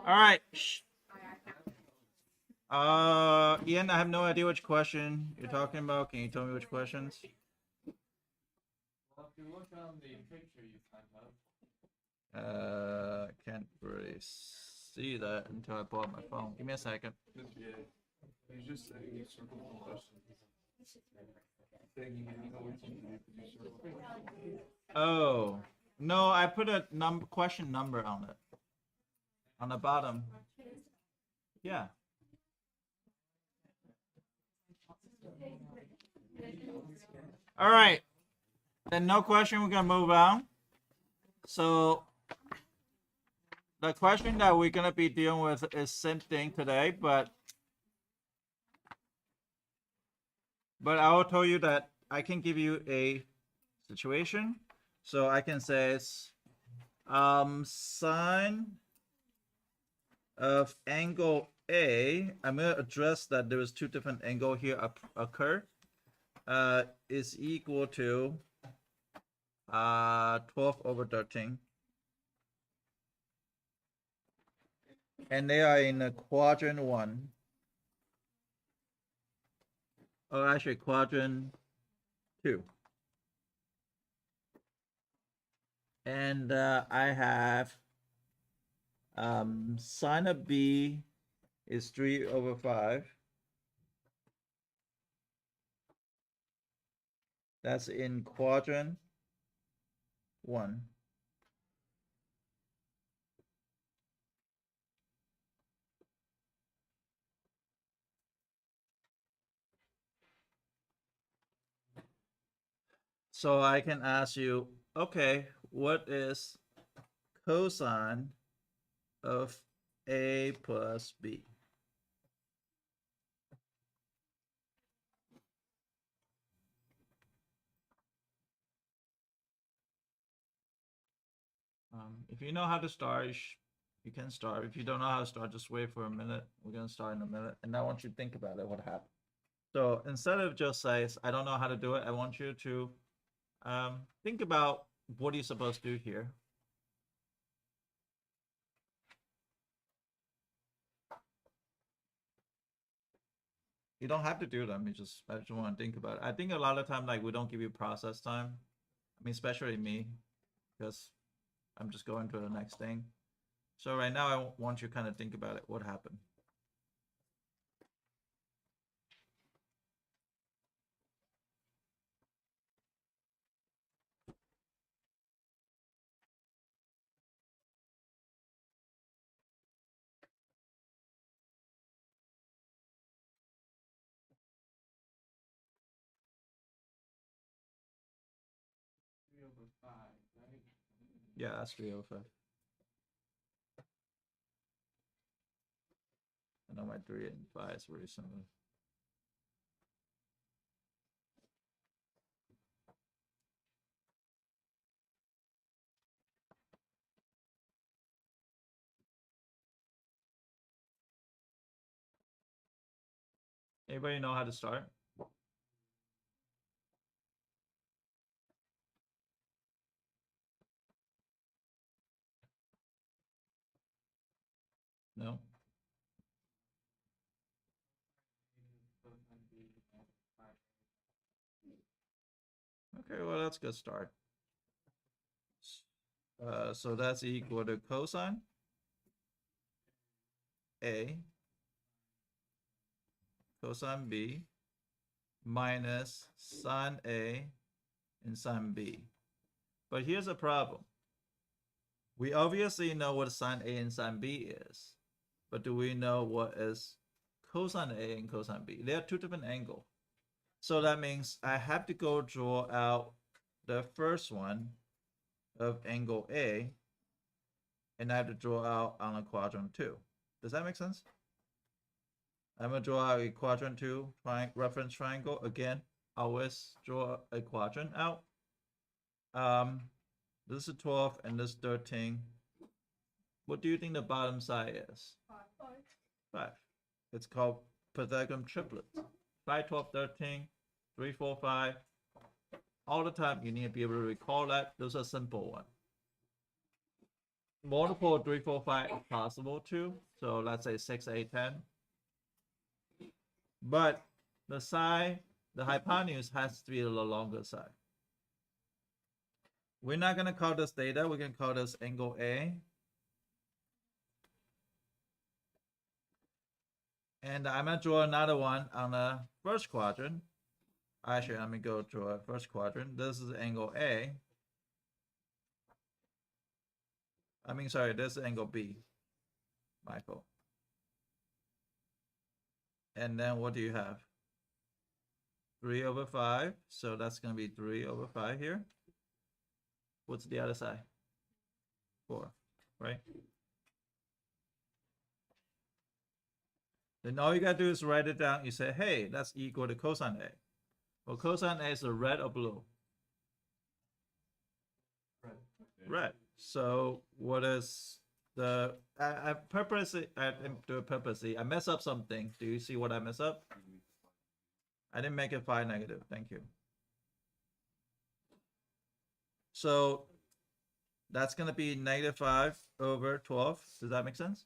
All right. Ian, I have no idea which question you're talking about. Can you tell me which questions? Well, if you look on the picture you have, Can't really see that until I pull up my phone. Give me a second. yeah, he's just saying you circle the question. Saying you didn't know which one you circle. Oh, no, I put a question number on it. On the bottom. Yeah. All right. Then no question. We're gonna move on. So the question that we're gonna be dealing with is same thing today, but I will tell you that I can give you a situation. So I can say it's sine of angle A. I'm gonna address that there was two different angle here occur. Is equal to 12 over 13. And they are in a quadrant 1. Or actually quadrant 2. And I have sine of B is 3 over 5. That's in quadrant 1. So I can ask you, okay, what is cosine of A plus B? If you know how to start, you can start. If you don't know how to start, just wait for a minute. We're gonna start in a minute, and I want you to think about it. What happened? So instead of just say, "I don't know how to do it," I want you to think about what you're supposed to do here. You don't have to do them. I just want to think about it. I think a lot of time, like we don't give you process time. I mean, especially me, because I'm just going to the next thing. So right now, I want you to kind of think about it. What happened? Right? Yeah, that's 305. I know my 3 and 5 is very similar. Anybody know how to start? No? Okay, well, that's a good start. So that's equal to cosine A cosine B minus sine A and sine B. But here's a problem. We obviously know what sine A and sine B is, but do we know what is cosine A and cosine B? They are two different angles. So that means I have to go draw out the first one of angle A, and I have to draw out on a quadrant 2. Does that make sense? I'm gonna draw out a quadrant 2 reference triangle. Again, always draw a quadrant out. This is 12 and this 13. What do you think the bottom side is? 5. It's called Pythagorean triplet. 5, 12, 13, 3, 4, 5. all the time. You need to be able to recall that. Those are simple ones. Multiple 3, 4, 5 is possible too. So let's say 6, 8, 10. But the side, the hypotenuse has to be the longer side. We're not going to call this theta. We're going to call this angle A. And I'm going to draw another one on the first quadrant. Actually, let me go to a first quadrant. This is angle A. I mean, sorry, this is angle B, Michael. And then what do you have? 3 over 5. So that's going to be 3 over 5 here. What's the other side? 4, right? Then all you got to do is write it down. You say, hey, that's equal to cosine A. Well, cosine A is the red or blue? Red. Red. So what is the, I purposely, I didn't do it purposely. I mess up something. Do you see what I mess up? I didn't make it 5 negative. Thank you. So that's going to be negative 5 over 12. Does that make sense?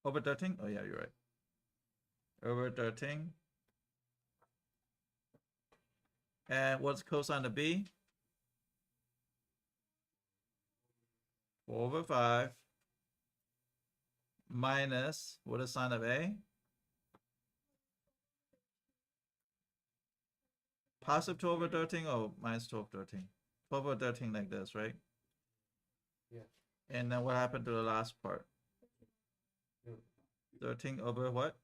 Over 13? Oh, yeah, you're right. Over 13. And what's cosine of B? 4 over 5 minus, what is sine of A? Positive 12 over 13 or minus 12 over 13? 12 over 13 like this, right? Yeah. And then what happened to the last part? Yeah. 13 over what?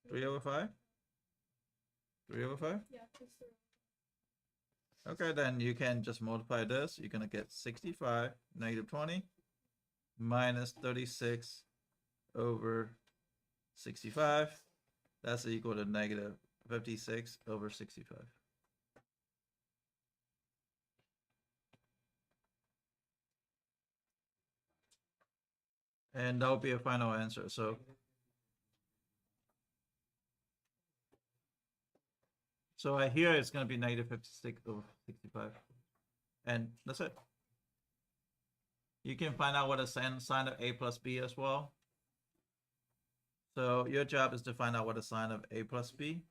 3 over 5? 3 over 5? Yeah. Okay, then you can just multiply this. You're going to get 65 negative 20 minus 36 over 65. That's equal to negative 56 over 65. And that will be a final answer. So I hear it's going to be negative 56 over 65. And that's it. You can find out what a sine of A plus B as well. So your job is to find out what a sine of A plus B.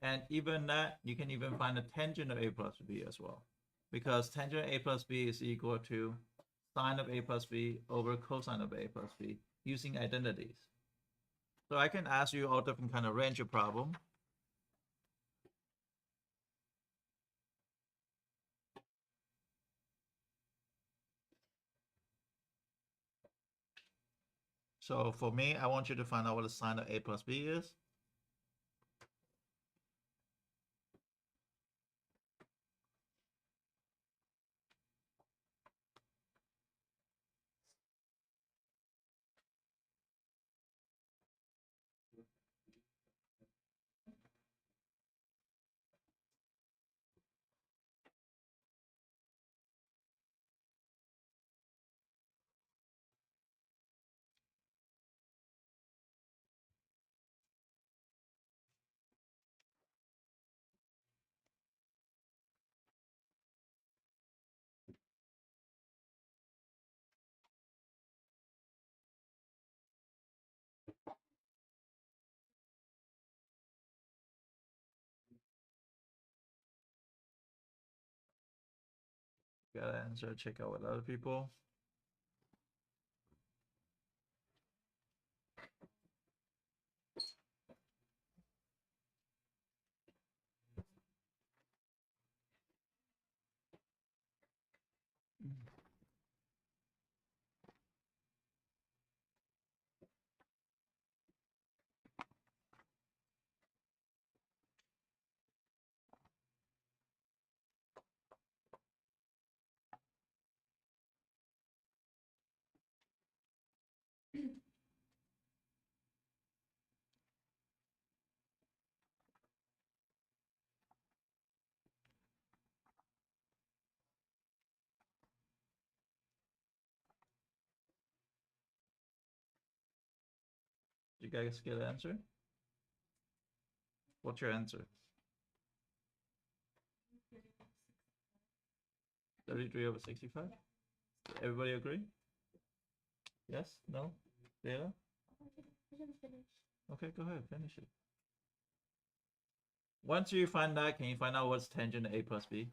And even that, you can even find a tangent of A plus B as well. Because tangent of A plus B is equal to sine of A plus B over cosine of A plus B using identities. So I can ask you all different kind of range of problem. So for me, I want you to find out what the sine of A plus B is. Gotta answer, check out with other people. You guys get an answer? What's your answer? 33 over 65? Everybody agree? Yes? No? Yeah? Okay, go ahead, finish it. Once you find that, can you find out what's tangent to A plus B?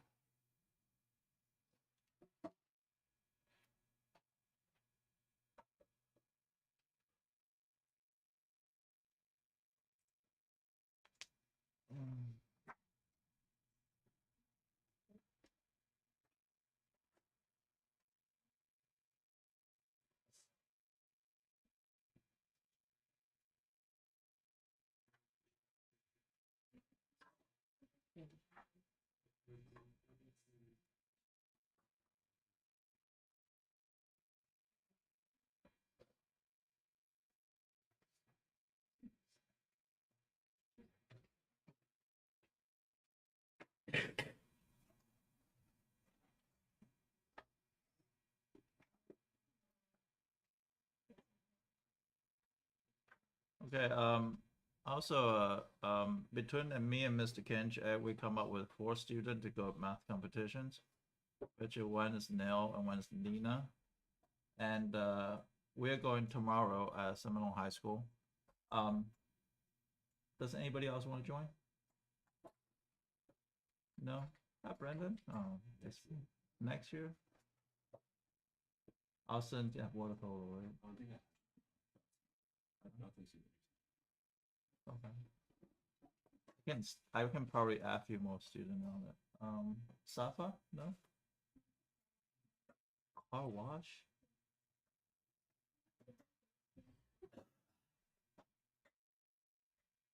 Okay, also, between me and Mr. Kinch, we come up with 4 students to go math competitions, which one is Nell and one is Nina. And we're going tomorrow at Seminole High School. Does anybody else want to join? No? Not Brendan? Oh, it's next year? I'll send you water polo, right? I don't think I don't think so. Okay. I can probably add a few more students on it. Safa? No? Car wash?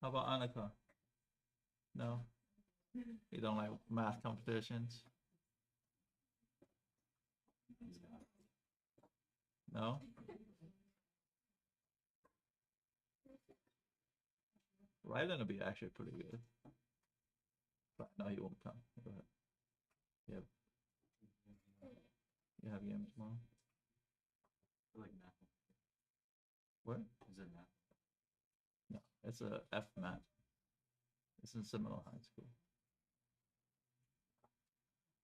How about Annika? No? You don't like math competitions? No? Rylan will be actually pretty good. But no, he won't come. Go ahead. Yep. You have games tomorrow? I like math. What? Is it math? No, it's a F math. It's in Seminole High School.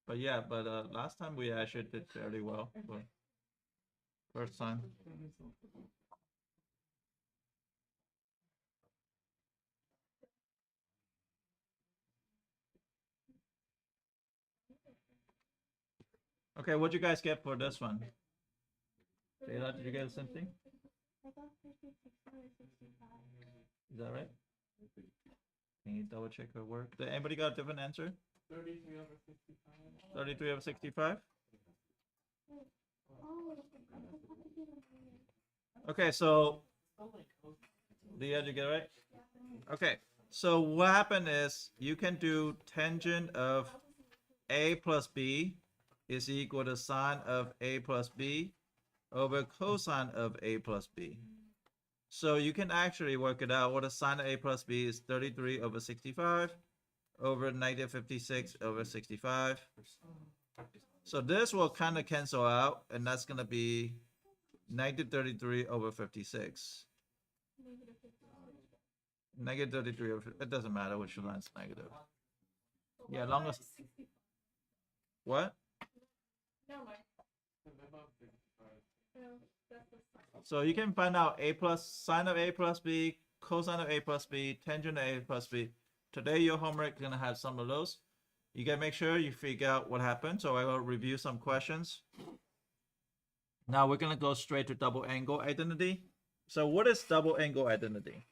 But yeah, last time we actually did fairly well for first time. Okay, what'd you guys get for this one? Taylor, did you get something? Is that right? Can you double check her work? Did anybody got a different answer? 33 over 65. 33 over 65? Okay, so Leah, did you get it right? Okay, so what happened is you can do tangent of A plus B is equal to sine of A plus B over cosine of A plus B. So you can actually work it out. What a sine of A plus B is 33 over 65 over negative 56 over 65. So this will kind of cancel out, and that's going to be negative 33 over 56. Negative 33 over, it doesn't matter which line's negative. Yeah, long as, what? So you can find out A plus, sine of A plus B, cosine of A plus B, tangent of A plus B. Today your homework is going to have some of those. You can make sure you figure out what happened. So I will review some questions. Now we're going to go straight to double angle identity. So what is double angle identity?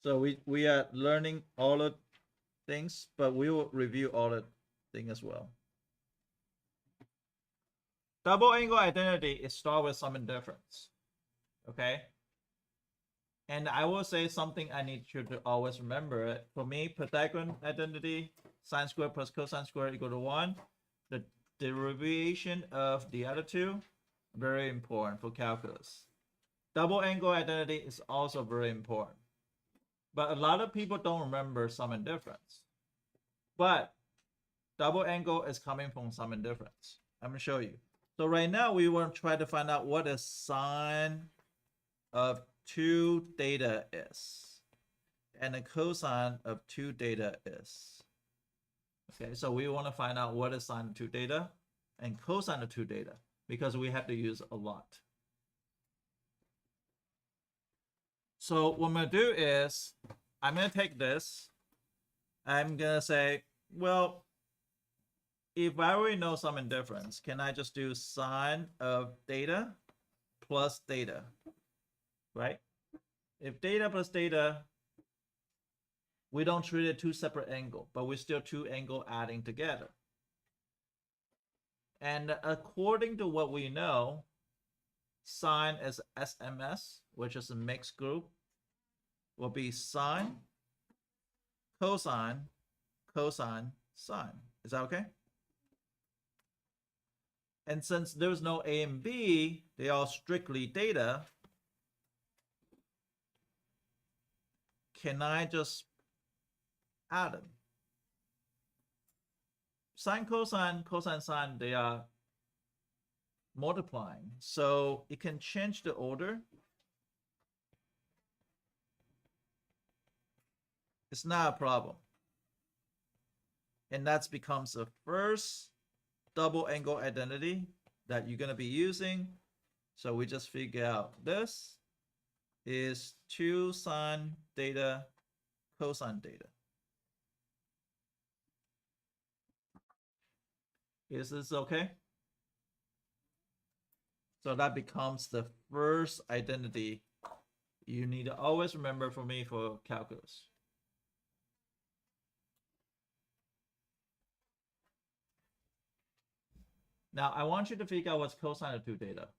So we are learning all the things, but we will review all the things as well. Double angle identity is start with some indifference. Okay? And I will say something I need you to always remember. For me, Pythagorean identity, sine squared plus cosine squared equal to 1. The derivation of the other two, very important for calculus. Double angle identity is also very important. But a lot of people don't remember sum and difference. But double angle is coming from sum and difference. I'm going to show you. So right now we want to try to find out what a sine of 2 theta is. and the cosine of 2 theta is. Okay, so we want to find out what is sine of 2 theta and cosine of 2 theta because we have to use a lot. So what I'm going to do is I'm going to take this. I'm going to say, well, if I already know sum and difference, can I just do sine of theta plus theta, right? If theta plus theta, we don't treat it two separate angles, but we're still two angles adding together. And according to what we know, sine is SMS, which is a mixed group, will be sine, cosine, cosine, sine. Is that okay? And since there's no A and B, they are strictly theta, can I just add them? Sine, cosine, cosine, sine, they are multiplying. So it can change the order. It's not a problem. And that becomes the first double angle identity that you're going to be using. So we just figure out this is 2 sine theta cosine theta. Is this okay? So that becomes the first identity you need to always remember for me for calculus. Now I want you to figure out what's cosine of 2 theta.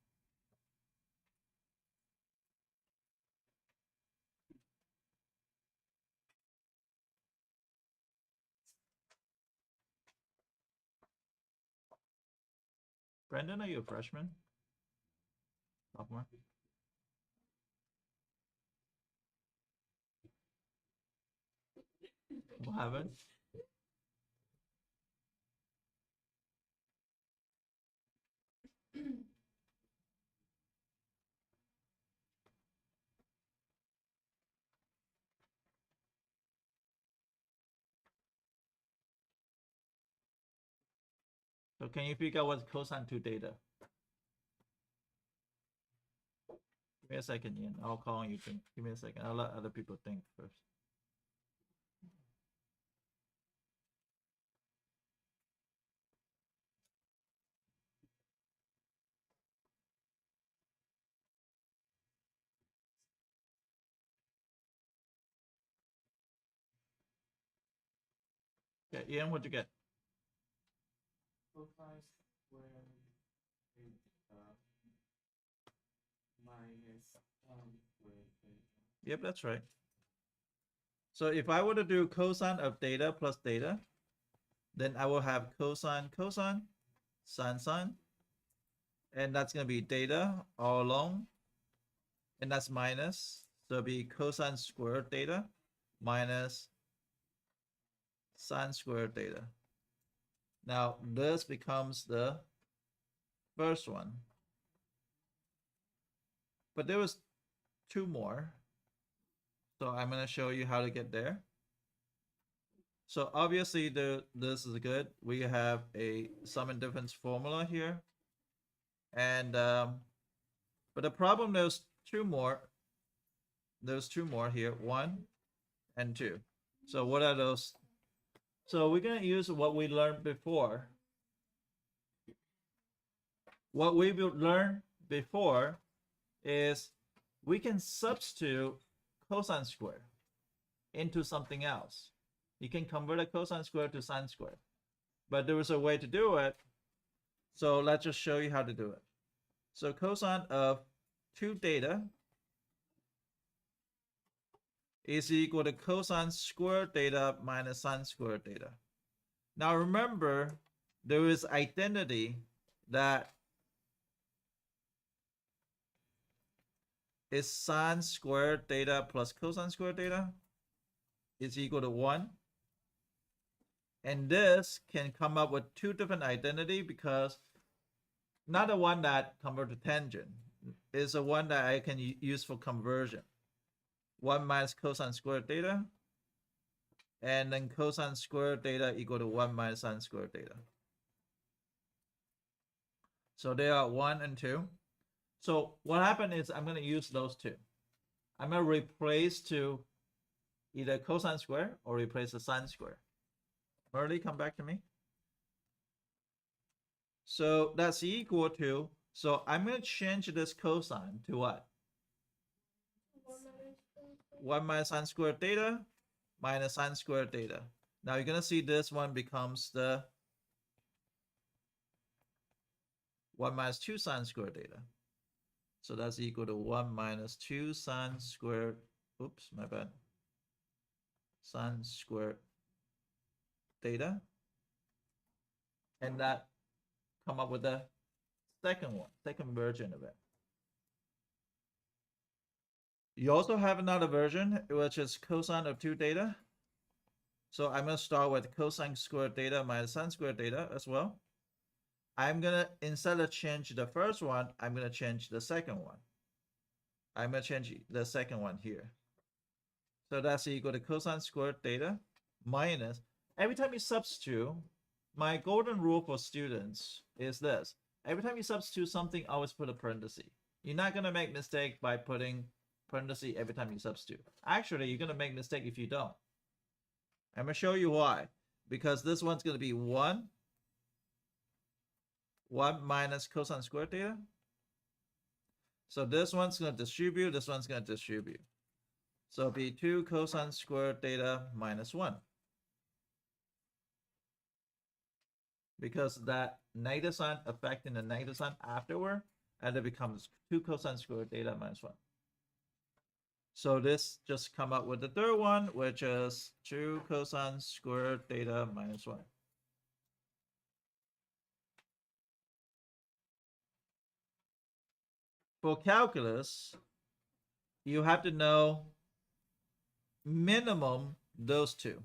Brendan, are you a freshman? Sophomore? What happened? So can you figure out what's cosine 2 theta? Give me a second, Ian. I'll call on you. Give me a second. I'll let other people think first. Yeah, Ian, what'd you get? Cosine squared minus sine squared theta. Yep, that's right. So if I were to do cosine of theta plus theta, then I will have cosine cosine, sine sine, and that's going to be theta all along, and that's minus, so it'll be cosine squared theta minus sine squared theta. Now this becomes the first one, but there was 2 more, so I'm going to show you how to get there. So obviously this is good. We have a sum and difference formula here, and but the problem, there's 2 more. There's 2 more here, 1 and 2. So what are those? So we're gonna use what we learned before. What we learned before is we can substitute cosine square into something else. You can convert a cosine square to sine square, but there was a way to do it. So let's just show you how to do it. So cosine of 2 theta is equal to cosine squared theta minus sine squared theta. Now remember, there is identity that is sine squared theta plus cosine squared theta is equal to 1. And this can come up with 2 different identity because not the one that convert to tangent is the one that I can use for conversion. 1 minus cosine squared theta. And then cosine squared theta equal to 1 minus sine squared theta. So they are 1 and 2. So what happened is I'm going to use those two. I'm going to replace to either cosine square or replace the sine square. Merle, come back to me. So that's equal to, so I'm going to change this cosine to what? 1 minus sine squared theta minus sine squared theta. Now you're going to see this one becomes the 1 minus 2 sine squared theta. So that's equal to 1 minus 2 sine squared, oops, my bad, sine squared theta. And that come up with the second one, second version of it. You also have another version, which is cosine of 2 theta. So I'm going to start with cosine squared theta minus sine squared theta as well. I'm going to, instead of change the first one, I'm going to change the second one. I'm going to change the second one here. So that's equal to cosine squared theta minus, every time you substitute, my golden rule for students is this. Every time you substitute something, always put a parenthesis. You're not going to make mistake by putting parenthesis every time you substitute. Actually, you're going to make mistake if you don't. I'm going to show you why. Because this one's going to be 1 minus cosine squared theta. So this one's going to distribute, this one's going to distribute. So it'll be 2 cosine squared theta minus 1. Because that negative sign affecting the negative sign afterward, and it becomes 2 cosine squared theta minus 1. So this just come up with the third one, which is 2 cosine squared theta minus 1. For calculus, you have to know minimum those two.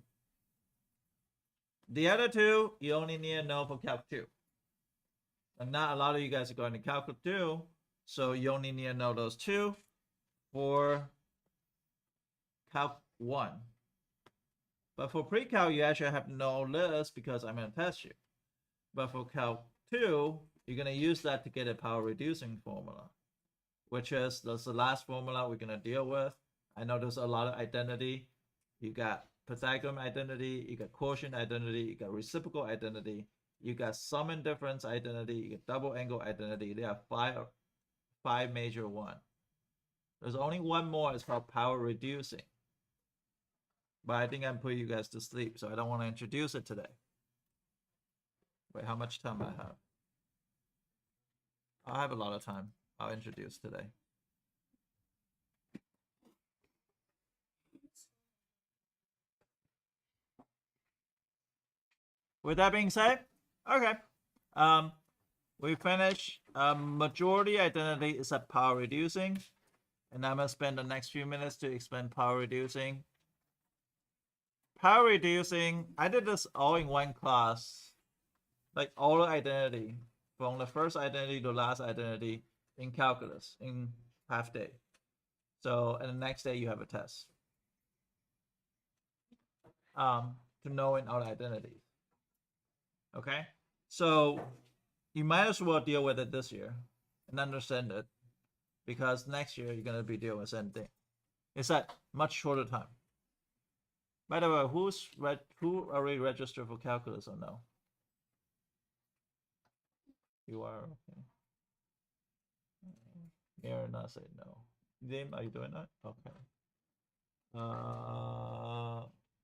The other two, you only need to know for Calc 2. And not a lot of you guys are going to Calc 2, so you only need to know those two for Calc 1. But for pre-calc, you actually have to know this because I'm going to test you. But for Calc 2, you're going to use that to get a power reducing formula, which is that's the last formula we're going to deal with. I know there's a lot of identity. You got Pythagorean identity, you got quotient identity, you got reciprocal identity, you got sum and difference identity, you got double angle identity. There are five major ones. There's only one more, it's called power reducing. But I think I'm putting you guys to sleep, so I don't want to introduce it today. Wait, how much time I have? I have a lot of time. I'll introduce today. With that being said, okay. We finished. Majority identity is at power reducing. And I'm going to spend the next few minutes to explain power reducing. Power reducing, I did this all in one class. Like all the identity. From the first identity to last identity in calculus in half day. So, and the next day you have a test. To know in all the identities. Okay, so you might as well deal with it this year and understand it, because next year you're going to be dealing with the same thing. It's at much shorter time. By the way, who already registered for calculus or no? You are, okay. Mirna said no. Dim, are you doing that? Okay.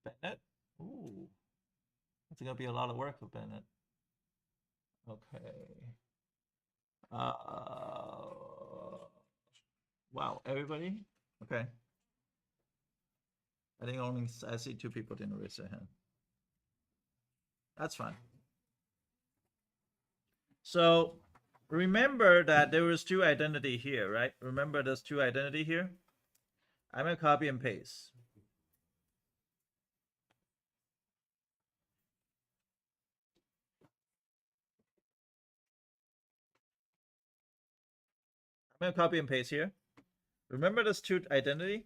Bennett? Ooh. It's gonna be a lot of work for Bennett. Okay. Wow, everybody? Okay. I think I see 2 people didn't raise their hand. That's fine. So remember that there was 2 identity here, right? Remember there's 2 identity here? I'm gonna copy and paste. I'm gonna copy and paste here. Remember this 2 identity?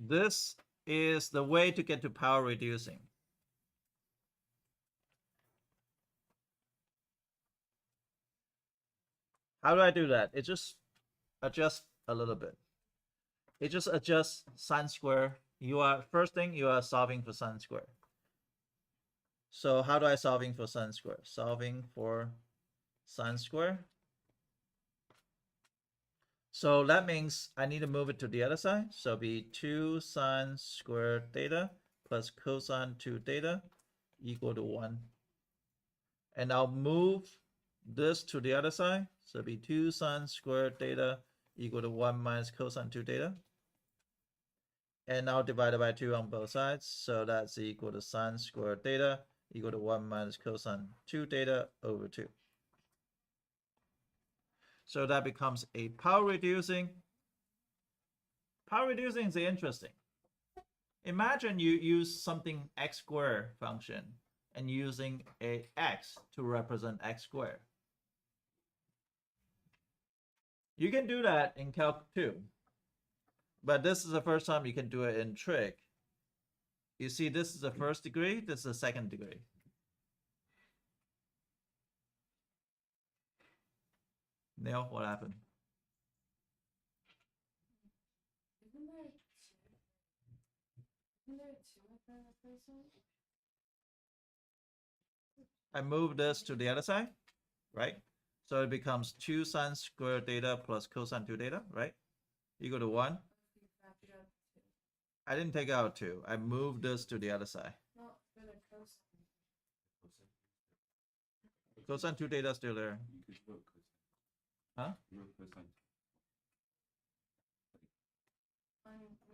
This is the way to get to power reducing. How do I do that? It just adjust a little bit. It just adjusts sine square. First thing you are solving for sine square. So how do I solving for sine square? Solving for sine square. So that means I need to move it to the other side. So be 2 sine squared theta plus cosine 2 theta equal to 1. And I'll move this to the other side. So it'll be 2 sine squared theta equal to 1 minus cosine 2 theta. And now divided by 2 on both sides. So that's equal to sine squared theta equal to 1 minus cosine 2 theta over 2. So that becomes a power reducing. Power reducing is interesting. Imagine you use something x squared function and using a x to represent x squared. You can do that in Calc 2. But this is the first time you can do it in trig. You see, this is the first degree, this is the second degree. Neil, what happened? I move this to the other side, right? So it becomes 2 sine squared theta plus cosine 2 theta, right? Equal to 1. I didn't take out 2. I moved this to the other side. Cosine 2 theta is still there. Huh? When we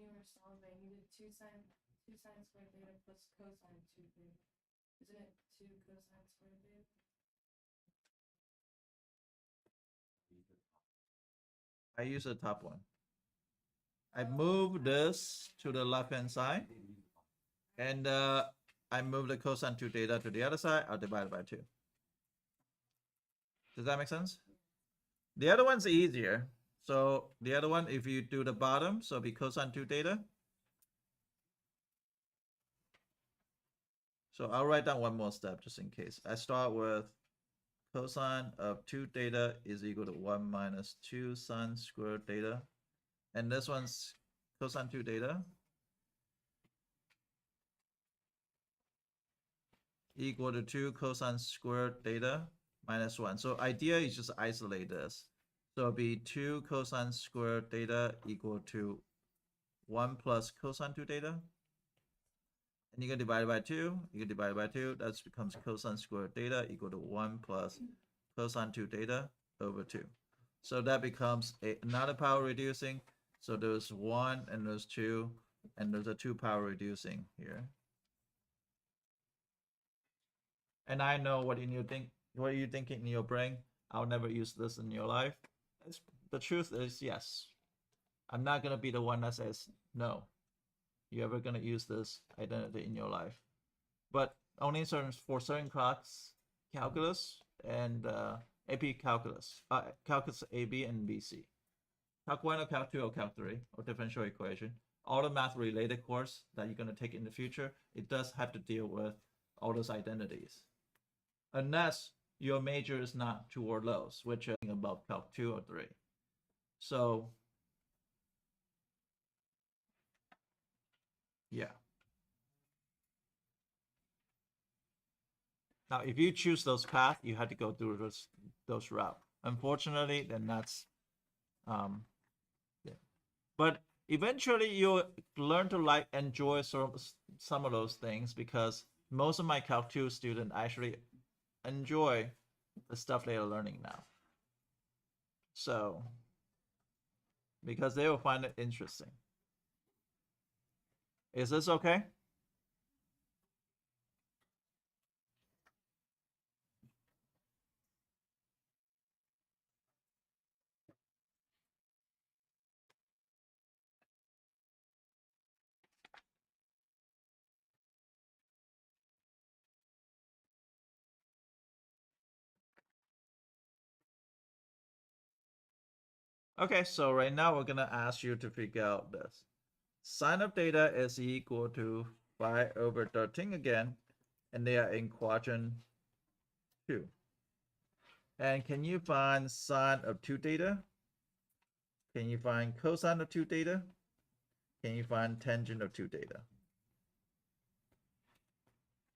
were solving, you did 2 sine squared theta plus cosine 2 theta. Isn't it 2 cosine squared theta? I use the top one. I move this to the left hand side, and I move the cosine 2 theta to the other side. I'll divide it by 2. Does that make sense? The other one's easier. So the other one, if you do the bottom, so it'll be cosine 2 theta. So I'll write down one more step just in case. I start with cosine of 2 theta is equal to 1 minus 2 sine squared theta. And this one's cosine 2 theta equal to 2 cosine squared theta minus 1. So idea is just isolate this. So it'll be 2 cosine squared theta equal to 1 plus cosine 2 theta. And you can divide it by 2. You can divide it by 2. That becomes cosine squared theta equal to 1 plus cosine 2 theta over 2. So that becomes another power reducing. So there's 1 and there's 2. And there's a 2 power reducing here. And I know what you think. What are you thinking in your brain? I'll never use this in your life. The truth is, yes. I'm not gonna be the one that says no. You're ever gonna use this identity in your life, but only for certain class calculus and AP calculus, calculus AB and BC, Calc 1 or Calc 2 or Calc 3 or differential equation. All the math related course that you're gonna take in the future, it does have to deal with all those identities, unless your major is not 2 or those, which are above Calc 2 or 3. So yeah. Now, if you choose those paths, you have to go through those route. Unfortunately, then that's yeah. But eventually, you'll learn to enjoy some of those things, because most of my Calc 2 students actually enjoy the stuff they are learning now. So, because they will find it interesting. Is this okay? Okay, so right now we're gonna ask you to figure out this. Sine of theta is equal to 5/13 again, and they are in quadrant 2. And can you find sine of 2 theta? Can you find cosine of 2 theta? Can you find tangent of 2 theta?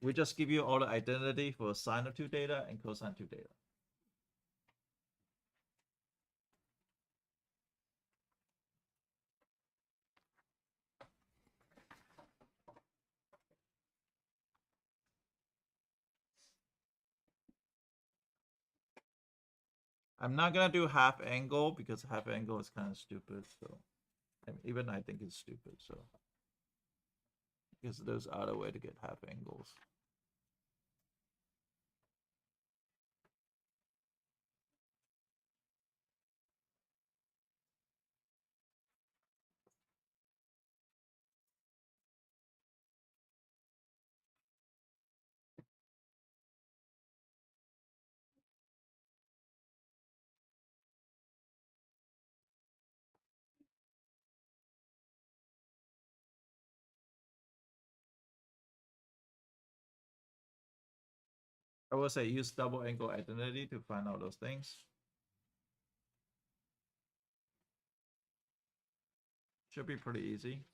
We just give you all the identity for sine of 2 theta and cosine 2 theta. I'm not gonna do half angle because half angle is kind of stupid. So even I think it's stupid. So because there's other way to get half angles. I would say use double angle identity to find out those things. Should be pretty easy.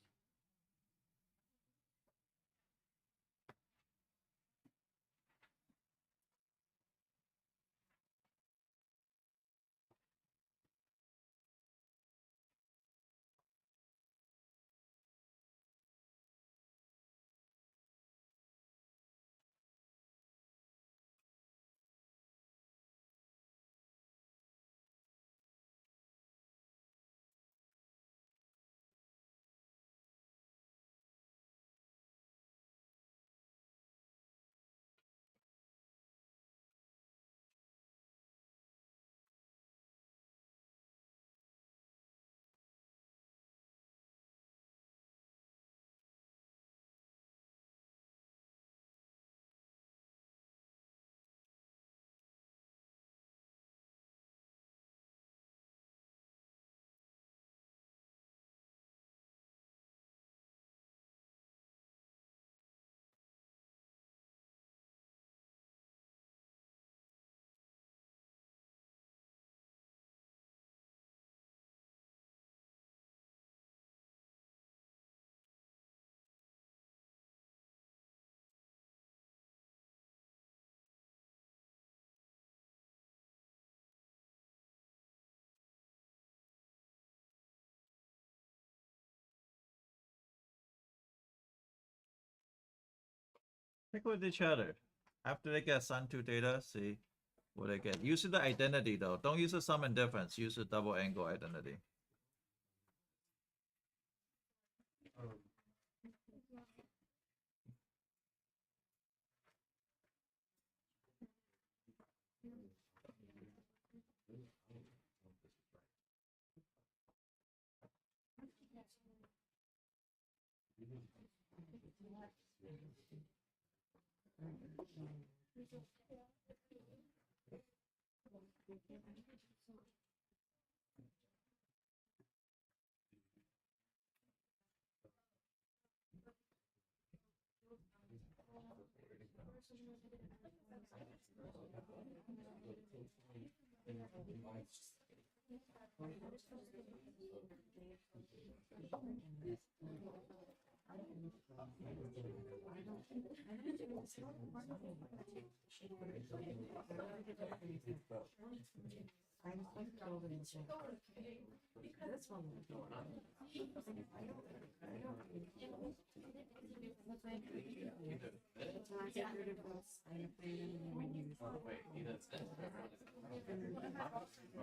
Pick with each other. After they get sine 2 theta, see what they get. Use the identity though. Don't use the sum and difference. Use the double angle identity.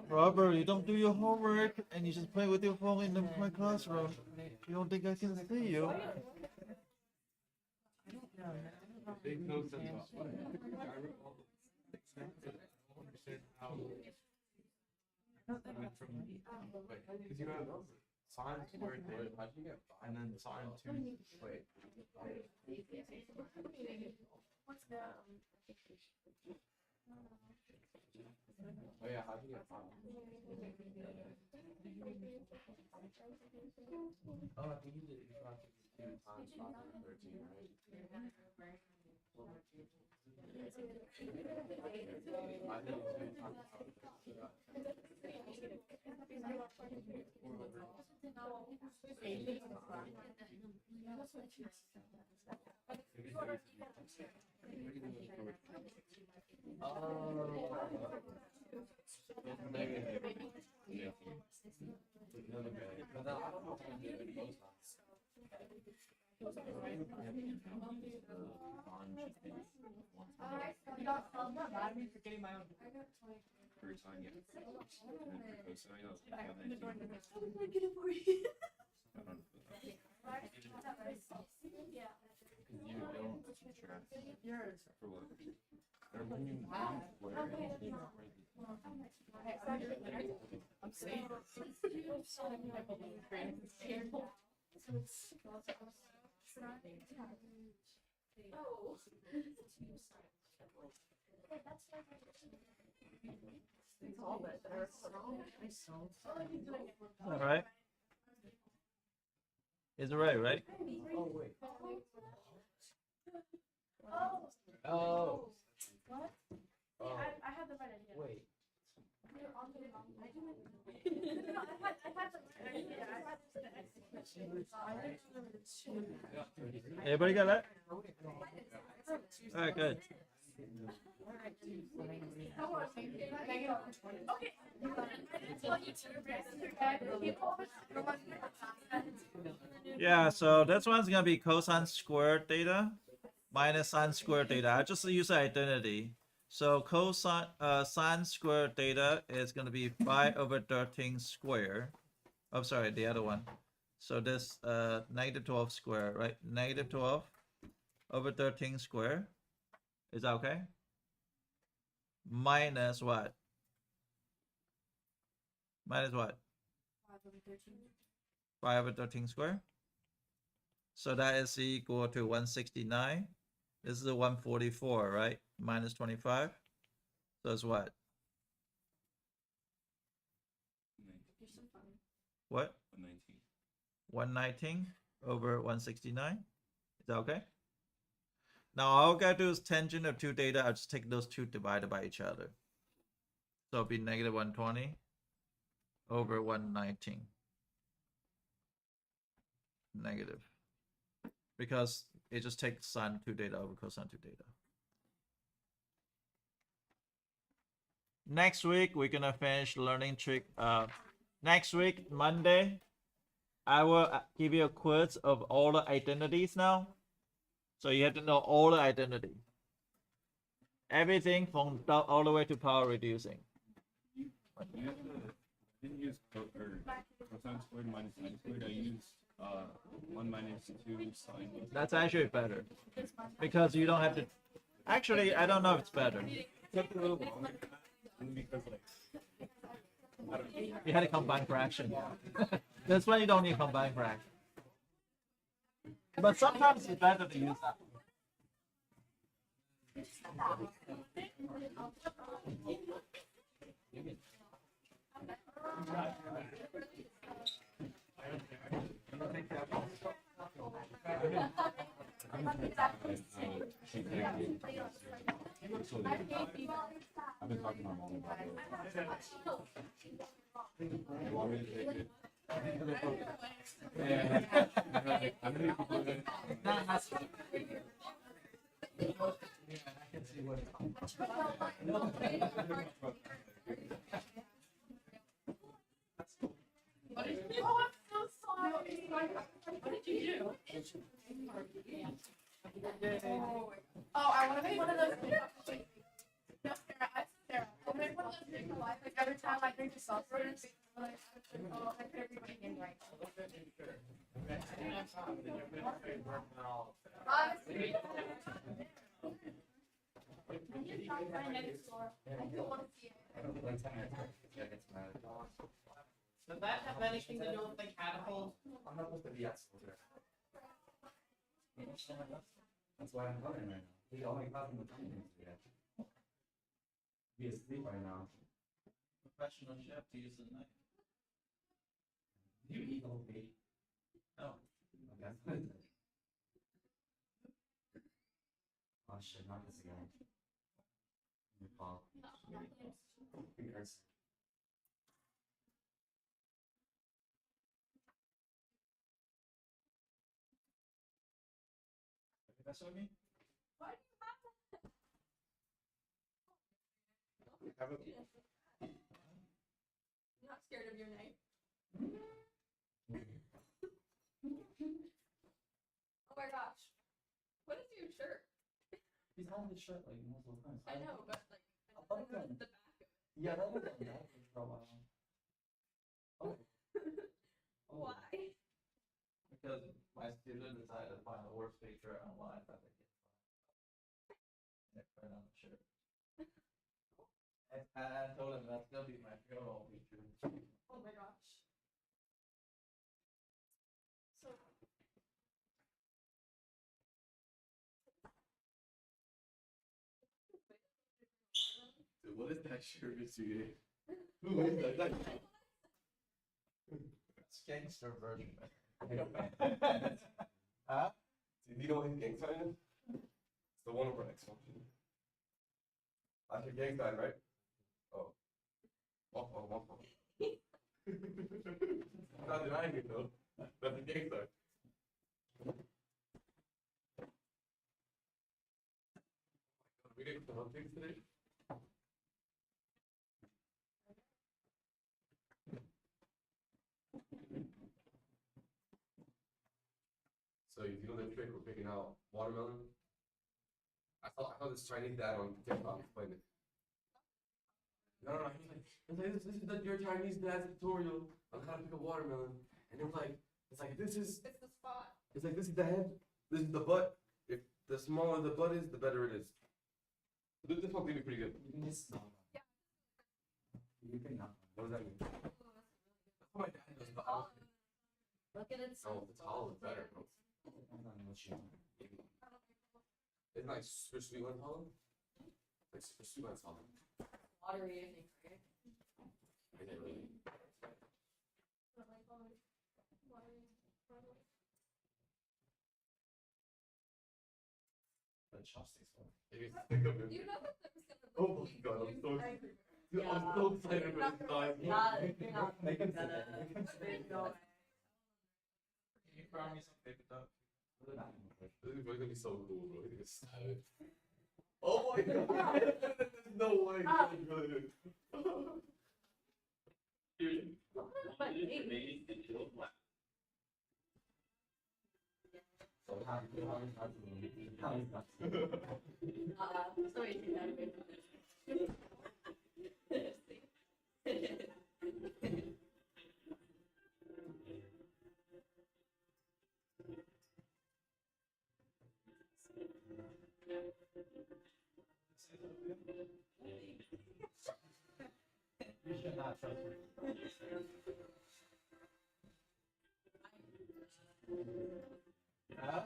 Robert, you don't do your homework and you just play with your phone in my classroom. You don't think I can see you? Makes no sense about why. I wrote all the things that I don't understand how. I went from, because you have sine squared theta, and then sine 2, wait. What's the Oh yeah, how'd you get fun? Oh, I think you did. You got 2 times 13, right? I did 2 times All right. It's right, right? Oh wait. Oh. What? Oh. I had the right idea. Wait. Everybody got that? All right, good. Yeah, so this one's gonna be cosine squared theta minus sine squared theta. I just use the identity. So cosine sine squared theta is gonna be 5/13 square. Oh, sorry, the other one. So this -12 square, right? -12/13 square. Is that okay? Minus what? Minus what? 5/13 square. So that is equal to 169. This is a 144, right? Minus 25. So it's what? What? 119 over 169. Is that okay? Now all I gotta do is tangent of 2 theta. I'll just take those 2 divided by each other. So it'll be negative 120 over 119. Negative. Because it just takes sine 2 theta over cosine 2 theta. Next week, we're gonna finish learning trick. Next week, Monday, I will give you a quiz of all the identities now. So you have to know all the identity. Everything from all the way to power reducing. You didn't use cosine squared minus sine squared. I used 1 minus 2 sine. That's actually better because you don't have to. Actually, I don't know if it's better. It took a little longer because You had a combined fraction. That's why you don't need combined fraction. But sometimes it's better to use that. I've been talking about it. Want me to take it? I'm gonna put it. I can see what Oh, I'm so sorry. What did you do? Oh, I want to make one of those. No, Sarah, Sarah. I'll make one of those things like every time I drink the sauce. Like everybody in right. Honestly. Does that have anything to do with the catapult? I'm not supposed to be at school. That's why I'm coming right now. He's only causing the time today. Be asleep right now. professional chef to use the knife. You eat all meat. Oh, Okay. Oh shit, not this again. Nepal. Fingers. that's what I mean. Why do you have that? Have it. You're not scared of your knife? Oh my gosh. What is your shirt? He's had this shirt like multiple times. I know, but like, I thought don't know that- the back of it. Yeah, that was on that for a while. Oh. Oh. Why? Because my student decided to find the worst picture online that they can find. And put it on the shirt. And I told him that's gonna be my funeral picture. Oh my gosh. So. Dude, what is that shirt, Mr. A? Who is that? It's gangster version. Huh? Do you know what his gang sign is? It's the one over X function. That's your gang sign, right? Oh. Waffle, waffle. I'm not denying it though. That's a gang sign. We didn't come things today. So you know the trick with picking out watermelon? I saw this Chinese dad on TikTok explain it. No, he's like this is your Chinese dad's tutorial on how to pick a watermelon, and it's like this is It's the spot. it's like this is the head, this is the butt. If the smaller the butt is, the better it is. This one's gonna be pretty good. You can just stop. Yeah. You can not. What does that mean? That's what my dad does, but I Oh, don't. look at it. Oh, the tall is better, bro. Depends on what you want. Isn't like super sweet one taller? Like super sweet one's taller. Watery, I think, right? Is it really? But like watery. The chopsticks one. Maybe it's pick up You know that there's gonna be. Oh my God, I'm so everywhere. Dude, I'm so excited for this time. They can sit there. They can sit There's there. no way. Can you grab me some paper towel? This is gonna be so cool, bro. Look at this style. Oh my God! There's no way. Ah. Good. But hey, So how is that? How is that? so you can have it. You should not trust me. Huh?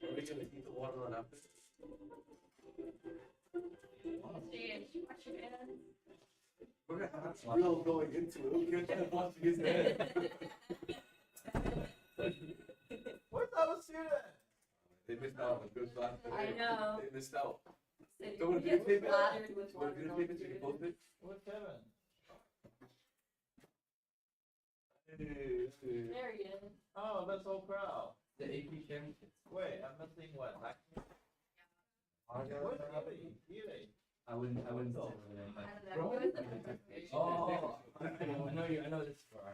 Are we gonna eat the watermelon after? Stage, wash your hands. We're gonna have smell going into it. We're gonna washing his head. Where's our student? They missed out on a good class today. I know. They missed out. So So what if you you get tape it? splattered with What if you watermelon tape it so you can juice. post it? With Kevin. There he is. Oh, that's whole crowd. The AP sharing kits. Wait, I'm missing what? Like, where's Keely? Keely? I wouldn't say over there, I but. don't know. Who is the participation? Oh, I know this for.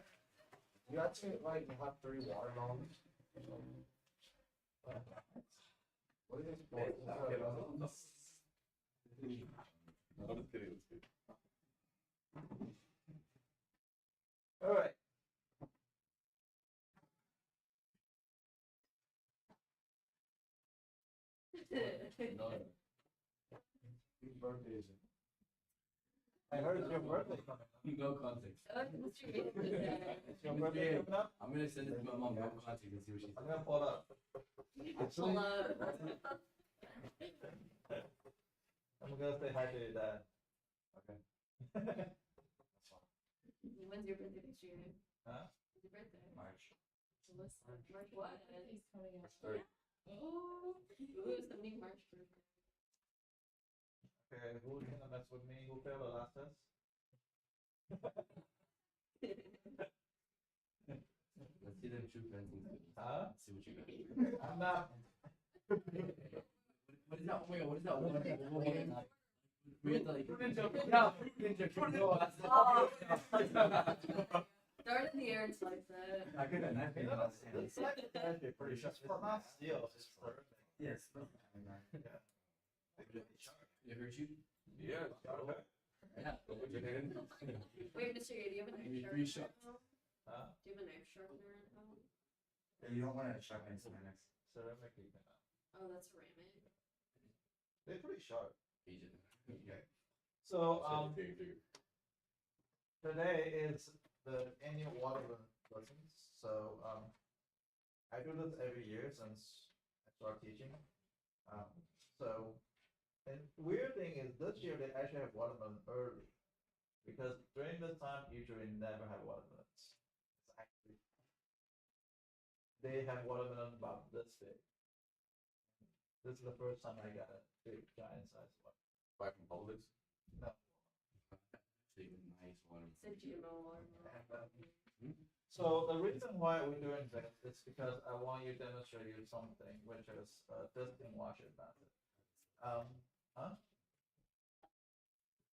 You actually like have 3 watermelons. What is this for? I'm just kidding. Let's see. All right. Whose birthday is it? I heard it's your birthday coming up. No context. It's your birthday coming up? I'm gonna send it to my mom. No context and see what she I'm says. gonna pull up. Actually, I'm gonna say hi to your dad. okay. When's your birthday next year? Huh? When's your birthday? March. March what? He's coming up. Third. Oh, ooh, something March birthday. Okay, who's gonna mess with me? Who failed the last test? Let's see them true parenting skills. Huh? Let's see what you got. I'm not. What is that? Oh my god, what is that? What is that? We have to like. No, ninja. No, that's Oh. Throw it in the air and slice it. I could have knife You know, it's like actually pretty sharp. It's not steel, it's for Yes. yeah. It hurt you? Yeah. Yeah. Put your hand. Wait, Mr. Ye, do you have a Give knife me sharpener? 3 shots. at home? Huh? Do you have a knife sharpener at home? You don't want to sharpen ceramics. Ceramic you can. Oh, that's ceramic. They're pretty sharp. Agent. Okay. So today is the annual water lessons. So I do this every year since I started teaching. So and weird thing is this year they actually have watermelon early because during this time usually never have watermelons. It's actually they have watermelon about this big. This is the first time I got a big giant size one. Buy from Publix. No. Actually, nice water. It's a GMO watermelon. So the reason why we're doing this is because I want you to demonstrate you something, which is this thing washing method. Huh?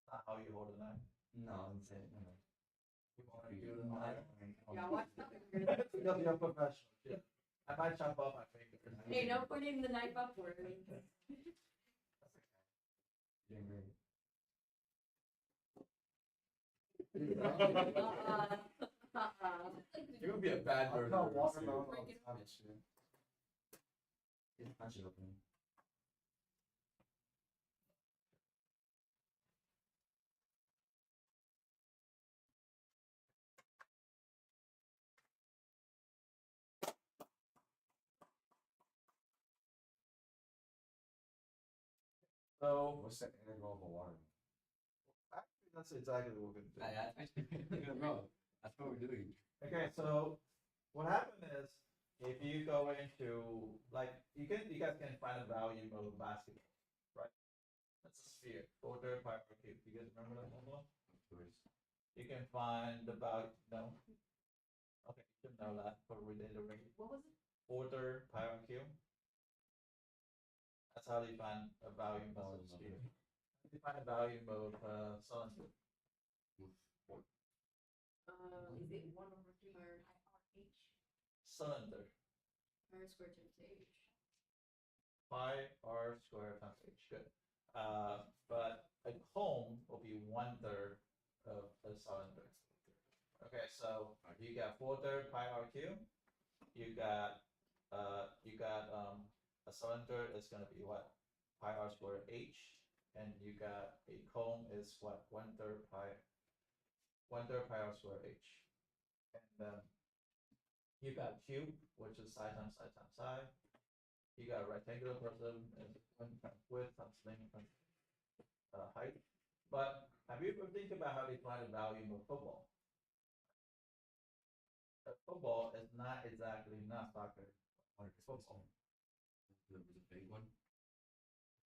Not how you hold a knife. No, I'm saying no. You want to do the knife Yeah, watch the fingers. because you're professional. Yeah. I might chop off my fingers. Hey, no putting the knife upward. Doing great. You would be a bad I'll burger. call watermelon Break all it the time, shit. Just punch it open. So What's the integral of a watermelon? actually, that's exactly what we're gonna do. Bro, that's what we're doing. Okay, so what happened is if you go into like you guys can find a value of basketball, right? That's a sphere, order pi per cube. You guys remember that formula? Of course. You can find the value. No. Okay, you should know that for related rate. What was it? Order pi on cube. That's how you find a value of a sphere. You find a value of cylinder. Is it 1 over 3 or h? Cylinder. R squared times h. Pi r squared times h. Good. But a cone will be 1/3 of a cylinder. Okay, so you got 4/3 pi r cube. You got a cylinder is gonna be what? Pi r squared h, and you got a cone is what? 1/3 pi r squared h. And you got cube, which is side times side times side. You got a rectangular prism is width times length times height. But have you ever think about how they find the value of football? Football is not exactly not soccer. Football. There was a big one.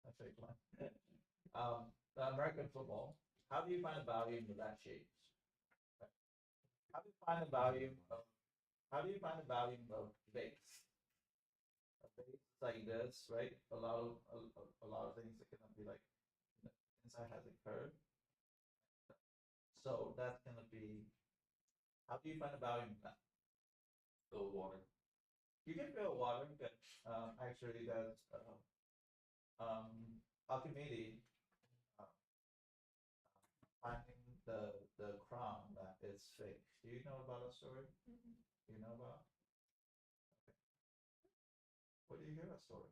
That's very fun. The American football. How do you find the value of that shape? How do you find the value of base? A base is like this, right? A lot of things that cannot be like inside has a curve. So that's gonna be. How do you find the value of that? Fill water. You can fill water, but actually that's Archimedes finding the crown that is fake. Do you know about that story? Do you know about? Okay. What do you hear that story?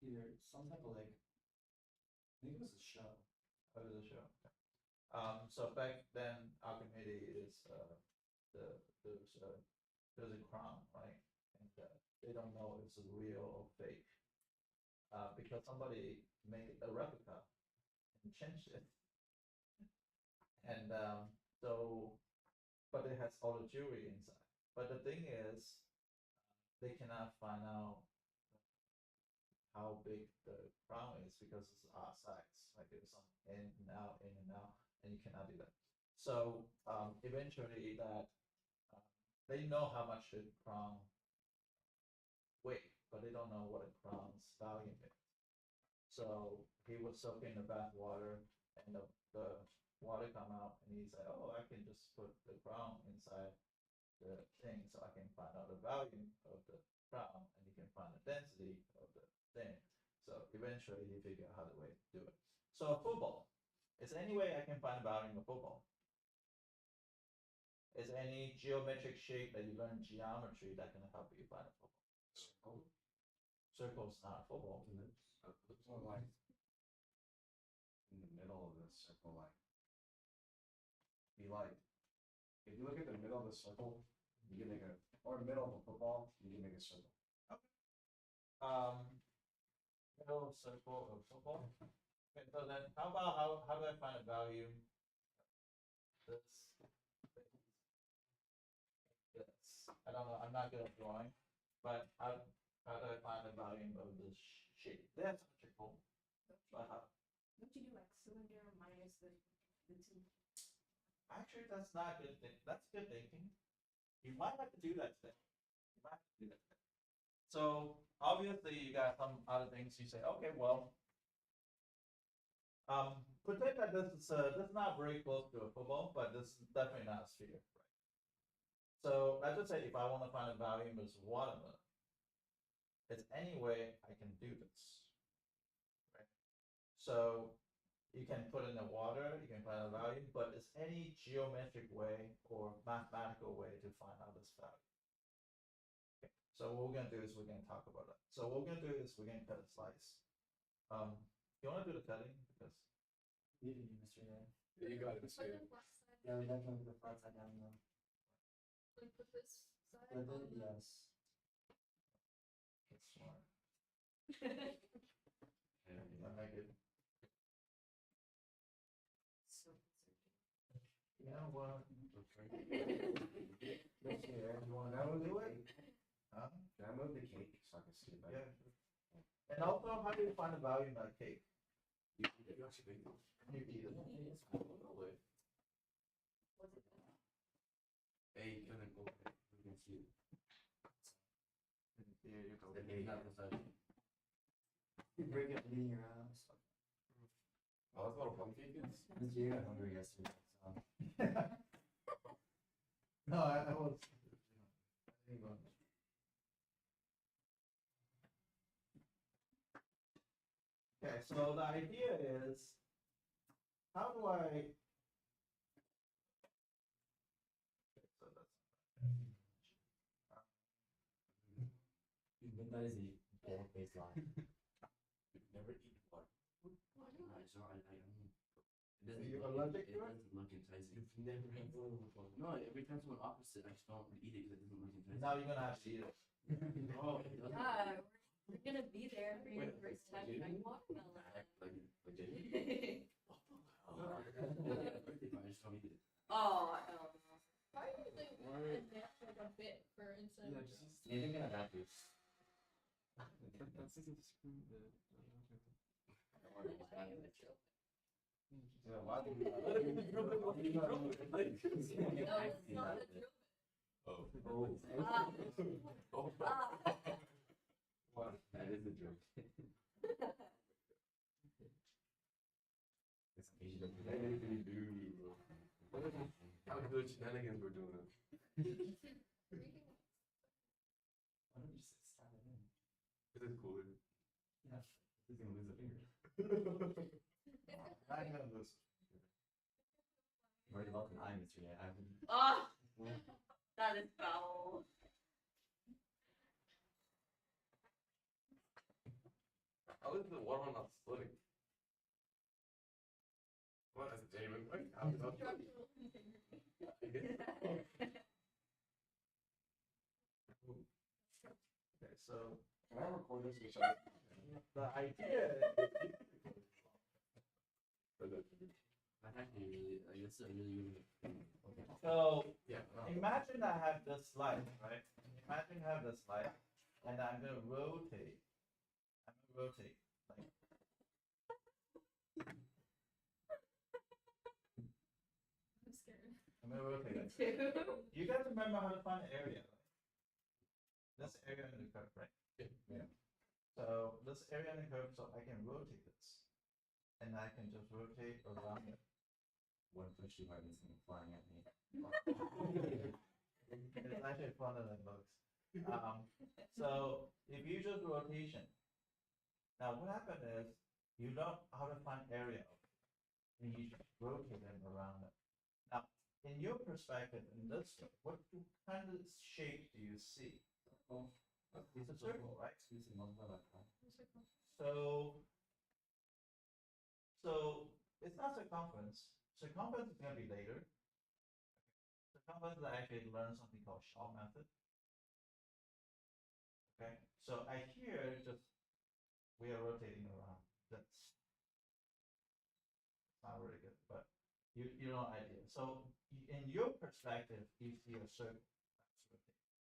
Either some type of like, I think it was a show. Oh, does it show? Okay. So back then, Archimedes is there's a crown, right? And they don't know if it's real or fake. Because somebody made a replica and changed it. And but it has all the jewelry inside. But the thing is, they cannot find out how big the crown is because it's odd sides. Like there's some in and out, and you cannot do that. So eventually, that they know how much the crown weight, but they don't know what a crown's value is. So he would soak in the bath water, and the water come out, and he's like, "Oh, I can just put the crown inside the thing, so I can find out the value of the crown, and you can find the density of the thing." So eventually, he figured out how to way to do it. So football, is there any way I can find the value of football? Is there any geometric shape that you learn geometry that can help you find a football? Circle's not a football. Looks more like in the middle of the circle, like be like if you look at the middle of the circle, you can make a or middle of a football, you can make a circle. Middle circle of football. Okay, so then how about how do I find a value? This. I don't know. I'm not good at drawing, but how do I find the value of this shape? That's symmetrical. But how? Don't you do like cylinder minus the two? Actually, that's not good thing. That's good thinking. You might have to do that today. You might have to do that today. So obviously, you got some other things. You say, okay, well, pretend that this is not very close to a football, but this is definitely not a sphere, right? So let's just say if I want to find a value of this watermelon, it's any way I can do this, right? So you can put in the water, you can find a value, but it's any geometric way or mathematical way to find out this value. Okay. So what we're gonna do is we're gonna talk about that. So what we're gonna do is we're gonna cut a slice. You wanna do the cutting because You didn't, Mr. Ray. Yeah, you got it. Put the flat side. Yeah, we definitely put the flat side down though. Like put this side. Flip on it, the- yes. that's smart. I make it. You know what? Yes, yeah, you want That will to do it. Huh? Can I move the cake so I can see it better? Yeah. And also, how do you find the value in that cake? You actually make it. You eat it. No way. Was it? Hey, you can go ahead. You can see it. Yeah, you go. The cake not inside. You break it in your house. Oh, that's not a plum cake. Mr. You got hungry yesterday, so. No, I was. I think about it. Okay, so the idea is, how do I? Okay, so that's. That is a bold baseline. Never eat water. Are you allergic to it? doesn't look enticing. You've never had water before. No, every time someone offers it, I just don't eat it because it doesn't look enticing. Now you're gonna have to eat it. Oh, it doesn't. Yeah, we're gonna be there for your Wait, first time legit? trying watermelon. Like legit. Oh, Birthday party, I just don't eat it. I don't know. Why do you think advance like a bit for instance? You think I got this? That's just a screw that. Why would you? Yeah, why do you? No, it's not a drill. Oh. Ah. Oh. Ah. What? That is a joke. It's Asian. Anything you do, bro. How good shenanigans we're doing. Why don't you just stab it in? This is cooler. Yeah. He's gonna lose a finger. I'm gonna lose. You're already lost an eye, Mr. Ray. I haven't. Ah, that is foul. How is the water not splitting? Okay, so Can I record this or something? the idea I actually really, like, this is a really good. so Yeah. imagine I have this slide, right? Imagine I have this slide, and I'm gonna rotate. I'm gonna rotate like. I'm scared. I'm gonna rotate. Me Like this. too. You guys remember how to find the area, right? This area in the curve, right? Yeah. So this area in the curve, so I can rotate this, and I can just rotate around it. One push too hard and something flying at me. It's actually funner than it looks. So if you just rotation, now what happened is you know how to find area, and you just rotate them around it. Now, in your perspective, in this, what kind of shape do you see? It's a circle, right? So it's not circumference. Circumference is gonna be later. Circumference I actually learned something called Shaw method. Okay, so I here just we are rotating around. That's not really good, but you know idea. So in your perspective, you see a circle. That's rotating.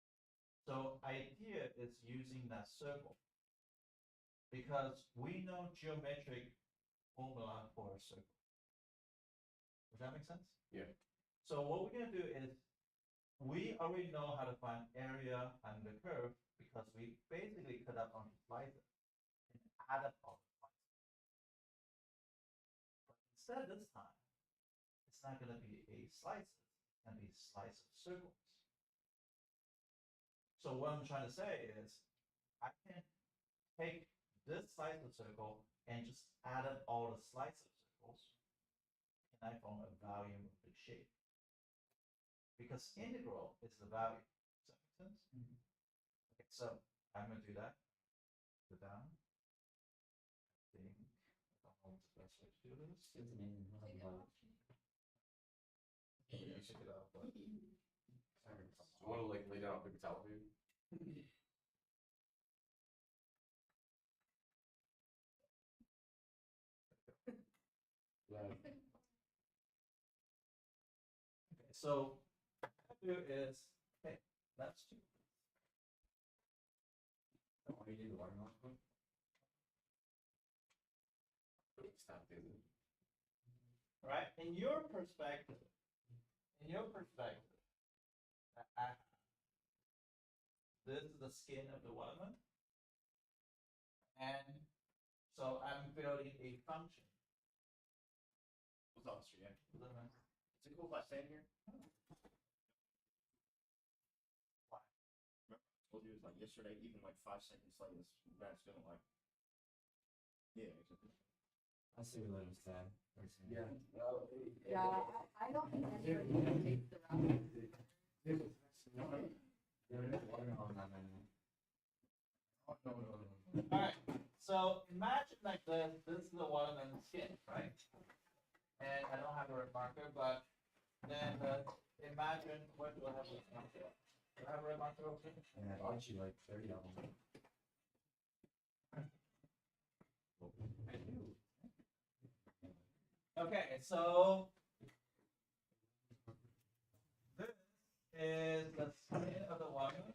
So idea is using that circle because we know geometric formula for a circle. Does that make sense? Yeah. So what we're gonna do is we already know how to find area on the curve because we basically cut up on slices and add up all the slices. But instead this time, it's not gonna be a slices, it's gonna be a slice of circles. So what I'm trying to say is I can take this slice of circle and just add up all the slices of circles, and I form a volume of the shape. Because integral is the value. Does that make sense? Okay, so I'm gonna do that. Go down. I think I don't know what's the best way to do this. It's amazing. I love it. Yeah, check it out. But I want to like lay down a paper towel here. Yeah. okay, so what I do is okay, that's two. Want me to do the watermelon one? Stop doing it. Right? In your perspective, this is the skin of the watermelon. And so I'm building a function. What's up, Mr. Yang? Does that make Is it cool if I stand here? Why? Remember I told you it was like yesterday, even like 5 seconds later, this bat's gonna like. Yeah, exactly. I see we let him stand. Yeah. Yeah, I don't think anybody takes the route. Watermelon on my name. Oh, no. Alright, so imagine like this is the watermelon skin, right? And I don't have a red marker, but then imagine what do I have a red marker? Do I have a red marker over here? And I bought you like 30 of them. I do. Okay, so this is the skin of the watermelon.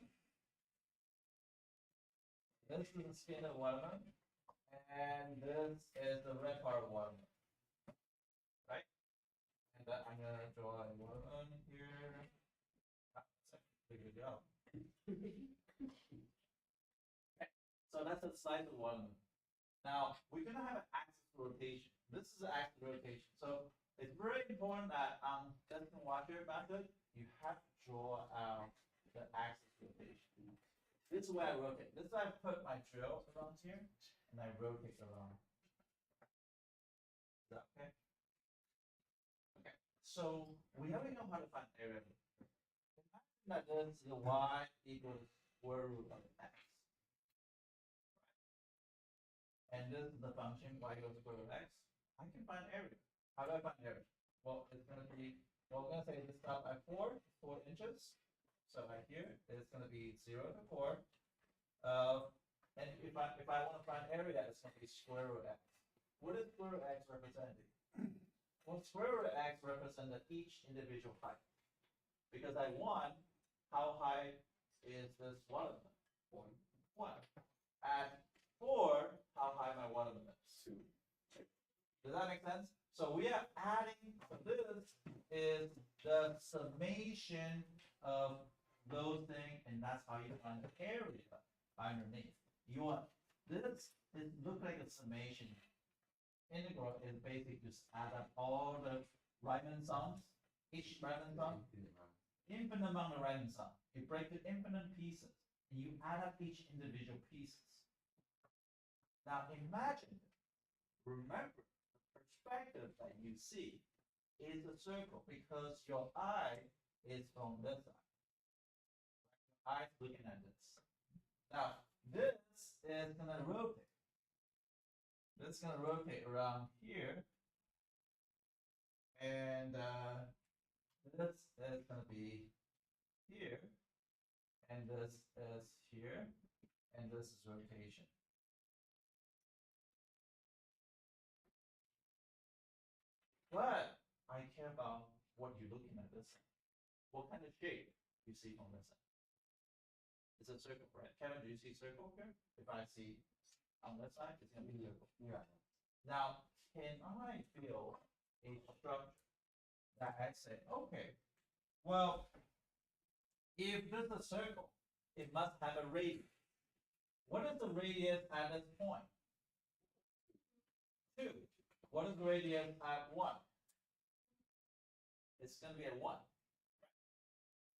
This is the skin of the watermelon, and this is the red part of the watermelon, right? And then I'm gonna draw a watermelon here. Ah, that's actually a pretty good job. Okay, so that's the size of the watermelon. Now we're gonna have an axis rotation. This is an axis rotation. So it's very important that Destin Walker method, you have to draw out the axis rotation. This is where I rotate. This is where I put my drill around here and I rotate around. Is that okay? Okay. So we already know how to find area. Imagine that this is y equals square root of x. And this is the function y equals square root of x. I can find area. How do I find area? well, it's gonna be, well, we're gonna say this stop at 4 inches. So right here, it's gonna be 0 to 4. And if I want to find area, it's gonna be square root x. What is square root x representing? Well, square root x represented each individual height. Because I want how high is this watermelon? 1. At 4, how high my watermelon is? 2. Does that make sense? So we are adding, this is the summation of those things, and that's how you find the area underneath. You want, this is look like a summation. Integral is basically just add up all the Riemann sums, each Riemann sum, infinite amount of Riemann sum. You break it infinite pieces, and you add up each individual pieces. Now imagine, remember, the perspective that you see is a circle because your eye is from this side. Your eye is looking at this. Now, this is gonna rotate. This is gonna rotate around here. And this is gonna be here. And this is here. And this is rotation. But I care about what you're looking at this side. What kind of shape you see on this side? It's a circle, right? Kevin, do you see circle here? If I see on this side, it's gonna be circle. Yeah. Now, can I build a structure that I say, okay, well, if this is a circle, it must have a radius. What is the radius at this point? 2. What is the radius at 1? It's going to be at 1.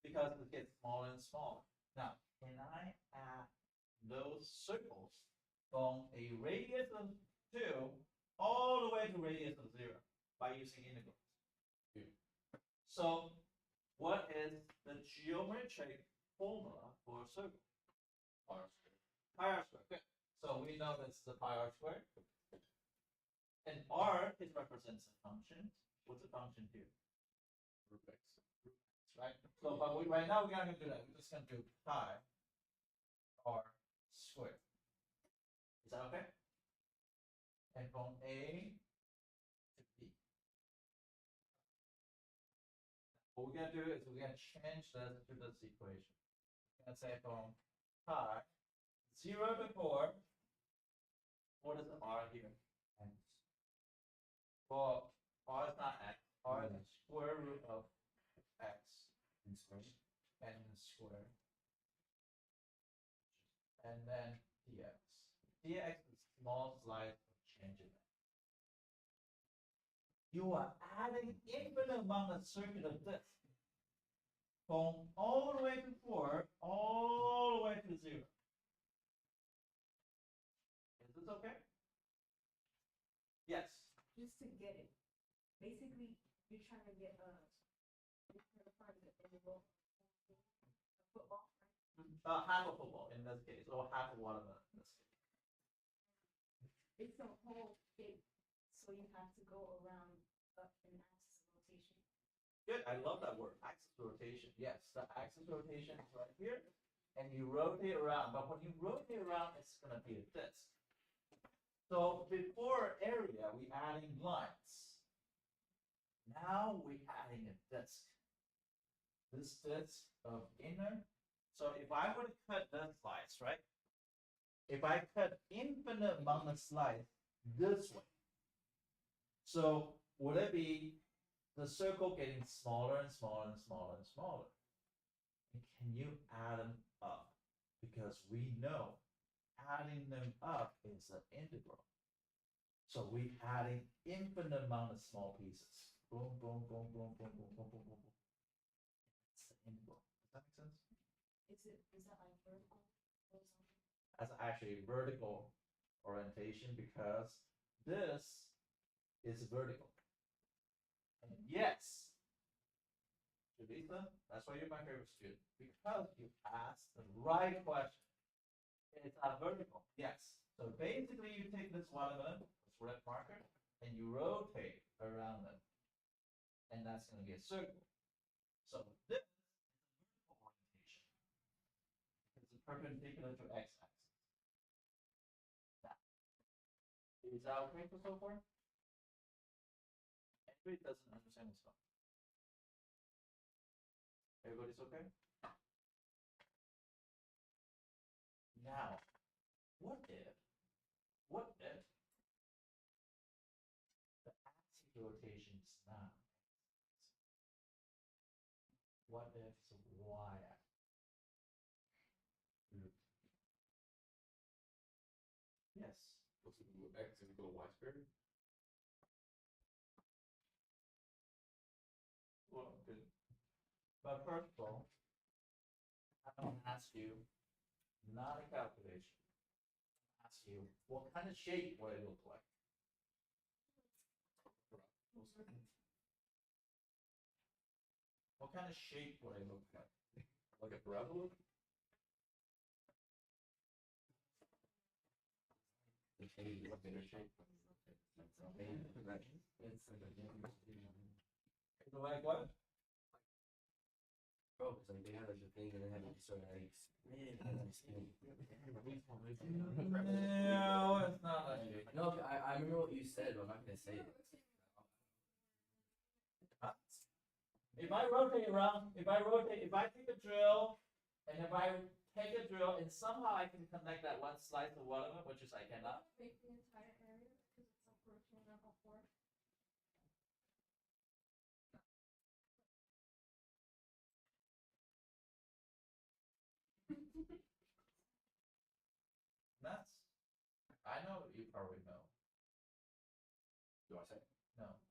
Because it gets smaller and smaller. Now, can I add those circles from a radius of 2 all the way to radius of 0 by using integrals? So, what is the geometric formula for a circle? Pi r squared. Good. So we know this is a pi r squared. And r is represents a function. What's the function here? Root x. Right? So but right now we're not gonna do that. We're just gonna do pi r squared. Is that okay? And from A to B. What we're gonna do is we're gonna change this to this equation. We're gonna say from pi 0 to 4. What is the r here? X. Well, r is not x. R is the square root of x And square. and the square. And then dx. Dx is small slice of change in it. You are adding infinite amount of circuit of this. From all the way to 4, all the way to 0. Is this okay? Yes. Just to get it. Basically, you're trying to get a part of the integral football, right? Half a football in this case, or half a watermelon in this case. It's the whole thing. So you have to go around an axis of rotation. Good, I love that word, axis rotation. Yes, the axis rotation is right here, and you rotate around. But when you rotate around, it's gonna be a disc. So before area, we adding lines. Now we adding a disc. This disc of inner. So if I were to cut the slice, right? If I cut infinite amount of slice this way, so would it be the circle getting smaller and smaller and smaller and smaller? And can you add them up? Because we know adding them up is an integral. So we adding infinite amount of small pieces. Boom, boom, boom, boom, boom, boom, boom, boom, boom, boom. It's the integral. Does that make sense? Is that like vertical or something? That's actually vertical orientation because this is vertical. And yes, Julissa, that's why you're my favorite student, because you asked the right question. It's a vertical, yes. So basically you take this watermelon, this red marker, and you rotate around them. and that's going to be a circle. So this is the vertical orientation. It's perpendicular to x-axis. Is that okay for so far? Everybody doesn't understand this one. Everybody's okay? Now, what if the axis rotation is not what if it's a y-axis? Yes. What's the x is equal to y squared? Well, good. But first of all, I'm gonna ask you, not a calculation. Ask you, what kind of shape would it look like? What kind of shape would it look like? Like a parabola? The shade is better shape. Like what? Bro, it's like they had like the thing and they had like sort of like No, it's not that shape. No, I remember what you said, but I'm not gonna say it. If I rotate around, if I take a drill, and if I take a drill, and somehow I can connect that one slice of watermelon, which is I cannot. Make the entire area because it's approaching level 4. That's, I know you probably know. Do I say? No.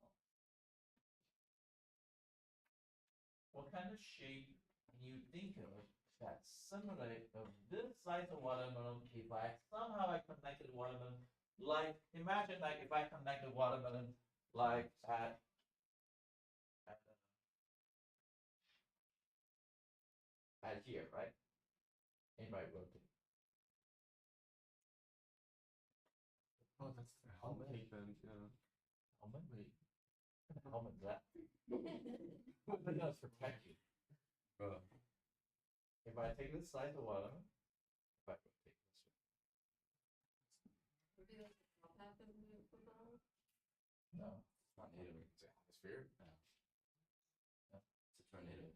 What kind of shape can you think of that's similar of this size of watermelon if I somehow I connected watermelon, like imagine like if I connected watermelon like at here, right? If I rotate. Oh, that's the helmet then, yeah. Helmet, wait. Helmet's that? It does protect you. Bro, If I take this slice of watermelon, if I rotate this way. No. it's not native. It's a hemisphere. It's a tornado.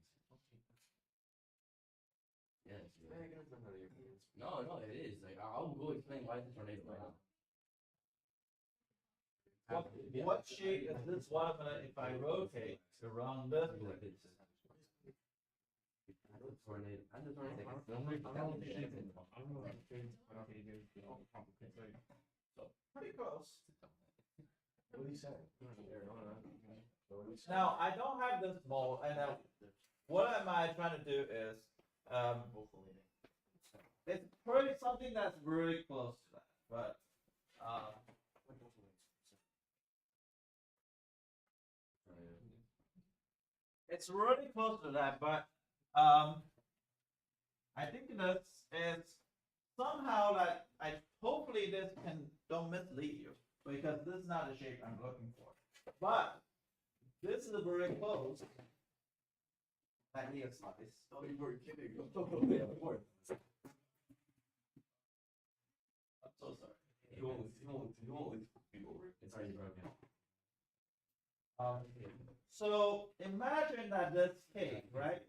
Yes. Yeah, I gotta remember the influence. No, it is. Like I'll go explain why it's a tornado right now. What shape is this watermelon if I rotate around this way? Like this. That's a tornado. That's a tornado. I don't know. Pretty close. What did he say? Now, I don't have this mold, and what am I trying to do is, it's pretty something that's really close to that, but, it's really close to that, but, I think that it's somehow that hopefully this don't mislead you, because this is not the shape I'm looking for, but this is very close. That here slice. Oh, you were kidding. I'm so sorry. You only people were. It's already broken. So imagine that this cake, right?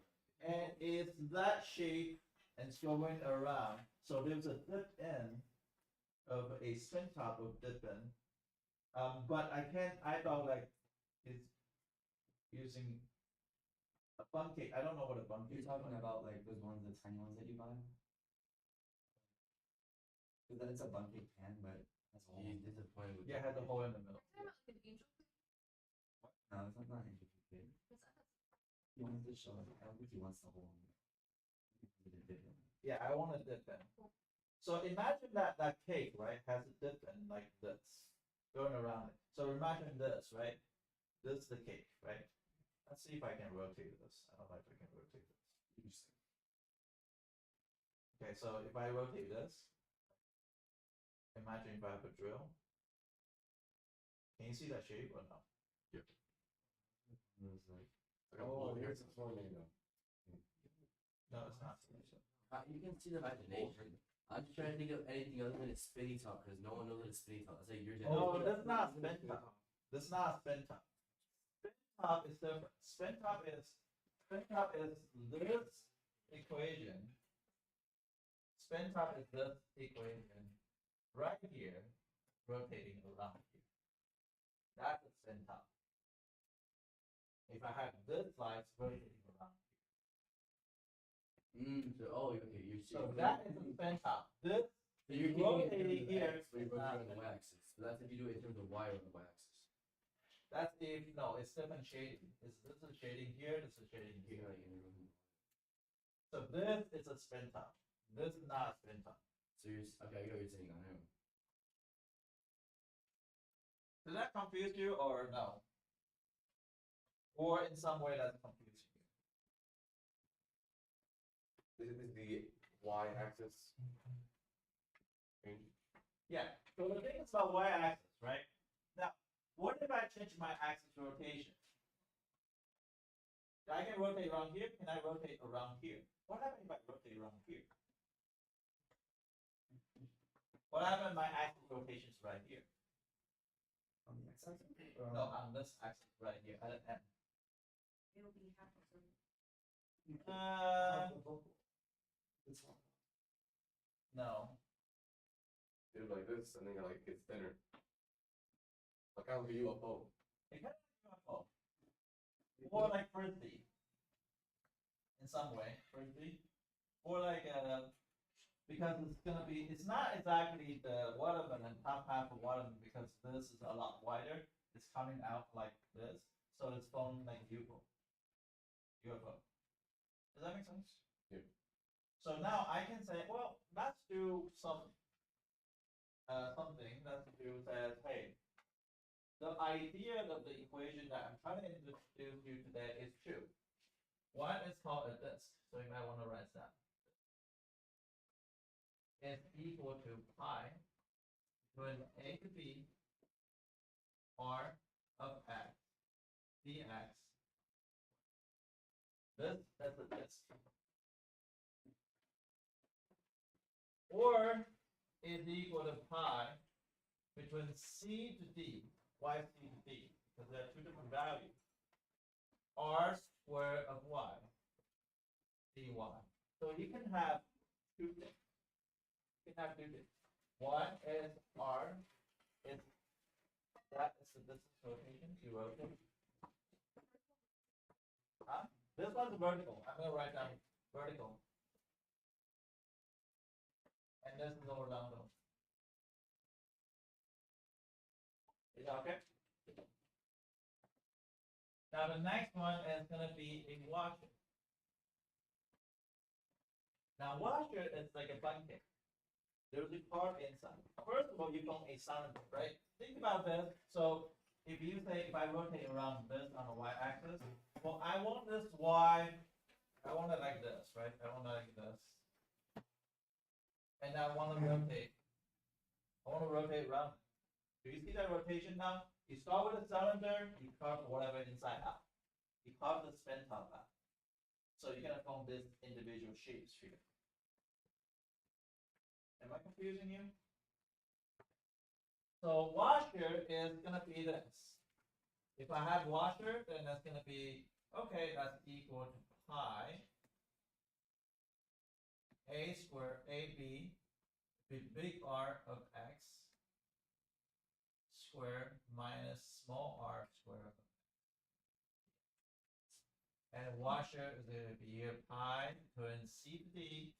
And it's that shape and it's going around. So there's a dip in of a spin top of dip in. But I thought like it's using a bun cake. I don't know what a bun cake You're talking about like those ones, the tiny ones that you buy? Because then it's a bun cake pan, but that's all. He's disappointed with Yeah, it has a hole in the middle. No, it's not angel food cake. He wants to show us. I don't think he wants the whole one. Yeah, I want a dip in. So imagine that cake, right, has a dip in like this, going around it. So imagine this, right? This is the cake, right? Let's see if I can rotate this. I don't know if I can rotate this. Interesting. Okay, so if I rotate this, imagine if I have a drill. Can you see that shape or no? Yep. And it's like, Oh, here's the tornado. No, it's not. You can see the imagination. I'm just trying to think of anything other than a spinny top because no one knows what a spinny top. That's like your No, definition. that's not spin top. That's not spin top. Spin top is different. Spin top is this equation. Spin top is this equation right here, rotating around here. That's a spin top. If I have this slice rotating around Okay, you're so that is a spin top. This So you're rotating here. So you're rotating on the y-axis. So that's if you do it in terms of y or the y-axis. That's if no, it's different shading. This is shading here. This is shading You're here. like in the room. So this is a spin top. This is not a spin top. So okay, I get what you're saying. I know. Does that confuse you or no? Or in some way that's confusing you? This is the y-axis. Yeah. So the thing is about y-axis, right? Now, what if I change my axis rotation? I can rotate around here. Can I rotate around here? What happens if I rotate around here? What happens if my axis rotation is right here? On the x-axis? No, on this axis right here at an end. It'll be half a circle. It's not. No. Dude, like this, and then like it's thinner. Like kind of like a UFO. It kind of UFO. Or like frisbee. In some way, frisbee. Or like because it's not exactly the watermelon, top half of watermelon, because this is a lot wider. It's coming out like this, so it's forming like a UFO. UFO. Does that make sense? Yeah. So now I can say, well, let's do something. Let's do says, hey, the idea of the equation that I'm trying to introduce you today is two. One is called a disk, so you might want to write that. Is equal to pi when a to b r of x dx. This is a disk. Or is equal to pi between c to d. Why c to d? Because there are two different values. R squared of y dy. So you can have two things. You can have two things. One is r is that is the distance rotation. You rotate. This one's vertical. I'm gonna write down vertical. And this is horizontal. Is that okay? Now the next one is gonna be a washer. Now washer is like a bucket. There's a part inside. First of all, you form a cylinder, right? Think about this. So if you say if I rotate around this on the y-axis, well, I want this y. I want it like this, right? I want it like this. And I want to rotate. I want to rotate around. Do you see that rotation now? You start with a cylinder, you carve whatever inside out. You carve the spin top out. So you're gonna form this individual shapes here. Am I confusing you? So washer is gonna be this. If I have washer, then that's gonna be okay. That's equal to pi a squared ab with big R of x squared minus small r squared. And washer is going to be pi turn c to d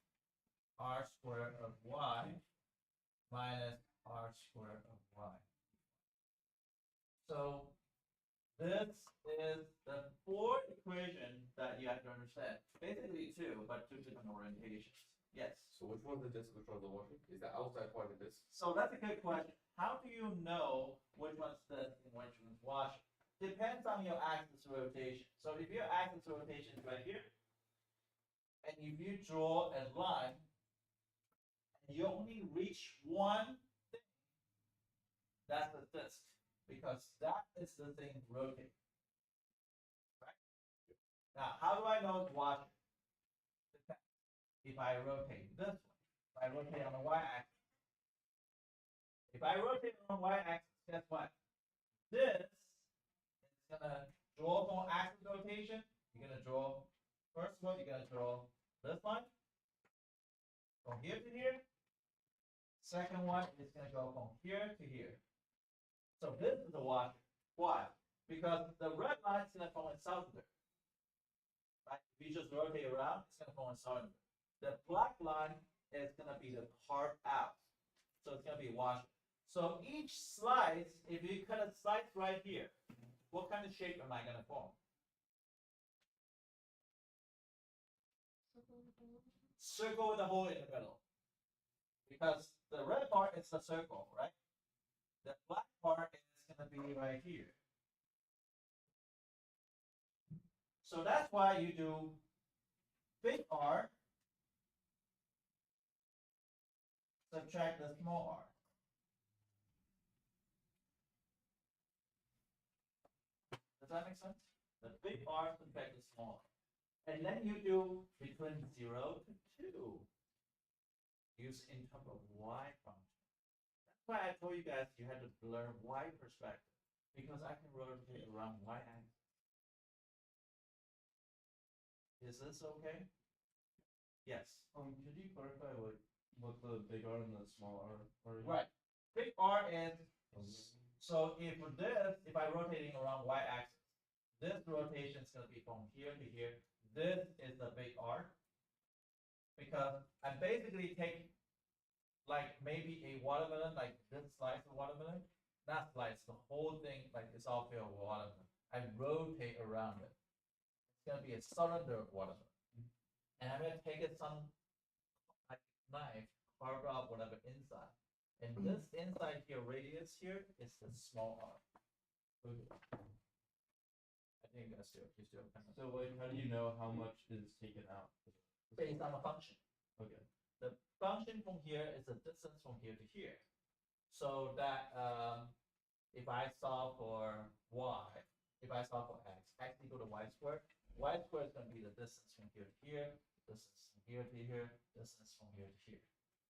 r squared of y minus r squared of y. So this is the fourth equation that you have to understand. Basically two, but two different orientations. Yes. So which one's the disk, which one's the washer? Is the outside part of the disk? So that's a good question. How do you know which one's this and which one's washer? Depends on your axis rotation. So if your axis rotation is right here, and if you draw a line, and you only reach one thing, that's the disk, because that is the thing rotating. Now, how do I know it's washing? If I rotate this way, if I rotate on the y-axis, if I rotate on the y-axis, guess what? This is gonna draw from axis rotation. You're gonna draw first one. You're gonna draw this line from here to here. Second one is gonna go from here to here. So this is the washer. Why? Because the red line is gonna coincide with it. Right? If you just rotate around, it's gonna coincide with it. The black line is gonna be the carved out. So it's gonna be washer. So each slice, if you cut a slice right here, what kind of shape am I gonna form? Circle with a hole in the middle. Because the red part is the circle, right? The black part is gonna be right here. So that's why you do big R subtract the small r. Does that make sense? The big R subtract the small r. And then you do between 0 to 2. Use in terms of y function. That's why I told you guys you had to learn y perspective. Because I can rotate around y axis. Is this okay? Yes. Could you clarify what the big R and the small R are? Right. Big R is so if I rotating around y axis, this rotation is going to be from here to here. This is the big R. Because I'm basically taking like maybe a watermelon, like this slice of watermelon, not slice, the whole thing, like it's all filled with watermelon. I rotate around it. It's gonna be a cylinder of watermelon. And I'm gonna take it some like knife, carve out whatever inside. And this inside here, radius here, is the small r. Okay. I think that's still kind of So like, how do you know how much is taken out? based on the function. Okay. The function from here is the distance from here to here. So that if I solve for y, if I solve for x equal to y squared is going to be the distance from here to here, distance from here to here, distance from here to here.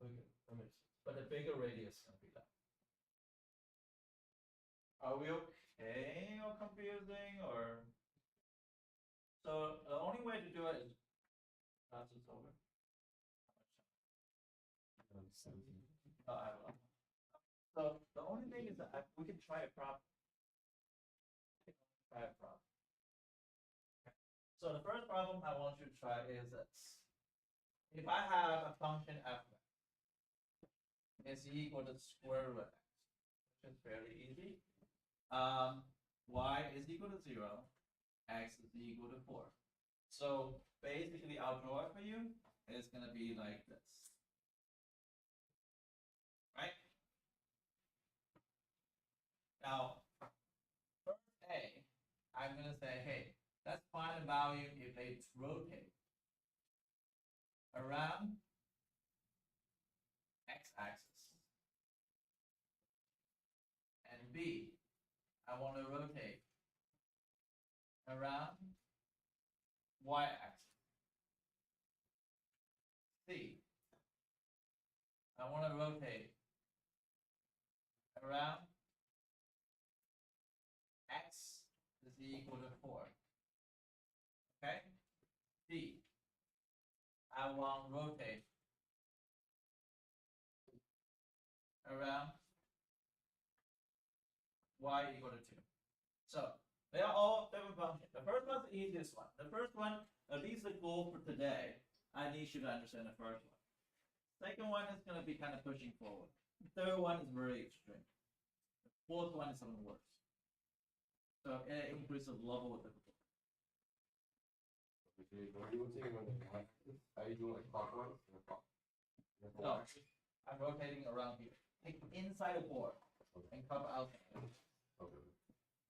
Okay. That makes sense. But the bigger radius is going to be that. Are we okay or confusing or? So the only way to do it is pass this over. I don't know. So the only thing is that we can try a problem. Try a problem. Okay. So the first problem I want you to try is this. If I have a function f is equal to the square root of x, which is fairly easy. Y is equal to 0, x is equal to 4. So basically, I'll draw it for you. It's gonna be like this. Right? Now, first A, I'm going to say, hey, let's find a value if they rotate around x-axis. And B, I want to rotate around y-axis. C, I want to rotate around x is equal to 4. Okay? D, I want to rotate around y equal to 2. So they are all different functions. The first one's the easiest one. The first one, at least the goal for today, I need you to understand the first one. Second one is going to be kind of pushing forward. The third one is very extreme. The fourth one is something worse. So it increases the level of difficulty. Are you rotating on the y-axis? Are you doing like clockwise? No, I'm rotating around here. Take inside the board and cover outside. Okay.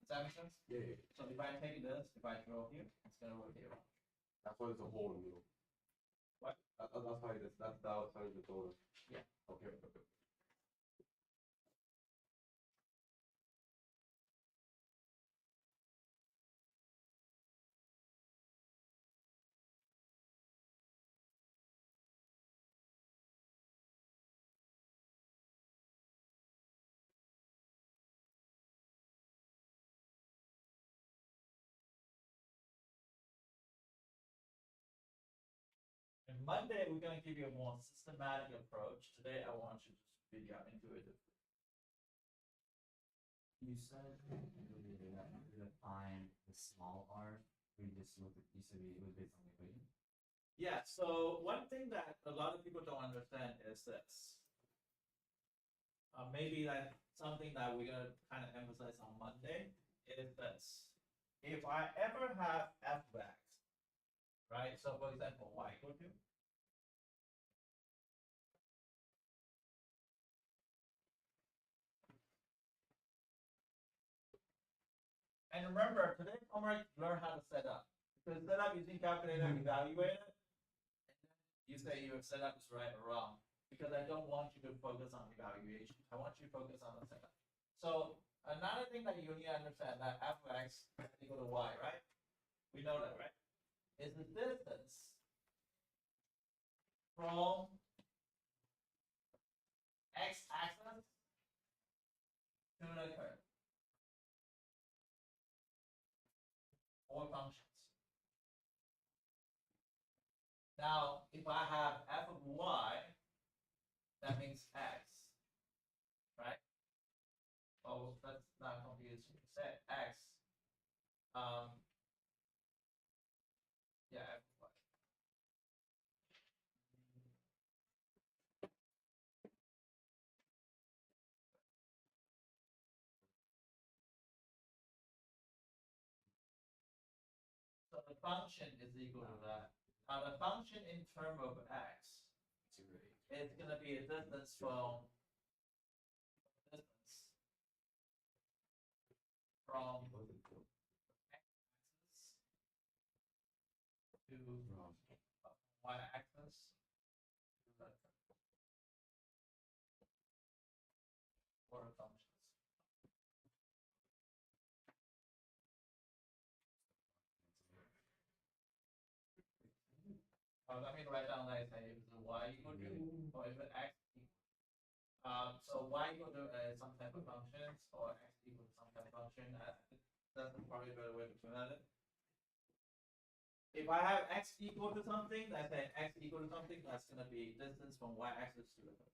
Does that make sense? Yeah. So if I take this, if I throw here, it's going to rotate around. That's why there's a hole in the middle. What? That's why that's the outside of the door. Yeah. Okay. Okay. Monday we're gonna give you a more systematic approach. Today I want you to just figure out intuitively. You said you define the small r. We just looked at. You said it was based on the equation. Yeah, so one thing that a lot of people don't understand is this. Maybe like something that we're gonna kind of emphasize on Monday is this. If I ever have f of x, right? So for example, y equal to and remember today homework learn how to set up. Because set up using calculator and evaluate it. You say your setup is right or wrong because I don't want you to focus on evaluation. I want you to focus on the setup. So another thing that you need to understand that f of x equal to y, right? We know that, right? Is the distance from x-axis to the curve or functions. Now, if I have f of y, that means x, right? Oh, that's not confusing. Say x. Yeah, f of y. So the function is equal to that. Now the function in terms of x is gonna be a distance from x-axis to y-axis to the curve. Or functions. Let me write down like say if it's y equal to or if it's x equal. So y equal to some type of functions or x equal to some type of function. That's probably a better way to put it. If I have x equal to something, I say x equal to something, that's gonna be distance from y-axis to the curve.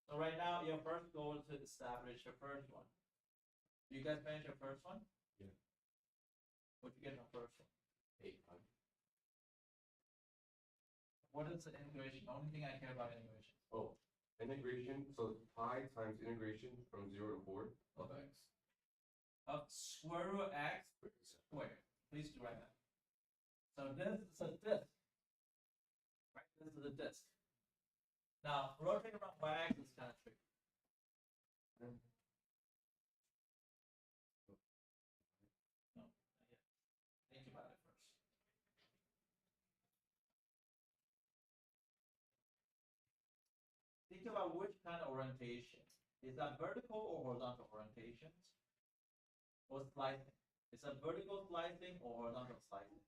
So right now, your first goal is to establish your first one. You guys finish your first one? Yeah. What'd you get in the first one? 8. What is the integration? The only thing I care about integration. Oh, integration. So pi times integration from 0 to 4 of x. Of square root x squared. Please do write that. So this is a disk. Right? This is a disk. Now rotate around y-axis is kind of tricky. No, not yet. Think about it first. Think about which kind of orientation. Is that vertical or horizontal orientations? Or slicing? Is that vertical slicing or horizontal slicing?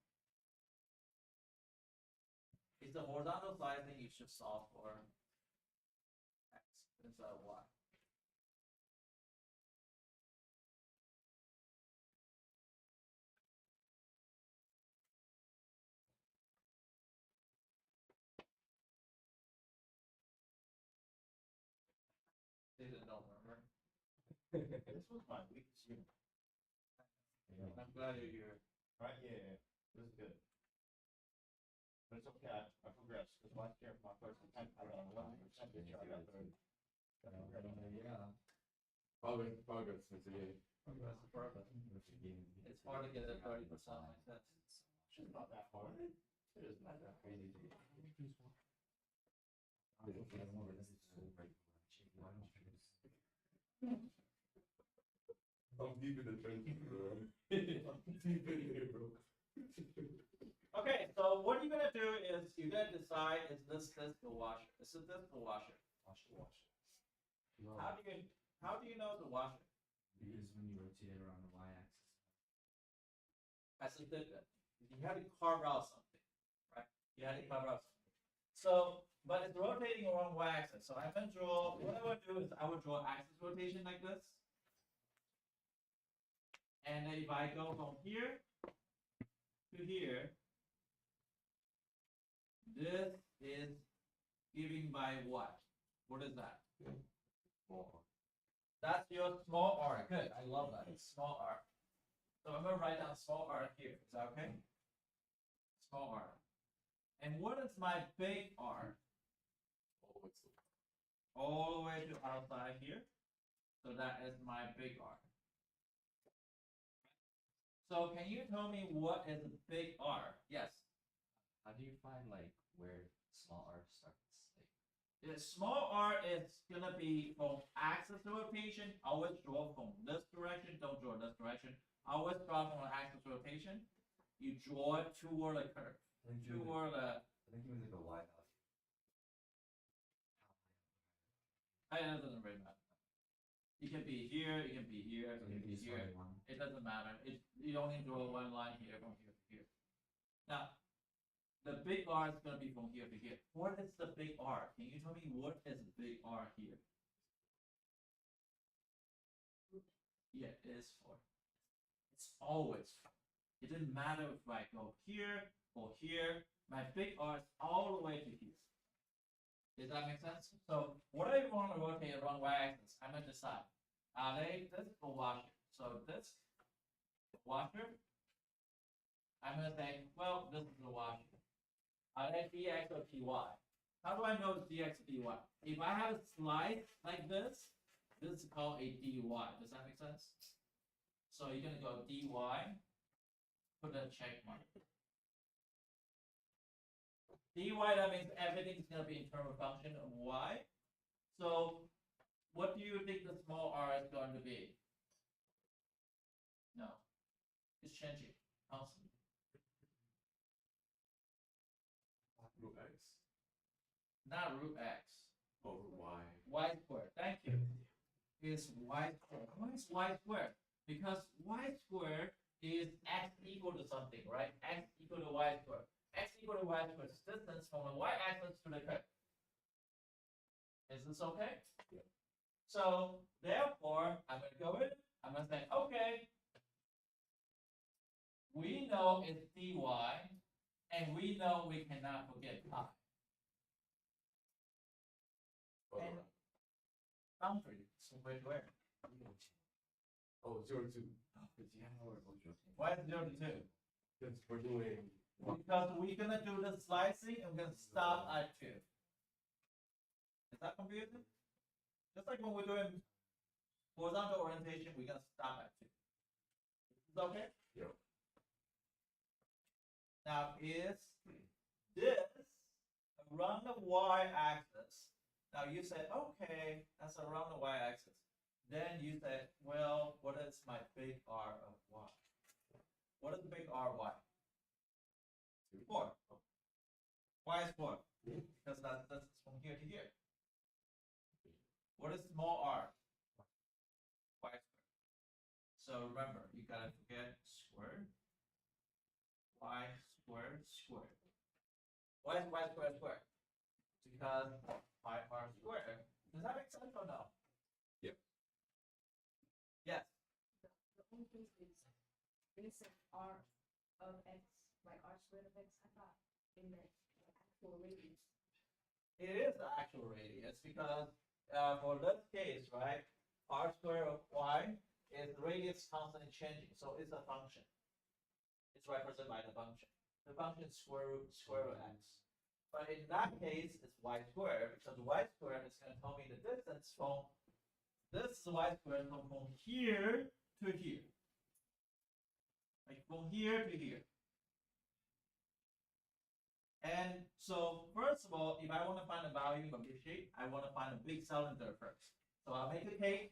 Is the horizontal slicing you should solve for x instead of y? They didn't know, remember? This was my weakest unit. I'm glad you're here. Right, yeah, this is good. But it's okay, I progressed, because last year, my first attempt, I got 11%, this year I got 30. Yeah. Progress since the beginning. Progress is perfect. It's hard to get a 30% like that. It's not that hard. It is not that crazy. I'm deep in the trenches, bro. Deep in here, bro. Okay, so what you're gonna do is you're gonna decide is this the washer? Is it this the washer? Wash. No. How do you know the washer? Because when you rotate it around the y-axis. As a did that. You had to carve out something, right? You had to carve out something. So, but it's rotating around y-axis. So I'm gonna draw. What I would do is I would draw axis rotation like this. And then if I go from here to here, This is giving by what? What is that? That's your small r. Good. I love that. It's small r. So I'm gonna write down small r here. Is that okay? Small r. And what is my big R? All the way to outside here. So that is my big R. So can you tell me what is a big R? Yes. How do you find like where small r starts? Like, The small r is gonna be from axis rotation. Always draw from this direction. Don't draw this direction. Always draw from an axis rotation. You draw it toward the curve. I think it was Toward the. I think it was like a y value. It doesn't really matter. It can be here. It can be here. It So can maybe be it's here. only one. It doesn't matter. You only draw one line here from here to here. Now, the big R is gonna be from here to here. What is the big R? Can you tell me what is the big R here? Yeah, it is 4. It's always 4. It doesn't matter if I go here or here. My big R is all the way to here. Does that make sense? So what I want to rotate around y-axis, I'm gonna decide. Are they this or washer? So this washer. I'm gonna say, well, this is the washer. Are they dx or dy? How do I know it's dx or dy? If I have a slice like this is called a dy. Does that make sense? So you're gonna go dy, put a check mark. Dy, that means everything's gonna be in terms of function of y. So what do you think the small r is going to be? No, it's changing constantly. Root x. Not root x. Over y. Y squared. Thank you. Is y squared. Why is y squared? Because y squared is x equal to something, right? X equal to y squared. X equal to y squared is distance from the y-axis to the curve. Is this okay? Yeah. So therefore, I'm gonna go in. I'm gonna say, okay. We know it's dy, and we know we cannot forget pi. And boundary. So where? Oh, 0 to 2. Why is 0 to 2? Because we're doing. Because we're gonna do the slicing and we're gonna stop at 2. Is that confusing? Just like when we're doing horizontal orientation, we're gonna stop at 2. Is that okay? Yeah. Now is this around the y-axis? Now you said, okay, that's around the y-axis. Then you said, well, what is my big R of y? What is the big R of y? 4. Why is 4? Because that's from here to here. What is small r? Y squared. So remember, you gotta forget squared. Y squared squared. Why is y squared squared? Because pi r squared. Does that make sense or no? Yep. Yes. The only thing is, when it said r of x, like r squared of x, I thought it meant the actual radius. It is the actual radius because for this case, right, r squared of y is radius constantly changing, so it's a function. It's represented by the function. The function is square root of x. But in that case, it's y squared because y squared is going to tell me the distance from this is y squared from here to here. Like from here to here. And so, first of all, if I want to find a value of this shape, I want to find a big cylinder first. So I'll make a cake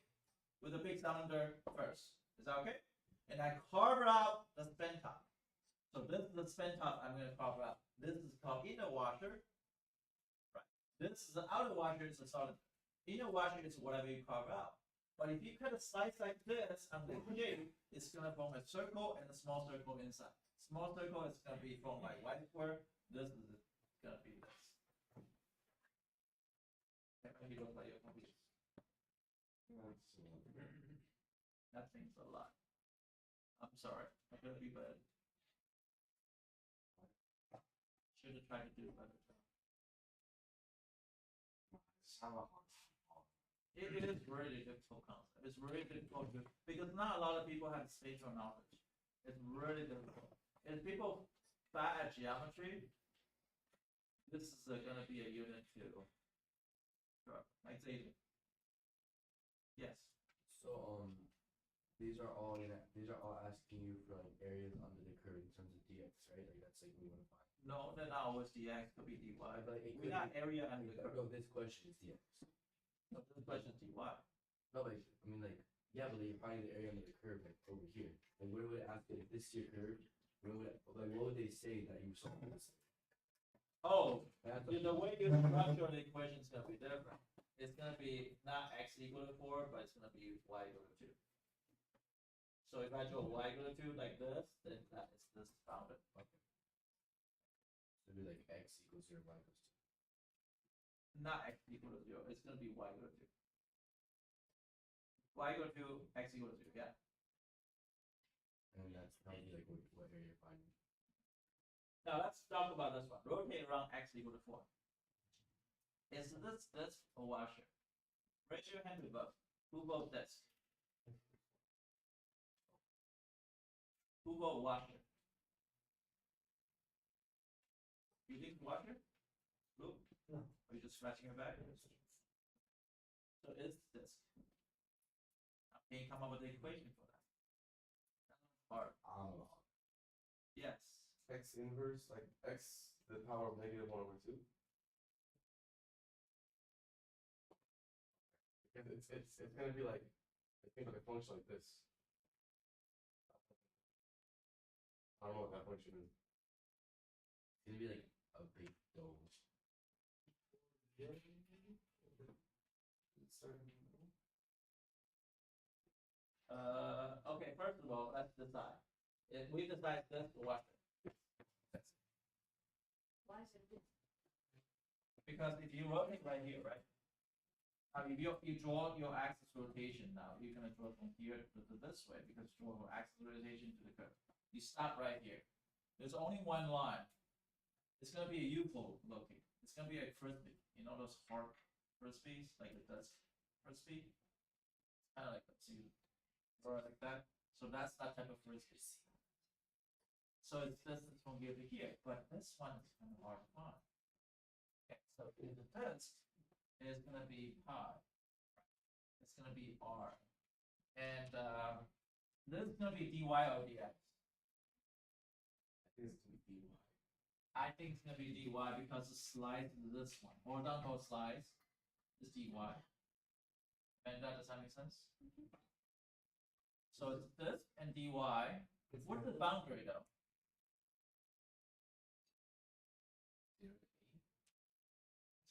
with a big cylinder first. Is that okay? And I carve out the spin top. So this is the spin top I'm going to carve out. This is called inner washer. Right. This is the outer washer, is a cylinder. Inner washer is whatever you carve out. But if you cut a slice like this on the shape, it's going to form a circle and a small circle inside. Small circle is going to be formed by y squared. This is gonna be this. Maybe look like you're confused. That seems a lot. I'm sorry. I'm gonna be bad. Should have tried to do a better job. have a hard time. It is really difficult concept. It's really difficult because not a lot of people have spatial knowledge. It's really difficult. If people bad at geometry, this is gonna be a unit two. Sure. Like Zayden. Yes. So these are all asking you for like areas under the curve in terms of dx, right? Like that's like we want to find. No, then always dx could be dy. But it We could got be- area under the No, curve. this question is dx. No, this question is dy. No, like I mean like yeah, but like, you're finding the area under the curve like over here. Like where would it ask it if this is your curve? Where would like what would they say that you solve this? Oh, That's the way you structure the equation is gonna be different. It's gonna be not x equal to 4, but it's gonna be y equal to 2. So if I draw y equal to 2 like this, then that is this bounded. So it'd be like x equals 0, y equals 2. Not x equal to 0, it's gonna be y equal to 2. Y equal to x equal to 2, yeah. And that's probably like what area you're finding. Now let's talk about this one. Rotate around x equal to 4. Is this a washer? Raise your hand above. Who vote this? Who vote washer? You think washer? Blue? No. Are you just scratching your back? So it's this. Now, can you come up with the equation for that? Hard. Yes. X inverse, like x to the power of -1 over 2. Because it's gonna be like, I think like a function like this. I don't know what that function is. It's gonna be like a big dome. Okay, first of all, let's decide. If we decide this to washer, Why is it this? because if you rotate right here, right? If you draw your axis rotation now, you're gonna draw from here to this way because you draw your axis rotation to the curve. You stop right here. There's only one line. It's gonna be a U-fold locate. It's gonna be a frisbee. You know those hard frisbees, like this frisbee? Kind of like that. So you draw it like that. So that's that type of frisbee. So it's distance from here to here, but this one is kind of hard to find. Okay, so the distance is gonna be pi. It's gonna be r, and this is gonna be dy or dx. I think it's gonna be dy. I think it's gonna be dy because the slice is this one. Horizontal slice is dy. And that does that make sense? So it's this and dy. What's the boundary though?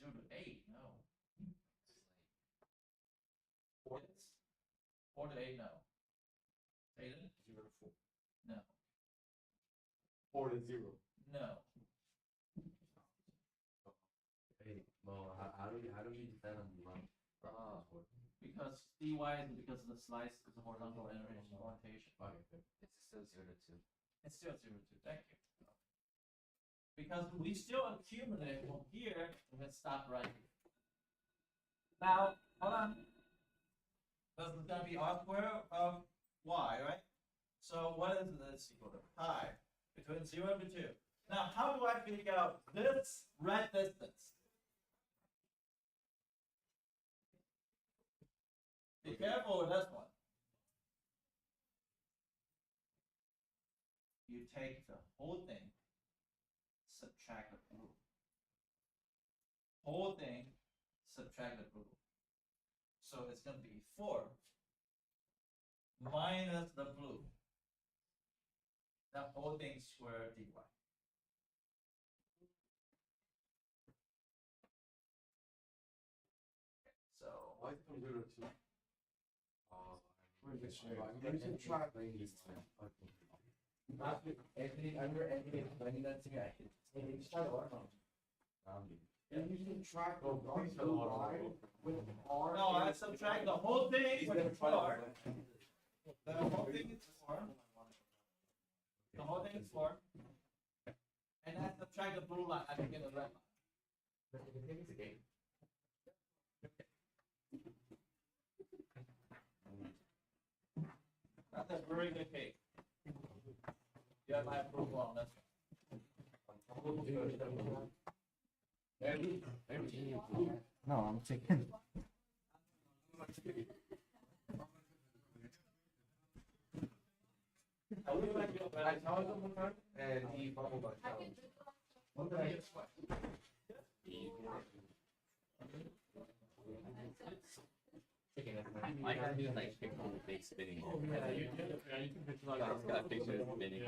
0 to 8, no. Yes. 4 to 8, no. Aiden? 0 to 4. No. 4 to 0. No. Hey, Mo, how do we decide on the line? Because dy is because the slice is a horizontal orientation. Okay, good. It's still 0 to 2. It's still 0 to 2. Thank you. Because we still accumulate from here and then stop right here. Now, hold on. This is gonna be r square of y, right? So what is this equal to? Pi between 0 and 2. Now, how do I figure out this red distance? Be careful with this one. You take the whole thing, subtract the blue. Whole thing, subtract the blue. So it's gonna be 4 minus the blue. That whole thing squared dy. So Why is it from 0 to 2? Where's It's the right. Maybe you should try Anthony, I remember Anthony explaining that to me. I just tried to learn on. You should try to y with r. no, I subtract the whole thing with 4. The whole thing is 4. The whole thing is 4. And I subtract the blue line, I can get a red line. The thing is a game. a very good cake. You have my approval on this. No, I'm taking. I would like to, but I saw it. And he fumbled my shot. I gotta do like picture of the face spinning. Got a picture of spinning.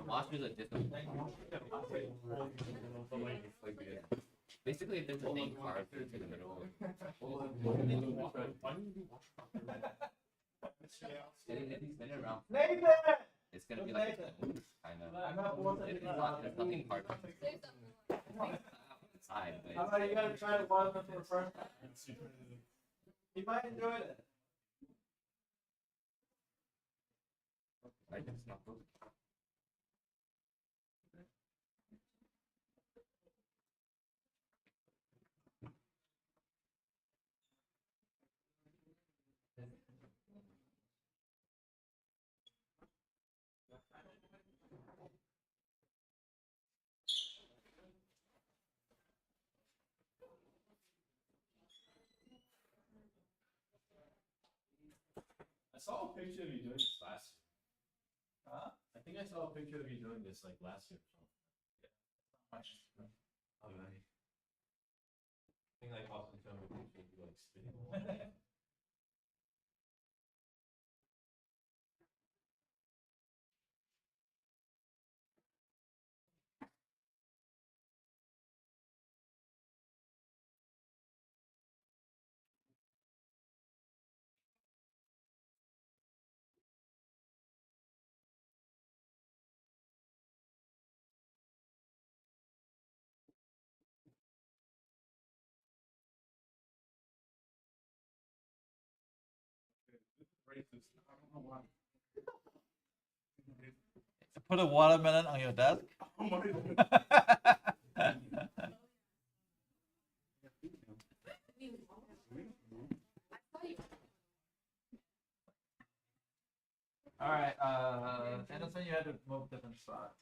Watch is a different thing. Basically, if there's a name card in the middle, if you spin it around, Nathan! it's gonna be like a kind I'm of. not forcing It's it. not, there's nothing hard on the side, How but about you gotta try the watermelon for the first time? You might enjoy it. I can smell it. I saw a picture of you doing this last year. Huh? I think I saw a picture of you doing this like last year. Much. Oh, really? I think I possibly showed me a picture of you like spinning. Racist. I don't know why. Put a watermelon on your desk. Oh my God. All right, Anderson, you had to move different spot.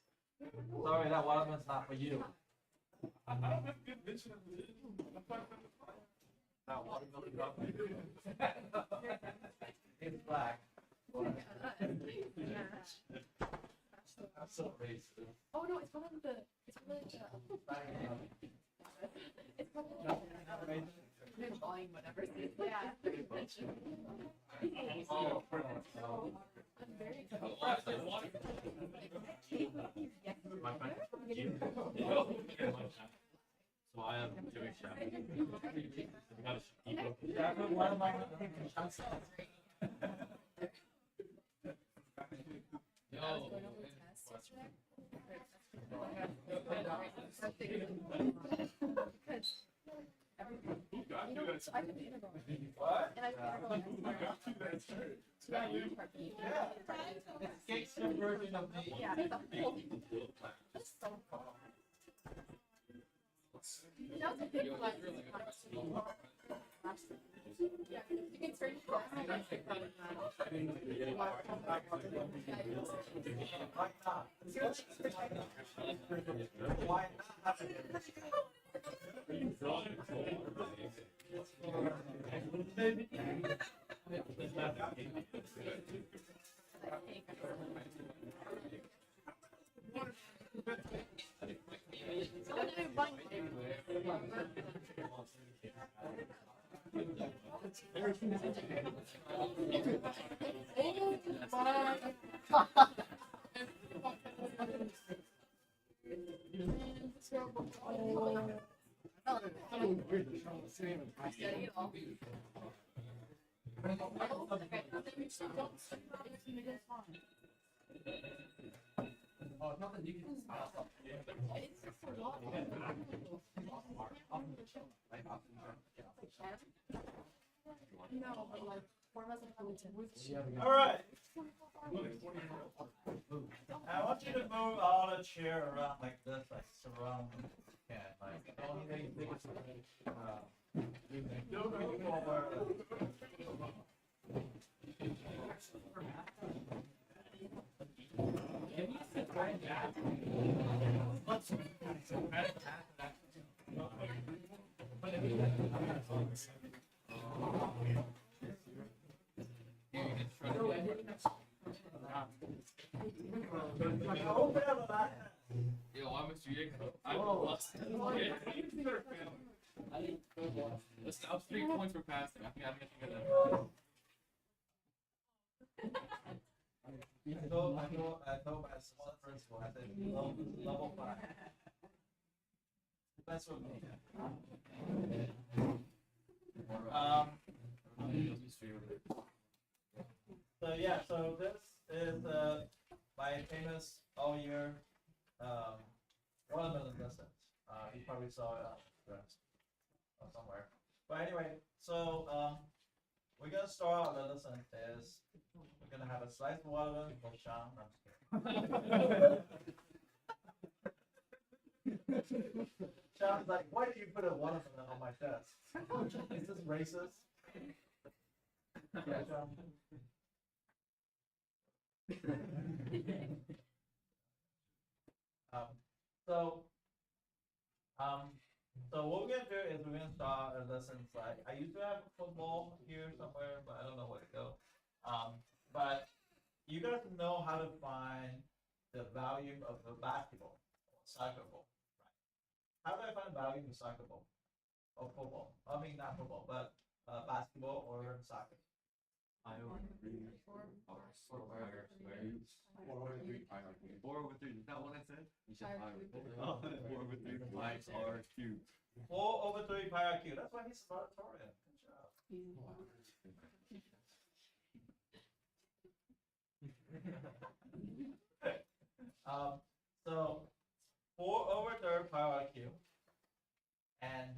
Sorry, that watermelon's not for you. I don't have good vision of it. That watermelon not for you. It's black. I'm so racist. Oh no, it's one of the. It's one of the. It's one of the. Volume, whatever. Yeah. Oh, I'm very My friend. So I am Jewish. yeah, but watermelon. I can be What? and I can It's gangster version of me. Yeah, the whole thing. That's so fun. That was a big one. Yeah, you can turn it off. Why not? Oh, nothing you can stop. No, but like, form as a bulletin. All right. I want you to move all the chair around like this, like surround them. can. Like, don't need anything. You can still move forward. Yo, I'm Mr. Jacob. I'm lost. Let's stop 3 points for passing. I think I get that. I told my small principal, I said, level 5. That's what me. So yeah, so this is my famous all year watermelon lessons. You probably saw it on somewhere. But anyway, so we're gonna start the lesson is we're gonna have a sliced watermelon for Sean. I'm just kidding. Sean's like, why did you put a watermelon on my desk? Is this racist? Yeah, Sean. So what we're gonna do is we're gonna start a lesson like I used to have football here somewhere, but I don't know where to go. But you guys know how to find the value of the basketball or soccer ball, right? How do I find the value of the soccer ball or football? I mean not football, but basketball or soccer. I over 3 r square. 4 over 3. Is that what I said? You said 5 over 3. 4 over 3 pi r cubed. 4 over 3 pi r cubed. That's why he's valedictorian. Good job. So 4 over 3 pi r cubed, and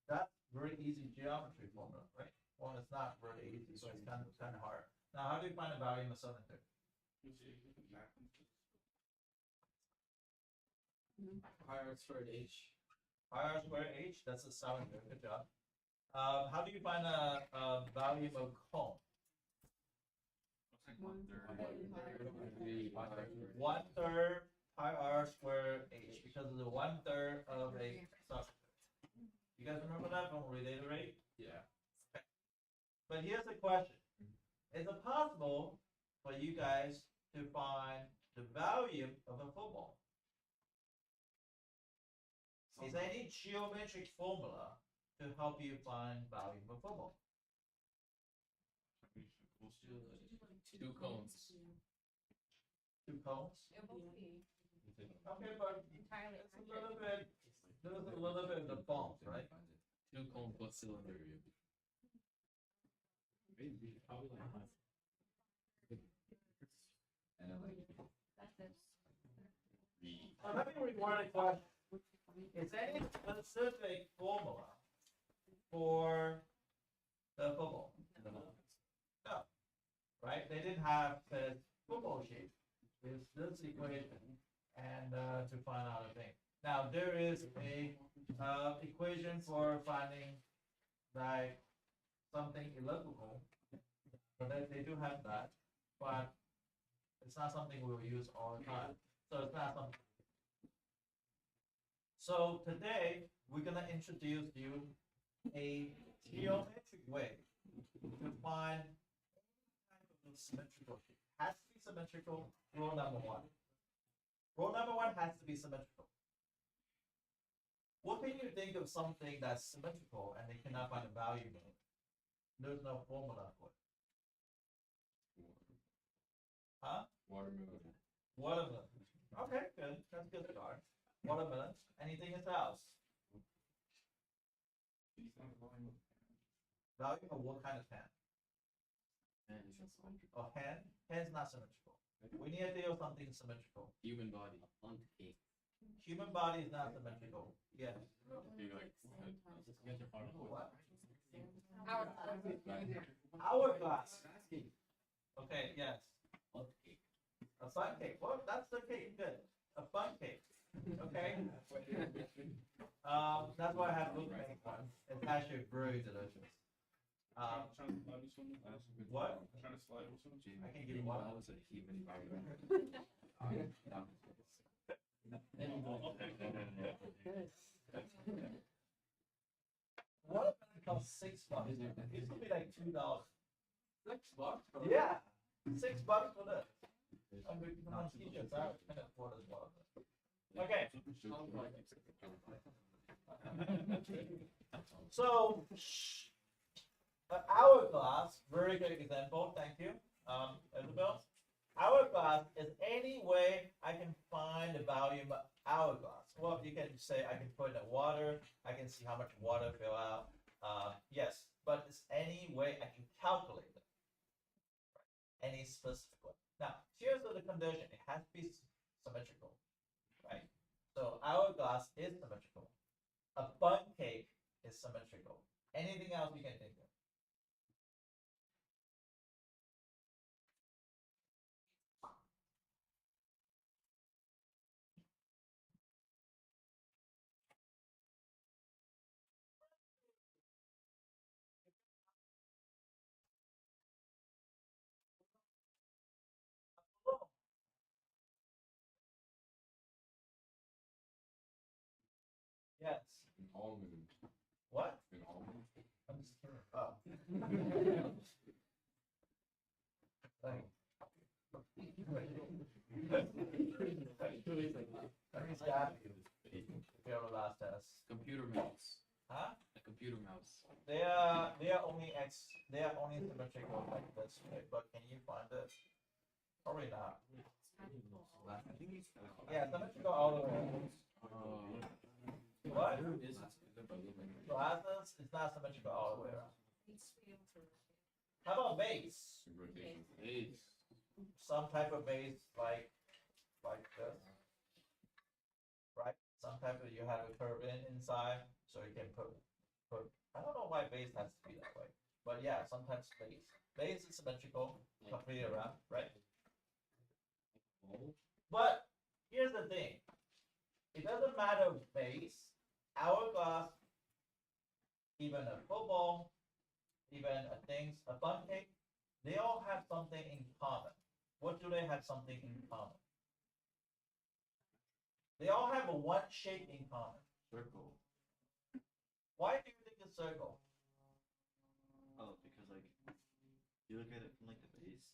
that's very easy geometry formula, right? Well, it's not really easy, so it's kind of hard. Now, how do you find the value of a cylinder? Pi r squared h. Pi r squared h. That's a cylinder. Good job. How do you find a value of cone? 1/3 pi r squared h, because it's 1/3 of a cylinder. You guys remember that from related rate? Yeah. But here's the question. Is it possible for you guys to find the value of a football? Is there any geometric formula to help you find value of a football? 2 cones. 2 cones? Okay, but it's a little bit, there's a little bit of the bump, right? 2 cone plus cylinder. Maybe. Let me reword the question. Is there any specific formula for the football? No. Right? They didn't have the football shape. It's this equation and to find out a thing. Now there is a equation for finding like something elliptical. So they do have that, but it's not something we will use all the time. So it's not something. So today we're gonna introduce you a geometric way to find any kind of symmetrical shape. Has to be symmetrical. Rule number 1. Rule number 1 has to be symmetrical. What can you think of something that's symmetrical and they cannot find a value of it? There's no formula for it. Huh? Watermelon. Watermelon. Okay, good. That's a good start. Watermelon. Anything else? Value of what kind of pen? Oh, hand? Hand's not symmetrical. We need to deal with something symmetrical. Human body. Human body is not symmetrical. Yes. What? Hourglass. Okay, yes. A fun cake. Well, that's the cake. Good. A fun cake. Okay. That's why I have Luke make one. It's actually very delicious. Trying to slide with someone? What? Trying to slide with someone? I can give you one. What if it costs $6? It's gonna be like $2. $6? Yeah, $6 for this. I'm going to not t-shirts out. I can afford as well. Okay. So, the hourglass, very good example. Thank you, Isabel. Hourglass is any way I can find the volume of hourglass. Well, you can say I can put in the water. I can see how much water fill out. Yes, but it's any way I can calculate it. Any specific way. Now, here's the condition. It has to be symmetrical, right? So hourglass is symmetrical. A bun cake is symmetrical. Anything else you can think of? Yes. Almond. What? An almond. I'm just kidding. Oh. Like, let me stab you. Fail the last test. Computer mouse. Huh? A computer mouse. They are only symmetrical like this way, but can you find it? Probably not. I think it's Yeah, symmetrical all the way. What? Glasses is not symmetrical all the way around. How about base? Some type of base like this. Right? Some type of you have a curve inside, so you can put I don't know why base has to be that way. But yeah, sometimes base. Base is symmetrical, completely around, right? But here's the thing. It doesn't matter base, hourglass, even a football, even a bun cake, they all have something in common. What do they have something in common? They all have a one shape in common. Circle. Why do you think it's circle? Oh, because like you look at it from like the base,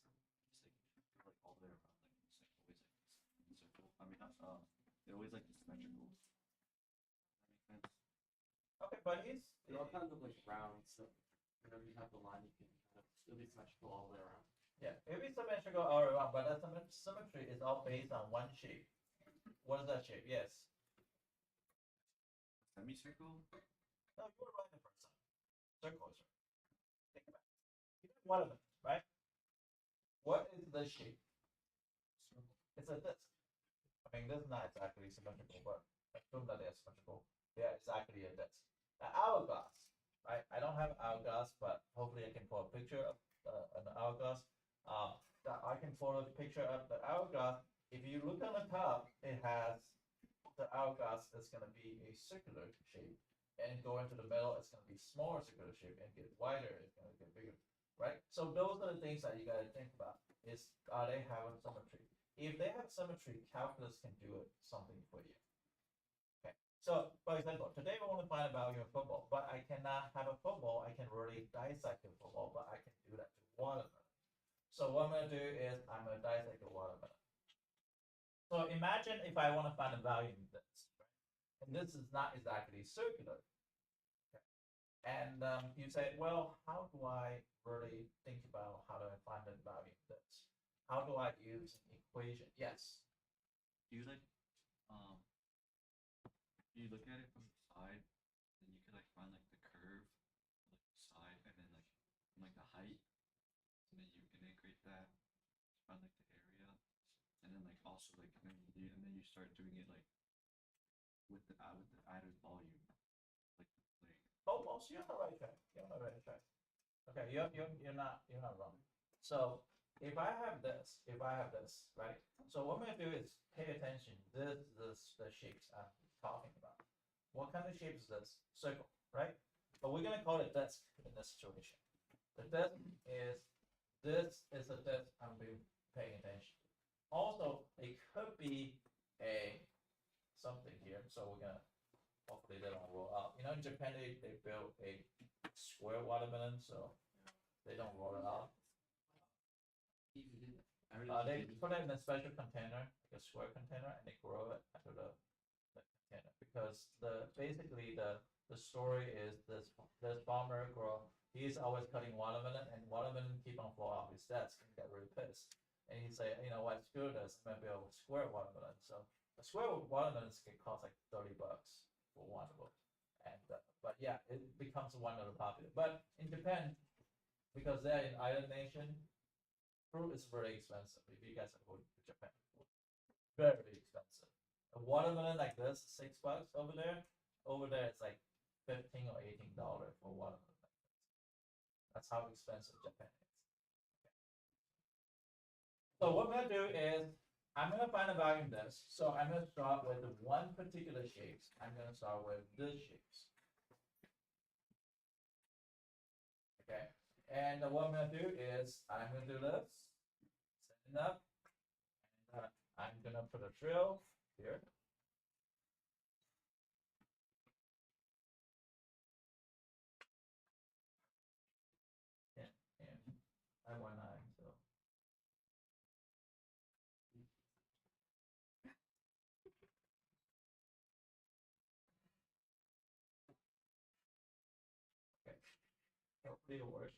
it's like all the way around, like it's like always like this circle. I mean, not they're always like symmetrical. That makes sense. Okay, but he's It all kind of like round, so whenever you have the line, you can kind of still be symmetrical all the way around. yeah, it is symmetrical all around, but that symmetry is all based on one shape. What is that shape? Yes. Semicircle? No, you were right the first time. Circle is right. Think about it. You got one of them, right? What is the shape? It's a disc. I mean, this is not exactly symmetrical, but assume that they're symmetrical. They are exactly a disc. An hourglass, right? I don't have an hourglass, but hopefully I can pull a picture of an hourglass. That I can pull a picture of the hourglass. If you look on the top, it has the hourglass is going to be a circular shape, and go into the middle, it's going to be smaller circular shape, and get wider, it's going to get bigger, right? So those are the things that you got to think about. Is are they having symmetry? If they have symmetry, calculus can do it something for you. Okay. So, for example, today I want to find a value of football, but I cannot have a football. I can really dissect a football, but I can do that to watermelon. So what I'm going to do is I'm going to dissect a watermelon. So imagine if I want to find a value in this, right? And this is not exactly circular. Okay. And you say, well, how do I really think about how to find the value in this? How do I use an equation? Yes. You like you look at it from the side, then you can like find like the curve, like the side, and then like the height, and then you integrate that, find like the area, and then like also like and then you start doing it like with the added volume, like the plane. Almost. You're on the right track. You're on the right track. Okay. You're not wrong. So if I have this, right? So what I'm gonna do is pay attention. This the shapes I'm talking about. what kind of shape is this? Circle, right? But we're gonna call it disc in this situation. The disc is, this is a disc I'm being paying attention. Also, it could be a something here, so we're gonna, hopefully they don't roll out. You know, in Japan, they built a square watermelon, so they don't roll it out. They put it in a special container, like a square container, and they grow it into the container. Because basically the story is this farmer he's always cutting watermelon, and watermelon keep on falling off his desk, and he got really pissed. And he say, you know what, screw this, I'm gonna build a square watermelon. So a square watermelons can cost like $30 for one of them. And but yeah, it becomes one of the popular. But in Japan, because they're in island nation, fruit is very expensive. If you guys are going to Japan, very expensive. A watermelon like this, $6 over there. Over there, it's like $15 or $18 for watermelon like this. That's how expensive Japan is. Okay. So what I'm gonna do is I'm gonna find a value in this. So I'm gonna start with one particular shapes. I'm gonna start with this shapes. Okay. And what I'm gonna do is I'm gonna do this, set it up, and I'm gonna put a drill here. And I want 9, so. Okay. Hopefully it works.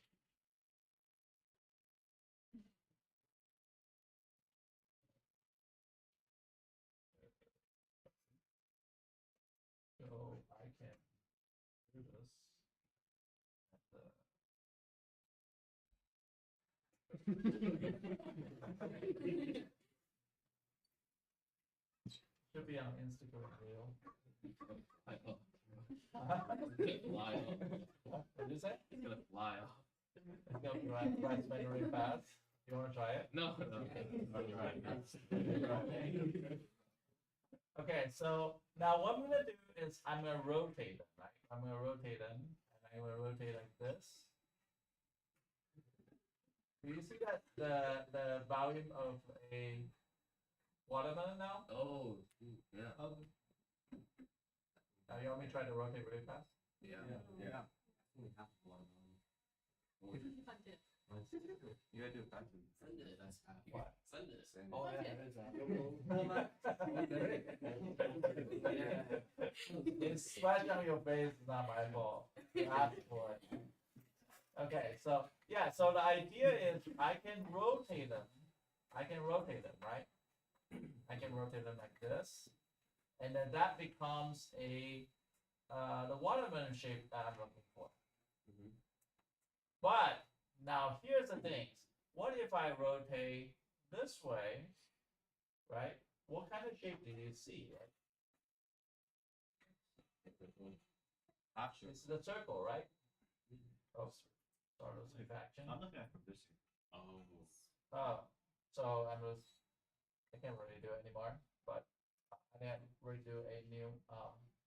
So I can do this should be on Instagram reel. Fly off. What did you say? It's gonna fly off. It's gonna be right really fast. You wanna try it? No, Okay, so now what I'm gonna do is I'm gonna rotate them, right? I'm gonna rotate them, and I'm gonna rotate like this. Do you see that the volume of a watermelon now? Oh, yeah. Now you want me to try to rotate really fast? Yeah. Yeah. Only half of watermelon. You gotta do it faster. Sunday, that's half. What? Sunday. Oh, yeah, that is It's splash on your face is not my fault. You asked for it. Okay, so yeah, so the idea is I can rotate them. I can rotate them, right? I can rotate them like this. And then that becomes a the watermelon shape that I'm looking for. Mhm. But now here's the thing. What if I rotate this way, right? What kind of shape do you see, right? Half sure. It's the circle, right? Oh, sort of action. I'm looking at it from this here. Oh, so I can't really do it anymore, but I can redo a new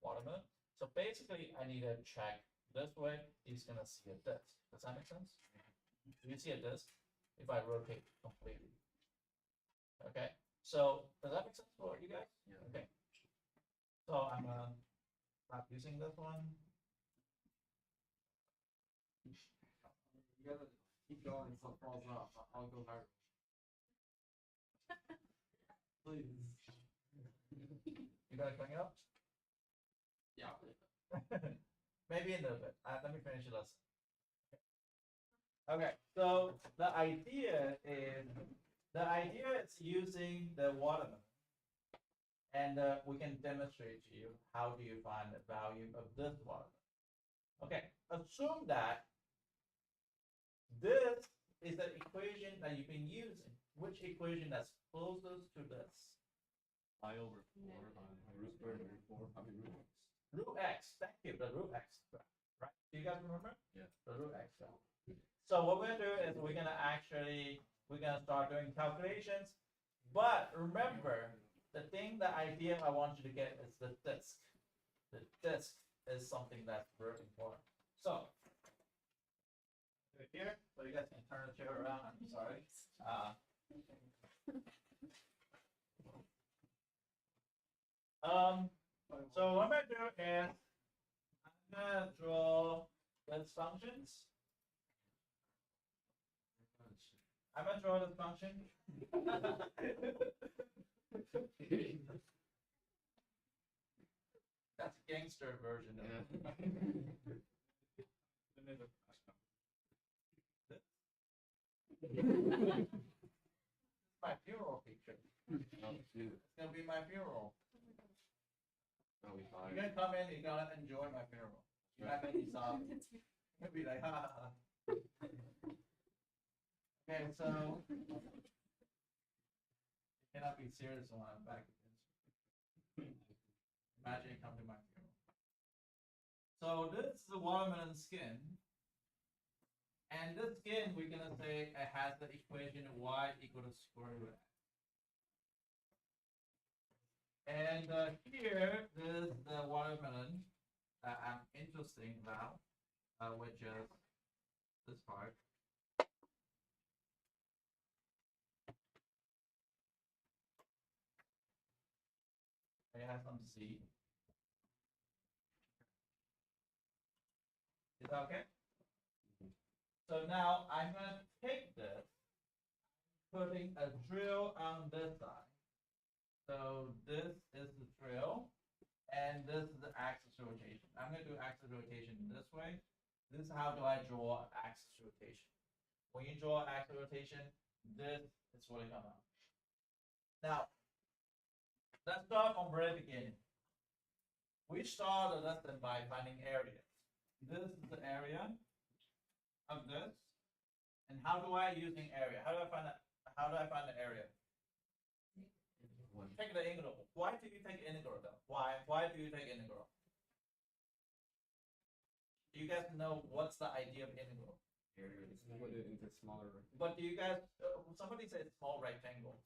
watermelon. So basically, I need to check this way. He's gonna see a disc. Does that make sense? Do you see a disc? If I rotate completely. Okay. So does that make sense for you guys? Yeah. Okay. So I'm gonna stop using this one. You gotta keep going until it falls off. I'll go viral. Please. You gotta clean it up? Yeah. Maybe a little bit. Let me finish the lesson. Okay, so the idea is using the watermelon, and we can demonstrate to you how do you find the value of this watermelon. Okay, assume that this is the equation that you've been using. Which equation that's closest to this? Pi over 4 root square root 4. I mean root x. Root x. Thank you. The root x. Right? Do you guys remember? Yeah. The root x. So what we're gonna do is we're gonna start doing calculations. But remember, the idea I want you to get is the disc. This is something that's very important. So, right here, so you guys can turn the chair around. I'm sorry. So what I'm gonna do is I'm gonna draw those functions. I'm gonna draw this function. That's a gangster version of it. My funeral picture. It's gonna be my funeral. That'll be You're fine. gonna come in, you're gonna enjoy my funeral. You're not gonna be sobbing. You're gonna be like, ha ha ha. Okay, so you cannot be serious when I'm back again. Imagine you come to my funeral. So this is the watermelon skin. And this skin, we're gonna say it has the equation y equal to square root x. And here is the watermelon that I'm interested about, which is this part. It has some seed. Is that okay? So now I'm gonna take this, putting a drill on this side. So this is the drill, and this is the axis rotation. I'm gonna do axis rotation this way. This is how do I draw axis rotation. When you draw axis rotation, this is what it comes out. Now, let's start from very beginning. We start the lesson by finding areas. This is the area of this. And how do I using area? How do I find the area? Take the integral. Why do you take integral though? Why do you take integral? Do you guys know what's the idea of integral? Split it into smaller. But do you guys, somebody said small rectangle.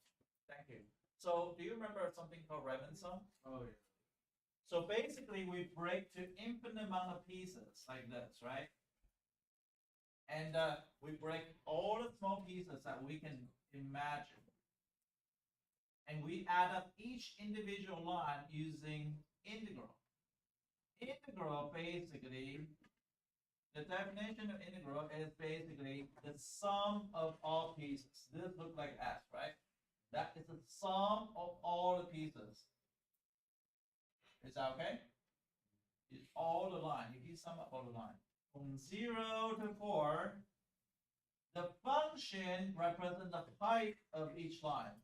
Thank you. So do you remember something called Riemann sum? Oh yeah. So basically we break to infinite amount of pieces like this, right? And we break all the small pieces that we can imagine. And we add up each individual line using integral. Integral basically, the definition of integral is basically the sum of all pieces. This looks like S, right? That is the sum of all the pieces. Is that okay? It's all the line. If you sum up all the line. From 0 to 4, the function represents the height of each line.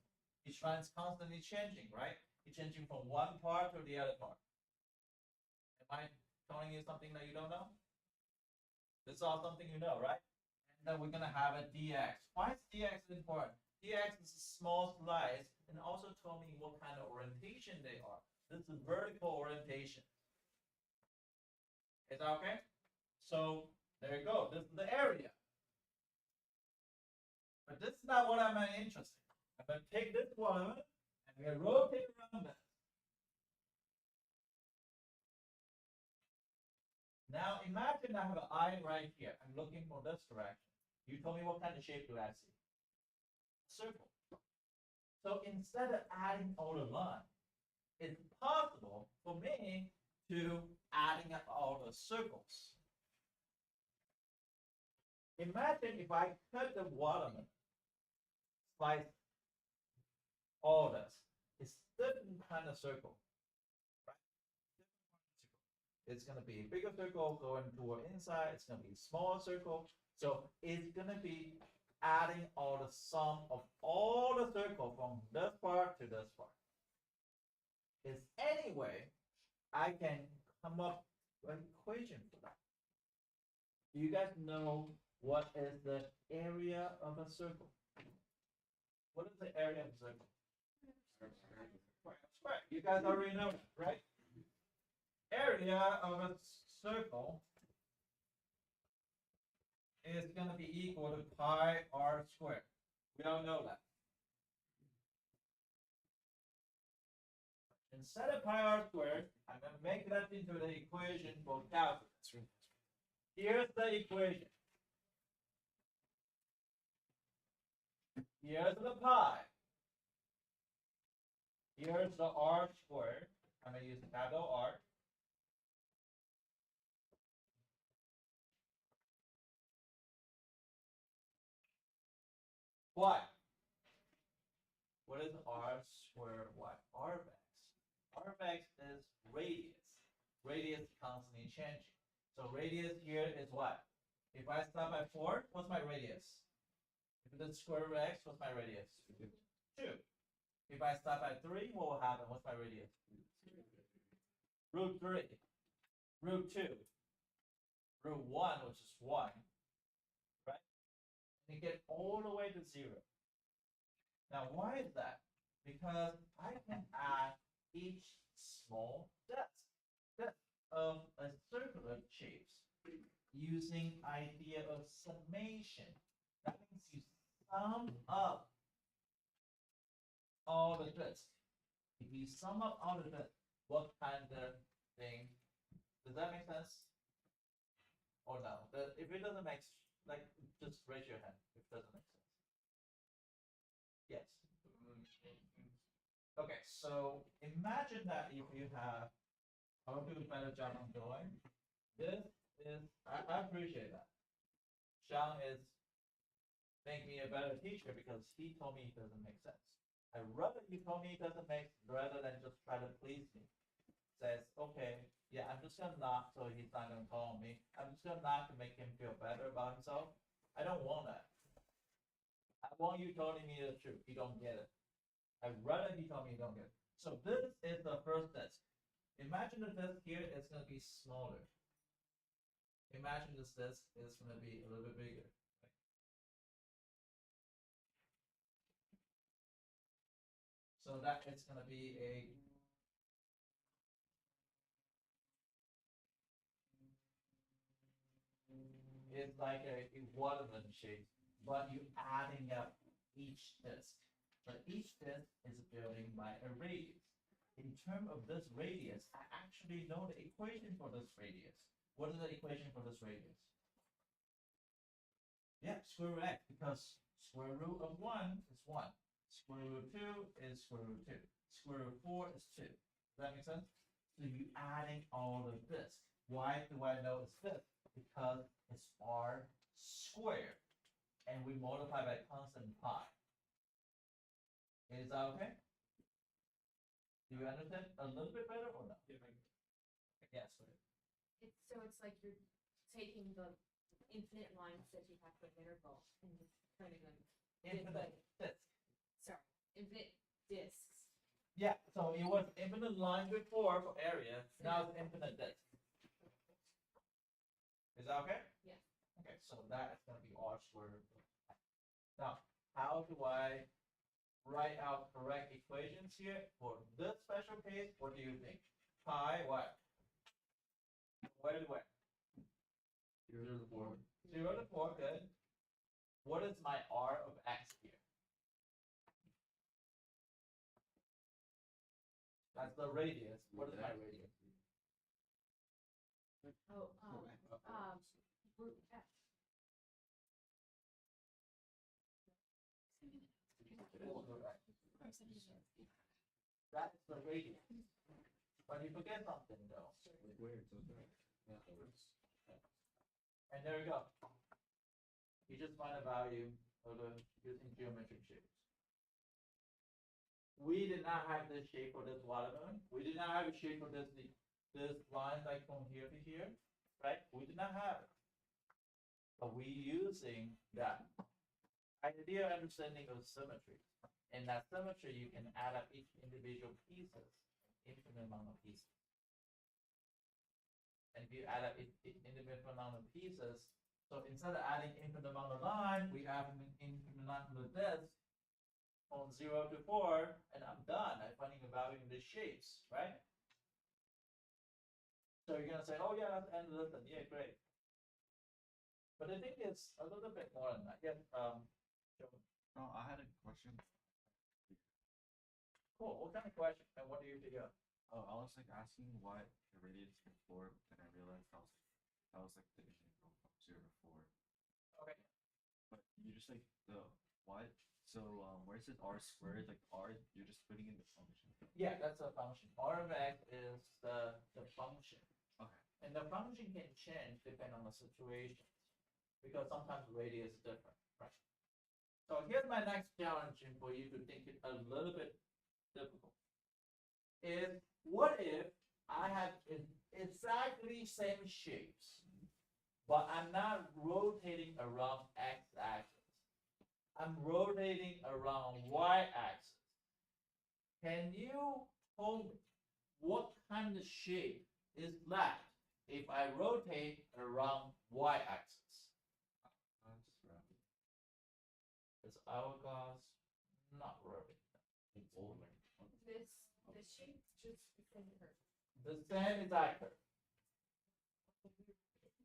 Each line is constantly changing, right? It's changing from one part to the other part. Am I telling you something that you don't know? This is all something you know, right? And then we're gonna have a dx. Why is dx important? Dx is a small slice and also tell me what kind of orientation they are. This is vertical orientation. Is that okay? So there you go. This is the area. But this is not what I'm interested in. I'm going to take this one and I'm going to rotate around this. Now imagine I have an eye right here. I'm looking for this direction. You tell me what kind of shape do I see? Circle. So instead of adding all the lines, it's possible for me to adding up all the circles. Imagine if I cut the watermelon, slice all this. It's different kind of circle, right? It's gonna be a bigger circle going toward inside. It's gonna be a smaller circle. So it's gonna be adding all the sum of all the circle from this part to this part. Is any way I can come up with an equation for that. Do you guys know what is the area of a circle? What is the area of a circle? Square. You guys already know that, right? Area of a circle is going to be equal to pi r squared. We all know that. Instead of pi r squared, I'm gonna make that into the equation for calculus. Here's the equation. Here's the pi. Here's the r squared. I'm gonna use capital R. Y. What is r squared y? R of x. R of x is radius. Radius constantly changing. So radius here is what? If I stop at 4, what's my radius? If it's square root of x, what's my radius? 2. If I stop at 3, what will happen? What's my radius? Root 3. Root 2. Root 1, which is 1. Right? And you get all the way to 0. Now, why is that? Because I can add each small depth of a circular shapes using idea of summation. That means you sum up all the bits. If you sum up all the bits, what kind of thing? Does that make sense? Or no? If it doesn't make like, just raise your hand if it doesn't make sense. Yes. Okay, so imagine that if you have, I'll do a better job on doing. This is, I appreciate that. Sean is making me a better teacher because he told me it doesn't make sense. I'd rather you told me it doesn't make, rather than just try to please me. Says, okay, yeah, I'm just gonna knock so he's not gonna call me. I'm just gonna knock to make him feel better about himself. I don't want that. I want you telling me the truth. You don't get it. I'd rather you tell me you don't get it. So this is the first disk. Imagine the disk here is going to be smaller. Imagine this disk is going to be a little bit bigger. So that it's going to be a it's like a watermelon shape, but you're adding up each disk. But each disk is building by a radius. In terms of this radius, I actually know the equation for this radius. What is the equation for this radius? Yeah, square root x, because square root of 1 is 1. Square root of 2 is square root of 2. Square root of 4 is 2. Does that make sense? So you're adding all of this. Why do I know it's this? Because it's r squared. And we multiply by constant pi. Is that okay? Do you understand a little bit better or not? Yes. It's like you're taking the infinite lines that you have for interval and just turning them. Infinite disk. Sorry, infinite discs. Yeah, so it was infinite line before for area, now it's infinite disk. Is that okay? Yeah. Okay, so that is gonna be r squared. Now, how do I write out correct equations here for this special case? What do you think? Pi what? Where to where? 0 to 4. 0 to 4, good. What is my r of x here? That's the radius. What is my radius? Oh, root f. That's the radius. But you forget something though. And there you go. You just find a value of the using geometric shapes. We did not have this shape for this watermelon. We did not have a shape for this line like from here to here, right? We did not have it. But we using that idea understanding of symmetry. In that symmetry, you can add up each individual pieces, infinite amount of pieces. And if you add up infinite amount of pieces, so instead of adding infinite amount of line, we have an infinite amount of this from 0 to 4, and I'm done. I'm finding a value in the shapes, right? So you're gonna say, oh yeah, that's endless, and yeah, great. But I think it's a little bit more than that. Yes, Joe. Oh, I had a question. Cool. What kind of question? And what do you figure out? Oh, I was like asking why the radius before, but then I realized that was like the integral from 0 to 4. Okay. But you just like the what? So where it says r squared, like r, you're just putting in the function. Yeah, that's a function. R of x is the function. Okay. And the function can change depending on the situation. Because sometimes radius is different, right? So here's my next challenge for you to think it a little bit difficult. Is what if I have exactly same shapes, but I'm not rotating around x-axis. I'm rotating around y-axis. Can you tell me what kind of shape is that if I rotate around y-axis? That's right. Is hourglass not really? It's over. This shape just because it hurts. The same is accurate. It's like it's like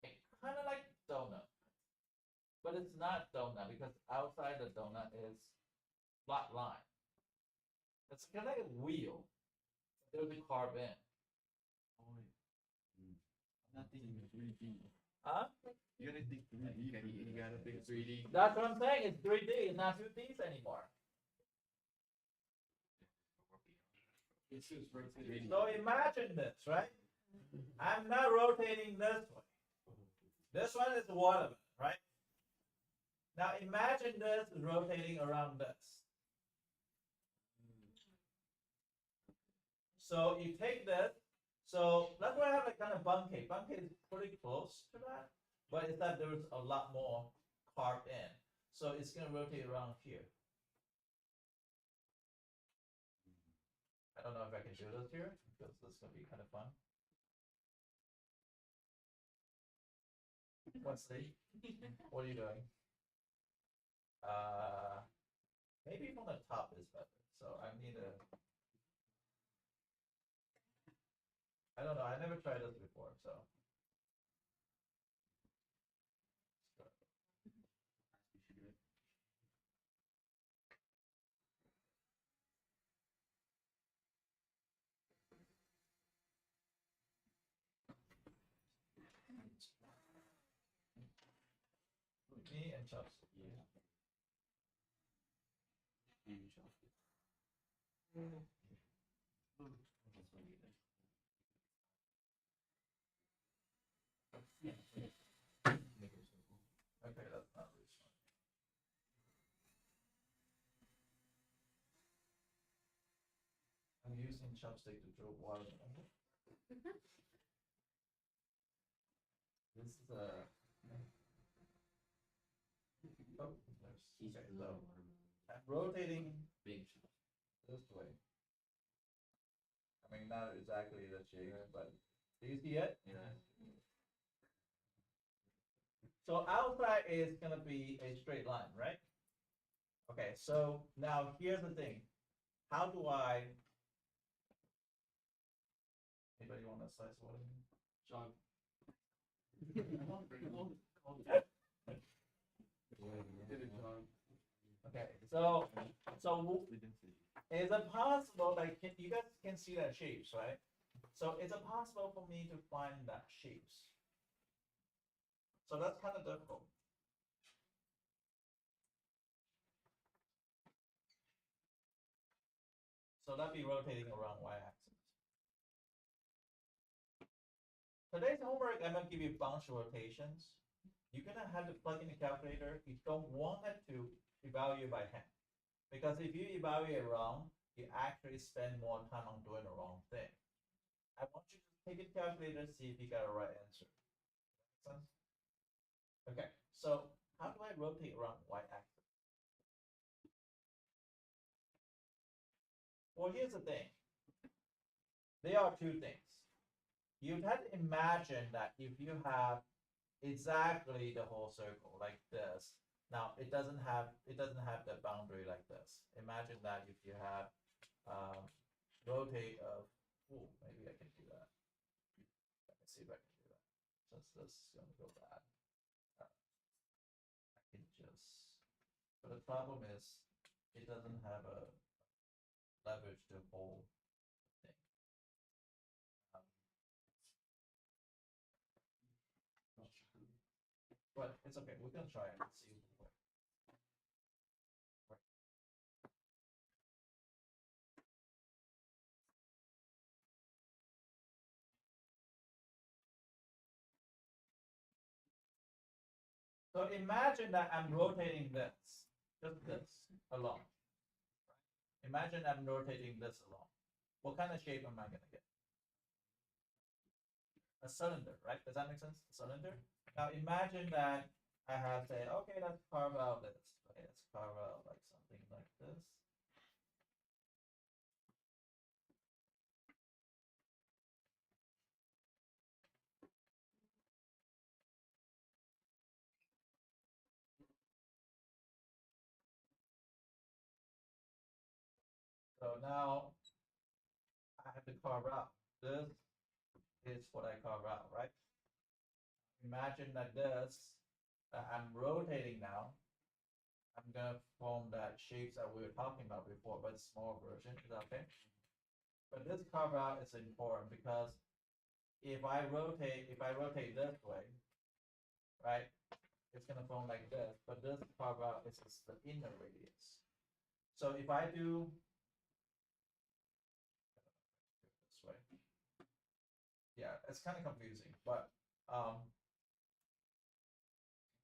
It's kind of like donut, but it's not donut because outside the donut is flat line. It's kind of like a wheel. There's a carve in. Oh wait. I'm not thinking 3D. Huh? You gotta think 3D. You gotta think 3D. That's what I'm saying. It's 3D. It's not 2Ds anymore. it's just rotating. So imagine this, right? I'm not rotating this way. This one is watermelon, right? Now imagine this is rotating around this. So you take this. So that's why I have like kind of Bunke. Bunke is pretty close to that, but it's that there's a lot more carved in. So it's gonna rotate around here. I don't know if I can do this here because this is gonna be kind of fun. What's the? What are you doing? Maybe from the top is better. So I need a. I don't know. I never tried this before, so. Me and Chelsea. Yeah. And chocolate. That's what you think. Yeah. Make it simple. Okay, that's not really smart. I'm using chopstick to draw water. This is a. Oh, there's. He's Okay, low. so I'm rotating Big chocolate. this way. I mean, not exactly the shape, but do you see it? Yeah. So outside is gonna be a straight line, right? Okay, so now here's the thing. How do I? Anybody want to slice water? John. Okay, so is it possible like you guys can see that shapes, right? So is it possible for me to find that shapes? So that's kind of difficult. So that'd be rotating around y-axis. Today's homework, I'm gonna give you a bunch of rotations. You're gonna have to plug in the calculator. You don't want it to evaluate by hand. Because if you evaluate wrong, you actually spend more time on doing the wrong thing. I want you to take a calculator, see if you got a right answer. Make sense? Okay, so how do I rotate around y-axis? Well, here's the thing. There are two things. You have to imagine that if you have exactly the whole circle like this, now it doesn't have the boundary like this. Imagine that if you have rotate of, oh, maybe I can do that. Let me see if I can do that. Since this is gonna go bad. I can just, but the problem is it doesn't have a leverage to hold the thing. But it's okay, we can try it and see if it works. So imagine that I'm rotating this, just this, along. Imagine I'm rotating this along. What kind of shape am I gonna get? A cylinder, right? Does that make sense? A cylinder? Now imagine that I have say, okay, let's carve out this. Okay, let's carve out like something like this. So now I have to carve out. This is what I carve out, right? Imagine that this, that I'm rotating now. I'm gonna form that shapes that we were talking about before, but small version. Is that okay? But this carve out is important because if I rotate this way, right, it's gonna form like this. But this carve out is just the inner radius. So if I do this way, yeah, it's kind of confusing, but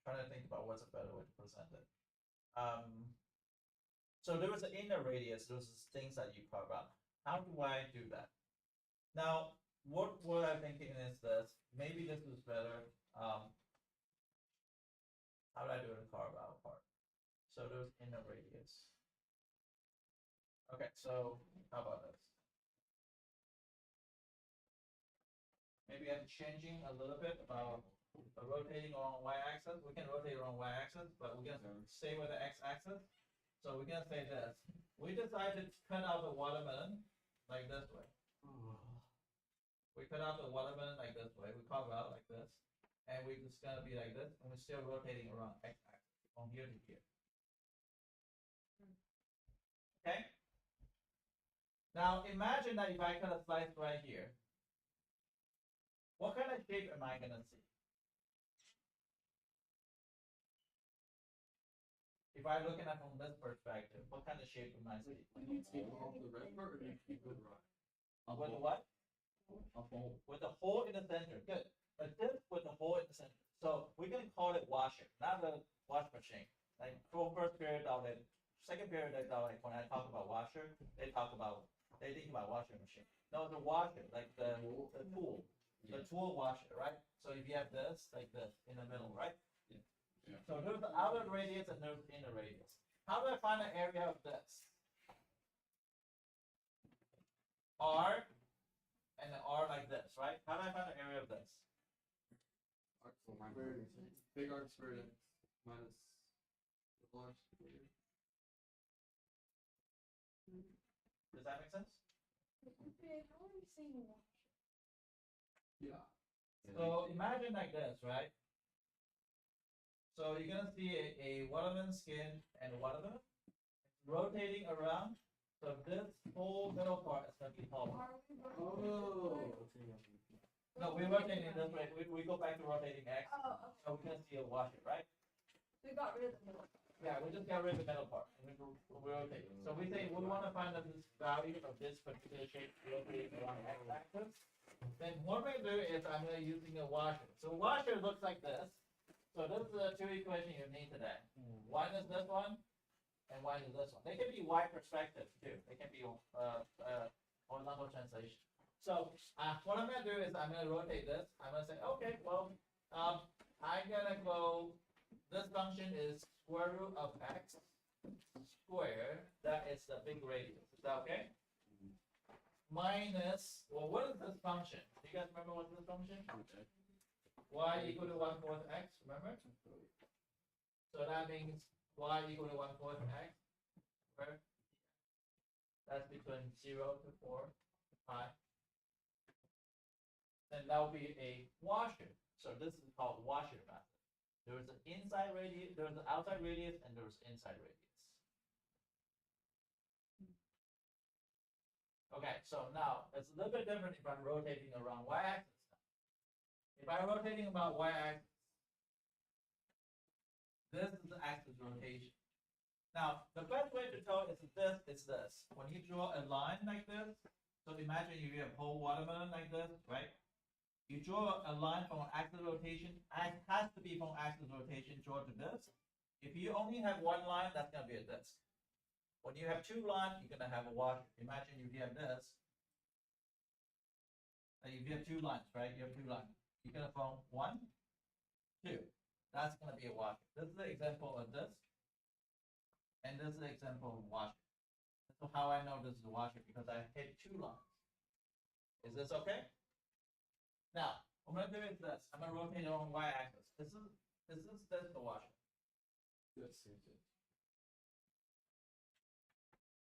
trying to think about what's a better way to present it. So there was an inner radius, those things that you carve out. How do I do that? Now, what I'm thinking is this, maybe this is better. How do I do the carve out part? So there's inner radius. Okay, so how about this? Maybe I'm changing a little bit about rotating along y-axis. We can rotate along y-axis, but we're gonna stay with the x-axis. So we're gonna say this. We decided to cut out the watermelon like this way. We cut out the watermelon like this way. We carve out like this, and we're just gonna be like this, and we're still rotating around x-axis from here to here. Okay. Now imagine that if I cut a slice right here, what kind of shape am I gonna see? If I look at it from this perspective, what kind of shape am I seeing? You take off the red part or you keep it right? With the what? A hole. With the hole in the center. Good. But this with the hole in the center. So we're gonna call it washer, not the wash machine. Like for first period of it, second period like when I talk about washer, they think about washing machine. No, the washer, like the tool. The tool washer, right? So if you have this, like this, in the middle, right? Yeah. So there's the outer radius and there's the inner radius. How do I find the area of this? R and the R like this, right? How do I find the area of this? Arc squared, big arc squared x minus little arc squared. Does that make sense? Okay, how are you saying washer? Yeah. So imagine like this, right? So you're gonna see a watermelon skin and a watermelon rotating around. So this whole middle part is gonna be hollow. Are we Oh. No, we're rotating this way. We go back to rotating X. Oh, okay. So we're gonna see a washer, right? We got rid of the middle. Yeah, we just got rid of the middle part and we rotate. So we say we want to find out this value of this particular shape rotating around X axis. Then what we're gonna do is I'm gonna using a washer. So washer looks like this. So this is the two equations you need today. One is this one, and one is this one. They can be Y perspective too. They can be horizontal translation. So what I'm gonna do is I'm gonna rotate this. I'm gonna say, okay, well, I'm gonna go. This function is square root of x squared. That is the big radius. Is that okay? Minus, well, what is this function? Do you guys remember what's this function? Y equal to 1/4 x, remember? So that means y equal to 1/4 x, where that's between 0 to 4 pi. And that will be a washer. So this is called washer method. There is an inside radius, there is an outside radius, and there is inside radius. Okay, so now it's a little bit different if I'm rotating around y-axis. If I'm rotating about y-axis, this is the axis rotation. Now, the best way to tell is this. When you draw a line like this, so imagine you have a whole watermelon like this, right? You draw a line from axis rotation, and it has to be from axis rotation, draw to this. If you only have one line, that's gonna be a disc. When you have two lines, you're gonna have a washer. Imagine if you have this. If you have two lines, right? You have two lines. You're gonna form 1, 2. That's gonna be a washer. This is the example of this. And this is the example of washer. So how I know this is a washer, because I hit two lines. Is this okay? Now, what I'm gonna do is this. I'm gonna rotate it on y-axis. This is the washer. Yes, yes, yes.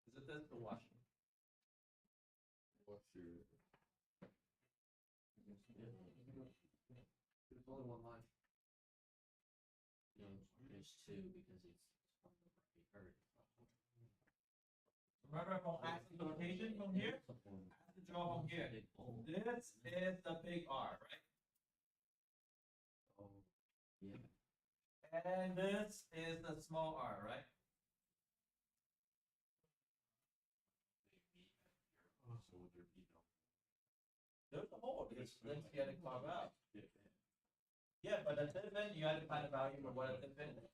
Is it this the washer? What's your? There's only one line. No, there's two because it's from the right. Remember from axis rotation from here? I have to draw from here. This is the big R, right? Oh, yeah. And this is the small r, right? So would there be no? There's a hole, because this you had to carve out. Yeah, but the dividend, you had to find a value for what a dividend is.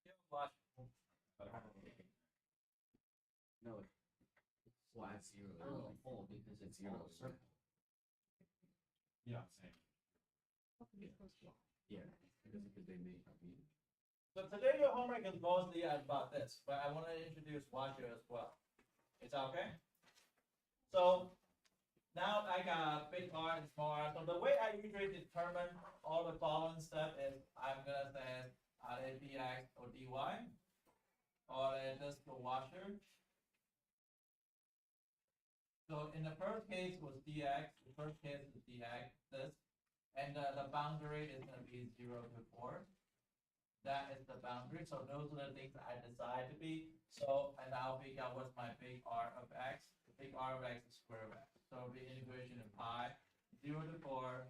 Still watch. No, it's flat zero. There's no hole because it's zero circle. Yeah, same. Yeah, because they made. So today your homework is mostly about this, but I want to introduce washer as well. Is that okay? So now I got big R and small r. So the way I usually determine all the following stuff is I'm gonna say are they dx or dy, or just the washer. So in the first case was dx, the first case is dx, this, and the boundary is gonna be 0 to 4. That is the boundary. So those are the things I decide to be. So, and I'll figure out what's my big R of x. The big R of x is square root of x. So the integration of pi 0 to 4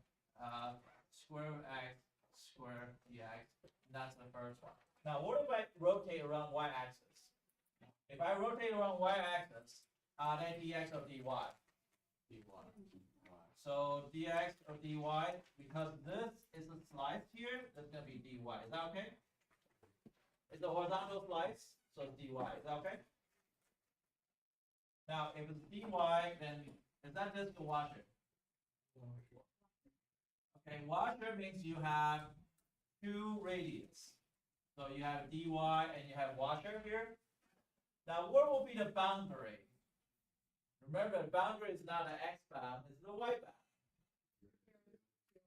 square root of x square dx. And that's the first one. Now, what if I rotate around y-axis? If I rotate around y-axis, are they dx or dy? dy. So dx or dy, because this is a slice here, that's gonna be dy. Is that okay? It's a horizontal slice, so it's dy. Is that okay? Now, if it's dy, then is that just a washer? Okay, washer means you have two radius. So you have dy and you have washer here. Now, what will be the boundary? Remember, the boundary is not an x bound, it's the y bound.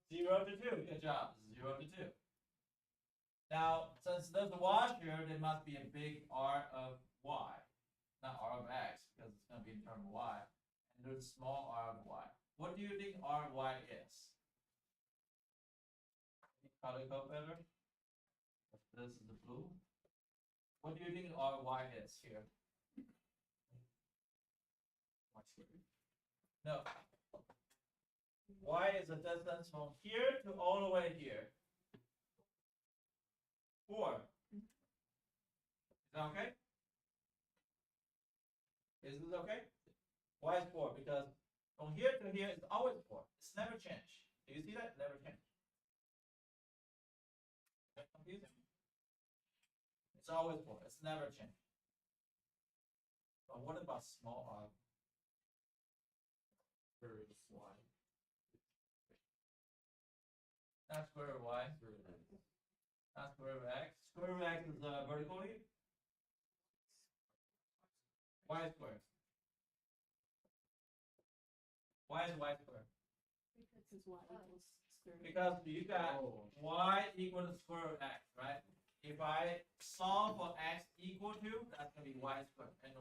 0 to 2, good job, 0 to 2. Now, since there's a washer, there must be a big R of y, not R of x, because it's going to be in terms of y. And there's a small R of y. What do you think R of y is? Any color code better? This is the blue. What do you think R of y is here? No. Y is the distance from here to all the way here. 4. Is that okay? Is this okay? Why is 4? Because from here to here is always 4. It's never changed. Do you see that? Never changed. That's confusing. It's always 4. It's never changed. But what about small r? Square root of y. Not square root of y. Square root of x. Not square root of x. Square root of x is vertically. Y squared. Why is y squared? Because y equals square root. Because you got y equal to square root of x, right? If I solve for x equal to, that's going to be y squared. And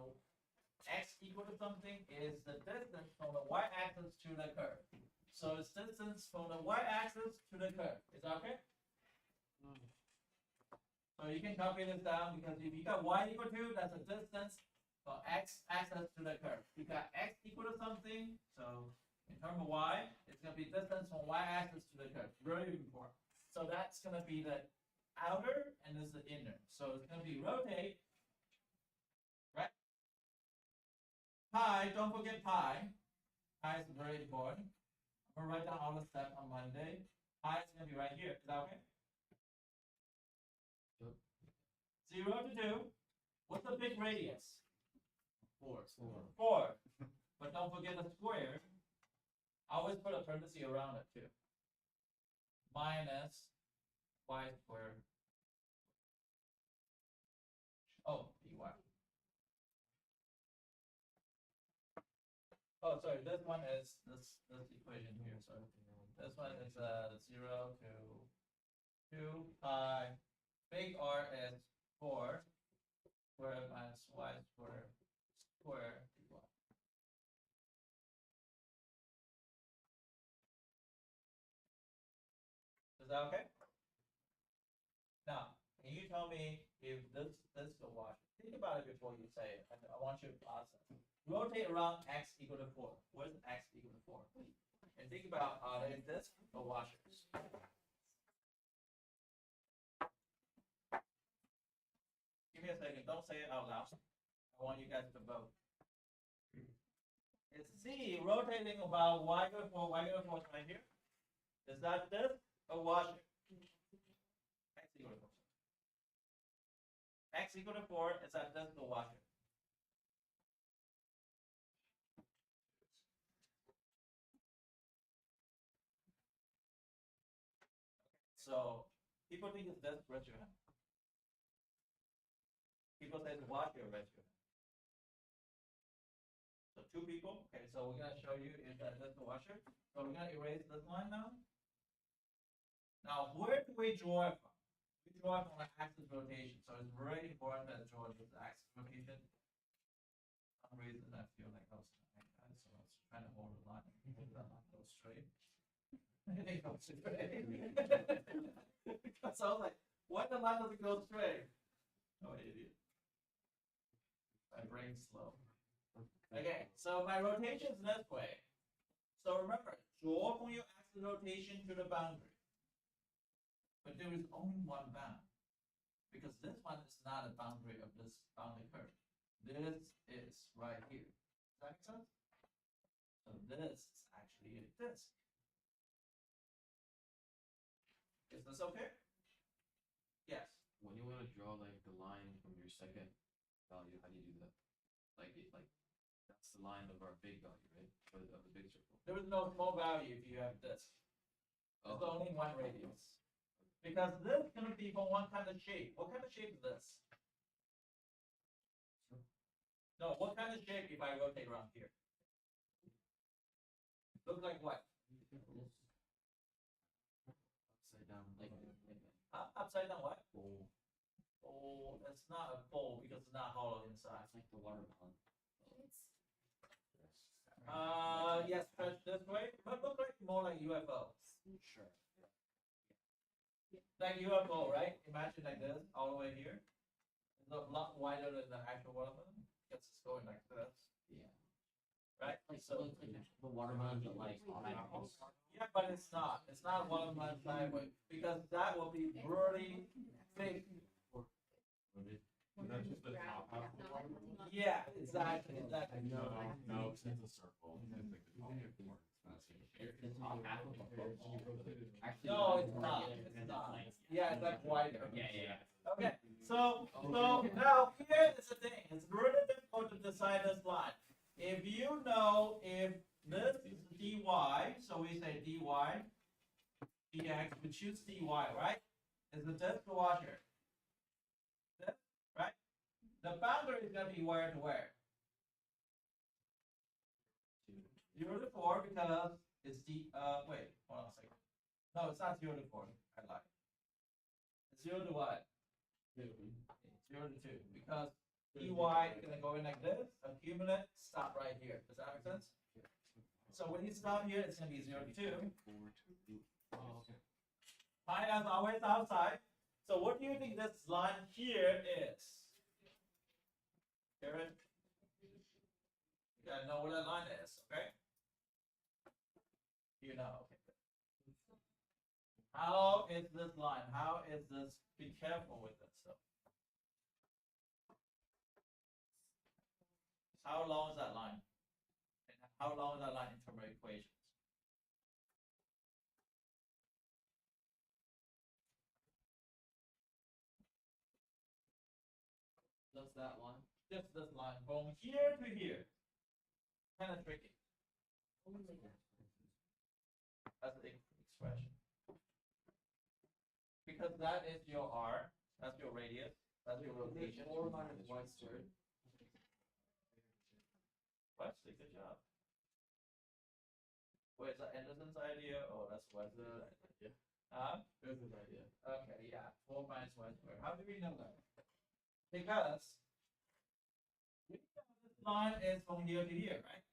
x equal to something is the distance from the y-axis to the curve. So it's distance from the y-axis to the curve. Is that okay? So you can copy this down because if you got y equal to, that's the distance So x access to the curve. You got x equal to something, so in terms of y, it's gonna be distance from y axis to the curve. Really important. So that's gonna be the outer and this is the inner. So it's gonna be rotate, right? Pi, don't forget pi. Pi is very important. I'm gonna write down all the steps on Monday. Pi is gonna be right here. Is that okay? Yep. 0 to 2. What's the big radius? 4. 4. But don't forget the square. I always put a parenthesis around it too. Minus y squared. Oh, dy. Oh, sorry. This one is this equation here. Sorry. This one is 0 to 2 pi. Big R is 4 squared minus y squared square dy. Is that okay? Now, can you tell me if this the wash? Think about it before you say it. I want you to process. Rotate around x equal to 4. What is x equal to 4? And think about are they discs or washers? Give me a second. Don't say it out loud. I want you guys to vote. It's C, rotating about y equal to 4. Y equal to 4 is right here. Is that this or washer? X equal to 4. X equal to 4 is that this or washer? So people think it's this, raise your hand. People say it's washer, raise your hand. So 2 people. Okay, so we're gonna show you is that this the washer. So we're gonna erase this line now. Now where do we draw it from? We draw it from the axis rotation. So it's very important that draw this axis rotation. For some reason I feel like I was trying that, so I was trying to hold the line. That line goes straight. It goes straight. So I was like, why the line doesn't go straight? Oh, idiot. My brain's slow. Okay, so my rotation is this way. So remember, draw from your axis rotation to the boundary. But there is only one bound. Because this one is not a boundary of this boundary curve. This is right here. Does that make sense? So this is actually a disk. Is this okay? Yes. When you want to draw like the line from your second value, how do you do that? Like that's the line of our big value, right? Of the big circle. There is no small value if you have this. There's only one radius. Because this is going to be from one kind of shape. What kind of shape is this? No, what kind of shape if I rotate around here? Look like what? Upside down, like Upside down what? bowl. Oh, it's not a bowl because it's not hollow inside. It's like the watermelon. Yes, stretch this way, but look like more like UFO. Sure. Like UFO, right? Imagine like this, all the way here. It's a lot wider than the actual watermelon because it's going like this. Yeah. Right? Like So it's like the watermelon, but like yeah, but it's not. It's not watermelon sideways because that will be really thick. Is that just the top half of the watermelon? Yeah, exactly. No, it's a circle. It's like the top half part. the top half of the actually No, it's not. It's not. Yeah, it's like wider. Yeah. Okay, so now here is the thing. It's really difficult to decide this line. If you know if this is dy, so we say dy, dx, we choose dy, right? Is the disk the washer? This, right? The boundary is gonna be where to where? 0 to 4 because it's d. Wait, hold on a second. No, it's not 0 to 4. I lied. It's 0 to what? 0 to 2 because dy is gonna go in like this, accumulate, stop right here. Does that make sense? So when you stop here, it's gonna be 0 to 2. Pi as always outside. So what do you think this line here is? Karen? gotta know where that line is, okay? You know, okay. How is this line? How is this? Be careful with this stuff. How long is that line? And how long is that line in terms of equations? Just that line. Just this line from here to here. Kind of tricky. That's the expression. Because that is your R, that's your radius, that's your rotation. 4 minus y squared. Wesley, good job. Wait, is that Anderson's idea or that's Wesley's idea? Huh? There's an idea. Okay, yeah, 4 minus y squared. How do we know that? Because we know this line is from here to here, right?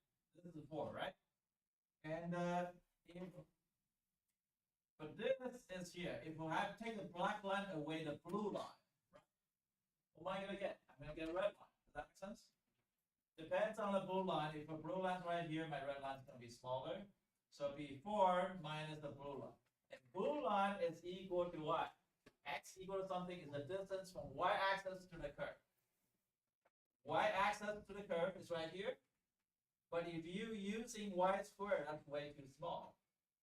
This is 4, right? And but this is here. If we have to take the black line away the blue line, right? What am I gonna get? I'm gonna get a red line. Does that make sense? Depends on the blue line. If the blue line's right here, my red line's gonna be smaller. So it'll be 4 minus the blue line. And blue line is equal to what? X equal to something is the distance from y-axis to the curve. Y-axis to the curve is right here. But if you using y squared, that's way too small.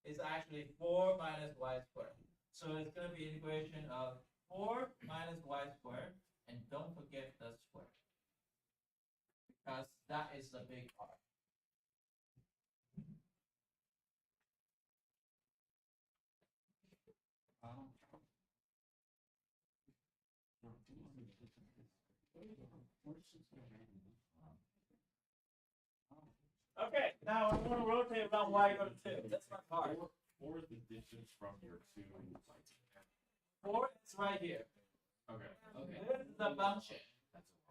It's actually 4 minus y squared. So it's going to be an equation of 4 minus y squared. And don't forget the square. Because that is the big R. Okay, now I'm going to rotate around y equal to 2. That's my part. 4 is the distance from your 2. 4 is right here. Okay. Okay. This is the function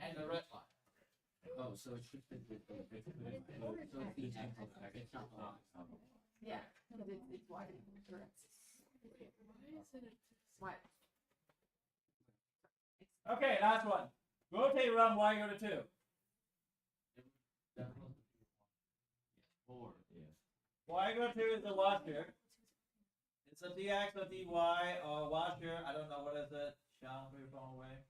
and the red line. Oh, so it's just it's the example of X. It's not Y. Yeah, because it's y, correct. Why? Okay, last one. Rotate around y equal to 2. That was 4. Yeah. Y equal to 2 is the washer. It's a dx or dy or washer. I don't know what is it. Sean, put your phone away.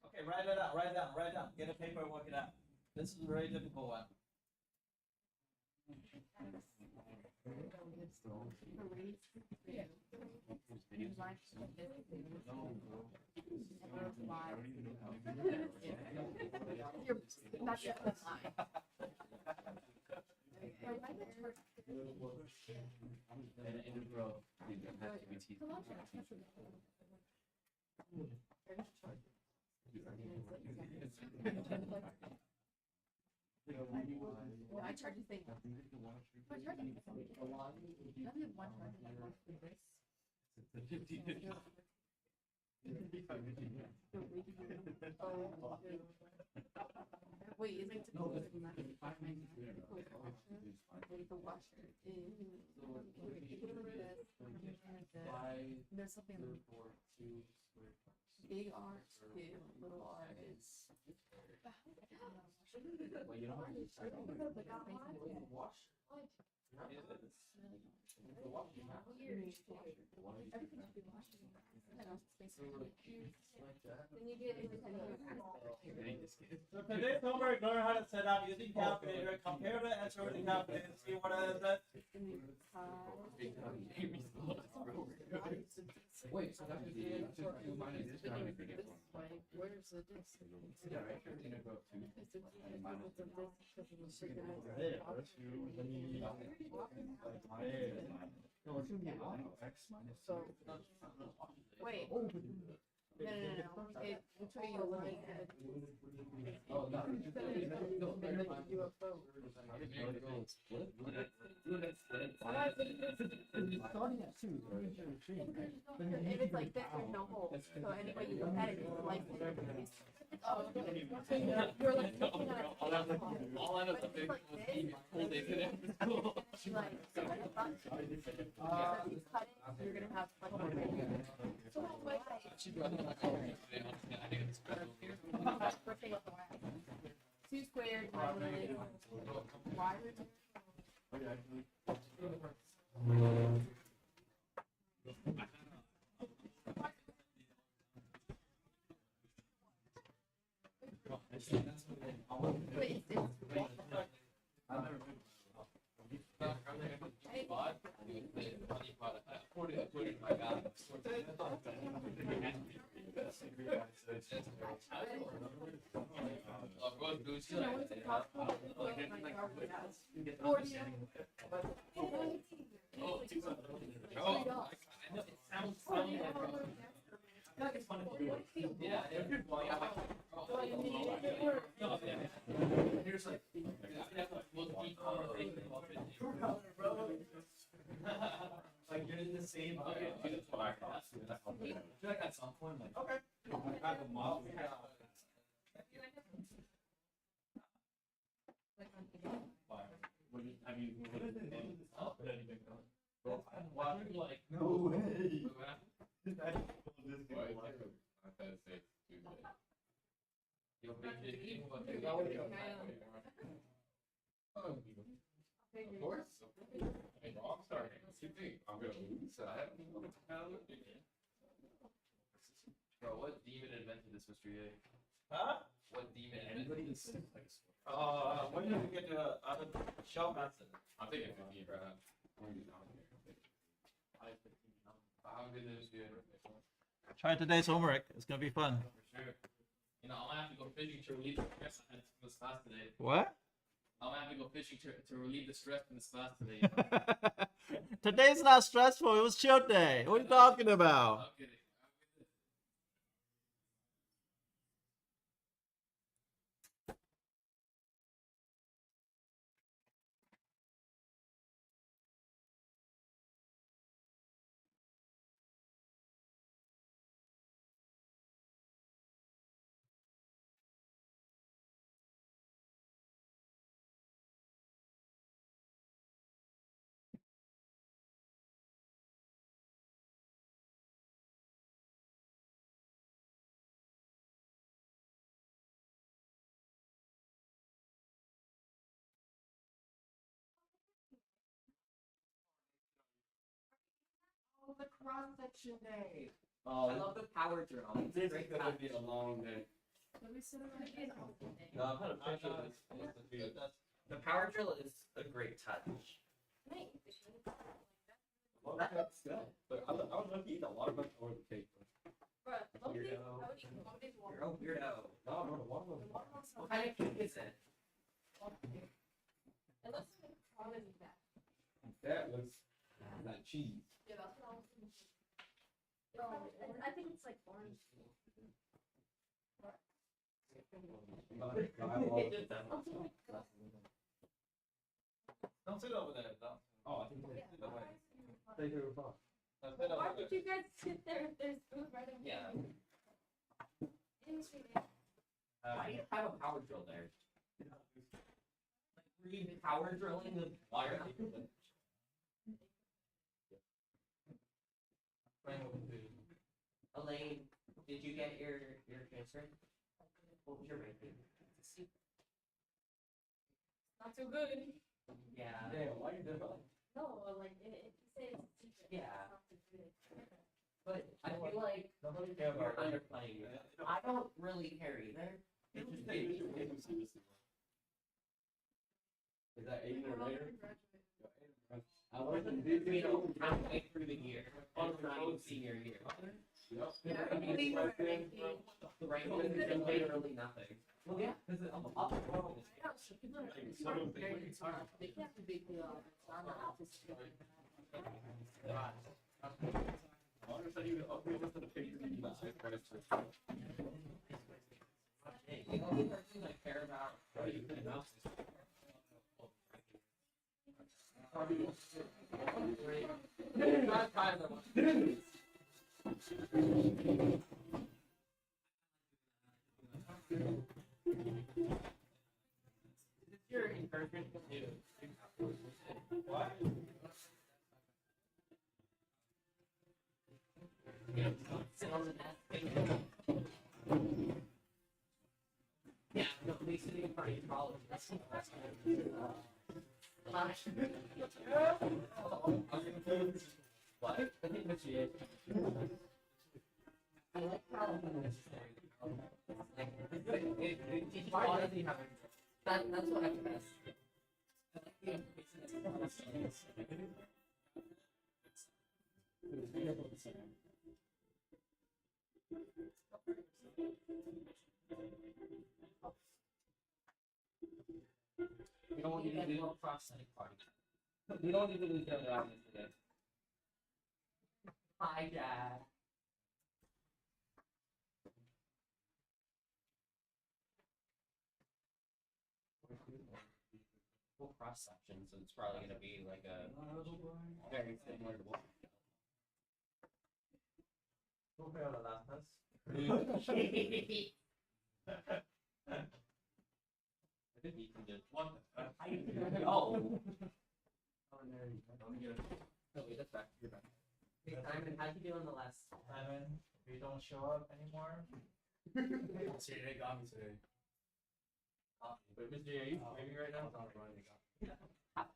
Okay, write it out, write it down, write it down. Get a paper and work it out. This is a very difficult one. That's the line. And integral has to be T. No, I charge you thing. I charge you. I only have one charge and I work for this. Wait, is it? No, wait, the washer is. There's something. Big R is 2, little R is. Well, you don't have to start over. Then you get everything. So today's homework, learn how to set up using calculator, compare the answer with the calculator, see what it is. Wait, so that's just 2 minus this guy. Where's the disc? Yeah, right here. Integral 2. No, it's gonna be x minus. So, wait. No. Which way you looking at? Oh, no. UFO. If it's like this, there's no hole. So anyway you look at it, it's like oh, so you're like looking at it. All I know is But a big it's like this. whole day today after school. Like, so when it's done, so if you cut it, you're gonna have like one right. So why? I think it's better. Two squared minus y root two. Wait, it's you know, it's possible to put like our or do you- It sounds funny. I feel like it's funny. Yeah, everybody. I'm like, here's like, like you're in the same. Okay, that's what I thought. I feel like at some point, like, okay, I have a model. Have you? Like, No way. Of course. I'm starting. You think I'm gonna lose? I haven't even Bro, what demon invented this, Mr. Ye? Huh? What demon invented this? When did we get the other shell method? I'm thinking 15, bro. How good is it? Try today's homework. It's gonna be fun. For sure. You know, I'm gonna have to go fishing to relieve the stress I had from this class today. What? I'm gonna have to go fishing to relieve the stress from this class today. Today's not stressful. It was chill day. What are you talking about? I'm kidding. Oh, the cross section day. I love the power drill. It's a great That would be touch. a long day. Let me sit around again. No, I'm gonna picture this. The power drill is a great touch. Well, that's good. But I would love to eat a lot of it over the cake. Bruh, low-key, Weirdo. I would eat loaded You're water. a weirdo. No, no, the watermelon. The watermelon's What not kind of cake is it? bad. Unless it's quality bad. That was that cheese. Yeah, that's what I was thinking. I think it's like orange. Don't sit over there. Don't. Oh, I think Yeah. it's the way. They do it fun. Don't sit Why over would there. you guys sit there if there's food right in Yeah. Industry. Why do you have a power drill there? Like, were you power drilling the wire? Elaine, did you get your cancer? What was your ranking? Not too good. Yeah. Damn, why you doing that? No, like it says it's secret. Yeah. It's not too good. But I feel like Nobody care you're about underplaying it. I don't really care either. It just Is that Aiden or later? I we're like the, it. you know, halfway through the year. And it's not even senior year. Yeah, I believe we're making- Right, it's literally nothing. Well, yeah, because I'm up for this. They can't be big deal. It's not an autistic. Hey, the only person I care about Not Kyler. Your encouragement to What? sit on the desk. Yeah, no, at least sitting in front of your college. What? I think Mr. Yates. I like how why does he have that's what I can ask. I like the we don't need to do a prosthetic party. We don't need to lose the other audience today. Hi, Dad. Full cross section, so it's probably gonna be like a very similar to what. Who failed the last test? I think you can just one. Oh. Oh, wait, that's back. You're back. Hey, Simon, how'd you do on the last? Simon, if you don't show up anymore, See, they got me today. But Mr. Are you streaming right now?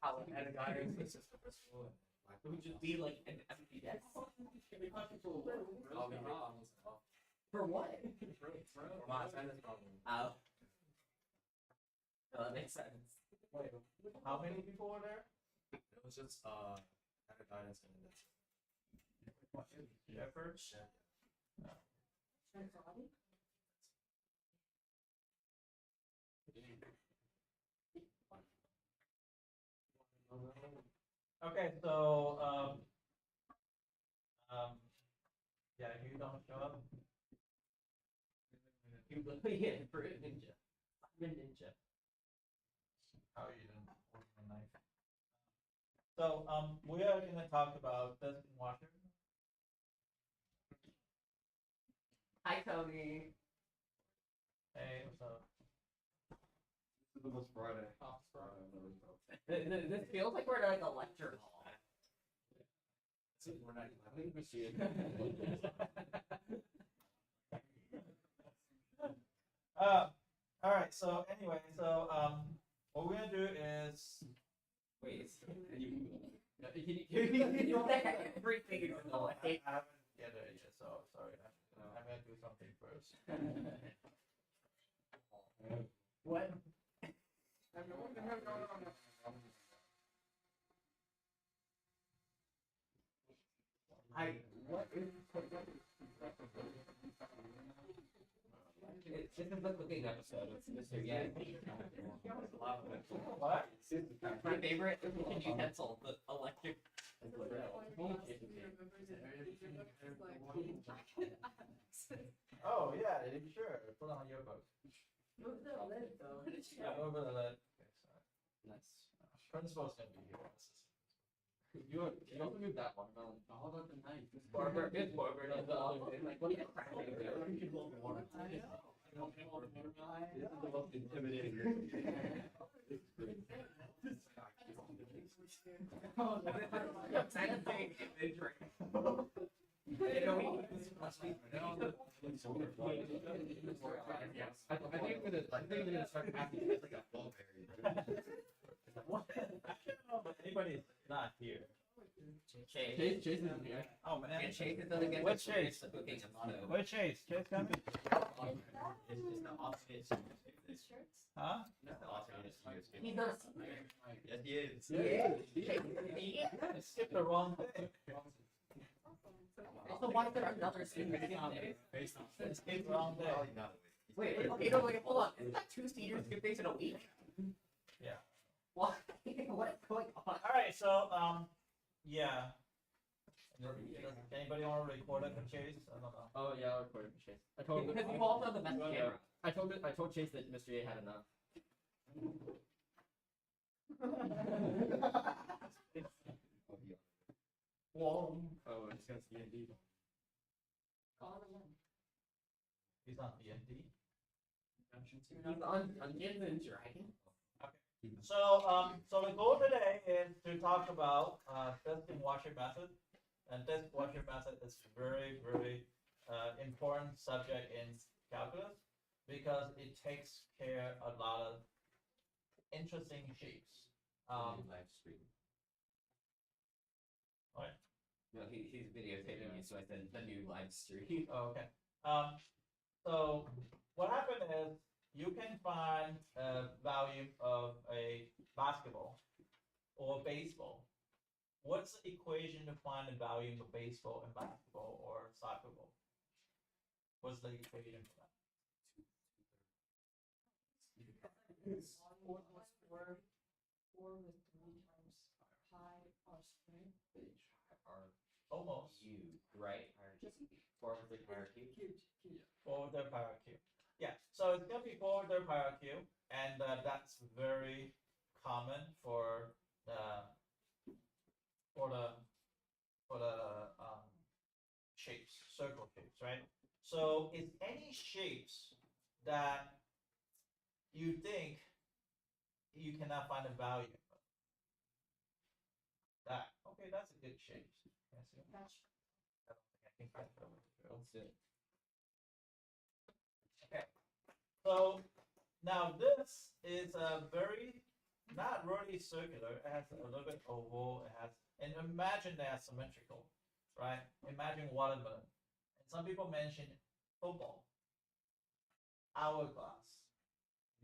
How I had a guy who's the assistant principal. it would just be like an empty desk. I'll be wrong. For what? For my attendance problem. Oh. Oh, that makes sense. wait, how many people were there? It was just had a guidance and that's Shepherd? Okay, so yeah, if you don't show up, You yeah, for a ninja. I'm a ninja. how you didn't work the knife. So we are gonna talk about desk and washer. Hi, Tony. Hey, what's up? This is almost Friday. Oh, This feels like we're in like a lecture hall. We're not. I think we see it. All right. So anyway, so what we're gonna do is Wait, you everything in the way. I haven't get it yet, so sorry. I'm gonna do something first. What? What is this is the cooking episode of Mr. Yang. What? My favorite utensil, the electric. Oh yeah, sure. Put on your book. Move the lid though. Yeah, over the lid. Okay, sorry. Nice. Principal's gonna be here. You also moved that watermelon. Hold on the knife. This barber does the other thing. Like, what are you cracking there? This is the most intimidating. I think we're gonna start acting like a blueberry. Anybody's not here. Chase. Chase isn't here. Oh man. And Chase is gonna get What the experience Chase? of cooking a lot of. Where Chase? Chase can't be. It's the opposite. Huh? It's the opposite. He's not. Yes, he is. I skipped the wrong thing. Also, why is there another student? Based on I skipped the wrong day. Wait, okay, no, wait, hold on. Isn't that 2 seniors skip days in a week? Yeah. What? What is going on? All right. So yeah. Does anybody want to record it for Chase? I don't know. Oh yeah, I'll record it for Chase. I told Because you also have the best camera. I told Chase that Mr. A had enough. Whoa. Oh, it's got CND. He's on D&D. He's on Dungeons and Dragons. So the goal today is to talk about testing washer method, and this washer method is very important subject in calculus because it takes care a lot of interesting shapes. Live stream. What? No, he's videotaping you, so I said the new live stream. Oh, okay. So what happened is you can find a value of a basketball or baseball. What's the equation to find the value of baseball and basketball or soccer ball? What's the equation for that? Almost. Cube, right? Four with the power cube. 4 with their power cube. Yeah, so it's gonna be 4 with their power cube, and that's very common for the shapes, circle shapes, right? So is any shapes that you think you cannot find a value of? That okay, that's a good shape. Can I see it? I don't think I can get it over here. Let's do it. Okay, so now this is a very, not really circular, it has a little bit oval, it has, and imagine they're symmetrical, right? Imagine watermelon. And some people mention football, hourglass,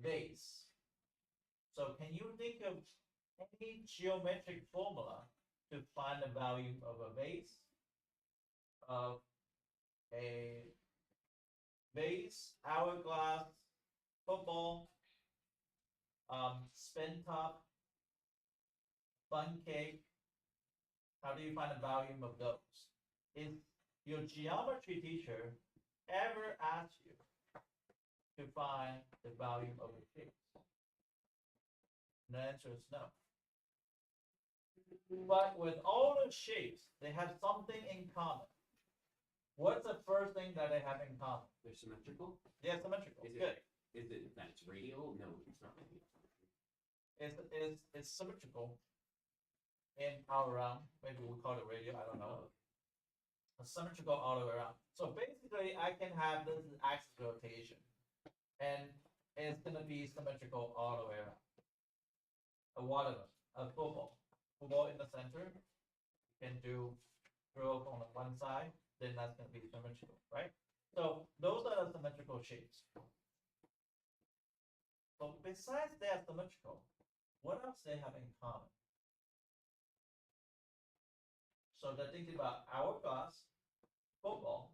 vase. So can you think of any geometric formula to find the value of a vase, of a vase, hourglass, football, spin top, fun cake? How do you find the value of those? If your geometry teacher ever asked you to find the value of a shape? And the answer is no. But with all the shapes, they have something in common. What's the first thing that they have in common? They're symmetrical. Yeah, symmetrical. Is Good. Is it that it's radial? No, it's not radial. It's symmetrical in all around. Maybe we call it radial. I don't know. It's symmetrical all the way around. So basically, I can have this axis rotation, and it's gonna be symmetrical all the way around. A watermelon, a football in the center. You can do growth on the one side, then that's gonna be symmetrical, right? So those are the symmetrical shapes. So besides they are symmetrical, what else they have in common? So they're thinking about hourglass, football,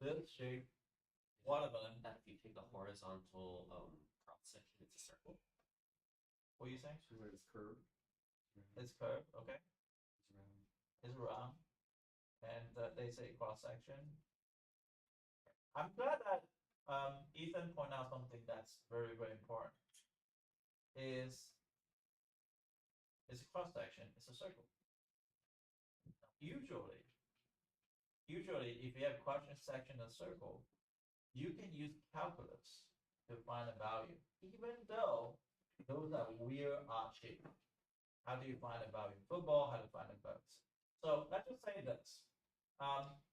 this shape, watermelon. That if you take a horizontal cross section, it's a circle. What are you saying? Where it's curved. It's curved, okay. It's round. It's round, and they say cross section. I'm glad that Ethan pointed out something that's very important. Is it's a cross section. It's a circle. Usually, if you have cross section of circle, you can use calculus to find a value, even though those are weird odd shapes. How do you find a value in football? How to find a value? So let's just say this.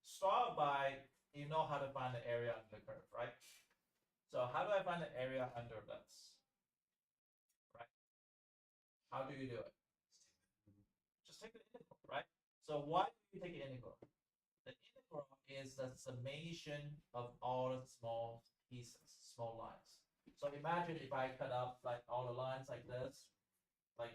Start by, you know how to find the area under the curve, right? So how do I find the area under this? Right? How do you do it? Just take the integral, right? So why do you take an integral? The integral is the summation of all the small pieces, small lines. So imagine if I cut up like all the lines like this, like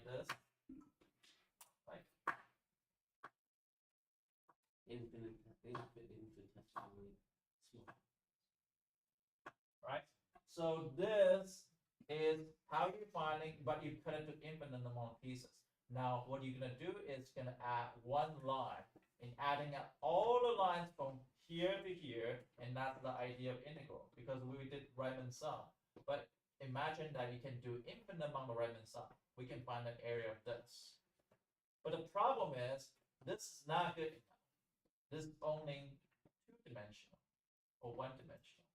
infinitesimally small. right? So this is how you're finding, but you cut it to infinite amount of pieces. Now what you're gonna do is gonna add one line and adding up all the lines from here to here, and that's the idea of integral because we did Riemann sum. But imagine that you can do infinite amount of Riemann sum. We can find the area of this. But the problem is, this is not good enough. This is only two-dimensional or one-dimensional,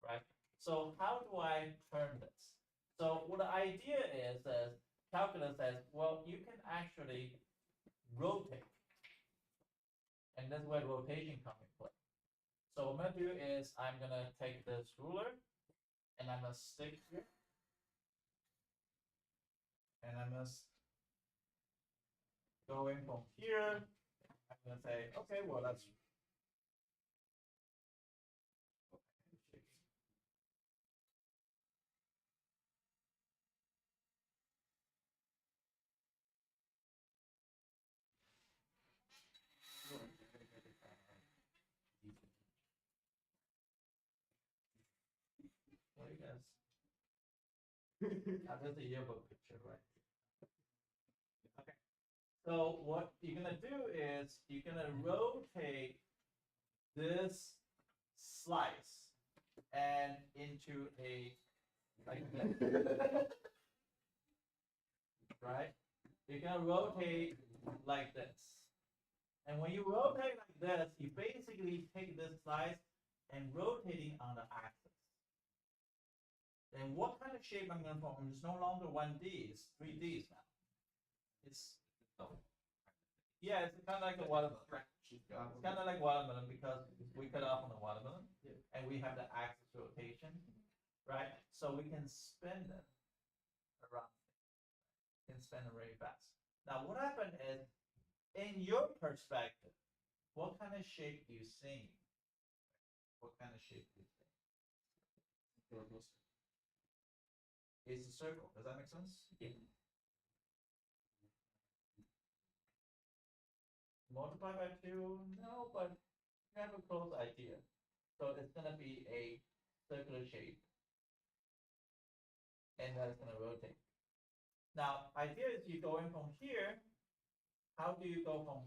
right? So how do I turn this? So what the idea is calculus says, well, you can actually rotate. And that's where rotation comes in play. So what I'm gonna do is I'm gonna take this ruler and I'm gonna stick here. And I must go in from here. I'm gonna say, okay, well that's what do you guys? That's a yearbook picture, right? Okay. So what you're gonna do is you're gonna rotate this slice and into a like this. Right? You're gonna rotate like this. And when you rotate like this, you basically take this slice and rotating on the axis. Then what kind of shape I'm gonna form? It's no longer 1D, it's 3Ds now. It's yeah, it's kind of like a watermelon. It's kind of like watermelon because we cut off on the watermelon, and we have the axis rotation, right? So we can spin them around. Can spin them really fast. Now, what happened is, in your perspective, what kind of shape do you see? What kind of shape do you see? It's a circle. Does that make sense? Yeah. Multiply by 2? No, but you have a close idea. So it's going to be a circular shape. And that's going to rotate. Now, idea is you go in from here. How do you go from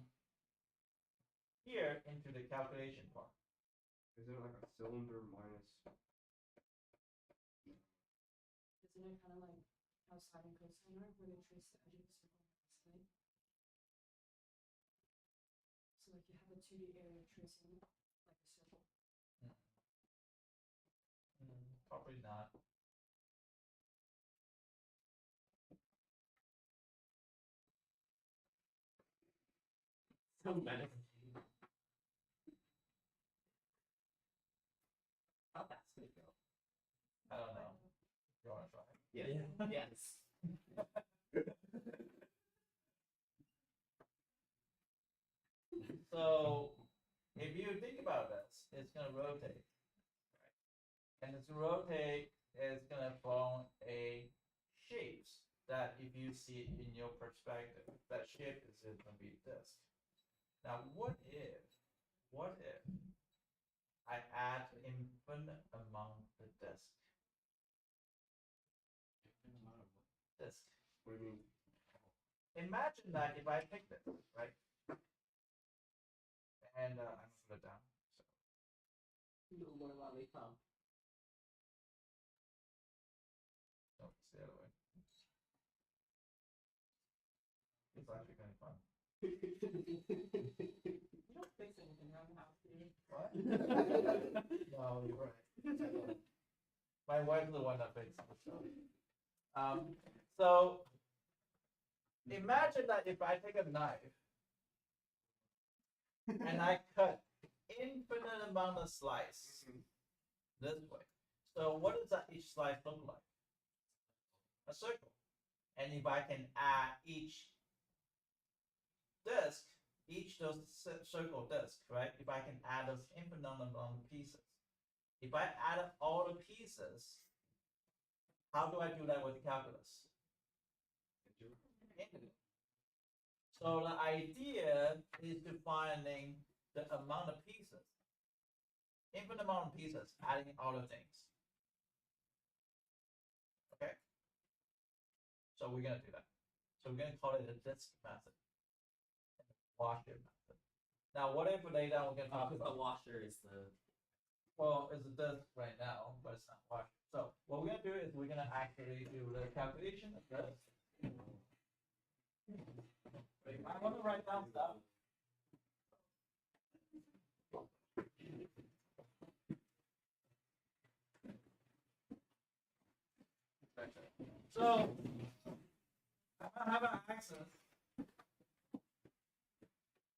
here into the calculation part? Is it like a cylinder minus? Isn't it kind of like how sine and cosine are, where they trace the edge of the circle on the side? So like you have a 2D area tracing like a circle. Probably not. So menacing. How fast did it go? I don't know. You want to try? Yeah. Yes. So if you think about this, it's going to rotate. Right? And it's rotate, it's going to form a shapes that if you see it in your perspective, that shape is going to be this. Now, what if I add infinite amount of disk? Disk. What do you mean? Imagine that if I pick this, right? And I'm gonna put it down. So No more lollipop. no, it's the other way. It's actually kind of fun. You don't fix anything around the house, do you? What? No, you're right. My wife's the one that fixes the stuff. So imagine that if I take a knife and I cut infinite amount of slice this way. So what does that each slice look like? A circle. And if I can add each disk, each those circle disk, right? If I can add those infinite amount of pieces. If I add up all the pieces, how do I do that with the calculus? Integrate. So the idea is defining the amount of pieces, infinite amount of pieces, adding all the things. Okay. So we're gonna do that. So we're gonna call it a disk method, and a washer method. Now, what if later we're gonna talk Because about? the washer is the. Well, it's a disk right now, but it's not washer. So what we're gonna do is we're gonna actually do the calculation of this. But you might want to write down stuff. So, I'm gonna have an axis.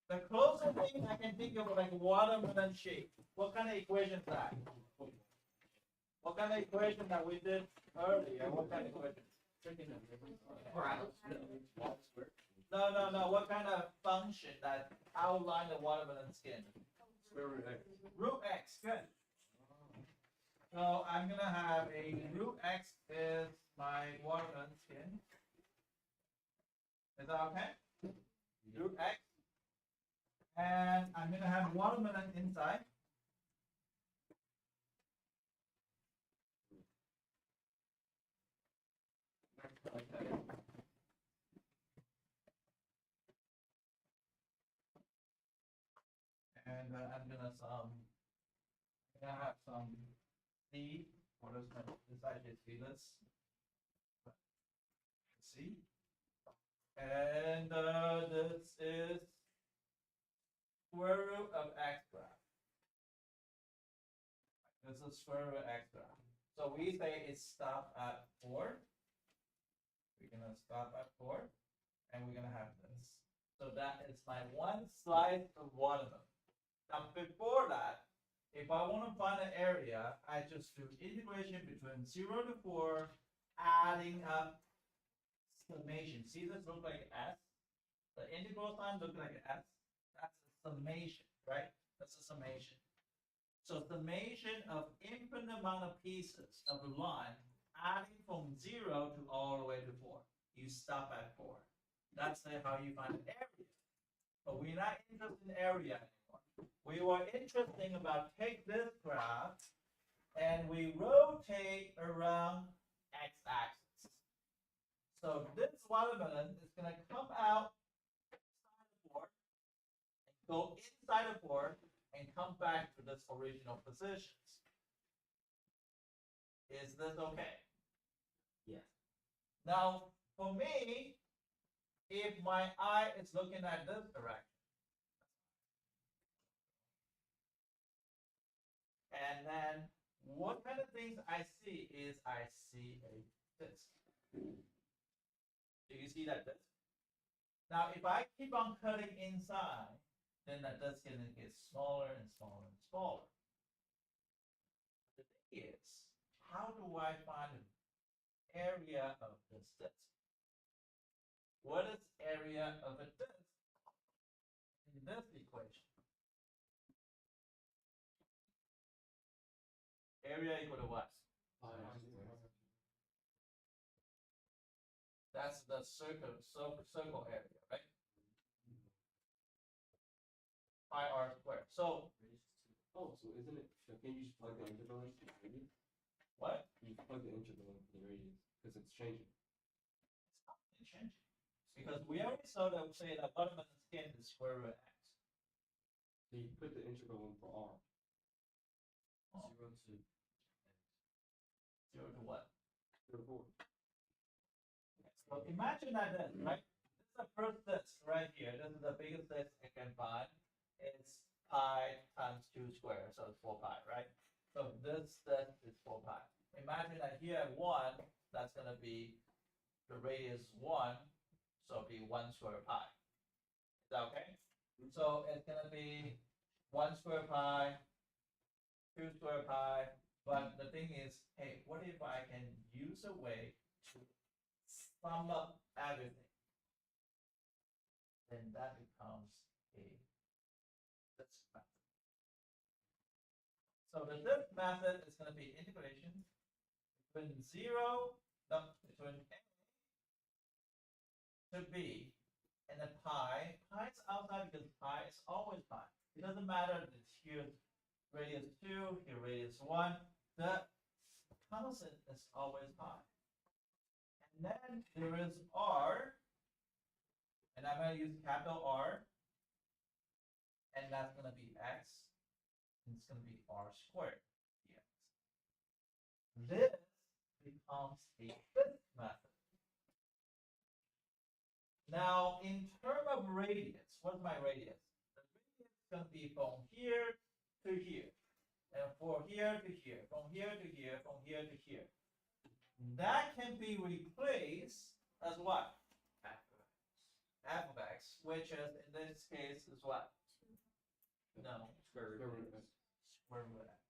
The closest thing I can think of like watermelon shape. What kind of equation is that? What kind of equation that we did earlier? What kind of equation? No. What kind of function that outline the watermelon skin? Root x. Good. So I'm gonna have a root x is my watermelon skin. Is that okay? Root x. And I'm gonna have watermelon inside. And I'm gonna have some seed. What is my this actually is seedless. See? And this is square root of x graph. This is square root of x graph. So we say it stopped at 4. We're gonna stop at 4, and we're gonna have this. So that is my one slice of watermelon. Now before that, if I want to find an area, I just do integration between 0 to 4, adding up summation. See this look like S? The integral sign look like an S. That's a summation, right? That's a summation. So summation of infinite amount of pieces of a line, adding from 0 to all the way to 4. You stop at 4. That's how you find an area. But we're not interested in area anymore. We were interested about take this graph and we rotate around x-axis. So this watermelon is going to come out inside the board and go inside the board and come back to this original positions. Is this okay? Yes. Now, for me, if my eye is looking at this direction, and then what kind of things I see is I see a disc. Do you see that disc? Now, if I keep on cutting inside, then that disc is going to get smaller and smaller and smaller. The thing is, how do I find an area of this disc? What is area of a disc in this equation? Area equal to what? That's the circle area, right? Pi r squared. So Oh, so isn't it? So can you just plug the integral into the radius? what? You plug the integral into the radius because it's changing. It's not really changing. Because we already saw that say that bottom of the skin is square root x. So you put the integral in for r. Oh. 0 to 0 to what? 0 to 4. So imagine that this, right? This is the first disc right here. This is the biggest disc I can find. It's pi times 2 squared, so it's 4 pi, right? So this disc is 4 pi. Imagine that here at 1, that's going to be the radius 1, so it'll be 1 square pi. Is that okay? So it's going to be 1 square pi, 2 square pi. But the thing is, hey, what if I can use a way to sum up everything? Then that becomes a disc method. So the disc method is going to be integration between between a to b, and then pi. Pi is outside because pi is always pi. It doesn't matter if it's here radius 2, here radius 1. The constant is always pi. And then there is r, and I'm going to use capital R, and that's going to be x, and it's going to be r squared dx. This becomes a fifth method. Now, in terms of radius, what's my radius? The radius is going to be from here to here, and from here to here, from here to here, from here to here. That can be replaced as what? F of x, which is in this case is what? No, Square root of x. square root of x.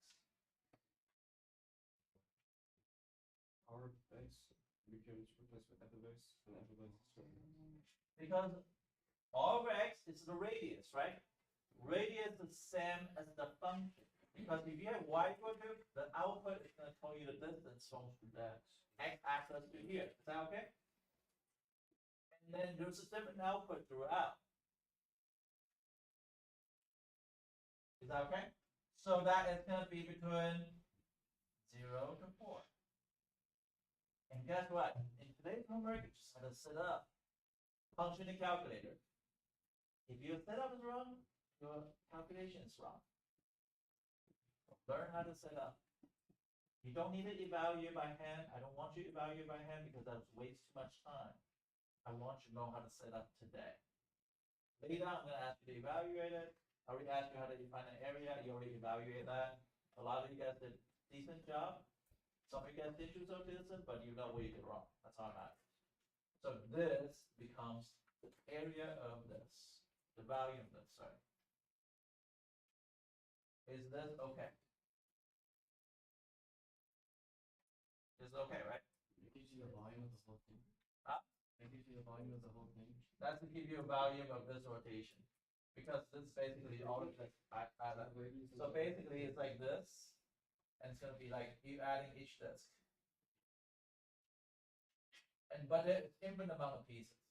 R of x, we can replace with f of x, and f of x is square root. Because R over x is the radius, right? Radius is the same as the function. Because if you have y equal to, the output is going to tell you the distance from the x-axis to here. Is that okay? And then there's a different output throughout. Is that okay? So that is going to be between 0 to 4. And guess what? In today's homework, you just have to set up function and calculator. If your setup is wrong, your calculation is wrong. Learn how to set up. You don't need to evaluate by hand. I don't want you to evaluate by hand because that wastes too much time. I want you to know how to set up today. Later, I'm going to ask you to evaluate it. I already asked you how to define an area. You already evaluated that. A lot of you guys did a decent job. Some of you guys didn't do so decent, but you know where you did wrong. That's all that matters. So this becomes the area of this, the value of this, sorry. Is this okay? Is it okay, right? It gives you the volume of the whole thing. Huh? It gives you the volume of the whole thing. That's to give you a volume of this rotation. Because this is basically all of this. So basically it's like this, and it's gonna be like you adding each disk. But it's infinite amount of pieces.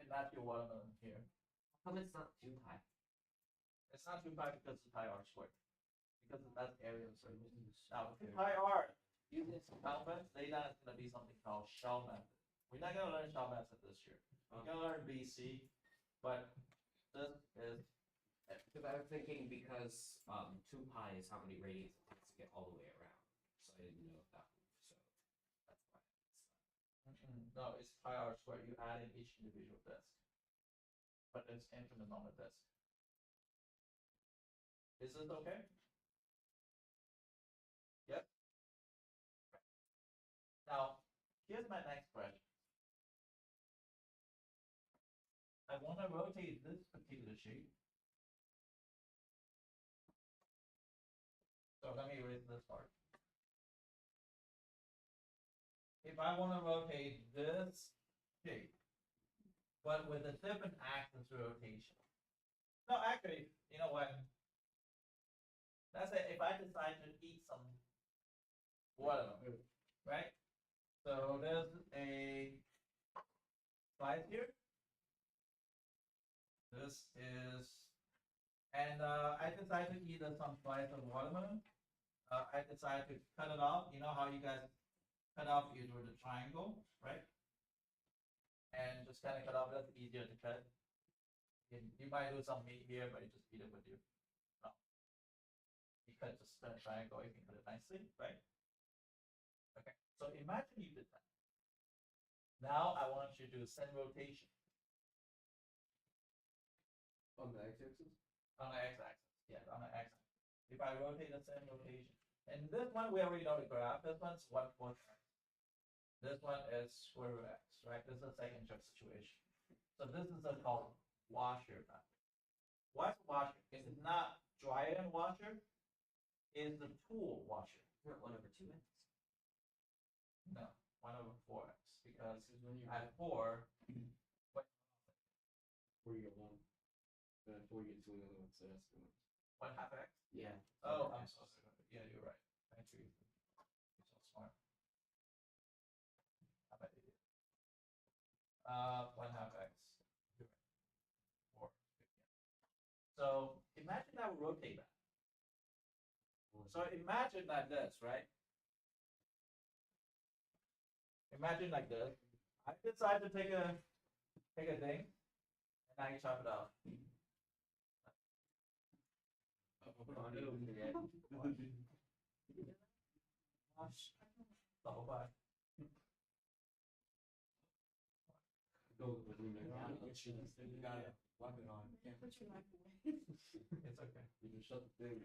And that's your watermelon here. How come it's not 2 pi? It's not 2 pi because it's pi r squared. Because that's area of circle. Now, 2 pi r, using circumference, data is going to be something called shell method. We're not going to learn shell method this year. We're going to learn BC, but this is. Because I was thinking because 2 pi is how many radians it takes to get all the way around. So I didn't know if that moved. So that's why. No, it's pi r squared. You add in each individual disk. But it's infinite amount of disk. Is this okay? Yep. Now, here's my next question. I want to rotate this particular sheet. So let me erase this part. If I want to rotate this sheet, but with a different axis rotation. No, actually, you know what? Let's say if I decide to eat some watermelon, right? So there's a slice here. This is, and I decide to eat some slice of watermelon. I decide to cut it off. You know how you guys cut off with a triangle, right? And just kind of cut off. That's easier to cut. You might lose some meat here, but you just eat it with you. No. You cut just a triangle. You can cut it nicely, right? Okay. So imagine you did that. Now I want you to do send rotation. On the x-axis? On the x-axis, yeah, on the x-axis. If I rotate the same rotation, and this one we already know the graph. This one's 1/4 x. This one is square root x, right? This is a second check situation. So this is a called washer method. What's washer? Is it not dryer and washer? Is the tool washer? Not 1/2x. No, 1/4x because This is when you at 4, get 4, you get 1. Then at 4, you get 2 another one, so that's the one. 1/2 x. Yeah. Oh, I'm so sorry. Yeah, you're right. Thank you. You're so smart. I'm an idiot. 1/2 x. You're right. 4. So imagine I would rotate that. So imagine like this, right? Imagine like this. I decide to take a thing, and I chop it off. Double by. Go with the room and you gotta lock it on. Put your knife away. It's okay. You can shut the thing.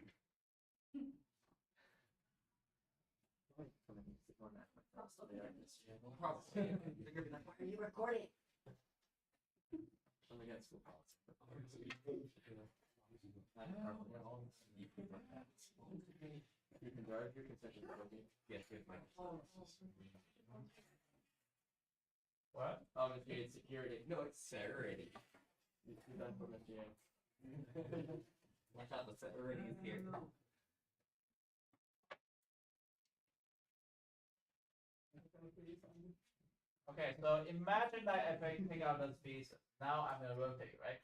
I'll still be on this. Yeah, no problem. They're gonna be like, why are you recording? I'm against school policy. You can drive your concession stand, okay? Yes, yes, ma'am. What? Oh, it's security. No, it's security. You see that from the jam. Watch out, the security is here. Okay, so imagine that if I take out this piece, now I'm gonna rotate, right?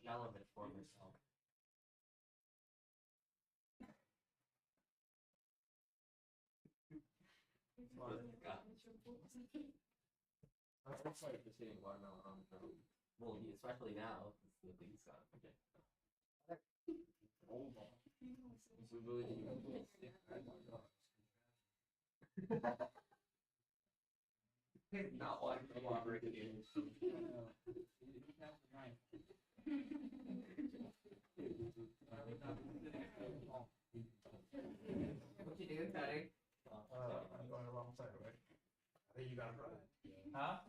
Element for myself. That's like just hitting watermelon on the ground. Well, especially now, it's the thing's gone. Okay. We really need to not watching the water again. What you doing, Teddy? I'm going the wrong side, right? I think you got it right. Huh?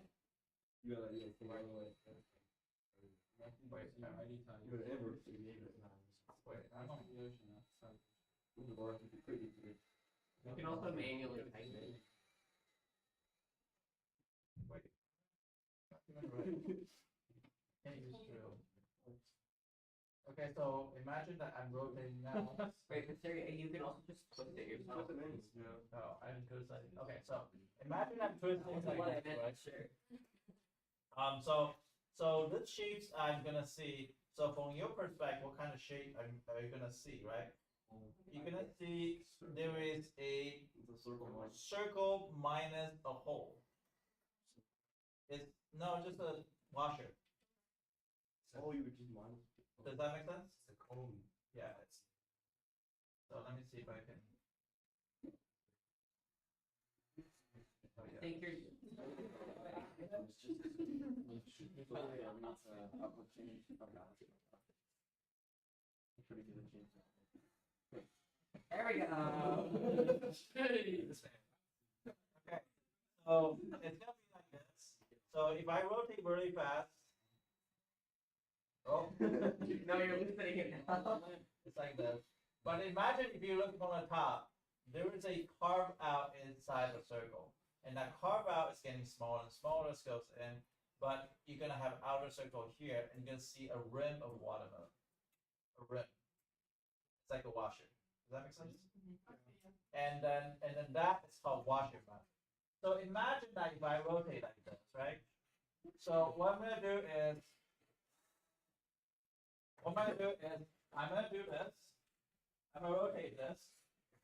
You gotta come right away. Wait, no. You gotta ever see me. Wait, I don't. You can also manually type it. Wait. Can't use drill. Okay, so imagine that I'm rotating now. Wait, but Siri, you can also just twist it yourself. Oh, I didn't twist it. Okay, so imagine I'm twisting That's what I like this, meant, right? sure. So the shapes I'm gonna see. So from your perspective, what kind of shape are you gonna see, right? You're gonna see there is a circle minus a hole. It's no, just a washer. Oh, you would just minus. Does that make sense? It's a cone. Yeah. So let me see if I can. Oh, I yeah. think you're. There we go. Okay. So it's gonna be like this. So if I rotate really fast. Oh. No, you're losing it now. It's like this. But imagine if you look from the top, there is a carve out inside the circle. And that carve out is getting smaller and smaller as it goes in. But you're gonna have outer circle here, and you're gonna see a rim of watermelon. A rim. It's like a washer. Does that make sense? And then that is called washer mount. So imagine that if I rotate like this, right? So what I'm gonna do is I'm gonna do this. I'm gonna rotate this.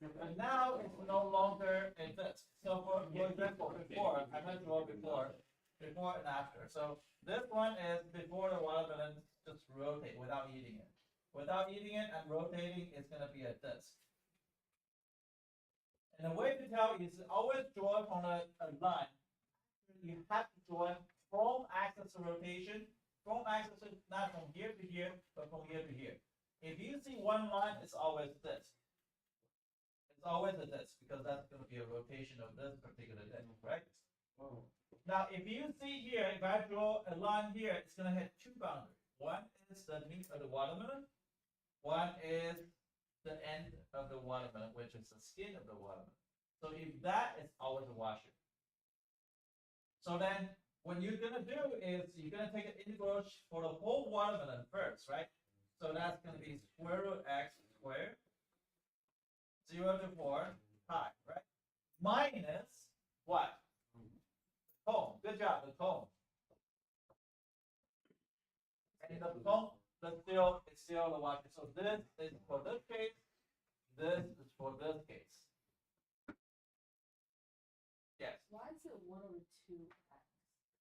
And now it's no longer in this. So for example, before, I'm gonna draw before and after. So this one is before the watermelon just rotate without eating it. Without eating it and rotating, it's gonna be a disc. And the way to tell is always draw from a line. You have to draw from axis of rotation. From axis not from here to here, but from here to here. If you see one line, it's always this. It's always a disc because that's going to be a rotation of this particular disc, right? Oh. Now, if you see here, if I draw a line here, it's going to hit two boundaries. One is the meat of the watermelon. One is the end of the watermelon, which is the skin of the watermelon. So if that is always a washer. So then what you're going to do is you're going to take an integral for the whole watermelon first, right? So that's going to be square root x squared, 0 to 4 pi, right? Minus what? Cone. Good job, the cone. And the cone, it's still the washer. So this is for this case, this is for this case. Yes. Why is it 1 over 2x?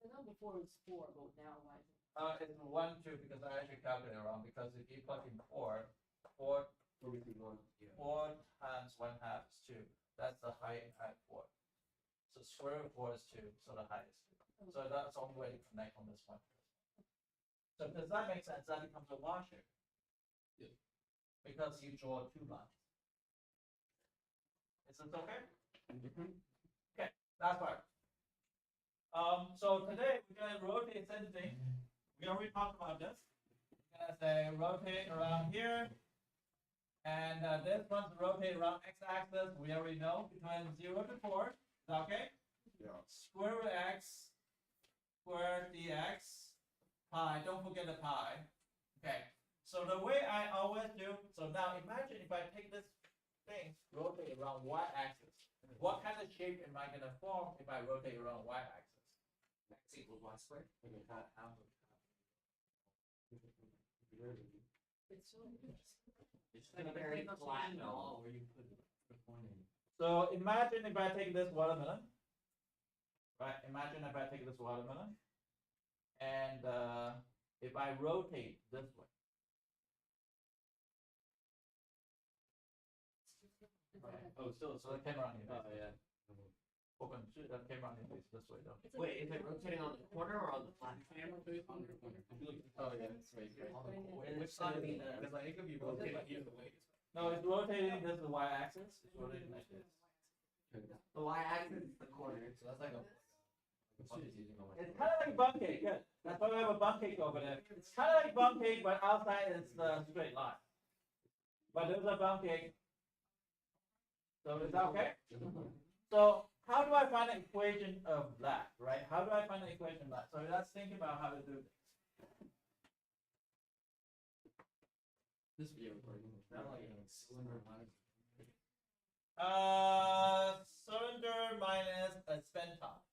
I know before it was 4, but now why is it? It's 1, 2 because I actually calculated wrong. Because if you plug in 4 times 1/2 is 2. That's the height at 4. So square root of 4 is 2, so the height is 2. So that's the only way to connect from this one. So does that make sense? That becomes a washer. Yeah. Because you draw 2 lines. Is this okay? Okay, that's right. So today we're gonna rotate something. We already talked about this. We're gonna say rotate around here. And this one's rotate around x-axis. We already know between 0 to 4. Is that okay? Yeah. Square root x squared dx pi. Don't forget the pi. Okay. So the way I always do. So now imagine if I take this thing, rotate around y-axis. What kind of shape am I gonna form if I rotate around y-axis? X equals y squared. And then half of It's just gonna be very flat and all where you put the point in. So imagine if I take this watermelon. Right. Imagine if I take this watermelon, and if I rotate this way. Oh, still, So the camera on your oh, face. yeah. Open. The camera on your face this way, don't. Wait, is it rotating on the corner or on the flat? Oh yeah, it's right here. Which side of the, because like, it could be rotating either way. No, it's rotating. This is the y-axis. It's rotating like this. The y-axis is the corner. So that's like a. It's kind of like bun cake. Good. That's why we have a bun cake over there. It's kind of like bun cake, but outside it's the straight line. But there's a bun cake. So is that okay? So how do I find the equation of that, right? How do I find the equation of that? So let's think about how to do this. This video recording. Not like a cylinder minus. Cylinder minus a spin top.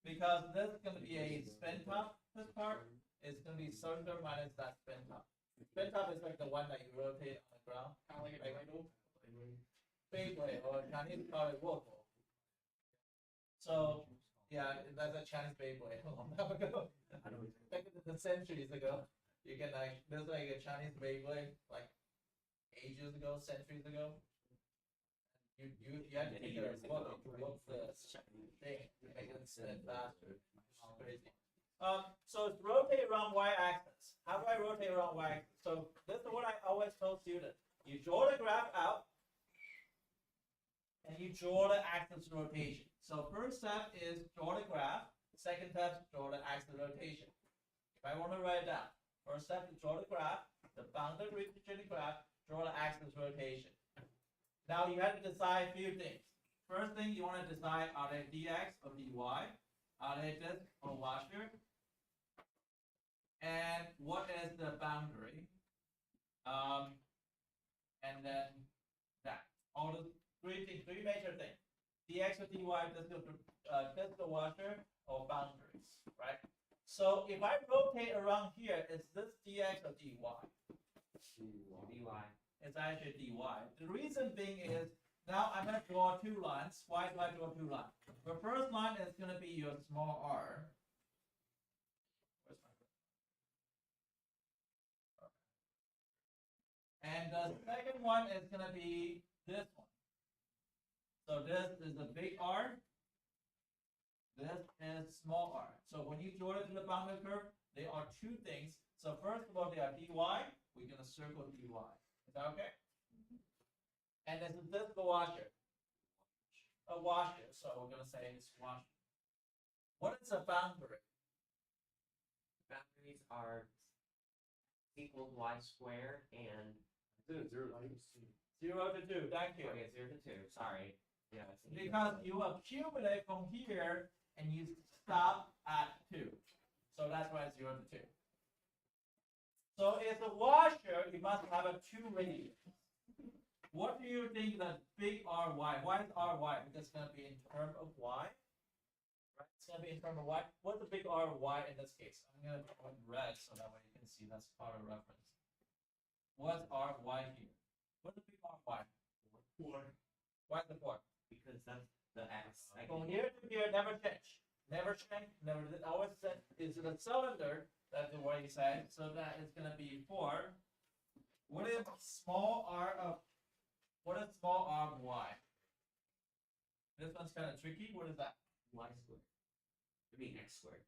Because this is going to be a spin top, this part is going to be cylinder minus that spin top. Spin top is like the one that you rotate on the ground. Kind of like a Beyblade. Beyblade, or Chinese call it Wolfo. So, yeah, that's a Chinese Beyblade a long time ago. Back in the centuries ago, you can like, there's like a Chinese Beyblade, like ages ago, centuries ago. You had to take a whoop the thing to make it spin faster. It's crazy. So it's rotate around y-axis. How do I rotate around y-axis? So this is what I always tell students. You draw the graph out, and you draw the axis rotation. So first step is draw the graph. Second step, draw the axis rotation. If I want to write it down, first step is draw the graph, the bounded region of the graph, draw the axis rotation. Now you have to decide a few things. First thing you want to decide, are they dx or dy? Are they disk or washer? And what is the boundary? And then that. All the three major things. Dx or dy, disk or washer, or boundaries, right? So if I rotate around here, is this dx or dy? dy. It's actually dy. The reason being is, now I'm going to draw 2 lines. Why do I draw 2 lines? The first line is going to be your small r. Where's my and the second one is going to be this one. So this is the big R. This is small r. So when you draw it to the boundary curve, there are 2 things. So first of all, they are dy. We're going to circle dy. Is that okay? And this is the washer. A washer. So we're going to say it's washer. What is a boundary? Boundaries are equals y squared and 0 to 2. Thank you. okay, 0 to 2. Sorry. Yeah. Because you accumulate from here and you stop at 2. So that's why it's 0 to 2. So it's a washer, you must have a 2 radius. What do you think that big RY? Why is RY? Because it's going to be in terms of Y. Right? It's going to be in terms of Y. What's the big RY in this case? I'm going to put in red so that way you can see that's part of reference. What's RY here? What's the big RY? 4. Why is the 4? Because that's the x. From here to here, never change. Never change. Never. Always said is the cylinder. That's what he said. So that is going to be 4. What is small r of? What is small r of y? This one's kind of tricky. What is that? Y squared. I mean X squared.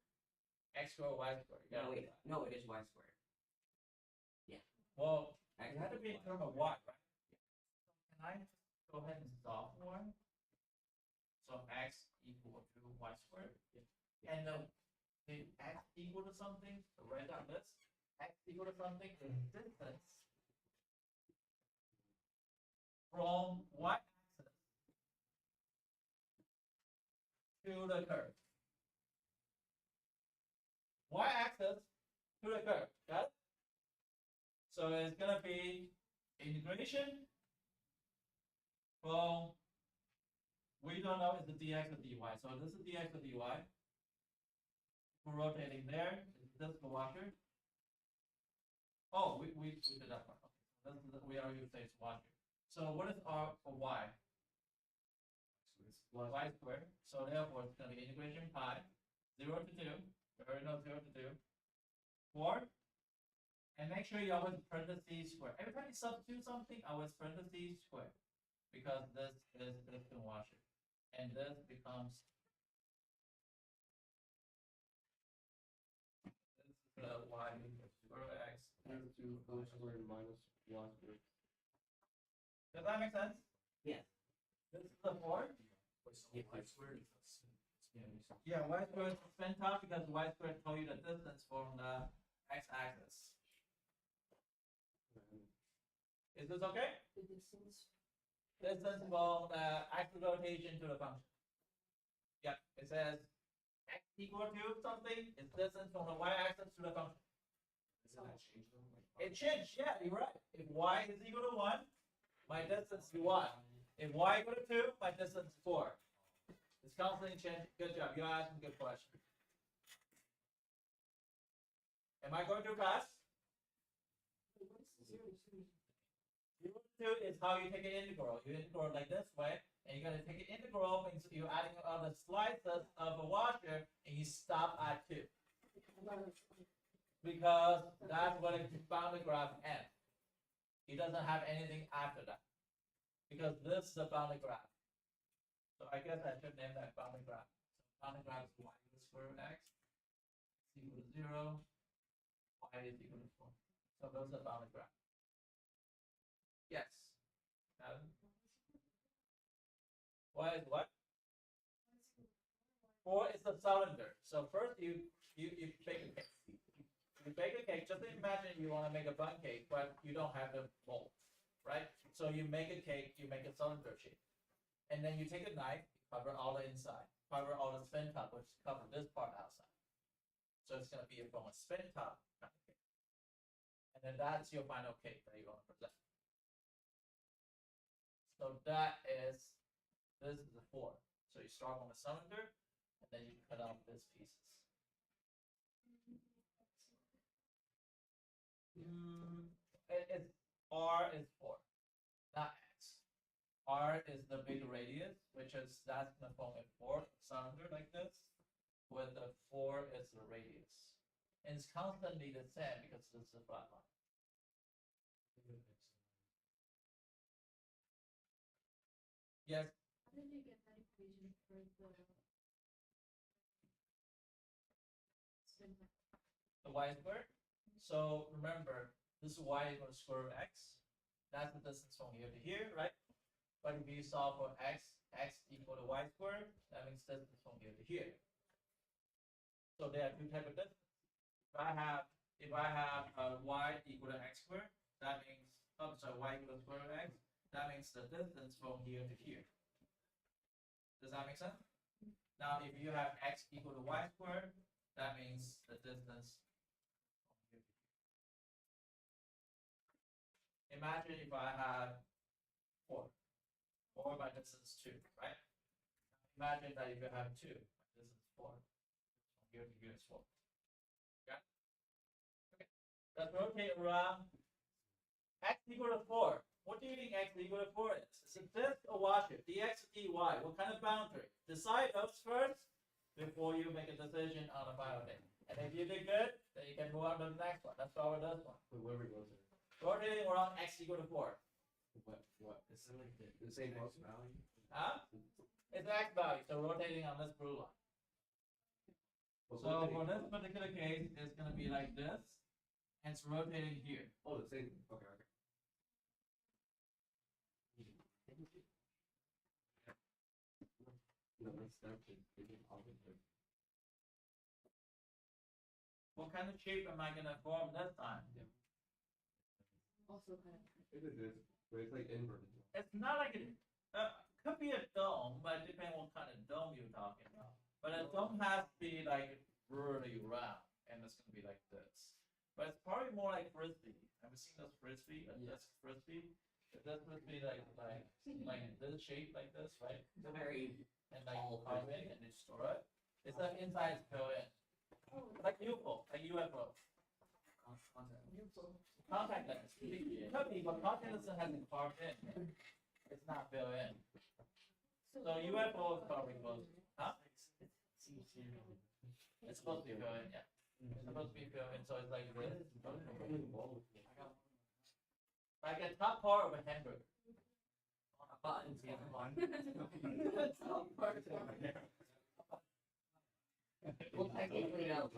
X squared, Y squared. You gotta No, look wait. at that. No, it is Y squared. Well, X it had to be in equals terms of Y, right? Can I go ahead and solve for it? So x equal to y squared. And the x equal to something, so write down this, x equal to something is distance from y-axis to the curve. Y-axis to the curve, got it? So it's gonna be integration from, we don't know is the dx or dy, so this is dx or dy. We're rotating there, is this the washer? Oh, we did that part, okay. This is, we already say it's washer. So what is r for y? Y squared, so therefore it's gonna be integration pi, 0 to 2, we already know 0 to 2, 4, and make sure you always parentheses square. Every time you substitute something, always parentheses square. Because this is the washer. And this becomes this is the y square x. Root 2 whole squared minus y squared. Does that make sense? Yes. This is the 4. Yeah, y squared. Yeah, y squared is spin top because y squared told you the distance from the x-axis. Is this okay? The distance. Distance from the axis rotation to the function. Yeah, it says x equal to something is distance from the y-axis to the function. Doesn't that change though? It changed, yeah, you're right. If y is equal to 1, my distance is 1. If y equal to 2, my distance is 4. It's constantly changing. Good job, you're asking good questions. Am I going too fast? What is the 0 to 2? 0 to 2 is how you take an integral. You integral like this way, and you're gonna take an integral means you're adding all the slices of a washer, and you stop at 2. Because that's what a boundary graph ends. It doesn't have anything after that. Because this is a boundary graph. So I guess I should name that boundary graph. So boundary graph is y equals square root x is equal to 0, y is equal to 4. So those are boundary graphs. Yes. Y is what? 4 is the cylinder. So first you bake a cake. You bake a cake, just imagine you want to make a bun cake, but you don't have the mold, right? So you make a cake, you make a cylinder shape. And then you take a knife, cover all the inside, cover all the spin top, which cover this part outside. So it's gonna be from a spin top kind of cake. And then that's your final cake that you want to present. So this is the 4. So you start on the cylinder, and then you cut off these pieces. It's R is 4, not X. R is the big radius, which is that's gonna form a 4 cylinder like this, where the 4 is the radius. And it's constantly the same because this is a flat line. Yes, How did you get that equation for the spin top? the y squared. So remember, this is y equals square root of x. That's the distance from here to here, right? But if you solve for x equal to y squared, that means distance from here to here. So there are two types of distance. If I have y equal to x squared, that means y equal to square root of x. That means the distance from here to here. Does that make sense? Now, if you have x equal to y squared, that means the distance from here to here. Imagine if I had 4. 4 by distance 2, right? Imagine that if you have 2, this is 4. From here to here is 4. Okay? Okay. Let's rotate around. X equal to 4. What do you think x equal to 4 is? Is it this or washer? dx or dy? What kind of boundary? Decide those first before you make a decision on the final thing. And if you did good, then you can move on to the next one. Let's start with this one. Wait, where we go to? Rotating around x equal to 4. What? Is it like the same x value? Huh? It's x value, so rotating on this blue line. So for this particular case, it's gonna be like this, and it's rotating here. Oh, the same. Okay. No, that's What kind of shape am I gonna form this time? Also kind of. It is, but it's like inverted. It's not like it could be a dome, but it depends what kind of dome you're talking about. But a dome has to be like really round, and it's gonna be like this. But it's probably more like frisbee. Have you seen those frisbee? That's frisbee. That's frisbee like this shape like this, right? It's a very And like carve in and destroy it. It's like inside is fill in. Like UFO, like UFO. Contact lens. It could be, but contact lens hasn't carved in. It's not filled in. So UFO is probably close. Huh? It's supposed to be filled in, yeah. It's supposed to be filled in, so it's like this. Like a top part of a hamburger. buttons the other one. Well, technically, no.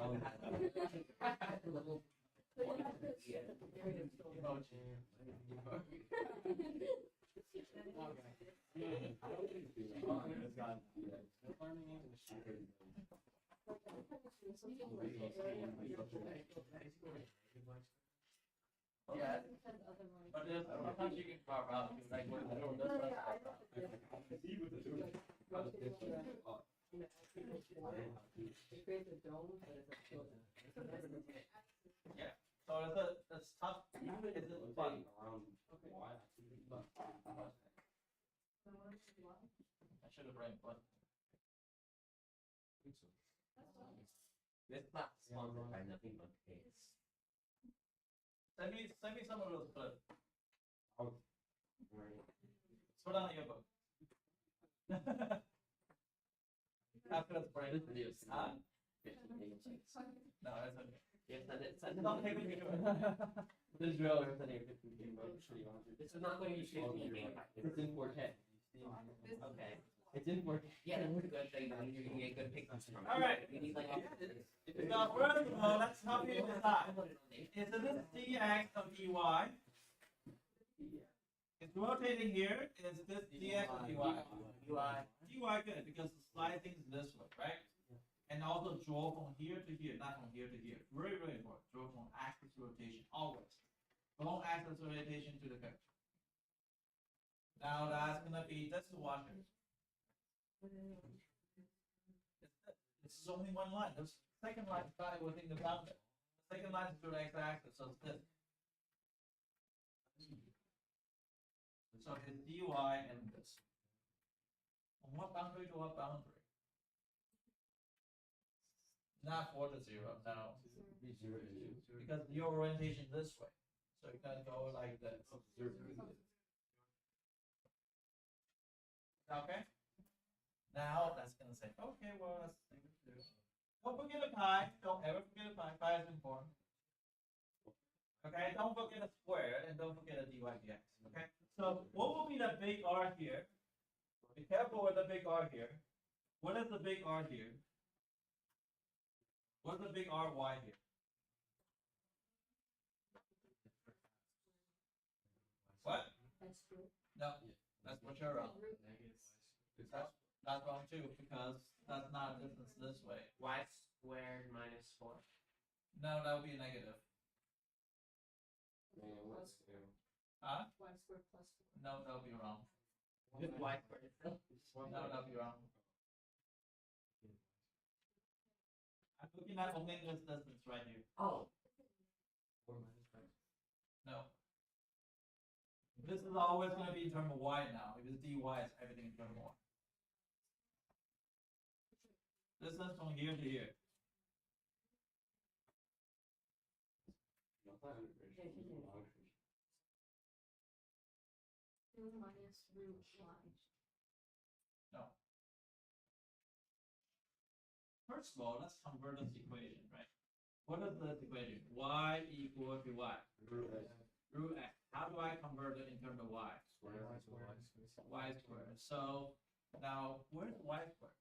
Yeah. But there's sometimes you can carve out like what the this one. Yeah. So it's tough. It's fun. I should have brought one. It's not sponsored by nothing but kids. Send me some of those clips. Oh. Put on your book. After the break. Huh? No, it's okay. Yes, send it. Don't take me to it. This drill is sending a 15 mode. This is not going to be 15 game. It's in 4K. Okay. It's in 4K. Yeah, that's a good thing. You're going to get good pictures from it. All right. You need like a... Now, first of all, let's help you decide. Is this dx of dy? It's rotating here. Is this dx of dy? dy good because the sliding is this way, right? And also draw from here to here, not from here to here. Very, very important. Draw from axis rotation, always. From axis rotation to the curve. Now that's gonna be this washer. It's only one line. The second line started within the boundary. The second line is to the x-axis, so it's this. So it's dy and this. From what boundary to what boundary? Not 4 to 0, no. Because your orientation this way. So you gotta go like this. Okay? Now that's gonna say, okay, well, that's the thing to do. Don't forget a pi. Don't ever forget a pi. Pi is important. Okay, don't forget a square and don't forget a dy dx. Okay? So what will be the big R here? Be careful with the big R here. What is the big R here? What's the big RY here? What? No, that's what you're wrong. That's wrong too, because that's not a distance this way. Y squared minus 4. No, that would be a negative. Huh? Y squared plus 4. No, that would be wrong. Y squared itself. No, that would be wrong. I'm looking at only this distance right here. Oh. No. This is always going to be in terms of y now. If it's dy, it's everything in terms of y. Distance from here to here. Minus root y. No. First of all, let's convert this equation, right? What is this equation? Y equal to y. Root x. How do I convert it in terms of y? Y squared. So Now, where's the y square?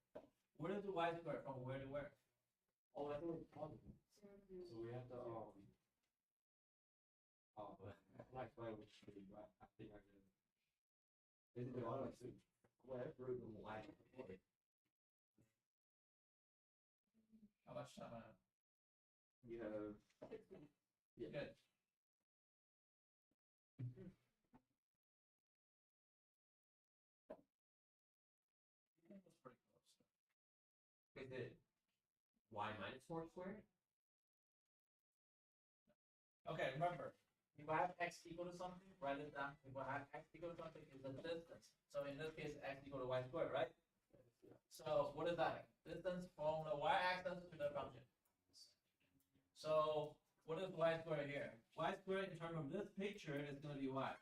Where is the y square from where to where? Oh, I think it's positive. So we have to, but I'm not explaining what should be, but I think I can. Is it the other two? Whatever the y. How much time I have? You have. Yeah. Good. That's pretty close. Is it y minus 4 squared? Okay, remember, if I have x equal to something, write it down. If I have x equal to something, is the distance. So in this case, x equal to y squared, right? So what is that? Distance from the y-axis to the function. So what is y squared here? Y squared in terms of this picture is going to be y.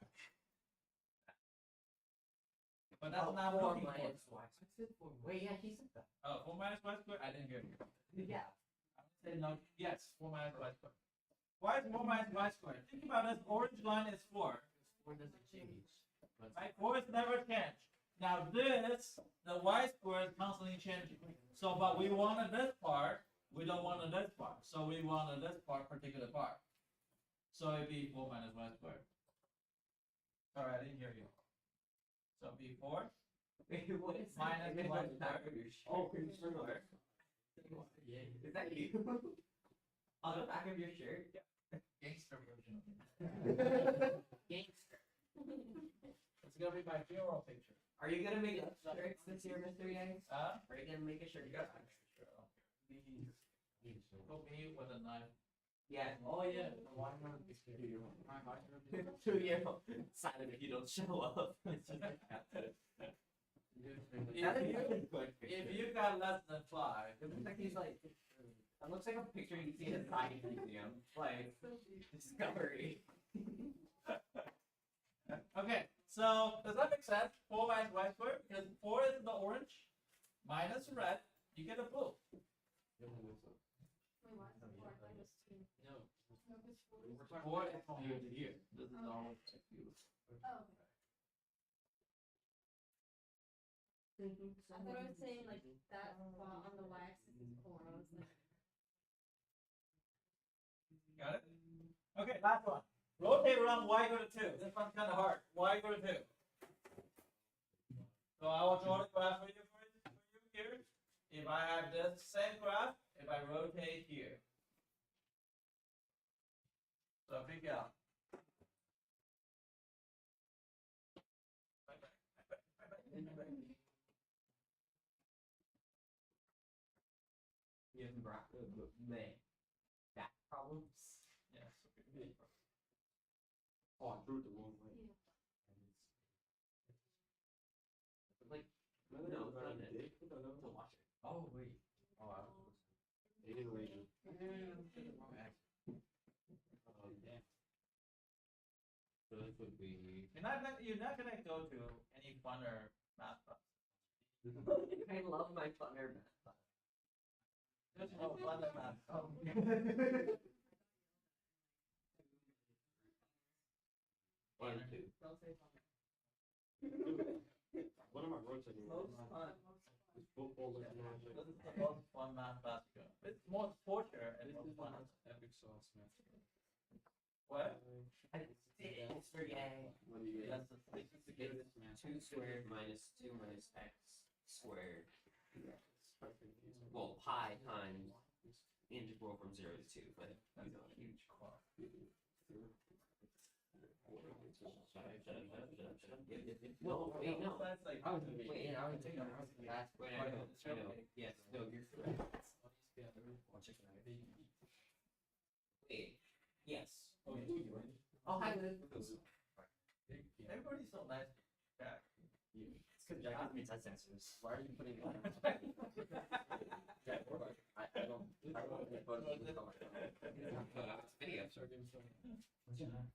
But that's not four looking for. minus y. Wait, yeah, he said that. Oh, 4 minus y squared? I didn't hear you. Yeah. I said no. Yes, 4 minus y squared. Why is 4 minus y squared? Think about this. Orange line is 4. 4 doesn't change. Right? 4 is never changed. Now this, the y squared is constantly changing. So, but we wanted this part. We don't want this part. So we wanted this part, particular part. So it'd be 4 minus y squared. Sorry, I didn't hear you. So it'd be 4 Wait, what is minus that? y Is that squared. your shirt? Oh, can you turn on? Yeah. Is that you? On the back of your shirt? Gangster version of it. Gangster. It's gonna be my funeral picture. Are you gonna make shirts this year, Mr. Yang? Huh? Are you gonna make a shirt? You got an extra shirt. Please. Put me with a knife. Yeah. Oh yeah. Why not? 2-year-old. Sign it if you don't show up. If you got less than 5, It looks like he's like. It looks like a picture you see in a science museum. Like discovery. okay. So does that make sense? 4 minus y squared because 4 is the orange minus red. You get a blue. Wait, why is it 4 minus 2? No. No, it's 4. We're talking 4 is from here to here. This is all. Oh, okay. I thought I was saying like that spot on the y-axis is 4. I was like, Got it? Okay, last one. Rotate around y go to 2. This one's kind of hard. Y go to 2. So I will draw the graph for you here. If I have this same graph, if I rotate here. So figure out. You have back problems. Yes. Oh, I drew it the wrong way. Like No, no, no, it's not it. they put that To up. watch it. Oh wait. Oh, I was. They didn't leave it. So this would be. You're not gonna go to any funner math class. I love my funner math class. There's no funner math class. One, two. What am I rotating? Most fun. It's football is magic. This is the most fun math class you go. It's more torture and it's fun. Epic sauce, man. What? Mr. Yang. What do you get? That's the It's 2 squared minus 2 minus x squared. Well, pi times integral from 0 to 2, but That's a huge class. No, wait, no. That's like. Wait, I was thinking that's wait, I know. Yes, no, you're correct. Wait, yes. Oh, hi, Liz. Everybody's so nice. Jack. It's because Jack gives me test answers. Why are you putting it on? Jack, I don't get photos of this on my phone. It's video. What's your name?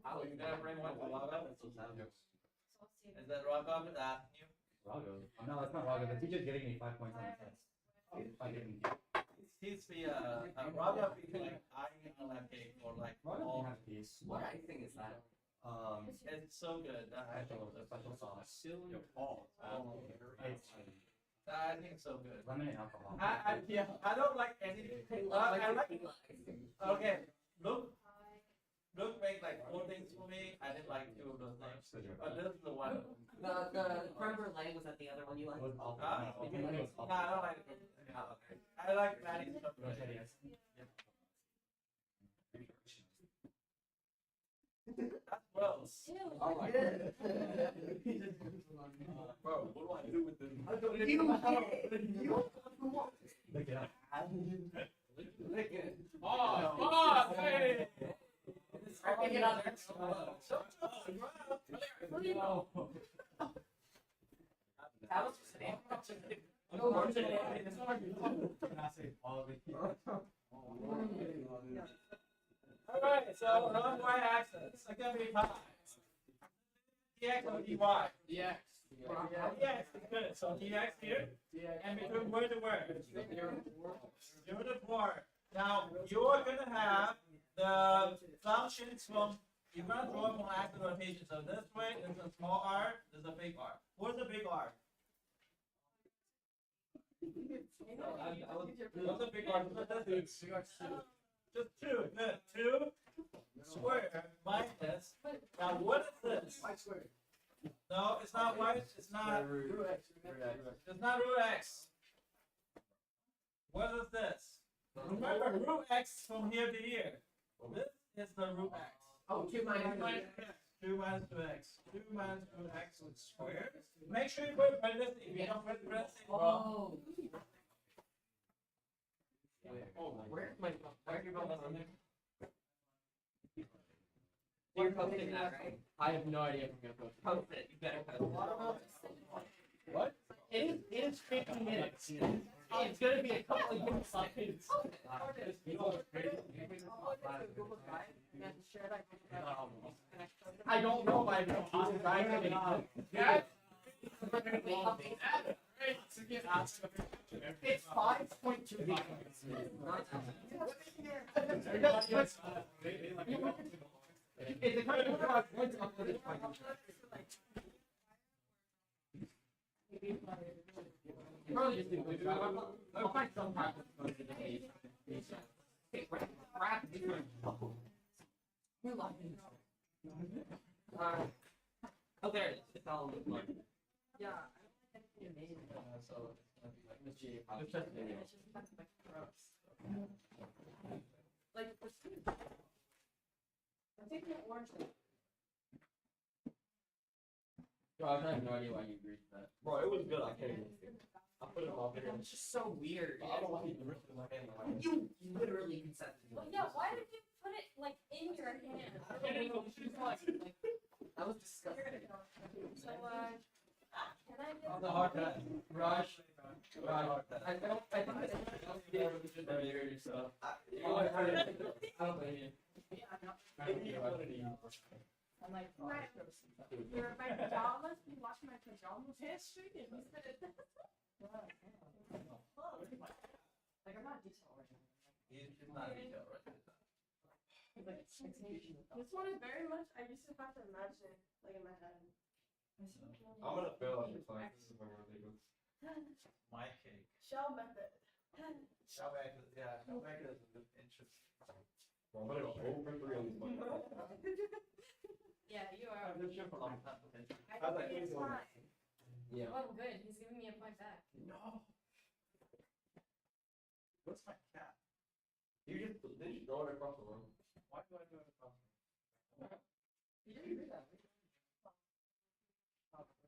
Oh, you gotta bring one to Raga? Is that Raga is asking you? Rago? No, it's not Rago. The teacher's giving me 5 points on the test. By giving me. he's the Rabia be like eyeing on that cake for like all. What icing is that? It's so good. I think it's a special sauce. I think it's so good. Lemon and alcohol. Yeah, I don't like anything. I like. Okay, look make like 4 things for me. I didn't like 2 of those things, but this is the one. The creme brulee was that the other one you liked? Huh? No, I don't like it. I like Maddie's stuff. That's gross. I like it. Bro, what do I do with this? Lick it. Oh, hey! Lick it out there. That was just an Alright, so on y-axis, it's gonna be pi. dx or dy? Yeah. dx is good, so dx here, and between word to word. 0 to 4. Now, you're gonna have the functions from, you're gonna draw from axis rotation, so this way is a small r, there's a big R. What's a big R? What's a big R? Just 2, good. 2 square minus, now what is this? No, it's not y, it's not, it's not root x. What is this? Remember, root x from here to here. This is the root x. Oh, 2 minus 2 minus 2x. 2 minus 2x with square. Make sure you put parentheses. If you don't put parentheses, wrong. Where's your phone on there? You're posting that, right? I have no idea if I'm gonna post it. You better post it. What? It is 50 minutes. It's gonna be a couple of good seconds. I don't know if I have driving. Yeah. It's 5.2 gigabytes. It's a kind of points up to this point. Probably just do it. I'll find some practice for the day. Rap different. We're laughing. Oh, there it is. It's all in the blood. Yeah. So it's gonna be like Miss G. It's just like gross. Like for students. I'm taking an orange. Bro, I have no idea why you agreed to that. Bro, it was good. I can't even. I put it on video. It's just so weird. I don't want to rip it in my hand. You literally consented. Well, yeah, why did you put it like in your hand? That was disgusting. So, can I get? on the hard time. Rush. Hard time. I think I should know your stuff. I don't blame you. I'm like, you're my pajamas. You watch my pajamas history, and you said it. Like I'm not detail oriented. It's not detail, right? Like this one is very much. I used to have to imagine it, like in my head. I'm gonna fail at this class. This is my ridiculous. My cake. Shell method. Shell maker, yeah, shell maker is an interesting. Bro, I'm gonna go 0 for 3 on this one. Yeah, you I've are. lived here for a long time. I How's that think it's going? fine. Yeah. Oh, good. He's giving me a point back. No. What's my cat? You just did you throw it across the room? Why do I do it across? You didn't do that.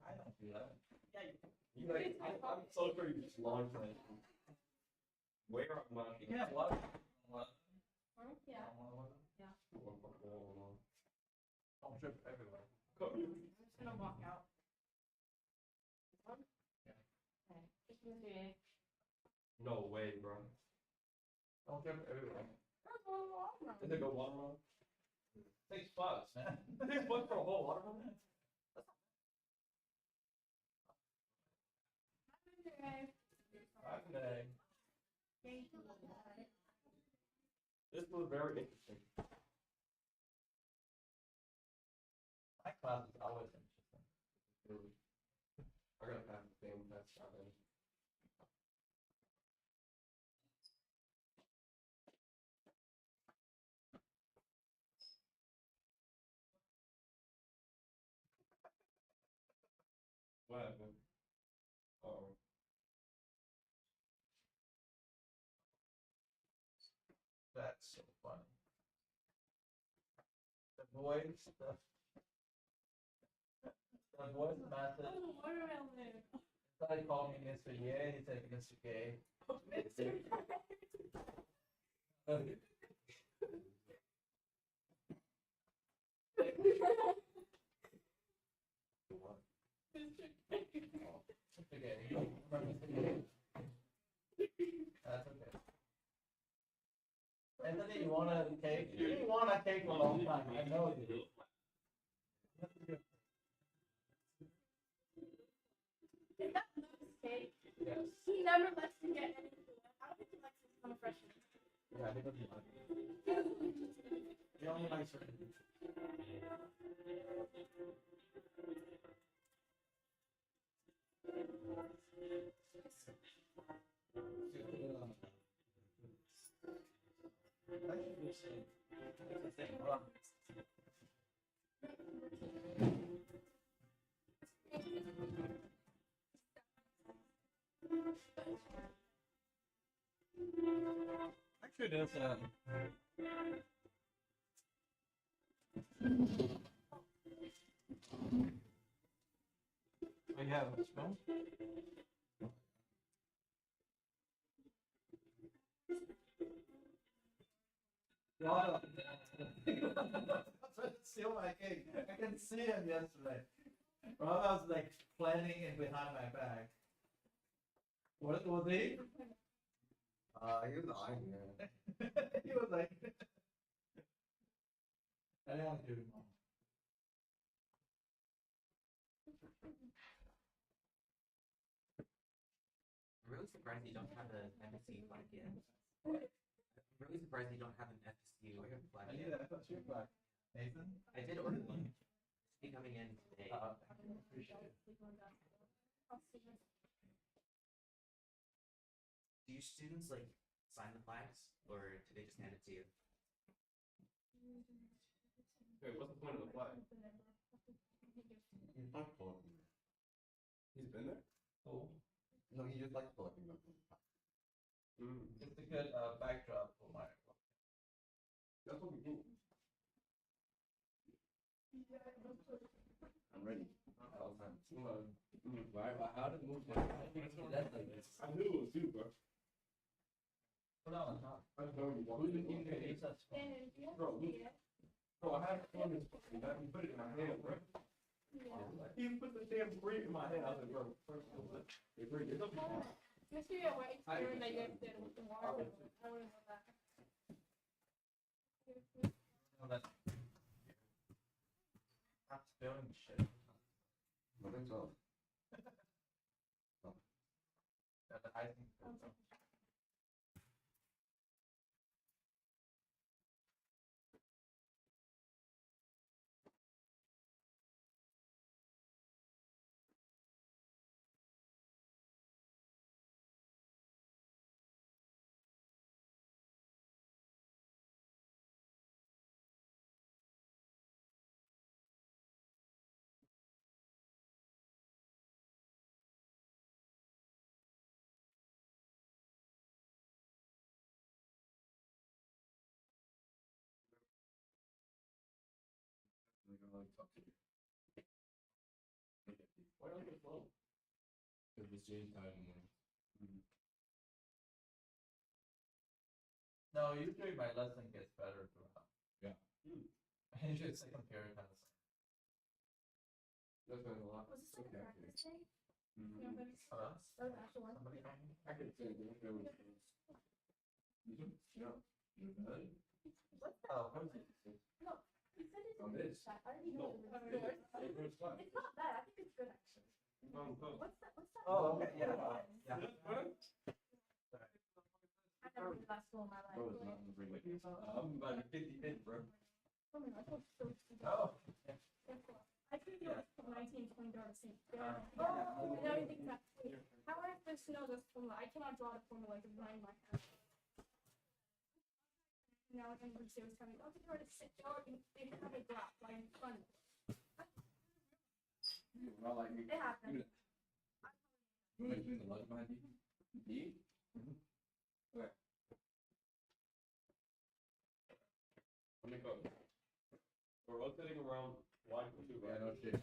I don't do that. Yeah, you. You like I'm so sure you just launched that. Where am I? You can have water. What? Yeah. Don't trip everywhere. I'm just gonna walk out. Okay. No way, bro. Don't jump everywhere. That's one of the walk around. Did they go watermelon? $6, man. $6 for a whole watermelon? Okay. Bye today. Thank you. This was very interesting. My class is always interesting. I gotta pass the same test out there. What happened? Uh-oh. That's so funny. The voice, the voice method. Oh, watermelon. Somebody called me Mr. Ye, he said Mr. Gay. Mr. Gay. Remember Mr. Gay? That's okay. Anthony, you want a cake? You want a cake for a long time, I know you do. Is that Luke's cake? Yes. He never lets me get anything. How did he like to become a freshman? Yeah, he doesn't like it. He only likes certain things. I should just say, it's the same run. Actually, there's a. We have a spoon. No, steal my cake. I can see him yesterday. Rob was like planning it behind my back. What was he? He was eyeing me. He was like, I didn't want to do it more. I'm really surprised you don't have an FSU flag yet. I'm really surprised you don't have an FSU flag I need yet. that. That's your flag. Nathan? I did order one. It's be coming in today. Appreciate it. Do your students like sign the flags, or do they just hand it to you? Wait, what's the point of the flag? He's not collecting them. He's been there? Cool. No, he just likes collecting them. It's a good backdrop for my. That's what we do. I'm ready. All the time. Why? How did move that? That's like this. I knew it was you, bro. Put on the top. I know you want Who's the to team that needs us? Bro, bro, I had fun this fucking guy. He put it in my hand, bro. He put the damn bread in my hand. I was like, bro, first of all, they bring it up. Mr. Yeah, what experiment that you guys did with the water? I wouldn't know that. No, that's. Stop spilling shit. Nothing's off. I think that's all. Why don't you phone? Because it's James time in the morning. No, usually my lesson gets better throughout. Yeah. I usually second period kind of thing. That's been a lot. Was this like a practice day? Mhm. Yeah, but it's. Hello? That was actually one. Somebody call me? I could say that there was. Yeah. What's that? Oh, what is it? No, he said it's. On this. I already know. No. It was good. It's fine. It's not bad. I think it's good actually. No, no. What's that? What's that? Oh, okay, yeah. Yeah. What? I never been to that school in my life. Bro, it's not in the ring. I'm about to 50-50, bro. Oh my God, that's so stupid. Oh. I couldn't go from 19 to 20 to see. Oh, and now you think that. Wait, how am I supposed to know this formula? I cannot draw the formula like a blind my head. Now everybody was telling me, oh, you were to sit down and they have a graph right in front of it. Not like me. It happened. You want to do the lunch behind you? D? Where? Let me go. We're rotating around Y2, right? Yeah, no shit.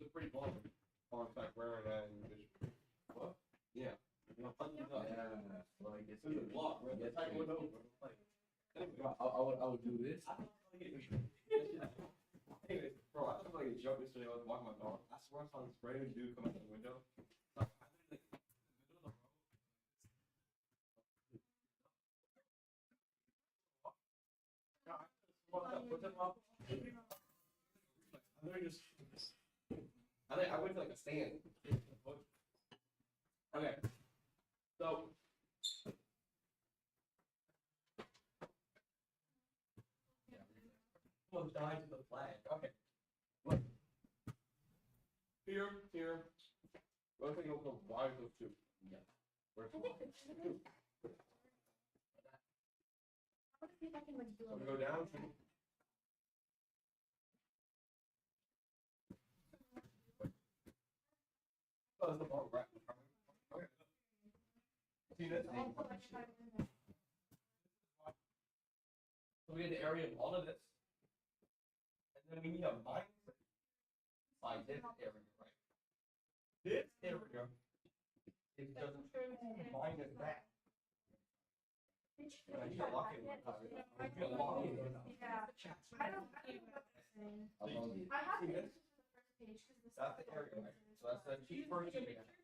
It's pretty long. On back where that and just. What? Yeah. You know, punch it up. Yeah, like it's It's a block, bro. Yes, It's like sir. window, bro. Like, I would do this. I don't know. Anyways, bro, I thought like a joke yesterday. I was walking my dog. I swear I saw this random dude come out the window. Like, I literally, like, in the middle of the road. Yeah, I just walked up, put them up. I literally just. I went to like a stand. Okay. So. Almost died to the flag. Okay. Look. Here. Rotating over the Y goes two. Yeah. Where's I the think Y? it's good. I want to see if I can like do So we it. go down. Oh, that's the ball, right? Okay. See this? I'll put like 5 in there. So we get the area of all of this. And then we need a minus by this area, right? This area is just minus that. Yeah, you can lock it. Yeah, I don't know what they're saying. So you- I have see to this? answer the first page because this. That's the area, right? So that's the She first took a area. picture?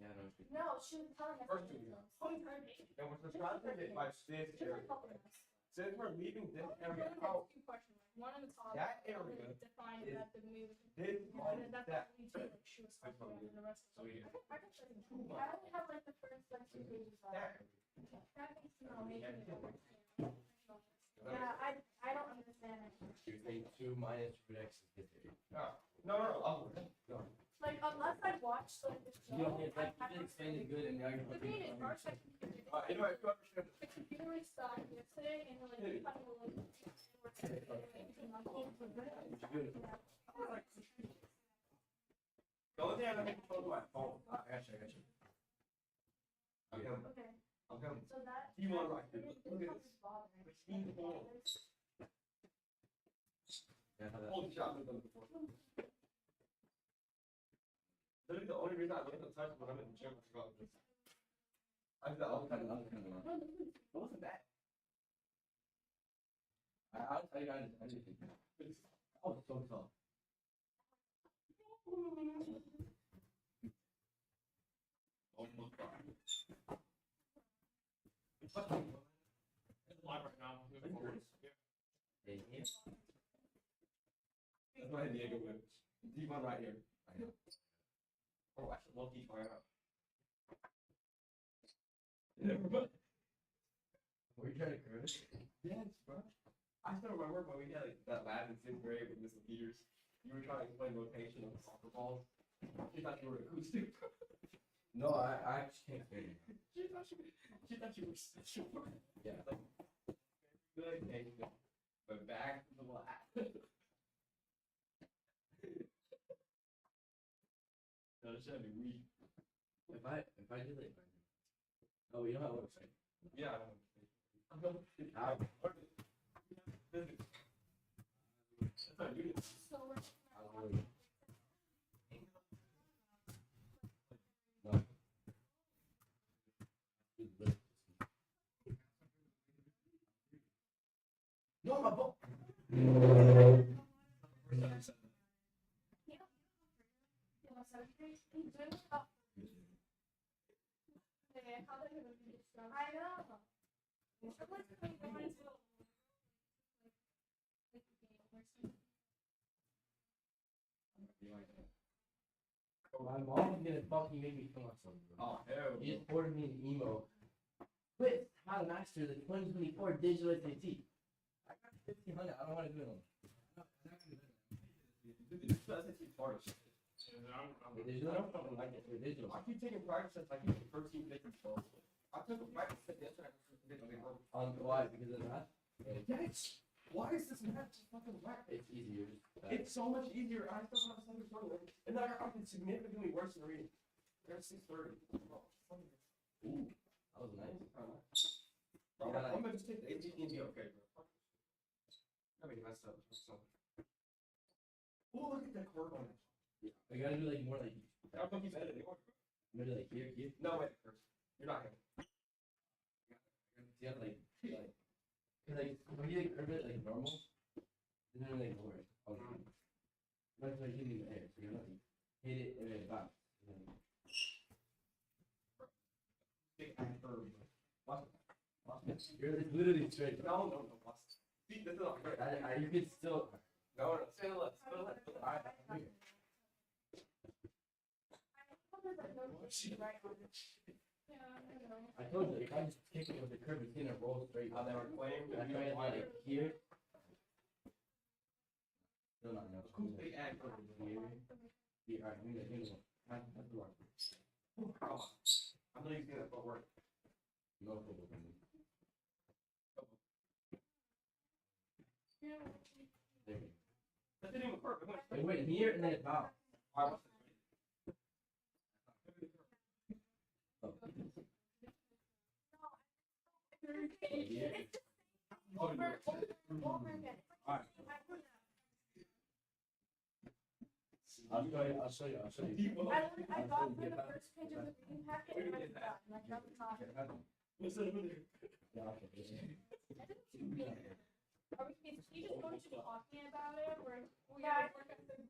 Yeah, no shit. No, she was telling us. First two, yeah. On her page. And we're subtracting it by this She was area. like helping us. Since we're leaving this area There's out, 2 questions. One on the top. That area defined is that the move. this And minus that's that. what we do, like she was talking about and the rest So of we it. get I only have like the first like 2 pages of that. that makes no making it. Yeah, I don't understand it. You're saying 2 minus root x is this area. No. Like unless I watch like this show. You know, it's like I you didn't explain it good and now you're The thing is, our second Anyway, if you understand. the computer restarted yesterday and like we kind of like The only thing I don't control is my phone. I got you. I'm coming. Okay, I'm coming. so that. You want right here. This Look at one this. is bothering. Pristine phone. Yeah, Holy shit, I've done it before. Literally the only reason I look at the time when I'm in the gym is because of this. I do that all the time. It wasn't that. I'll tell you guys anything. Oh, it's so tough. Almost gone. It's live right now. Moving forward. Hey, yeah. That's my Diego whip. D1 right here. I know. Oh, I should low key fire out. Were you trying to curve? Yes, bro. I still remember when we had like, that lab in 5th grade with Mr. Peters. You were trying to explain rotation of soccer balls. She thought you were acoustic. No, I actually can't say it. She thought you were special. Yeah. Like, good thing, but back to the lab. No, this should be weak. If I did it. Oh, you know how it works, right? Yeah, I don't know. I'm going to physics. That's not good. So we're. I'll do it. No. No, my ball. I know. My mom is gonna fucking make me kill myself, bro. Oh, hell. You just ordered me an emo. Quit how to master the 2024 digital SAT. I got 1500. I don't want to do it alone. Digital? I don't like it. Digital. I keep taking practice tests. I keep taking 13 different calls. I took a practice test yesterday. Why? Because of that? Yes. Why is this math so fucking whack? It's easier. It's so much easier. I still have something struggling. And then I got something significantly worse in reading. There's 630. Ooh, that was nice. Bro, Yeah, I'm gonna just take the AT and be okay, bro. I mean, messed up. Oh, look at that curve on it. Yeah. We gotta do like more like. I don't think he's editing. Maybe like here. No, wait. You're not him. You have like. Cause like when you like curve it like normal, then you're like lower. Okay. That's like hitting the air. So you're not like hit it and then bounce. Big ass curve. You're like literally straight. No. See, this is not great. You could still. No, say less. Alright. I told you if I just kick it with the curve, it's gonna roll straight. How they were playing. I tried like here. Still not enough. Who's big ass curve? Here. Here. Alright, give me that. That's the one. I know you see that footwork. No problem. There you go. That didn't even work. It went here and then it bounced. Alright, what's this? Oh. Here. Oh, Over again. Alright. I'll show you. I got through the first page of the reading packet and I forgot, and I got the top. What's that over there? Yeah, okay. Is he just going to talking about it, or? Yeah, I work at the group.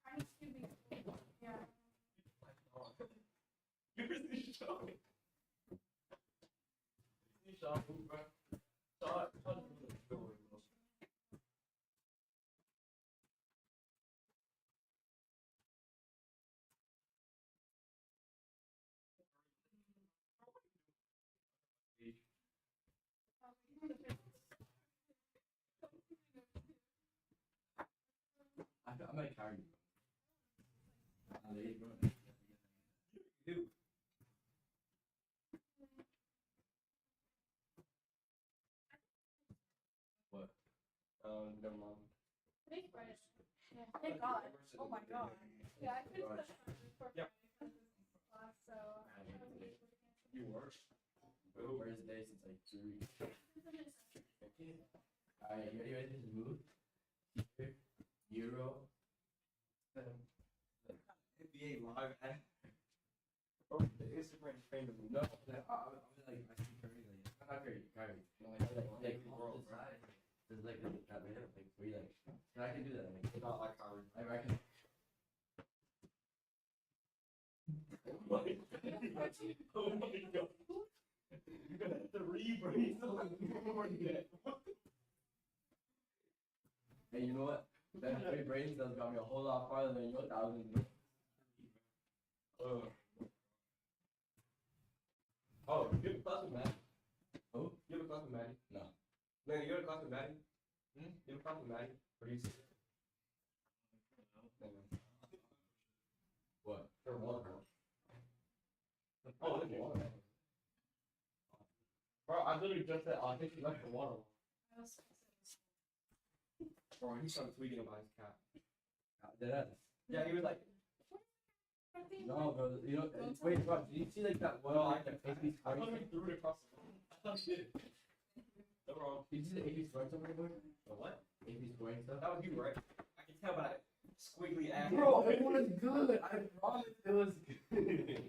I need to be, yeah. Here's the show. I might carry you. There you go. You. What? Never mind. Today's Friday. Yeah, thank God. Oh my God. Yeah, I finished the report Yep. class, so. You worse. Where's the day since like 3 weeks? Alright, you ready to move? Here, Euro. NBA live ad. Bro, the Instagram famous. No, I was like, I see Curry like, not Curry. No, like, Bro, there's like that man, like, where you like, and I can do that, like, not like Kyrie. I reckon. Oh my god. You're gonna have to rebrace more than that. Hey, you know what? That 3 brains does got me a whole lot farther than your 1,000. Oh, you have a class with Maddie? Who? You have a class with Maddie? No. Man, you have a class with Maddie? You have a class with Maddie? Or do you see? What? They're water. Oh, there's water. Bro, I literally just said, I think he left the water. Bro, he started tweaking about his cat. Yeah, he was like, No, bro, you know, wait, bro, did you see like that one, like the AP I scoring thought he thing? threw it across the room. I thought he did. No wrong. Did you see the AP scoring stuff on the board? The what? AP scoring stuff? That was you, right? I can tell by that squiggly ass. Bro, it was good. I promise it was good.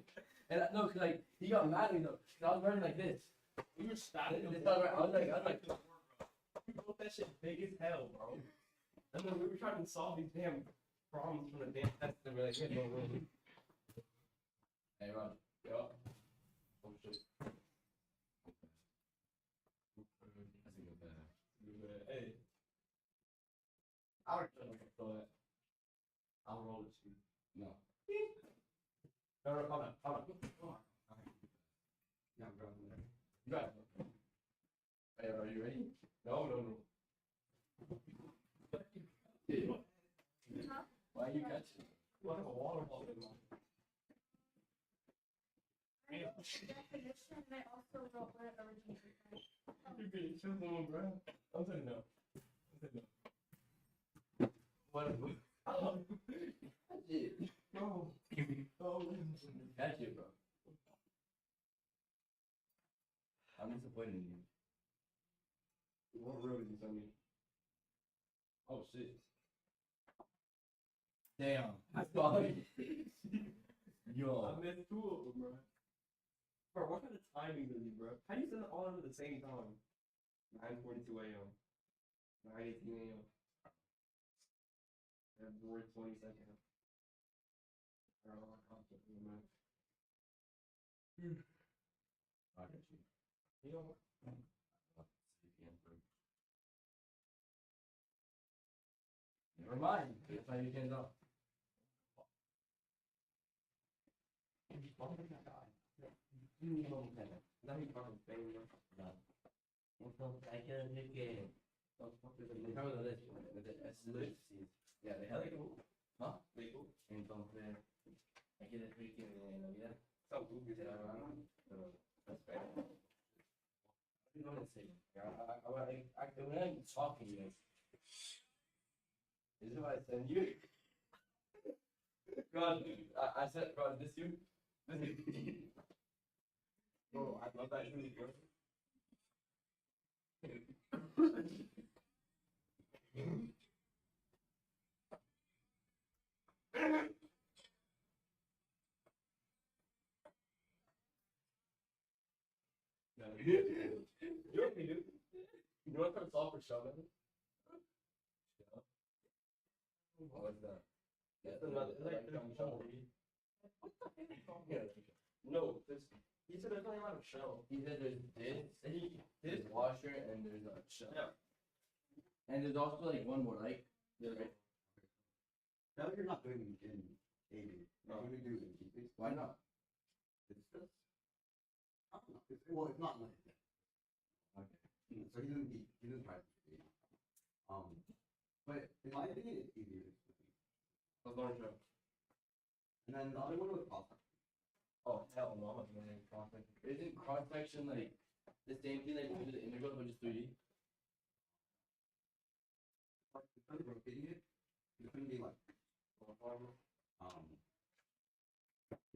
And no, cause like he got mad at me though, cause I was running like this. We were static. I was like, We built that shit big as hell, bro. And then we were trying to solve these damn problems from the damn test, and we're like, yeah, no room. hey, Ron. Yup. Oh shit. That's a good bad. Hey. I would just for that. I'll roll it to you. No. No, no, hold on, hold on. Yeah, I'm going. You got it. Hey, are you ready? No, no, no. Why you got you? Like a water bottle in my. I wrote the definition and I also wrote what it originated from. You being chiseled, bro. I'm saying no. I'm saying no. What? Oh, Catch it. no. Oh, Catch it, bro. I'm disappointed in you. what room did you send me? Oh shit. Damn. I saw it. Yo. I missed two of them, bro. Bro, what kind of timing is it, bro? How do you send it all of them at the same time? 9:42 a.m. 9:18 a.m. February 22nd. Oh, I'm fucking man. I got you. You know what? Never mind. That's how you can know. Now you fucking famous. Entonces hay que decir que dejamos de decir, es ellipsis. Ya, deja de ¿no? Entonces hay que decir que en Navidad será verano, pero espera. You know what I'm saying? When I'm talking, you know, this is what I send you. God, I said, God, this you? Bro, I love that movie, bro. You okay, dude? You want to put a salt for show, man? What's that? That's another. It's like yeah. No, this. He said there's only a lot of shell. He said there's this, He there's washer, and there's a shell. Yeah. And there's also like one more, like, right? Now you're not doing it in AD. No. What do you do in GP? Why not? It's just, I don't know. Well, it's not like that. Okay. So he doesn't practice AD. But in my opinion, it's easier. Let's learn show. And then the other one was cross. Oh hell no! I'm not doing any content. Isn't cross section like the same thing like we do the integral but just 3D? Like instead of rotating it, it's gonna be like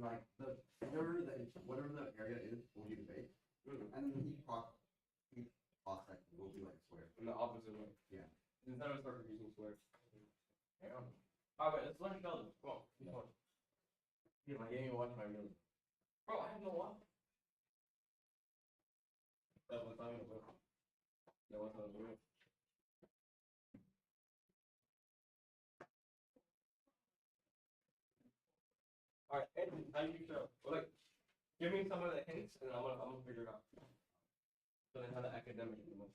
like whatever the area is will be the base, and then each cross section will be like a square. In the opposite way. Yeah. Instead of start using squares. Yeah. Alright, let's learn colors. Come on. Come on. Yeah, I didn't even watch my reel. Bro, I have no one. That was not even a That was not a Alright, Anthony, how do you show? Well, like, give me some of the hints and I'm gonna figure it out. So then how the academic is the most.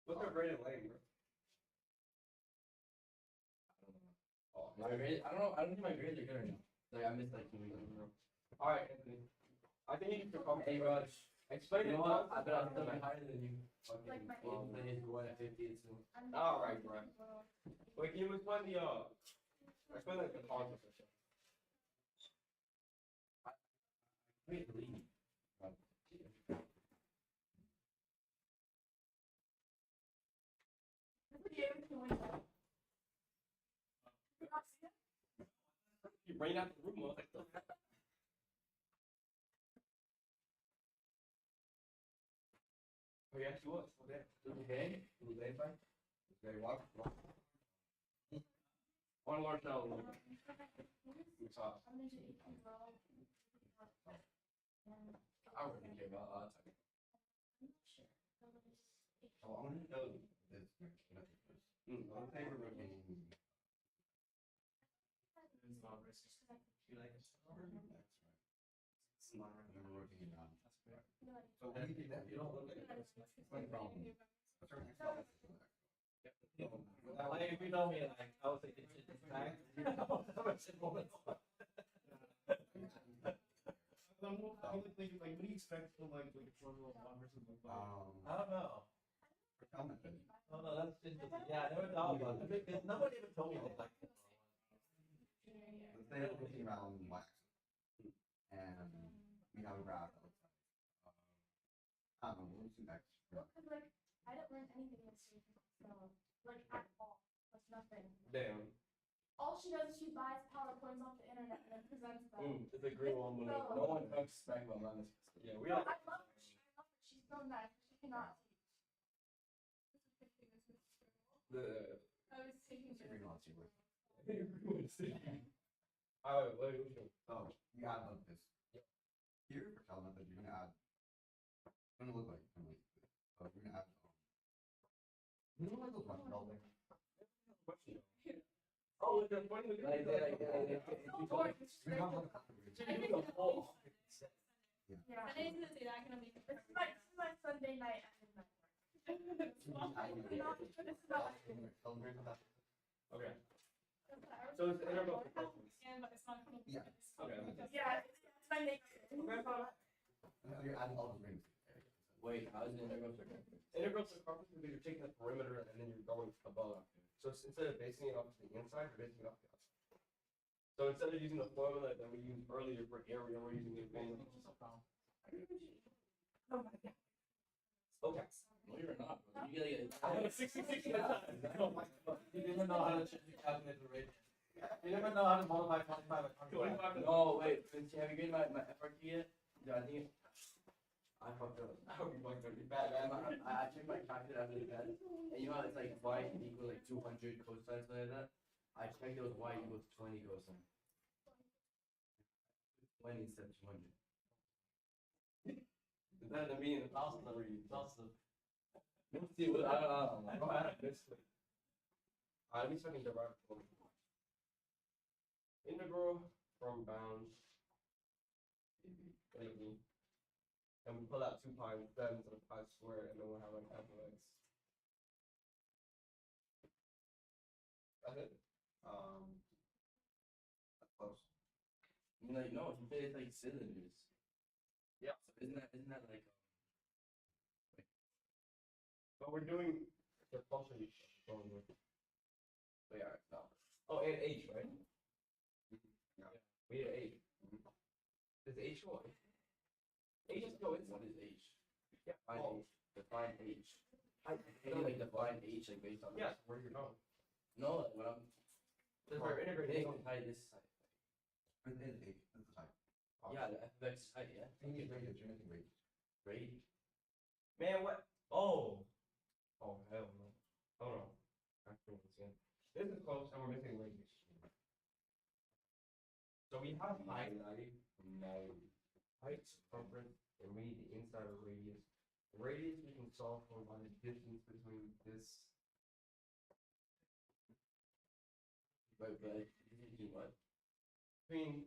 What's your grade in Lang, bro? Oh, My grades, I don't think my grades are good enough. Like I missed like 2 weeks. Alright, Anthony. I think you should come. Hey, Raj. Explain You it know what? once. I bet I'll still be higher than you. Like my Well, they go at 50 soon. Alright, bro. Wait, can you explain the explain like the concept of shit? Wait, leave. You bring out the room, I was like, the fuck? Oh, yeah, she was. Okay. Okay. Okay, fine. Okay, watch. One large shell. We saw. I wouldn't care about odds. Oh, I want to know this. One favorite rotating. It's not racist. You like it? It's not Never rotating down. That's great. So when you do that, You don't look at it. it's no problem. That's our next topic. Like, if you know me, like, I was like, it's back. You know, how much it was. I'm only thinking, like, what do you expect from like Formula One versus like? I don't know. propel method. Oh no, that's interesting. Yeah, I never thought about it. Because nobody even told me that. Like, Let's say we're looking around wax, and we have a graph that looks like, I don't know, we'll just do X. Well, 'cause, like, I didn't learn anything yesterday, so, like, at all, like, nothing. Damn. All she does is she buys PowerPoints off the internet and then presents them. It's a great one, but No. no one talks smack about Linus. yeah, we No, are. I love her. She's so nice. She cannot teach. This is fixing this Mrs. The. I was taking Let's agree on two words. Alright, what are you doing? Oh, you add like this. Here, propel method, you're gonna add, it's gonna look like, kind of like this. So you're gonna add, you know like those Montreal things? Oh, it's a funny. You're gonna have like a Yeah. I didn't say that. I'm gonna make it. This is my Sunday night at midnight. This is not. Okay. So it's integral. But it's not gonna be. Yeah. Okay. Yeah, it's my makeup. You're adding all those rings. Wait, how is it integral circumference? Integral circumference is you're taking the perimeter and then you're going above. So instead of basing it off the inside, you're basing it off the outside. So instead of using the formula that we used earlier for area, we're using the advanced. Oh my god. Okay. No, you're not. Bro. You get like I have 66 times. Oh my god. You never know how to calculate the rate. You never know how to multiply 25 and 25. No, wait. Have you made my FRT yet? Yeah, I think I fucked up. I hope you fucked up. Bad, man. I checked my calculator after the bed. And you know how it's like y equals like 200 cosine, something like that? I checked it was y equals 20 cosine. 20 instead of 200. Is that the meaning? It's awesome. It's awesome. Let's see what I don't know. Let me see if I can derive integral from bounds. Maybe. And we pull out 2 pi instead of pi squared, and then we'll have like f of x. That's it. That's close. Like no, you say it's like cylinders. Yeah. So isn't that like? But we're doing the function. Wait, alright, no. Oh, and h, right? Yeah. We need h. Is h what? H is go in. What is h? Yeah. Define h. Define h. I feel like define h like based on. Yes. Where you're going. No, like when I'm. Because we're integrating on height this side. It is H, that's the type. Yeah, the f of x is height, yeah. You need radius, you're missing radius. Grade. Man, what? Oh. Oh, hell no. Hold on. Actually, again. This is close, and we're missing radius. So we have height, height, circumference, and we need the inside of radius. Radius we can solve for by the distance between this. But between what? Between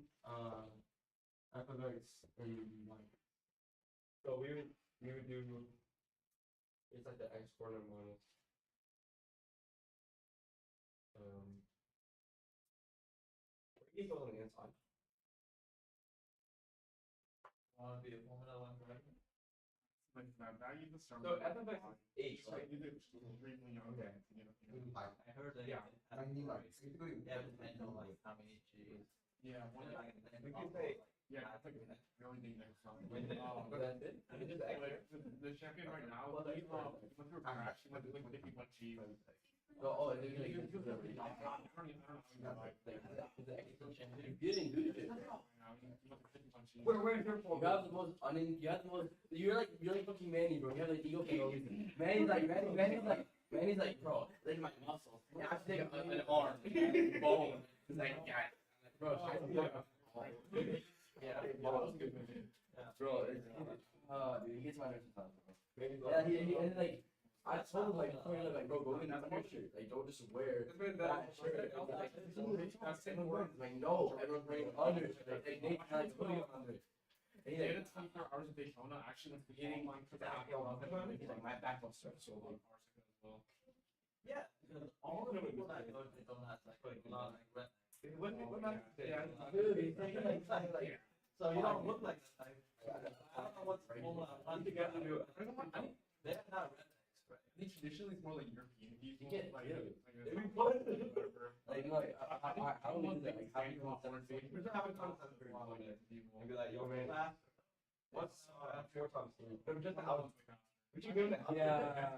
f of x and y. So we would do it's like the x coordinate minus radius on the inside. Want to be a Formula One driver? Like that value to start. So f of x is h, So right? you did extremely young. Okay. High. I heard that. Yeah. I mean, like, basically. Yeah, but I know like how many G's. Yeah, one. We could say Yeah, I think really need next time. but that's it. We just Like, extra. the champion right now, he went through a crash, he went like 51 G's. So, oh, they're like You this is don't everything. know, like, You didn't do shit. right now, he went through 51 G's. Where's your form? You have the most you have the most. You're like fucking Manny, bro. You have like ego for no reason. Manny's like, bro, look at my muscles. Yeah, I should take an arm. Bone. He's like, yeah. Bro, yeah, bro, dude, he gets my nerves sometimes, bro. Yeah, he and like, I told him like, bro, go get another shirt. Like, don't just wear that shirt. I was like, that's 10 words. Like, no, everyone's wearing under. Like, Nate like putting it under. And he's They like, had 24 hours of Daytona, actually, that's the He's beginning line for that. like, my back will start so long. Yeah, because all the people that go to donuts like a lot like red. So you don't look like that. I don't know what's going on together. They're not rednecks, right? I think traditionally it's more like European people. get- like, yeah. whatever. I don't want to like how you want someone to We're just having conversations with people. and be like, yo man, What's 4 times 3. They're just out. We should give them the Yeah.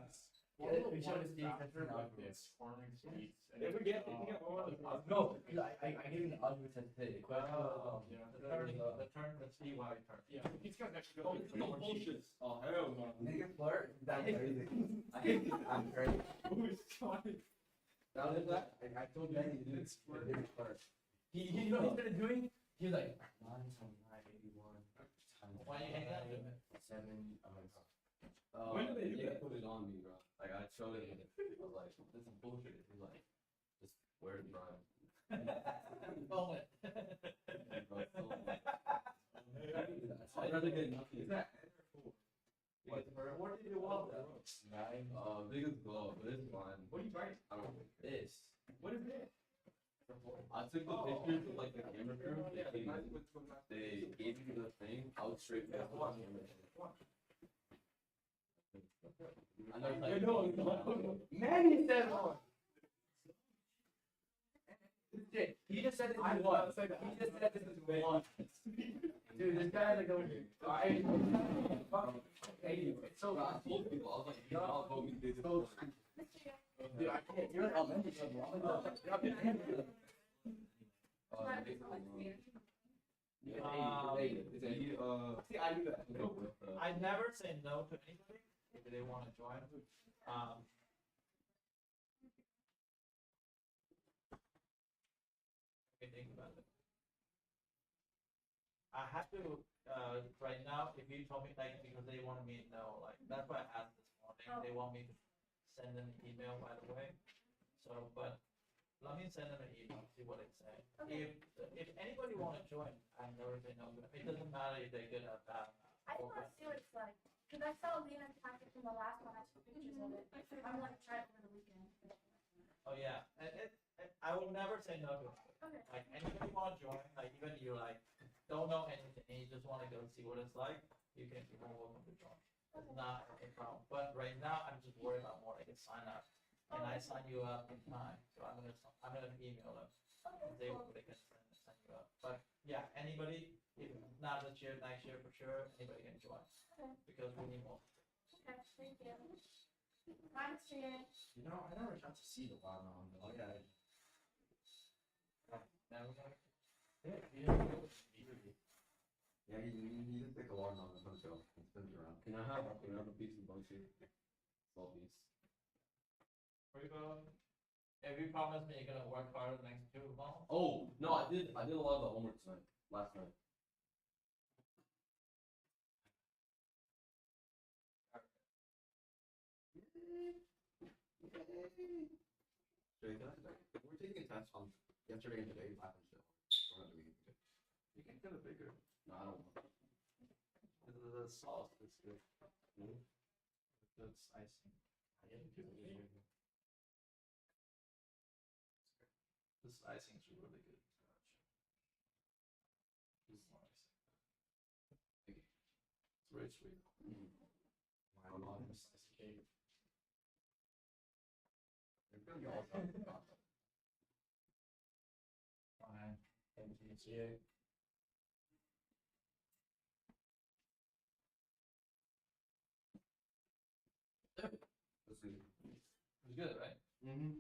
One Yeah, of the we should have ones seen after, different like, algorithms. this farming states. And If we get one of the. No, because I gave him the algorithm today. The question was, Yeah. the turn, the CY turn. Yeah, these guys actually go. It's no bullshit. Oh, hell no. Nigga flirt? That's crazy. I hate it. I'm crazy. Who is trying? Now there's that. I told you I need to do this first. You know what he's been doing? He was like 9 times 9, 81. Why you hang out with him? 7. When did they do He that? put it on me, bro. Like I showed it. And I was like, this is bullshit. He's like, just wear it, Brian. Own it. I'd rather get nothing. Is that? What did you want? Biggest glove, but it's fine. What are you trying? I don't think this. What is it? I took the pictures with like the camera crew. They gave me the thing. I was straight past the camera. I know it's like, Manny said one. He just said it in one. He just said this is one. Dude, this guy like going. It's so I told people, I was like, you all vote me this. Dude, I can't. You're in elementary school. See, I do that. I never say no to anybody if they want to join. Let me think about it. I have to right now. If you told me like because they wanted me to know like that's why I asked this morning. They want me to send them an email by the way. So, but let me send them an email see what they say. Okay. If anybody want to join, I never say no to them. It doesn't matter if they're good or bad. I just want to see what it's like. Because I saw Lena's packet from the last one. I took pictures of it. I'm going to try it over the weekend. Oh yeah, and I will never say no to it. Okay. Like anybody want to join, like even you like don't know anything and you just want to go see what it's like, you're more welcome to join. It's not a problem. But right now I'm just worried about more like a sign up, and I sign you up in time, so I'm gonna email them. They can send you up. But yeah, anybody, if not this year, next year for sure, anybody can join Okay. because we need more. Okay, thank you. Bye, Mr. Yang. You know, I never got to see the wild on the. Okay. Now we're gonna. Yeah, you just take a long on the hotel and spin it around. Can I have a piece of bunchy? Small piece. Where you going? Have you promised me you're gonna work hard the next 2 months? Oh no, I did a lot of the homework tonight. Last night. We're taking a test on yesterday and today, laughing shit. We're not doing anything. You can get it bigger. No, I don't want. The sauce is good. That's icing. This icing is really good. This is more icing. It's very sweet. My mom is cake. It's gonna be all about Fine. MTGA. Let's see. It's good, right? Mm-hmm.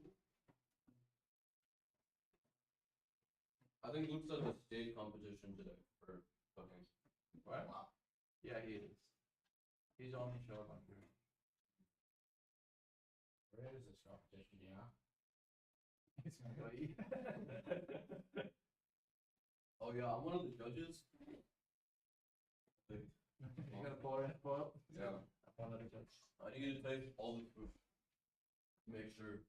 I think Luke's at a state competition today for cooking. Right? Yeah, he is. He's only short on here. Where is this competition, yeah? He's gonna go eat. Oh yeah, I'm one of the judges. You're gonna pour it, pour it? Yeah. One of the jokes. I need you to taste all the food. Make sure.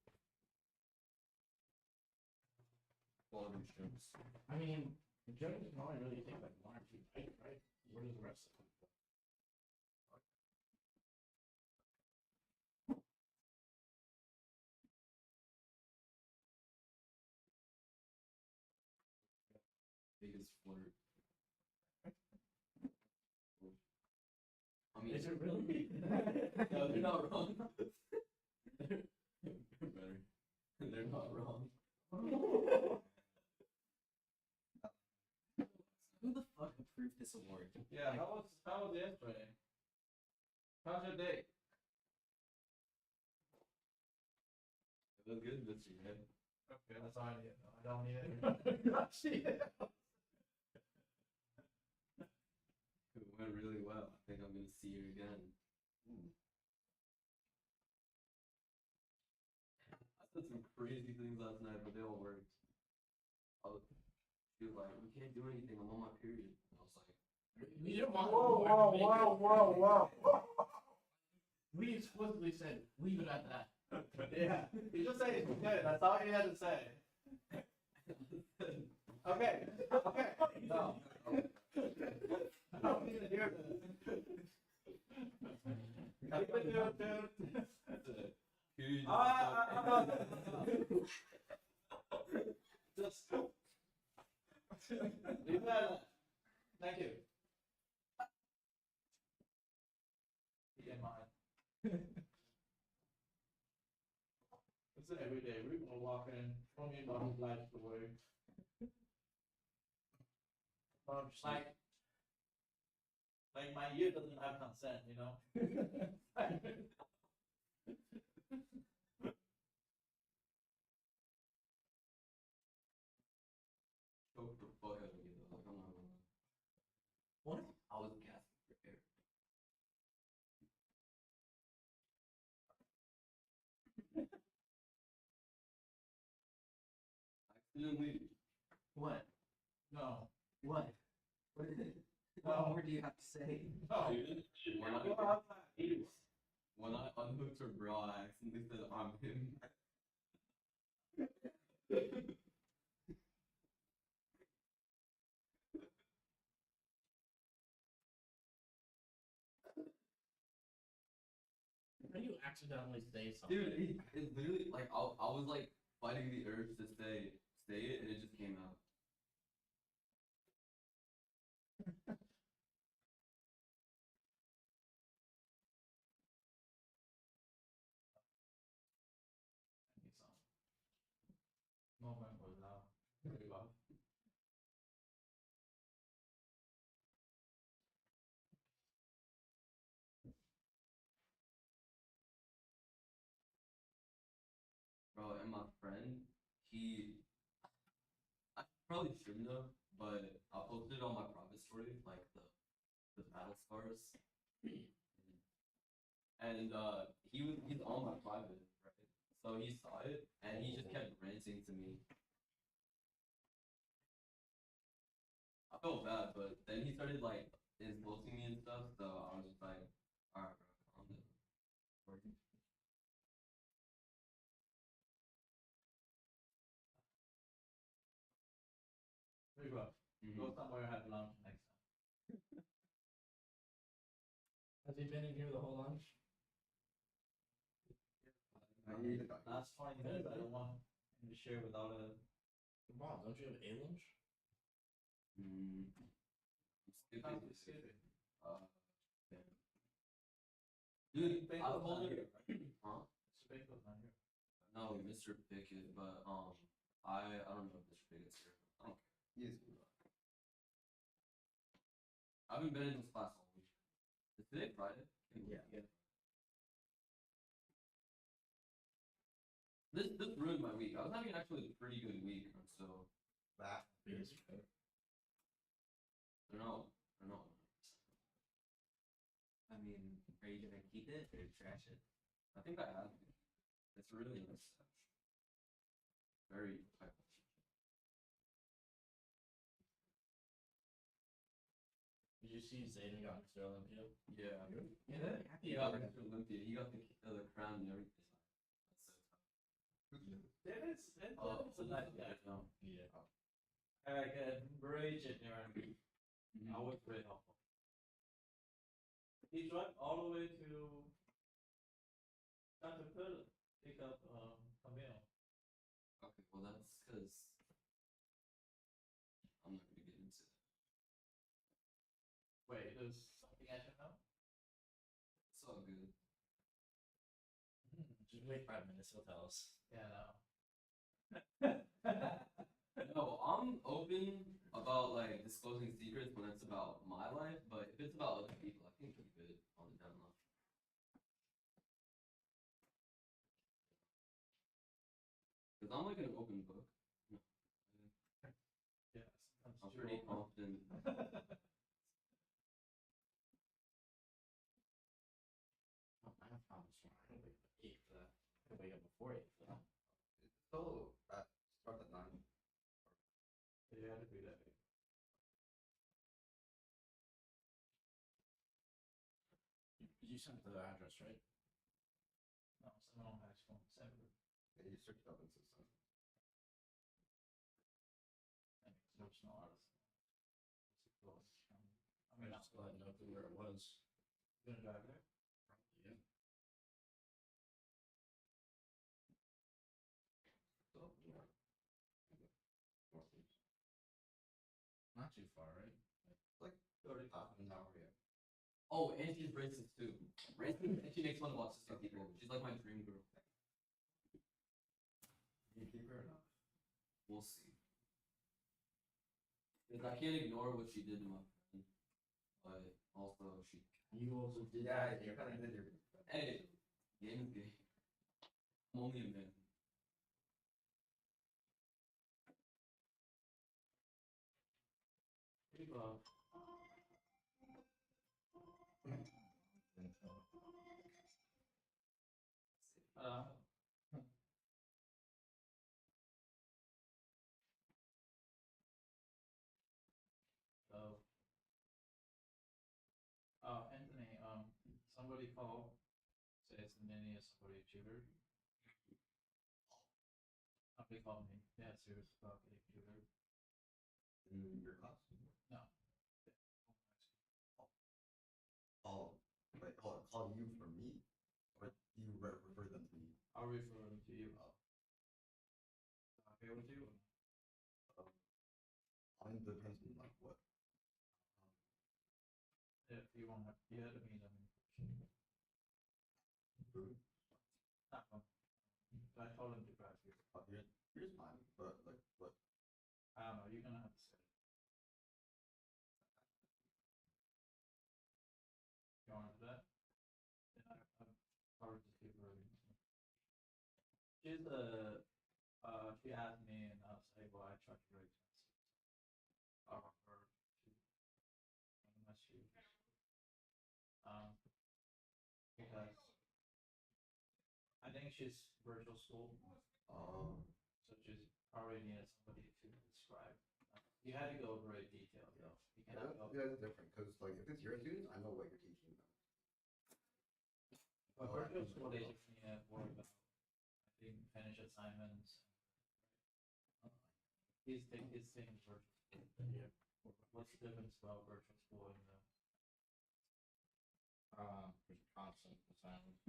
Quality shrimps. I mean, the judges can only really take like 1 or 2 bites, right? Where does the rest of it go? biggest flirt. I mean, Is it really? no, they're not wrong. They're better. They're not wrong. Who the fuck approved this award? Yeah, how was yesterday? How's your day? It was good, Mr. Red. Okay, that's all I need. I don't need it. It went really well. I think I'm gonna see her again. I said some crazy things last night, but they all worked. She was like, "We can't do anything. I'm on my period." And I was like, We didn't want whoa. We explicitly said, leave it at that. Yeah, you just say it's good. That's all you had to say. Okay. No. I don't need to hear this. "Period." Just leave that. Thank you. Keep in mind. It's every day. We were walking 20 miles lights away. Like my ear doesn't have consent, you know? Choked the fuck out of me though. Like, I'm not gonna lie. What? I was gasping for air. Accidentally. What? No. What? What is it? No. What more do you have to say? No. When I unhooked her bra, I accidentally said, "I'm him." How do you accidentally say something? Dude, it literally, like, I was like fighting the urge to say it, and it just came out. I need some. Moment was now. Very well. Bro, and my friend, I probably shouldn't have, but I posted it on my private story, like the battle scars. And he's on my private, right? So he saw it and he just kept ranting to me. I felt bad, but then he started like insulting me and stuff, so I was just like, alright bro, calm down. Very well. Go somewhere and have lunch next time. Has he been in here the whole lunch? Last 20 minutes, I don't want him to share without a. Come on, don't you have a lunch? Stupid. Yeah. Dude, Big I was told not her. here, right? Huh? Big was not here. No, Mr. Pickett, but I don't know if Mr. Pickett's here. I don't care. He is. I haven't been in this class all week. Is today Friday? Yeah. This ruined my week. I was having actually a pretty good week until That. Yes. they're not. I mean, are you gonna keep it or trash it? I think I have. It's really nice. Very high. Did you see Zayden got Mr. Olympia? Yeah. Yeah, He got Mr. Olympia. He got the crown and everything. That is a nice guy. No. Yeah. Like a very genuine. Always very helpful. He drive all the way to Santa Fe, pick up Camille. Okay, well that's because I'm not gonna get Wait 5 minutes, he'll tell us. Yeah, no. No, I'm open about like disclosing secrets when it's about my life, but if it's about other people, I can keep it on the down low. Cause I'm like an open book. Yeah, I'm pretty confident. Oh, I have problems tomorrow. I can wake up at 8 for that. I can wake up before 8 for that. So that starts at 9. Yeah, I'd agree that. You sent the address, right? No, someone on my phone sent it. Yeah, you search it up in system. And there's no artist. I mean, I'll go ahead and know where it was. You gonna drive there? Probably, yeah. So, yeah. Northeast. Not too far, right? Like 35 an hour, yeah. Oh, and she's racist too. Racist, and she makes fun of autistic people. She's like my dream girl. You keep her enough. We'll see. Because I can't ignore what she did to my friend, but also she. You also did Yeah, that. you kind of did your. Hey, game is game. I'm only a man. People. So, Anthony, somebody called, says Nanny is somebody tutor. Somebody called me, yeah, serious about getting tutored. In your class. No. Oh, wait, hold on. Call you for me? Or you refer them to me? I'll refer them to you. Oh. Okay with you? On depends on like what. If you want to, you had to meet them. Food. Not one. I told him to drive you. Here's mine, but like what? I don't know, you're gonna have to say it. You want to do that? Yeah, I've covered this paper already. She asked me and I was like, well, I charge very expensive. Or unless you, because I think she's virtual school, so she's already needed somebody to describe. You had to go over it detailed, though. You cannot go. Yeah, it's different because like if it's your students, I know what you're teaching them. But virtual school, they just need to worry about, I think, finish assignments. He's taking virtual school. Yeah. What's the difference about virtual school and the? There's constant assignments.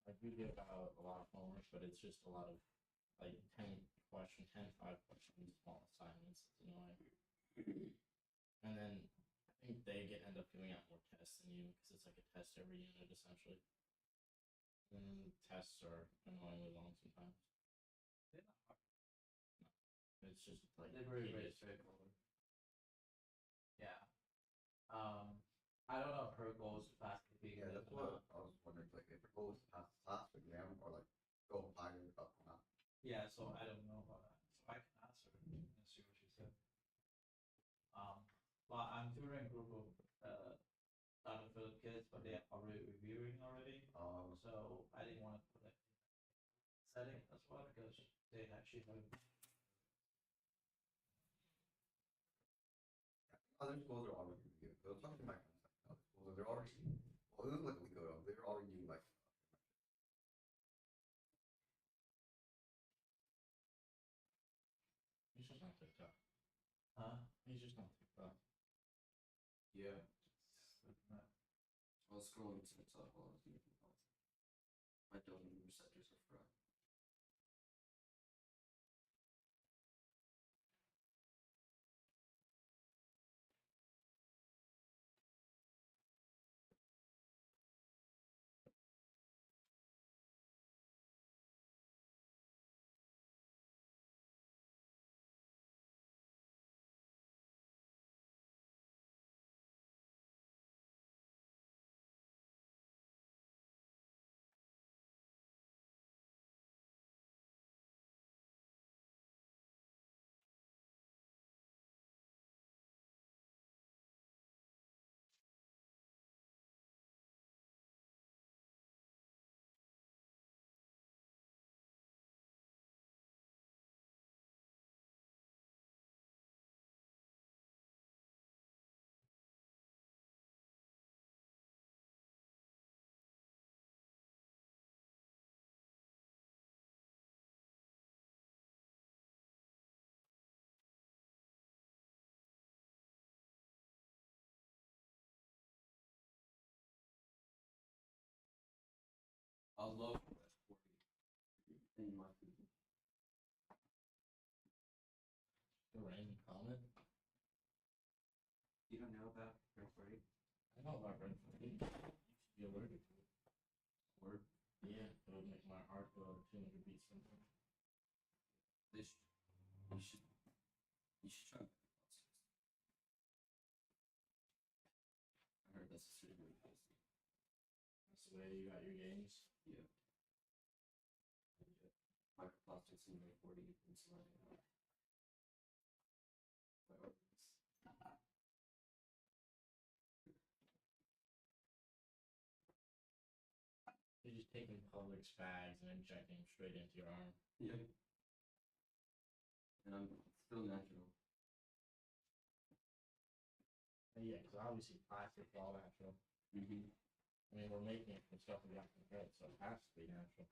I do give out a lot of homework, but it's just a lot of like 10 5 questions, small assignments. It's annoying. And then I think they end up doing out more tests than you because it's like a test every unit essentially. And tests are annoyingly long sometimes. They're not hard. No. It's just like they're very straightforward. Yeah. I don't know if her goal is to pass the big. Yeah, that's what I was wondering. Like if your goal is to pass the class exam or like go higher up or not. Yeah, so I don't know about that. So I can ask her and see what she said. Well, I'm tutoring a group of Dr. Philip kids, but they're already reviewing already. So I didn't want to put it in setting as well because they actually have. Other schools are already reviewing. So it's something my friends like other schools, they're already. Well, this is like a week ago. They're already doing like. He's just not too tough. Huh? He's just not too tough. Yeah. I was scrolling TikTok while I was doing it. My dopamine receptors are fried. was low for that 40 in my opinion. The random comment. You don't know about Red 40? I know about red flag. You should be allergic to it. Word? Yeah, it would make my heart go over 200 beats sometimes. This, you should try it. I heard that's a super good tasty. That's the way you got your games. Yeah. Microplastics in Red 40 and some my organs. You're just taking Publix bags and injecting them straight into your arm. Yep. And I'm still natural. And yeah, because obviously plastic's all natural. Mm-hmm. I mean, we're making it from stuff we got from bread, so it has to be natural.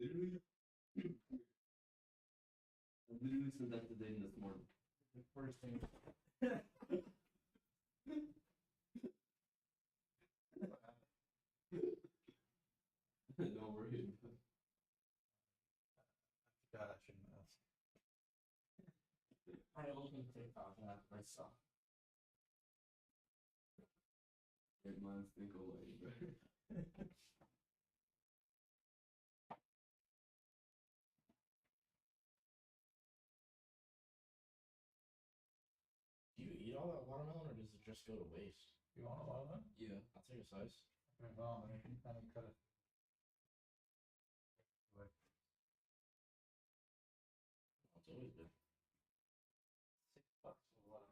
Literally. I literally sent that to Dayton this morning. The first thing. Don't worry. God, I shouldn't ask. I opened TikTok and that's my stuff. Make mine stink away, bro. Do you eat all that watermelon or does it just go to waste? You want a lot of that? Yeah. I'll take a slice. Okay, well, I mean, kind of cut it. It's always good. $6 for water.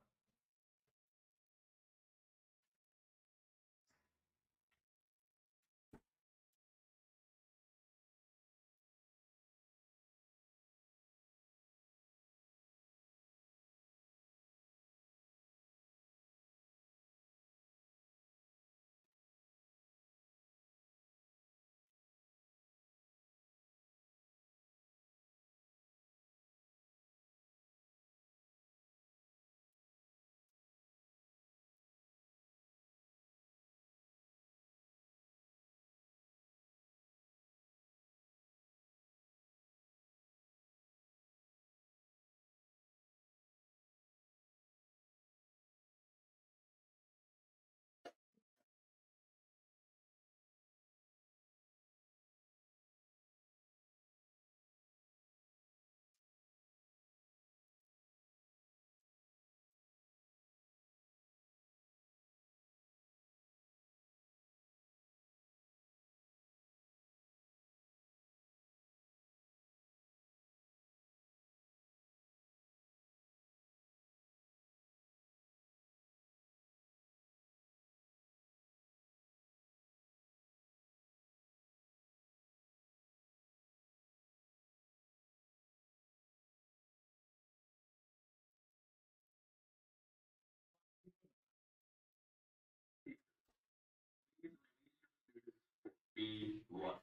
Be what?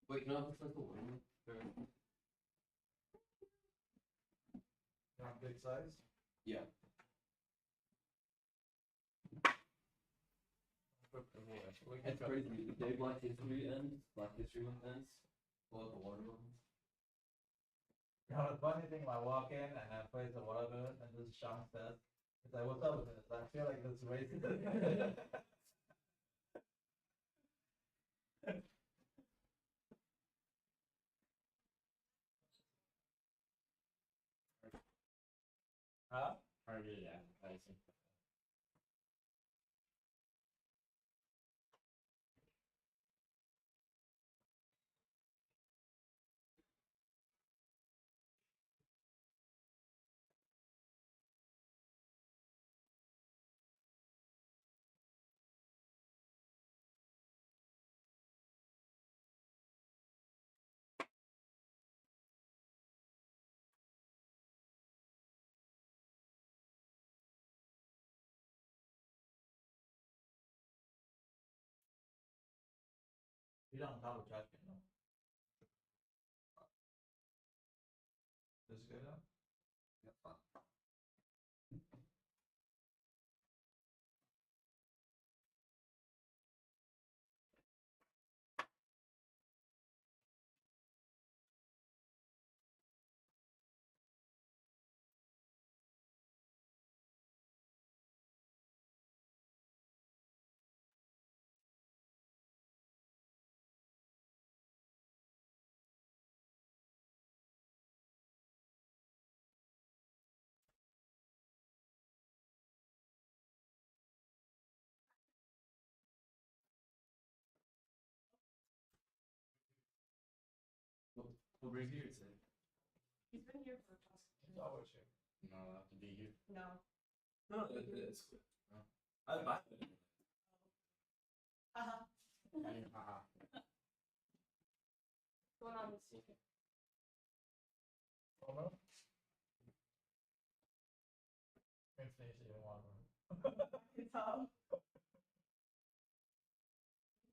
Wait, no, it's like the one. You want big size? Yeah. It's crazy. The day Black History ends, Black History Month ends. Pull out the watermelon. You know, the funny thing, I walk in and I place the watermelon and this Sean says, it's like, what's up with this? I feel like this is racist. Huh? Targeted advertising. You don't have a trash can, no? This is good now? Yeah, fine. What brings you here today? He's been here for a while. It's always here. No, I have to be here. No. No, it's good. Oh. I buy it. Uh-huh. Haha. What's going on this weekend? Oh, no? Fancy It's up.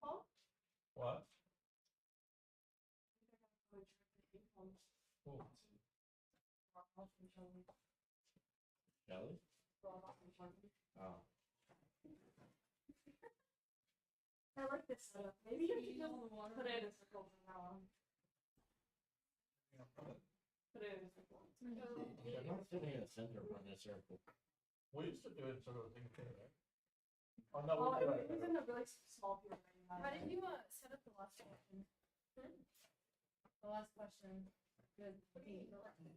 Oh, What? Jelly? Oh. I like this setup. Maybe you should just put it in a circle from now on. Put it in a circle. They're not sitting in the center of a circle. We used to do it sort of thing too, right? Oh no, Oh, we it did was in a really small period. How did you set up the last question? The last question. The D,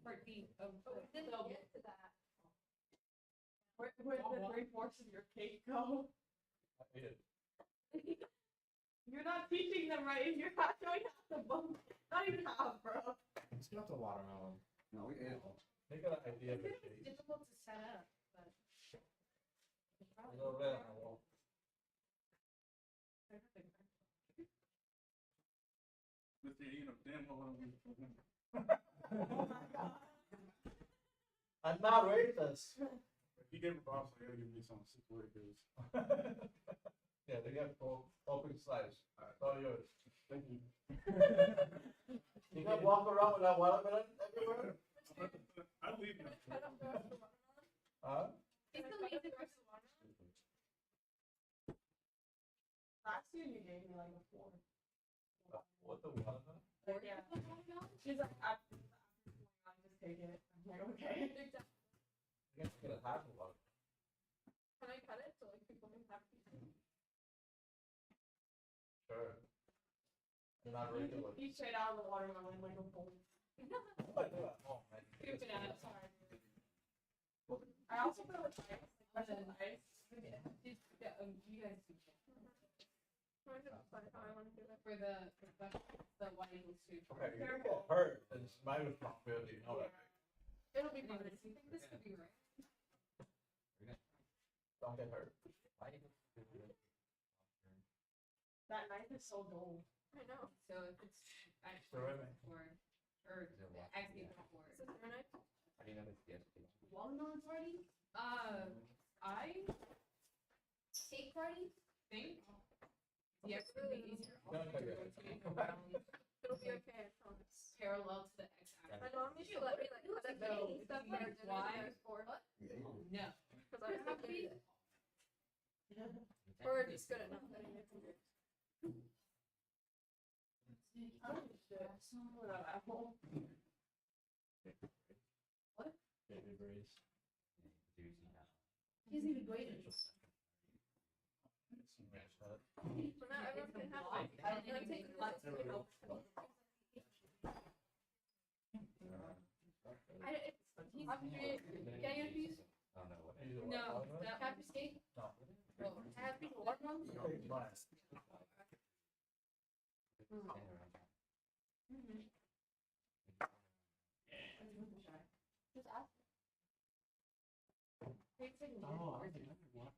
part D of Oh, we didn't so- get to that. Where Where did the 3/4 of your cake go? I did. You're not teaching them right. You're not showing half the book. Not even half, bro. It's not the watermelon. No, we ate it all. They got an idea of the It's shape. difficult to set up, but. A little bit, I will. Mr. You know, damn well. Oh my god. I'm not racist. If you gave a box, I gotta give me some situations. Yeah, they got full open slice. It's all yours. Thank you. You can walk around with that watermelon everywhere? I leave now. Cut up the rest of the watermelon. Huh? They still need the rest of the watermelon? Last year you gave me like a 4. What the watermelon? Like, yeah. She's like, after just take it. I'm like, okay. You can get a half of watermelon. Can I cut it so like people can have pieces? Sure. You're not ready to look. Eat straight out of the watermelon like a bowl. I do at home, man. Stupid ass. Sorry. I also put with ice. Like with ice. Yeah, you guys do that. I'm gonna decide how I want to do it. For the white English soup. Okay, you can get hurt. It's my responsibility, you know that. It'll be fun. Do you think this could be right? Don't get hurt. That knife is so dull. I know. So if it's actually Ceramic. or actually before. Is this your knife? How do you know it's the Watermelon party? I cake party think the X would be easier No, no, to no. rotate around It'll be okay, I promise. parallel to the X I axis. normally should let me like cut a So, cake stuff if like you why? for No. because I'm not good at it. Or just good at not cutting it. Oh shit. What an apple. Baby brace. He's even waiting. So now everyone's gonna have like, I'm gonna take this as you know. Can I get a piece? No, that have your steak? No. I have a piece of watermelon? Just ask. Oh, I was like, what?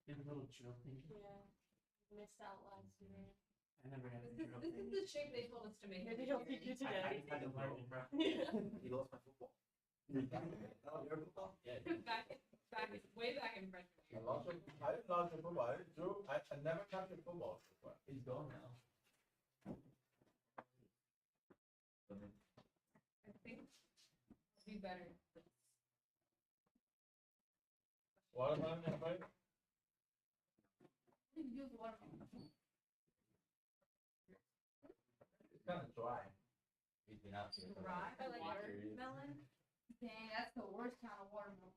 Did a little drill thing. Yeah. Missed out last year. I never had a This drill is thing. the shape they told us to make. Maybe he'll teach you I today. just had to learn it, bro. He lost my football. Oh, your football? Yeah. Way back in freshman I year. lost it. I didn't lose your football. I never touched your football before. He's gone now. I think it'll be better. Watermelon, anybody? What did you do with the watermelon? It's kind of dry. He's been out here. Dry? I like Watermelon? Dang, that's the worst kind of watermelon.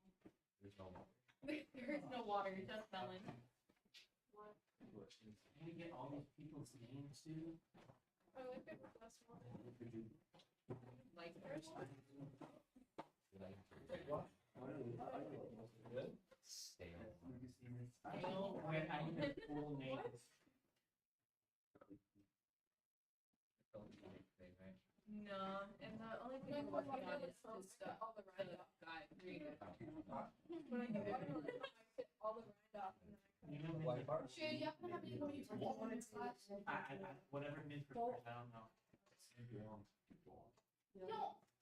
There's no more. There is no water, just melon. Can we get all these people's names too? I like it with less water. Like first? What? Good? Stale. Stale. I need a full name. No, and the only thing I'm working on is just all the the guide. Read it. When I get watermelon, I get all the rind off and then I cut it. White part? Sure, you happen to have any when you turkey when it's last? Whatever Min prefers, I don't know. Don't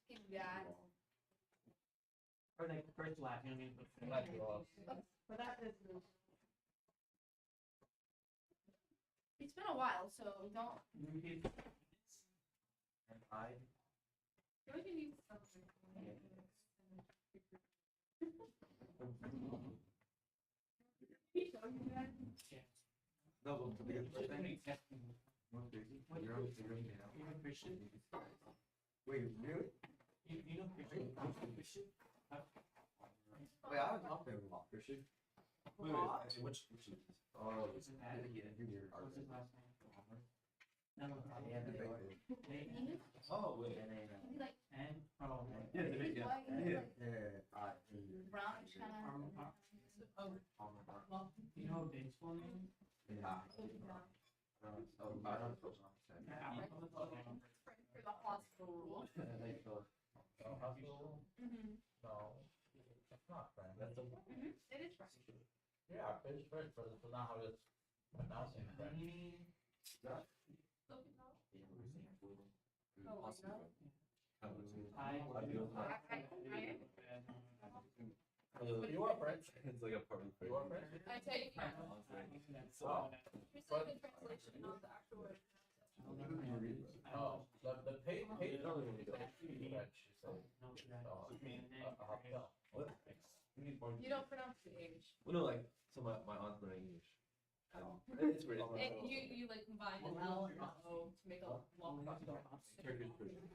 give that. Or like the first lap, you know what I mean? Might be lost. But that is. It's been a while, so don't. Maybe And I. You always need something. No, but to get the first thing. You're on now. Even Christian. Wait, really? You know Christian? Christian? Wait, I haven't talked to him about Christian. Wait, actually, which is this? Oh, it's What's his last name? No, Oh, wait. He's like and oh, Yeah, yeah, white, yeah, like yeah. brownish kind of. Well, you know Dave's full name? Yeah. Oh, I don't know. Yeah, For the hospital rule. Hospital? Mm-hmm. No, that's not French. That's a, It is French. yeah, it's French, but it's not how it's pronounced in French. You are French? It's like a party. You are French? I take French. Oh. You're saying the translation, not the actual word. Oh, the page is French, you say. Oh, what? You don't pronounce the H. Well, no, like, so my aunt's learning English. It's weird. you like combine an L and an O to make a long Turkish Persian.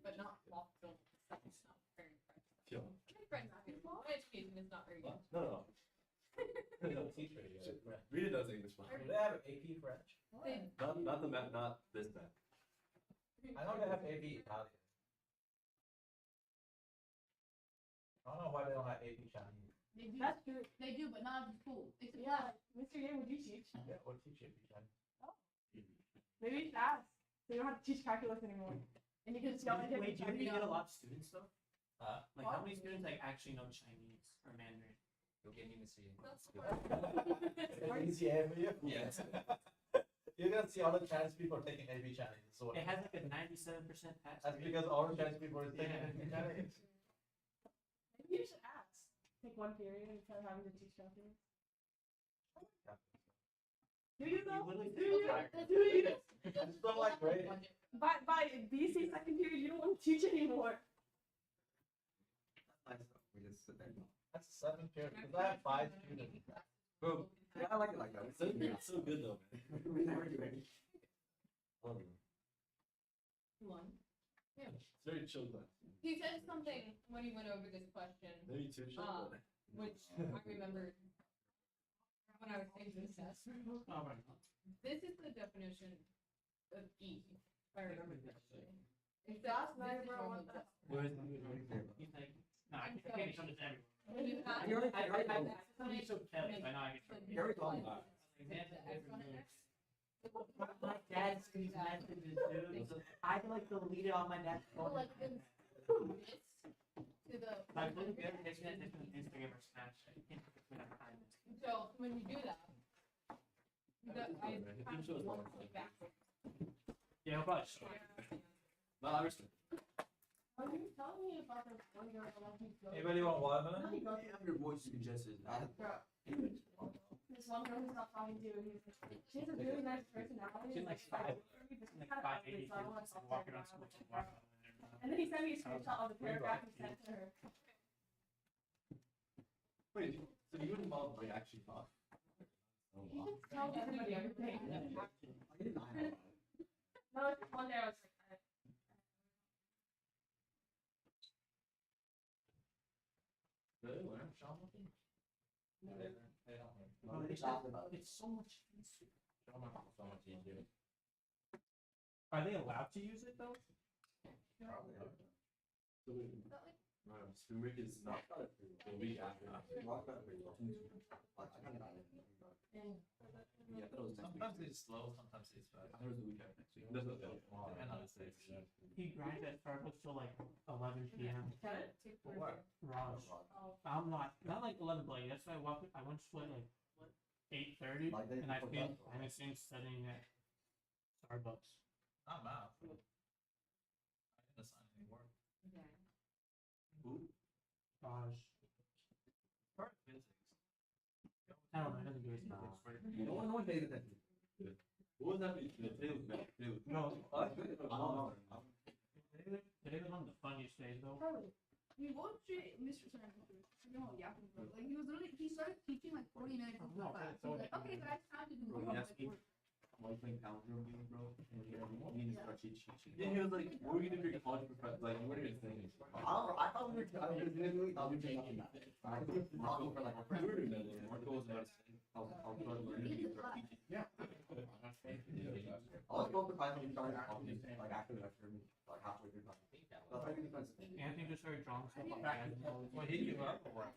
but not long film. It's not very French. Yeah. My French, my education is not very good. No. They don't teach radio. Rita does English fine. Do they have AP French? Not the map, not this map. I know they have AP Italian. I don't know why they don't have AP Chinese. They do. That's true. They do, but not at school. It's Yeah, Mr. Yang, would you teach? Yeah, we'll teach AP Chinese. Maybe you should ask. So you don't have to teach calculus anymore. And you can just go into Wait, do you get a lot of students though? Huh? Like how many students like actually know Chinese or Mandarin? You'll get me to see. That's It's easier for you? Yes. You're gonna see all the Chinese people taking AP Chinese. So It has like a 97% pass that's rate. because all the Chinese people are taking AP Chinese. Maybe you should ask. Take one period instead of having to teach calculus. Do you though? Do you? Do you? I just don't like grading. By BC second period, you don't want to teach anymore. Nice though. We just sit there. That's 7 period, because I have 5 students. Boom. Yeah, I like it like that. It's so good. It's so good though, man. We never do anything. One. It's very chill class. He said something when he went over this question, Maybe too chill. but- which I remembered when I was taking this test. Oh my god. This is the definition of E, if I remember correctly. It's That's this is never normal what that- test. Where's he's like, no, I can't show this to everyone. When you have. You already- I already told him. Somebody so Kelly, I know I can show You already told me. My dad's these messages, dude. I can like delete it on my dad's So phone. like this to the. Like look at the other Instagram or Snapchat. You can't put that behind it. So when you do that, I kind of look backwards. Yeah, I'll probably show it. No, I understand. Are you telling me about this one girl that let me go? Anybody want watermelon? Your voice is congested. This one girl who's not talking to you, and he's like, she has a really nice personality. She's like five. Like 5'8", So I want to just talk to walking her around about school, it. walking around there. And then he sent me a screenshot of the paragraph he sent to her. Wait, so you wouldn't follow my actually thought? He just tells everybody everything. I didn't know. No, it's just one day I was like, Really? Learn Shaman? They don't learn. Oh, it's so much easier. Shaman is so much easier. Are they allowed to use it though? Probably. So wait, spring break is not the week after. Yeah, I thought it was next week. Sometimes it's slow, sometimes it's I fast. thought it was the week after next week. That's not bad. Depends on the stage. He grinds at Starbucks till like 11 p.m. For what? Raj. I'm not like 11, but like, that's why I went to sleep like 8:30, Like they and I put feel that- I'm sitting studying at Starbucks. Not math. I didn't assign any work. Who? Raj. No one pays attention. What was that? Today was bad. Today was No, Oh, that's good. today was one of the funniest days though. Bro, he watched it, Mr. Sarah, like he was literally, he started teaching like 40 minutes into the class. He was like, okay guys, time to do Bro, homework. yes, I'm like playing Palindrome game, bro. And he just started cheating. Yeah, he was like, what are we gonna do for your college professor? Like, what are you gonna say? I thought we were legitimately thought we were talking about it. I was talking for like a We were doing that. Marco was about to say, I'll start learning to start teaching. yeah. I was supposed to finally start talking like after the lecture, like halfway through class. That's why we defense. Anthony just started drawing stuff like that. Well, he gave up or what?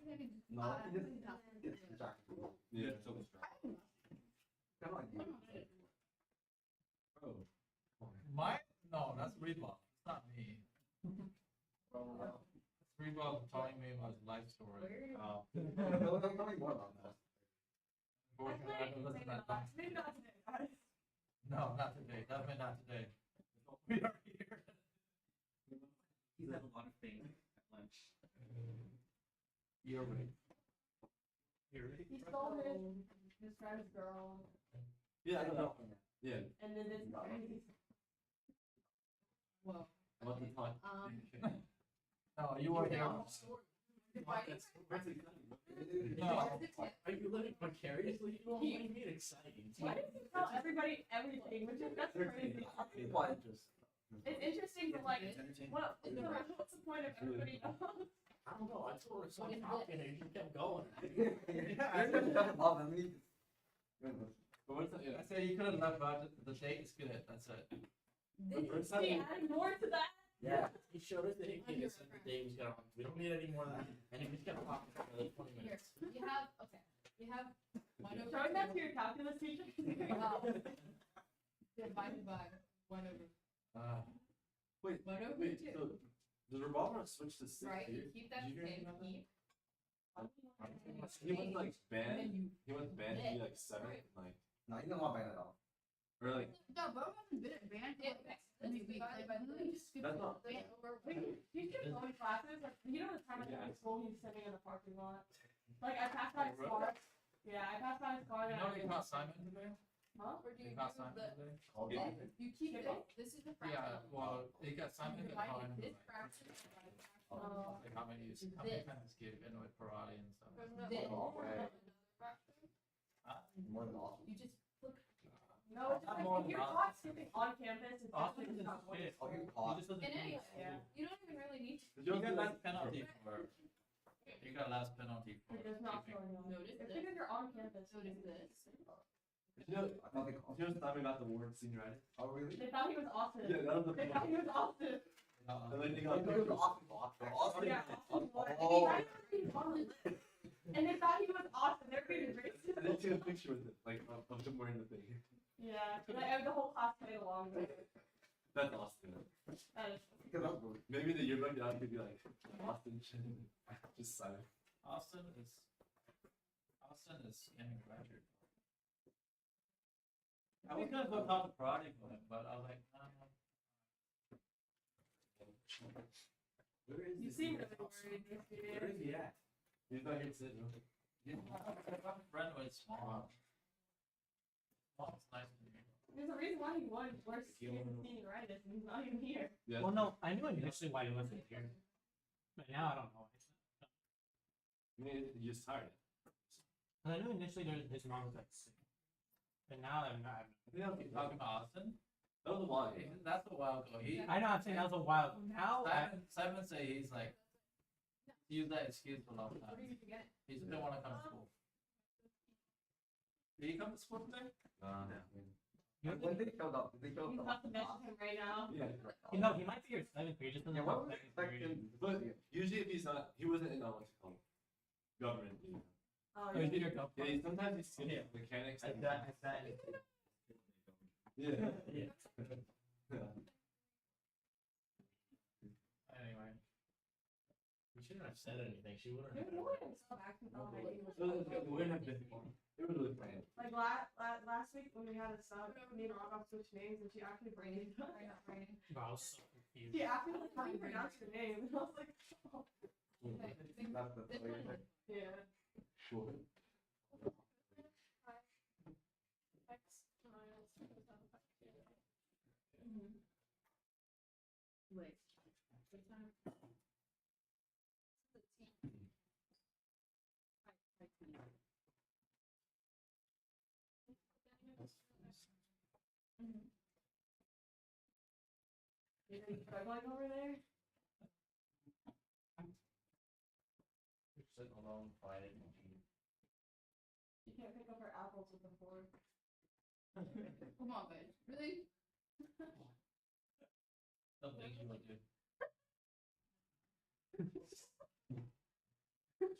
No, he just gets distracted. Yeah, so was Kind of like you. Bro. Mine? No, that's Reebok. It's not me. It's Reebok telling me about his life story. Tell me more about that. Unfortunately, I don't listen to that thing. Maybe not today, guys. No, not today. Definitely not today. We are here. He's had a lot of things at lunch. You're right. You're ready? He stole his friend's girl, Yeah, I know. Yeah. and then this. Well, About the talk. No, you were here. No. Are you living vicariously? What do you mean exciting? Why did you tell everybody everything? Which is that's crazy. It's interesting, but like, what's the point of everybody knows? I don't know. I told her something talking and she kept going. But what's that? I said you could have left out the date is good. That's it. Is he adding more to that? Yeah. He showed us the hickey and said the day was gone. We don't need any more than that. And he just kept talking for another 20 here, minutes. you have, okay, you have 1 over Showing that to your calculus teacher? divided by 1 over, Wait, 1 over wait, 2, so does revolver switch to 6 right? here? You keep that Did you the hear same, anything about keep. He went to like And then band, you, he went to band to be like 7, Right. like, No, you don't want band at all. or like, no, but I haven't been at band for like, I literally just skipped That's not- band over. He kept going classes, like, you know the time I was in school, he was sitting in the parking lot. Like, I passed by his car. Yeah, I passed by his car. You and know I- they caught Simon today? Huh? Or do They you caught do Simon the, today? yeah. you keep it, this is the fraction. Yeah, well, they got Simon in the car and This like, fraction is like Oh. like how many times give in with karate and stuff. from way. the another fraction. More than awesome. You just flip. No, it's just like, if you're caught skipping on campus, it's Austin definitely is not worth it. shit. I'll get He caught. just doesn't. And anyway, Yeah. you don't even really need to. You got less penalty for. You got less penalty for. It does not keeping- feel Notice It's this. because you're on campus. Notice this. You know, I thought they called. you know the time we got the award senioritis? Oh, really? They thought he was Austin. Yeah, that was the They thought he was Austin. And then they Oh, got it was awesome. Awesome. Yeah, Austin was. And Oh. he tried to read on the list. And they thought he was Austin. They're being racist. And then took a picture with it, like of him wearing the thing. Yeah, like, the whole class played along with it. That's Austin. That is. Because that was really. Maybe the yearbook that could be like Austin shit. Just silent. Austin is scamming graduate. I was gonna go talk to karate for him, but I was like, nah. Where is You this seem dude? really worried this Where year. is he at? He's not here to sit, no. My friend was small. Small's nice to me. There's a reason why he won worst senioritis and he's not even here. Yeah. Well, no, I knew initially why he wasn't here. But now I don't know. I mean, you just tired. Because I knew initially his mom was like sick. But now I'm not. You talking about Austin? That was a while ago. That's a while ago. I know, I'm saying that was a while ago. Now, Simon say he's like, he used that excuse for a long What are time. you forgetting? He just didn't want to come to school. Did he come to school today? When they showed up, they showed He's up. about to message him right now. Yeah. you know, he might be your 7th grade, just doesn't Yeah, know what was 2nd grade. expected? But usually if he's not, he wasn't in what's it called? Government. Oh, Oh, yeah. you did your go. Yeah, he, sometimes he's skinny mechanics. and- Yeah. Anyway. We shouldn't have said anything. She wouldn't There's have. no way to stop acting all like he was. It wouldn't have been fun. It was really fun. Like last week when we had a sub, me and Rob switched names and she actually brained us. Bro, I was so confused. She asked me like, how do you pronounce your name? And I was like, oh. That's the This player one. thing. Yeah. Sure. Wait. What time? The tea. I tea. Are you struggling over there? You're sitting alone, quiet, and You can't pick up her apples with a fork. Come on, guys. Really? Don't think you would do.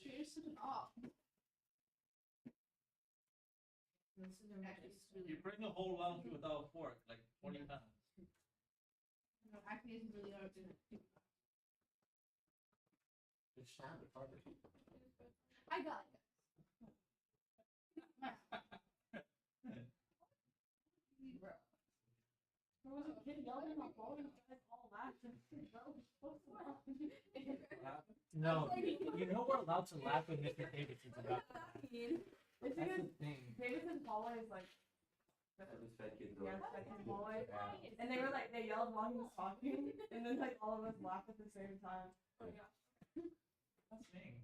Cheers to the off. You bring the whole lunch without a fork, like 20 times. No, actually, it's really hard to do. it sounded harder. I got it. Bro. There was a kid yelling at my phone, and you guys all laughed. What's wrong? No, you know we're allowed to laugh when Mr. Davidson's about to laugh. It's That's because the thing. Davidson's hallway is like, This fat kid. yeah, second hallway. And they were like, they yelled while he was talking, and then like all of us laughed at the same time. Oh, yeah. That's me.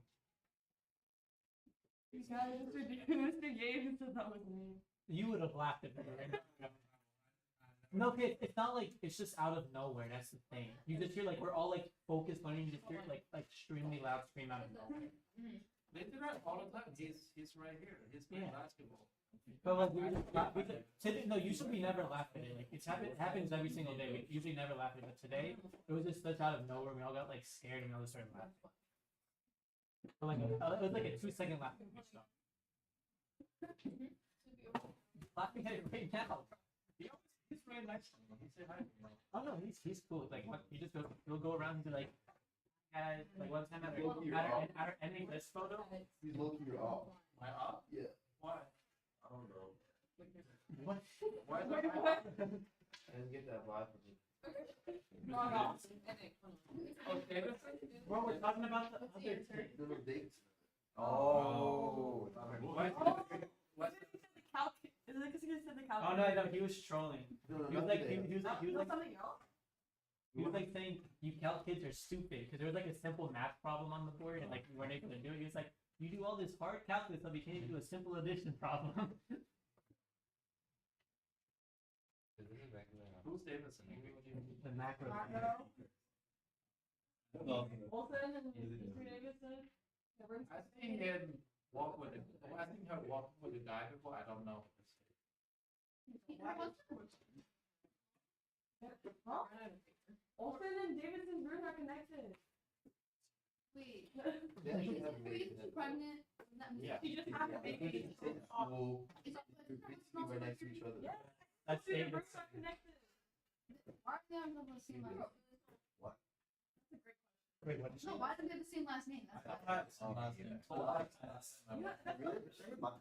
You guys, Mr. Gabe said that was me. You would have laughed at me. Right? No, okay, it's not like it's just out of nowhere. That's the thing. You just hear like we're all like focused on you, just hear like extremely loud scream out of nowhere. They do that all the time. He's right here. He's playing Yeah. basketball. But like no, usually we never laugh at it. Like it happens every single day. We usually never laugh at it. But today it was just such out of nowhere. We all got like scared and we all just started laughing. But like it was like a 2-second laugh. And we stopped. Laughing at it right now. He's right next to me. He said hi. Oh no, he's cool. Like what he just he'll go around and be like, guys, like one time at our ending this photo. He's looking you off. Am I up? Yeah. Why? I don't know. What? Why is that? I didn't get that vibe from you. Okay. Bro, we're talking about the other thing. Little dates. Oh. Is it because he said the calc? Oh no, he was trolling. He was like, he was like, something else? he was like saying you calc kids are stupid because there was like a simple math problem on the board and like we weren't able to do it. He was like, you do all this hard calculus, so we can't even do a simple addition problem. Who's Davidson? The macro. Olsen and Mr. Davidson. I think he had walked with a guy before. I don't know. Huh? Olsen and Davidson's roots are connected. Wait. Yeah, Wait, he is had it Grace raised pregnant? That Yeah. You just have to make it. School. Is that Right next to each other. Yeah. That's Their Davidson. roots are connected. Why are they on the same last name? What? That's a great question. Wait, what? Did No, why do they have the same last name? That's why.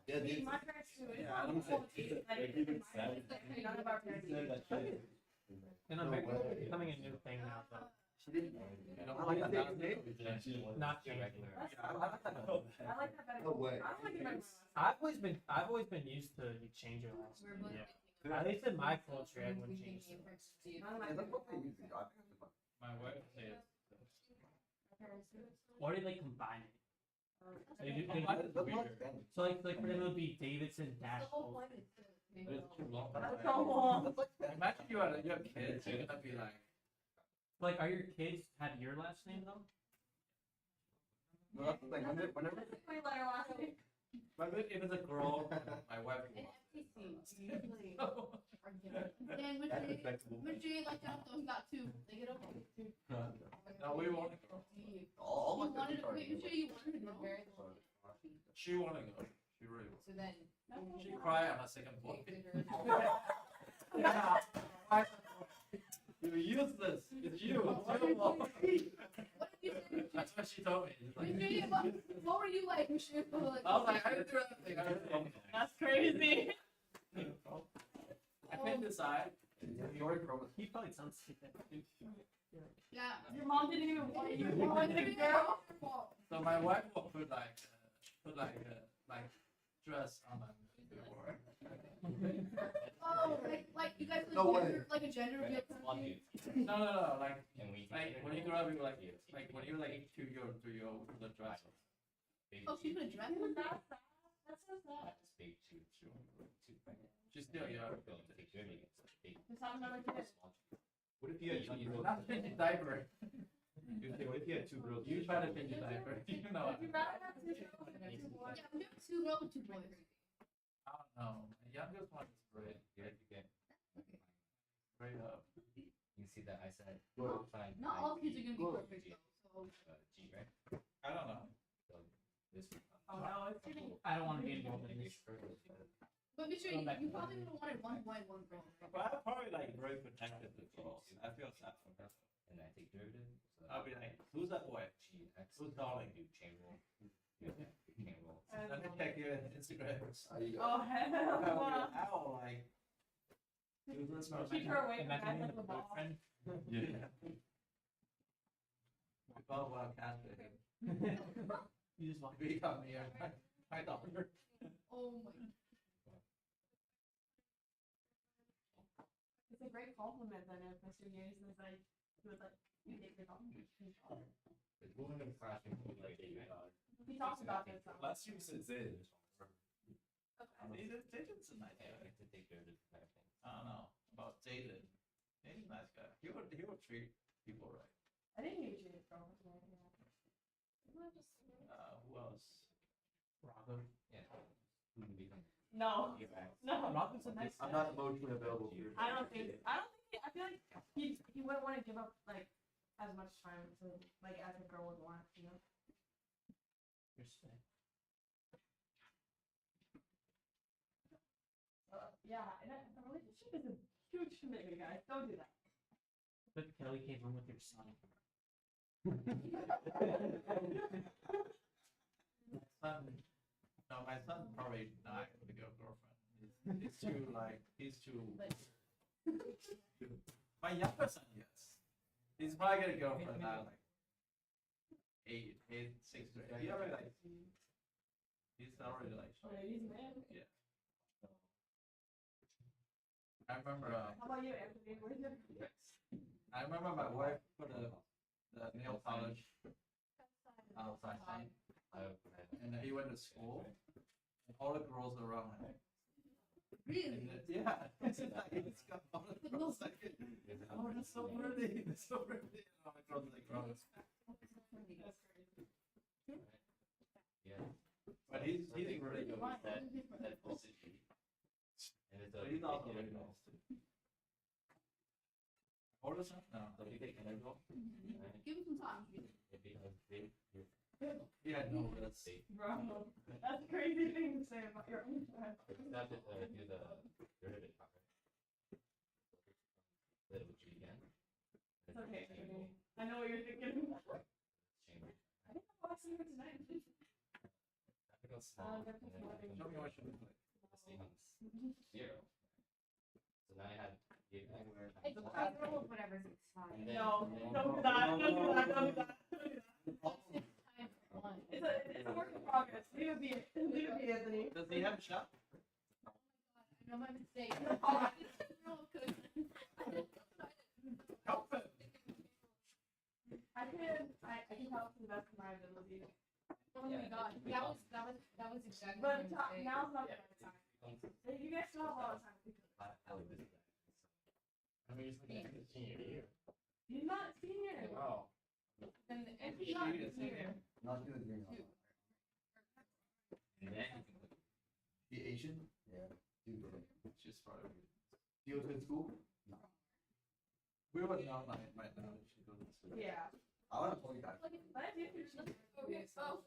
Yeah, Me, dude. my parents do it. Yeah, I don't think- None of our parents do it. In America, it's becoming a new thing now. So. She didn't. You know, I like that. Not changing. I like that better. No way. I don't like it better. I've always been used to you change your last name. Yeah. At least in my culture, everyone changes their last name. None of my Yeah, that's what they parents. use. I think it's fun. my wife says. My parents do it. Or they like combine it. They do, That's not Spanish. so like for them it would be Davidson dash. The whole Olsen. point is to make But it it's too long. That's so long. That's like Spanish. Imagine you have kids. You're gonna be like. Like, are your kids have your last name though? No, that's the thing. Whenever Three letter last name. But if it's a girl, my wife an wants FTC usually are given. Then when that's they respectable. when they like that, those got two. They get over two. No, we want a girl. all You my wanted different wait, you sure you wanted to go? She wanna go. She really wants. So then She cried on the second floor. You're useless. It's you. It's your fault. what did you say? That's what she told me. She's like, Mister, what were you like, Mister? Like, I was like, I didn't do anything. I didn't do anything. That's crazy. I couldn't decide. You already promised. He probably sounds stupid. yeah. Your mom didn't even want you. You wanted to go. So my wife will put like dress on my door. Oh, like you guys No way. like a gender reveal. No, like And we when you grow up, you were like when you were like 2 year old, the dress. Oh, she put a dress on that. That's so sad. big two. She's still young. Just have another kid. What if you had two girls? Not change your diaper. What if you had two girls? You try to change your diaper. You know. Would you rather have two girls or two boys? Yeah, I'm doing 2 girls and 2 boys. I don't know. The youngest one is great. Straight up. You see that I said Not fine. Not all kids are gonna be perfect though. So G, right? I don't know. So this Oh no, it's getting. I don't want to be involved in this. but Mr. You probably would have wanted 1 boy and 1 girl. But I'm probably like very protective of girls. I feel sad for her. And I take derivative. So I'll be like, who's that boy? G X. Who's darling? Do chain roll. Chain roll. Let me check your Instagram. Oh hell no. Ow, like. Keep her away from guys Imagine like the the ball. boyfriend. Yeah. We both want to cast him. You just want. We come here. My daughter. Oh my. It's a great compliment then if Mr. Yates is like, he was like, you date your daughter. It's moving in the classroom. Like, He talks about this. Last year said Zid. Jaden's a nice yeah, I guy. have to take derivative kind of thing. I don't know about Jaden. Jaden's a nice guy. He would treat people right. I didn't use your girlfriend. Who else? Rocco. Yeah. Who can become No, no. Rocco's a nice guy. I'm not emotionally available for you. I don't think. I feel like he wouldn't want to give up like as much time to like as a girl would want. You know. Respect. Yeah, and the relationship is a huge commitment, guys. Don't do that. But Kelly came home with your son. My son probably not gonna get a girlfriend. He's too like my younger son, yes. He's probably gonna get a girlfriend now, like 6th grade. He already like he's already like Ladies man. yeah. I remember How about you, Anthony? Where's your? I remember my wife put the nail polish outside, and he went to school, and all the girls around him. Really? Yeah, it's like it's got all the girls like, oh, that's so pretty, that's so pretty. And all the girls like, gross. Yeah. But he's really good with that. That position. And it's But he's also really nice too. Older son? No. Give him some time. Yeah, no, that's Bro, that's a crazy thing to say about your own child. Have to do the derivative part, right? Split it with G again. It's okay, Anthony. I know what you're thinking. Chamber. I didn't know I see her tonight. I think it's small. And then show me what you look like. this becomes 0. So now I have the exact word. It's I roll whatever's exciting. And then- No, and then- don't do that. Don't do that. Don't do that. Time for one. It's a work in progress. Leave it be, Anthony. Does he have a shop? I know my mistake. Help him. I can help to the best of my ability. Oh my god, that was exactly But my mistake. now's not the Yeah. right time. You guys still have a lot of time. I would visit that. I mean, he's looking at his senior year. He's not senior. Oh. And He's not She is senior. Not good green. And then you can look. He Asian? Yeah. Dude, She's probably. Do you go to school? We would know right now if she goes to school. Yeah. I want to play that. But I do think she's Okay, oh.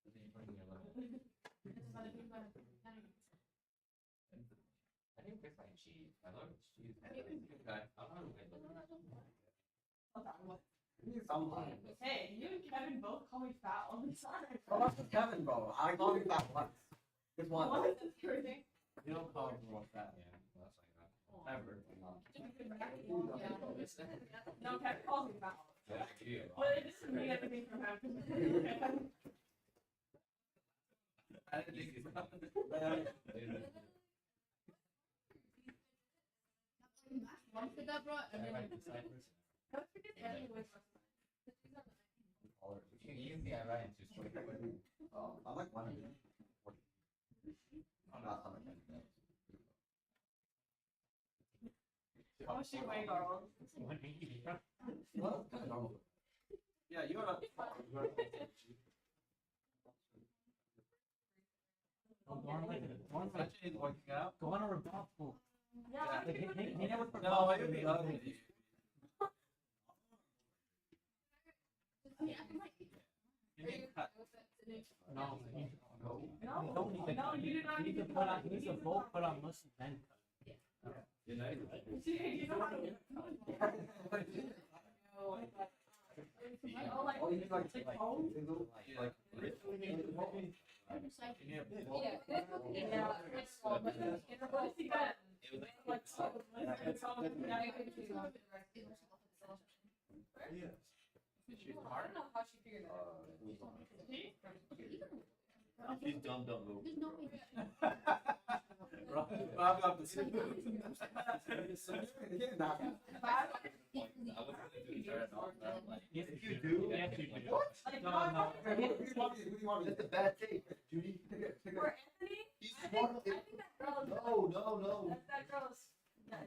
And then you bring your lemon. I didn't fix my cheese. I love cheese. He's a good guy. I don't know what Sometimes. Hey, you and Kevin both call me fat all the time. Oh, that's with Kevin, bro. I call you that once. Just once. What? That's crazy. You don't call him girl fat. Yeah, well, that's like that. Ever. No, Kevin calls me fat. Yeah, you. But it doesn't mean anything from him. I didn't think he's Mom said that, bro, and then Everybody decides. I was freaking Annie was. I like one of them. I'm not on it. Oh, she way girl. One eighty, bro. Well, it's kind of normal. Yeah, you are. Working out. Go on a rebel. Yeah, Like, he never forgot. No, you'd be ugly. yeah, I might You need to cut. No, no, no, you do not he need to needs to put put on, he needs to both put on muscle then cut. You know how to. Oh, like, Oh, you need like home? like She's dumb, don't move. There's no way. Yes, you do. Yes, you do. Like, No, no, no. What do you want? That's a bad take, Judy. For Anthony, He's I smart. think that girl is. No. That girl's.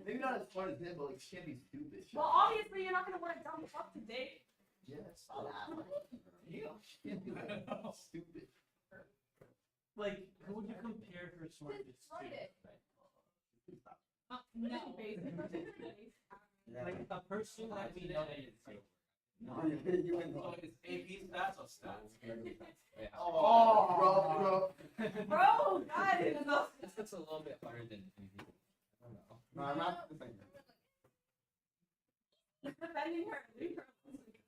Maybe not as smart as him, but like she can't be stupid. Well, obviously, you're not gonna wear a dumb fuck to date. Yes. She can't be like stupid. Like, who would you compare her smartness to? No. Basic. Like a person that we know. No, you went So wrong. it's AP stats or stats? Oh, bro. Bro, guys, no. This looks a little bit harder than I don't know. No, I'm not defending her. He's defending her. Leave her alone.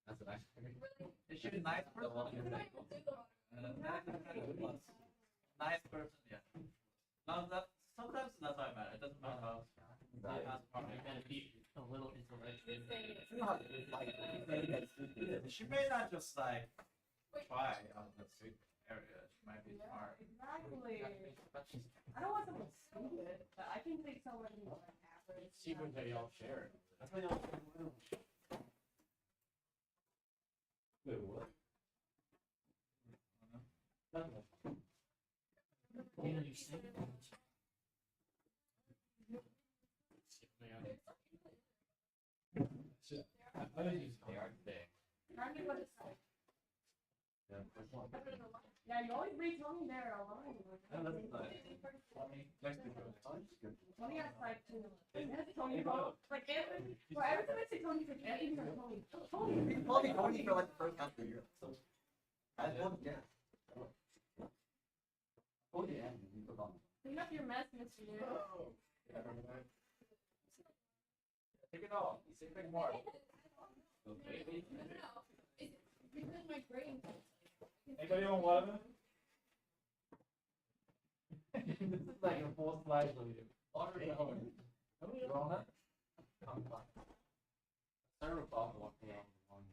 That's what I figured. Is she a nice person? Nice person, yeah. No, that sometimes it doesn't matter. It doesn't matter how. You gotta be a little intellectual. She may not just like try on the stupid area. She might be smart. Exactly. I don't want someone stupid, but I can take someone who's like average. See when they all share. That's why y'all. Wait, what? You know, you sing. I was using AR today. Trying to put it aside. Yeah, you always read Tony there alone. Tony has like two. Tony wrote like Anthony. Well, every time I say Tony, it's like Anthony or Tony. Tony. He told me Tony for like the first half of the year. So I told him, yeah. Told you, Andy. You forgot. Clean up your mess, Mr. Dude. Take it off. You say big more. Because my brain. Anybody want water? This is like a full slide for you. Water is over. You want that? I'm fine. Sarah Bob walking around one.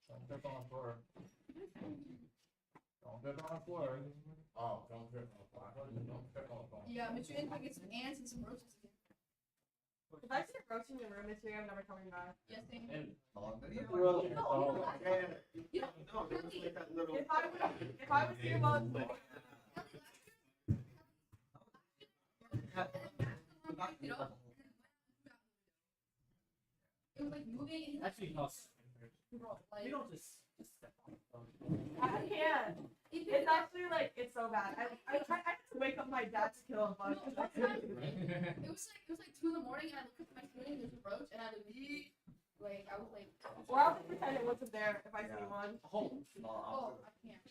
Don't trip on the floor. Don't trip on the floor. Oh, don't trip on the floor. Don't trip on the floor. Yeah, make sure you get some ants and some roaches again. If I see a roach in your room, it's I'm never coming back. Yes, thank And Long video. you. No, really. If I was here while it's It was like moving and Actually, no. like, We don't just step on the phone. I can't. It's actually like it's so bad. I had to wake up my dad to kill a bug. it was like 2 in the morning and I looked at my screen, there's a roach and I was like I was like Or I'll just pretend it wasn't there if I see one. oh I can't.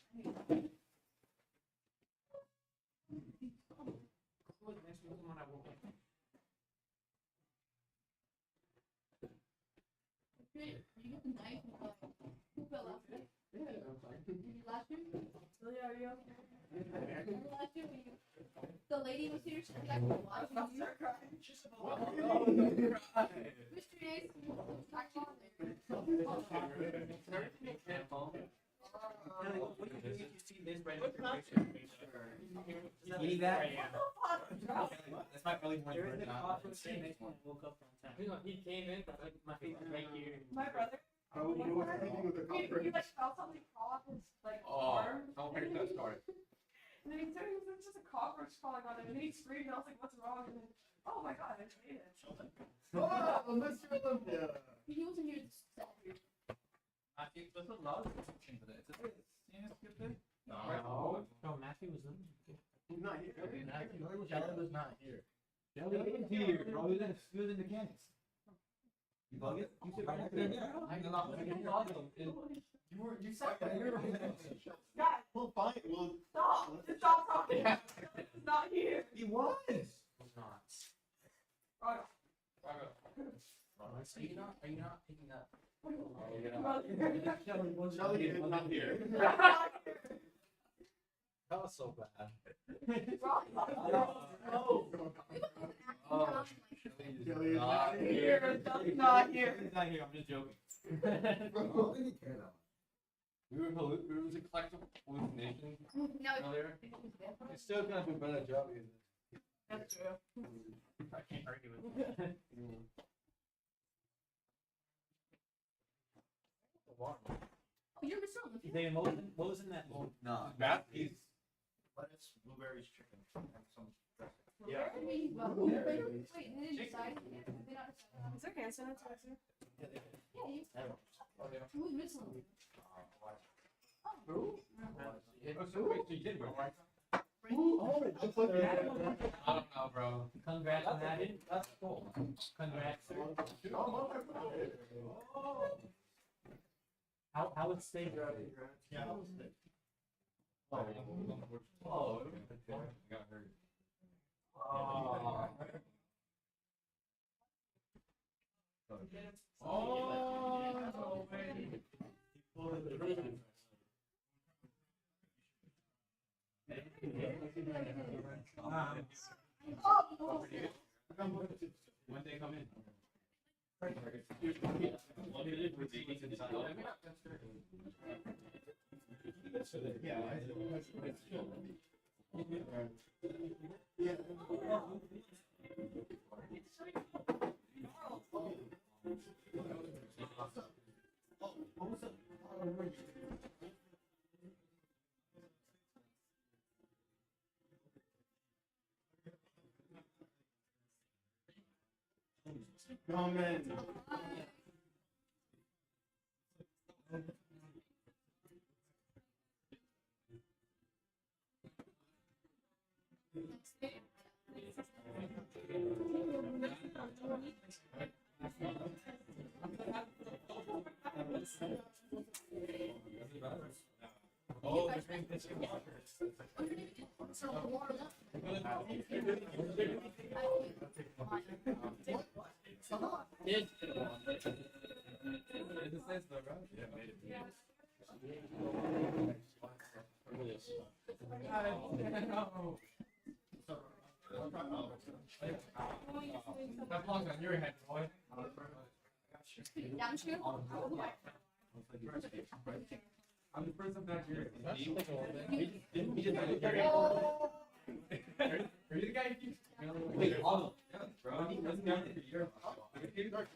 Look, next week when I woke up. You get the knife and like who fell last year? Last year? Julia, are you okay? Remember last year when the lady was here, she was actually watching you. Mystery Ace was actually What do you do if you see this right in your picture? Eat that? What the fuck? That's my early morning bird. Woke up on time. He came in, like my feet were right here. My brother. Oh, you know what's happening with the He cockroach? like felt something crawl off his like Oh, arm. don't make that story. And then he said it was just a cockroach crawling on him, and then he screamed. And I was like, "What's wrong?" And then, oh my god, I just ate it. Oh, Mr. Olympia. He wasn't here to stop you. I think there's a lot of things today. Is it seen skip day? No. No, Matthew was living. He's not here. Kelly was not here. Kelly is here, bro. He was in the camps. You bug it? You sit right next to him. You said that. Guys, We'll find. We'll. stop! Just stop talking. He's not here. He was. Was not. Oh, Are you not picking up? Shelly is not here. That was so bad. Oh, Shelly is not here. Here, Shelly's not here. He's not here. I'm just joking. Bro, I didn't care that much. It was a collective hallucination No, earlier. it's It's still gonna be better job using it. That's true. I can't argue with that. Oh, you're Mr. Olympia? David, what was in that bowl? Nah. That is. Lettuce, blueberries, chicken, and some dressing. Yeah. I mean, wait, they didn't decide. Did they not decide? It's okay, send it to us. Yeah, you. Who's Mr. Olympia? Who? So wait, so you did win, right? Oh, I don't know, bro. Congrats on that. That's cool. Congrats. Oh. How would stay? Yeah, that was it. Oh, got hurt. Oh, When they come in. Come in. Oh, That belongs on your head, boy. Down shoe? I'm the person back here. Oh. Are you the guy who keeps? Wait, all Bro, he doesn't have to be your.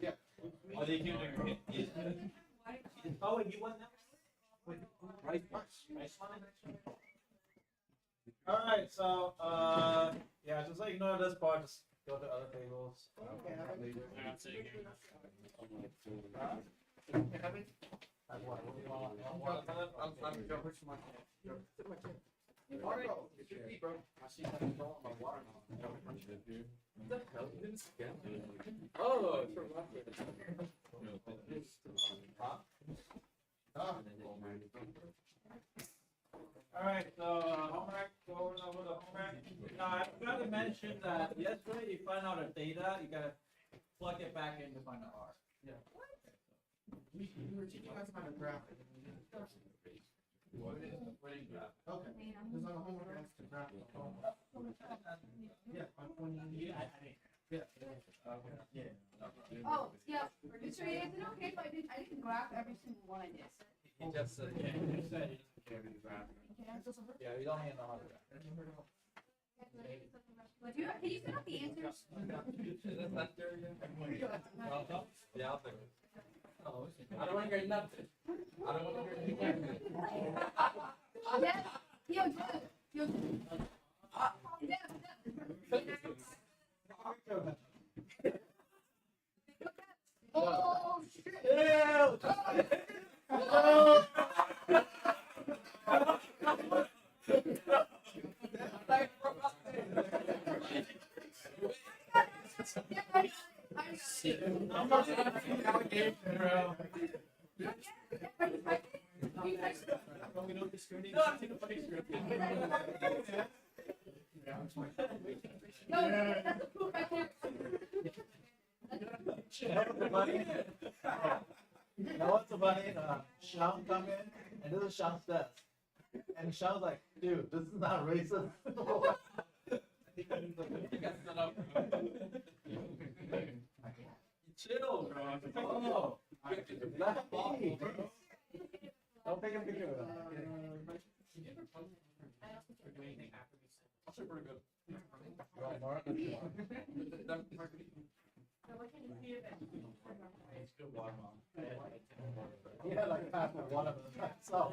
Yeah. Oh, they came to Oh, wait, you won that? With Rice won it? Alright, so, yeah, just like ignore this part, just go to other tables. Like what? What do you want? I'm jumping to my I see that on my water now. What the hell? You didn't scan it. Oh, it's from last year. Huh? Alright, so, homework, going over the homework. Now, I forgot to mention that yesterday you find out a data, you gotta plug it back in to find the R. Yeah. We were teaching us how to graph it. What is graph? Okay. There's a homework has to graph the phone. Yeah. Oh, yeah. Producer, is it okay if I didn't graph every single one I did? He just said, yeah, he said he doesn't care if you graph. Okay, I'm so sorry. Yeah, you don't even know how to graph. Do you, can you set up the answers? Yeah, I'll figure it. I don't want to hear nothing. I don't want to hear anything. Yeah. Yo, Jeff. Oh shit! No, that's a proof I can't. Now what's so funny? Sean come in, and this is Sean's desk. And Sean's like, dude, this is not racist. Chill, bro. Oh. Don't take a picture of that. Actually pretty good. He had like half of one of them. So.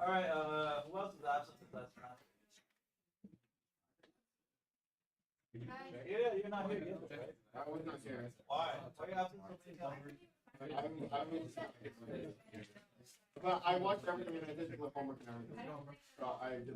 All right. Who else is absent this last round? Yeah, you're not here yet, right? I was not here. Why? Why are you absent so many times? But I watched everything and I did the homework and everything. So I did it.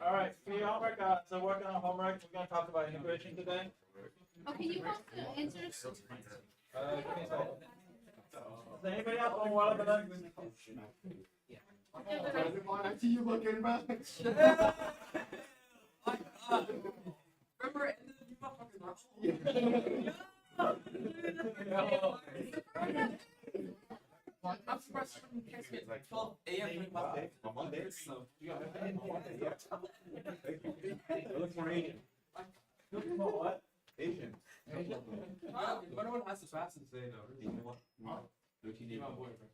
All right, for your homework, so working on homework, we're gonna talk about integration today. Oh, can you post the answers? Give me a second. Does anybody else want watermelon? I see you looking back. Remember, you motherfuckers I'm surprised you can't get like 12 a.m. on Monday. So you got Look for Asian. Look for what? Asian. Everyone has the fastest day though. 13 days. My boyfriend.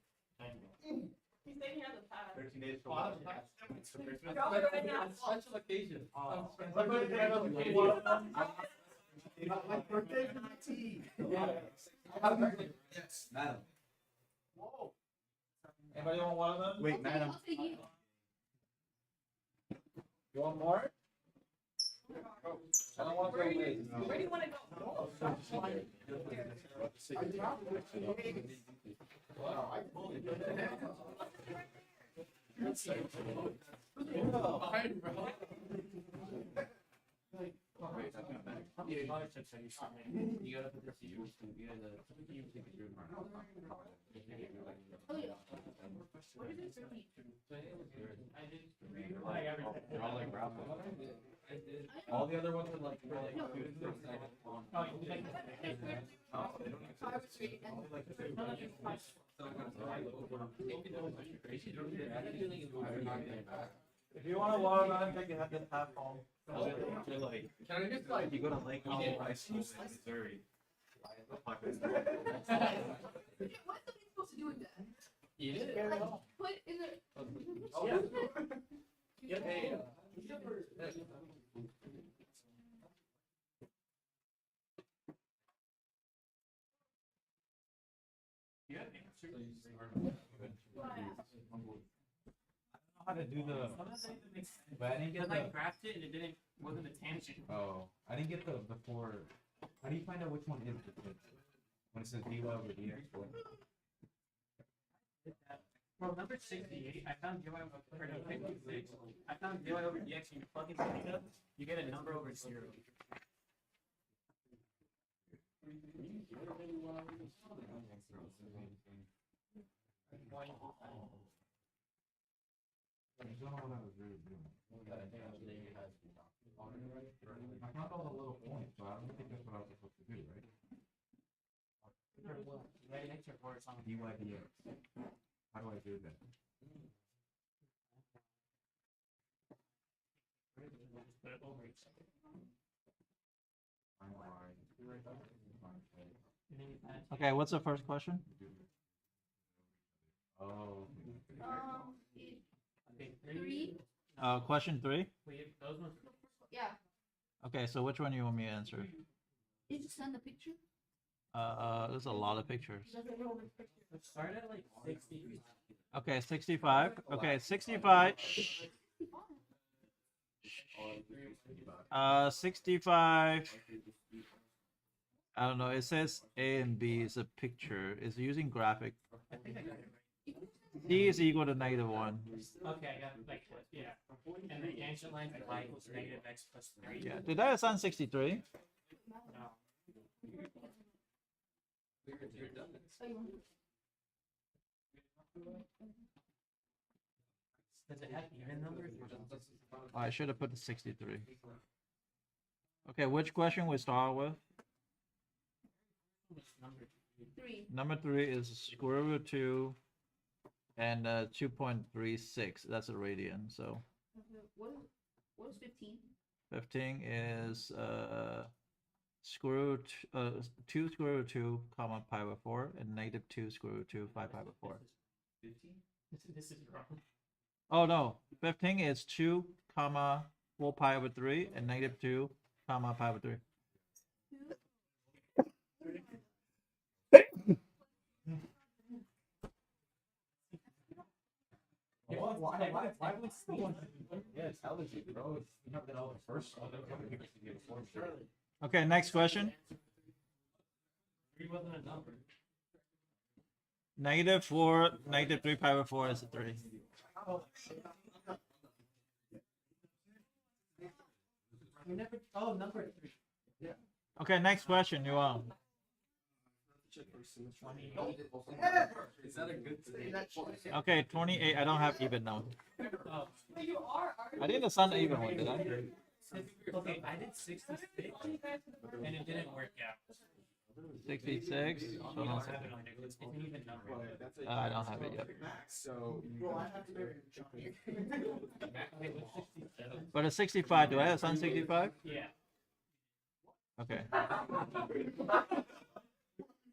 He's saying he has a pass. 13 days for Oh, Special occasion. Somebody can have a watermelon. Like birthday for my tea. Yes, madam. Whoa. Anybody want watermelon? Wait, madam. I'll take you. You want more? I don't want to go waste. Where do you want to go? You gotta put this to you. You gotta take it through. Oh, yeah. What is this for me? They're all like raffle. All the other ones are like students. If you want a watermelon, take it half home. They're like, can I just like You go to Lake Howell High School in Missouri. What's somebody supposed to do with that? eat it? Like, put in the. Yeah. Hey. How to do the, but I didn't get I the. crafted it and it wasn't a tangent. Oh, I didn't get the before. How do you find out which one is the kid? When it says dy over dx? Bro, number 68, I found dy over, or no, 56. I found dy over dx and you plug in data, you get a number over 0. I don't know what I was really doing. I found all the little points, so I don't think that's what I was supposed to do, right? Right next to your board, it's on dy dx. How do I do that? put it over each other. Find y. Find k. And then you add Okay, what's the first question? Oh. okay, Three. Question 3. Wait, those ones. Yeah. Okay, so which one do you want me to answer? Did you send the picture? There's a lot of pictures. Let's start at like 60. Okay, 65. Okay, 65. 65. I don't know. It says A and B is a picture. It's using graphic. I think I got it right. D is equal to -1. Okay, I got like yeah. And the tangent line is y equals negative x plus 3. Yeah. Did I assign 63? No. Does it have even numbers? Or just... Oh, I should have put the 63. Okay, which question we start with? Number 3. Number 3 is square root 2 and 2.36. That's a radian. So What is 15? 15 is square root 2 square root 2 comma pi over 4 and -2 square root 2 5 pi over 4. 15? This is wrong. Oh no, 15 is 2 comma 4 pi over 3 and -2 comma pi over 3. Why would someone? Yeah, tell us, bro. You have that all the first one. Okay, next question. 3 wasn't a number. -4 -3 pi over 4 is a 3. You never. Oh, number 3. Yeah. Okay, next question. You want? 28. Is that a good thing? Okay, 28. I don't have even now. Oh. You are. I didn't assign the even one, did I? Okay, I did 66 and it didn't work out. 66. Hold on a second. It's an even number. I don't have it yet. So. Okay, what's 67? But it's 65. Do I assign 65? Yeah. Okay.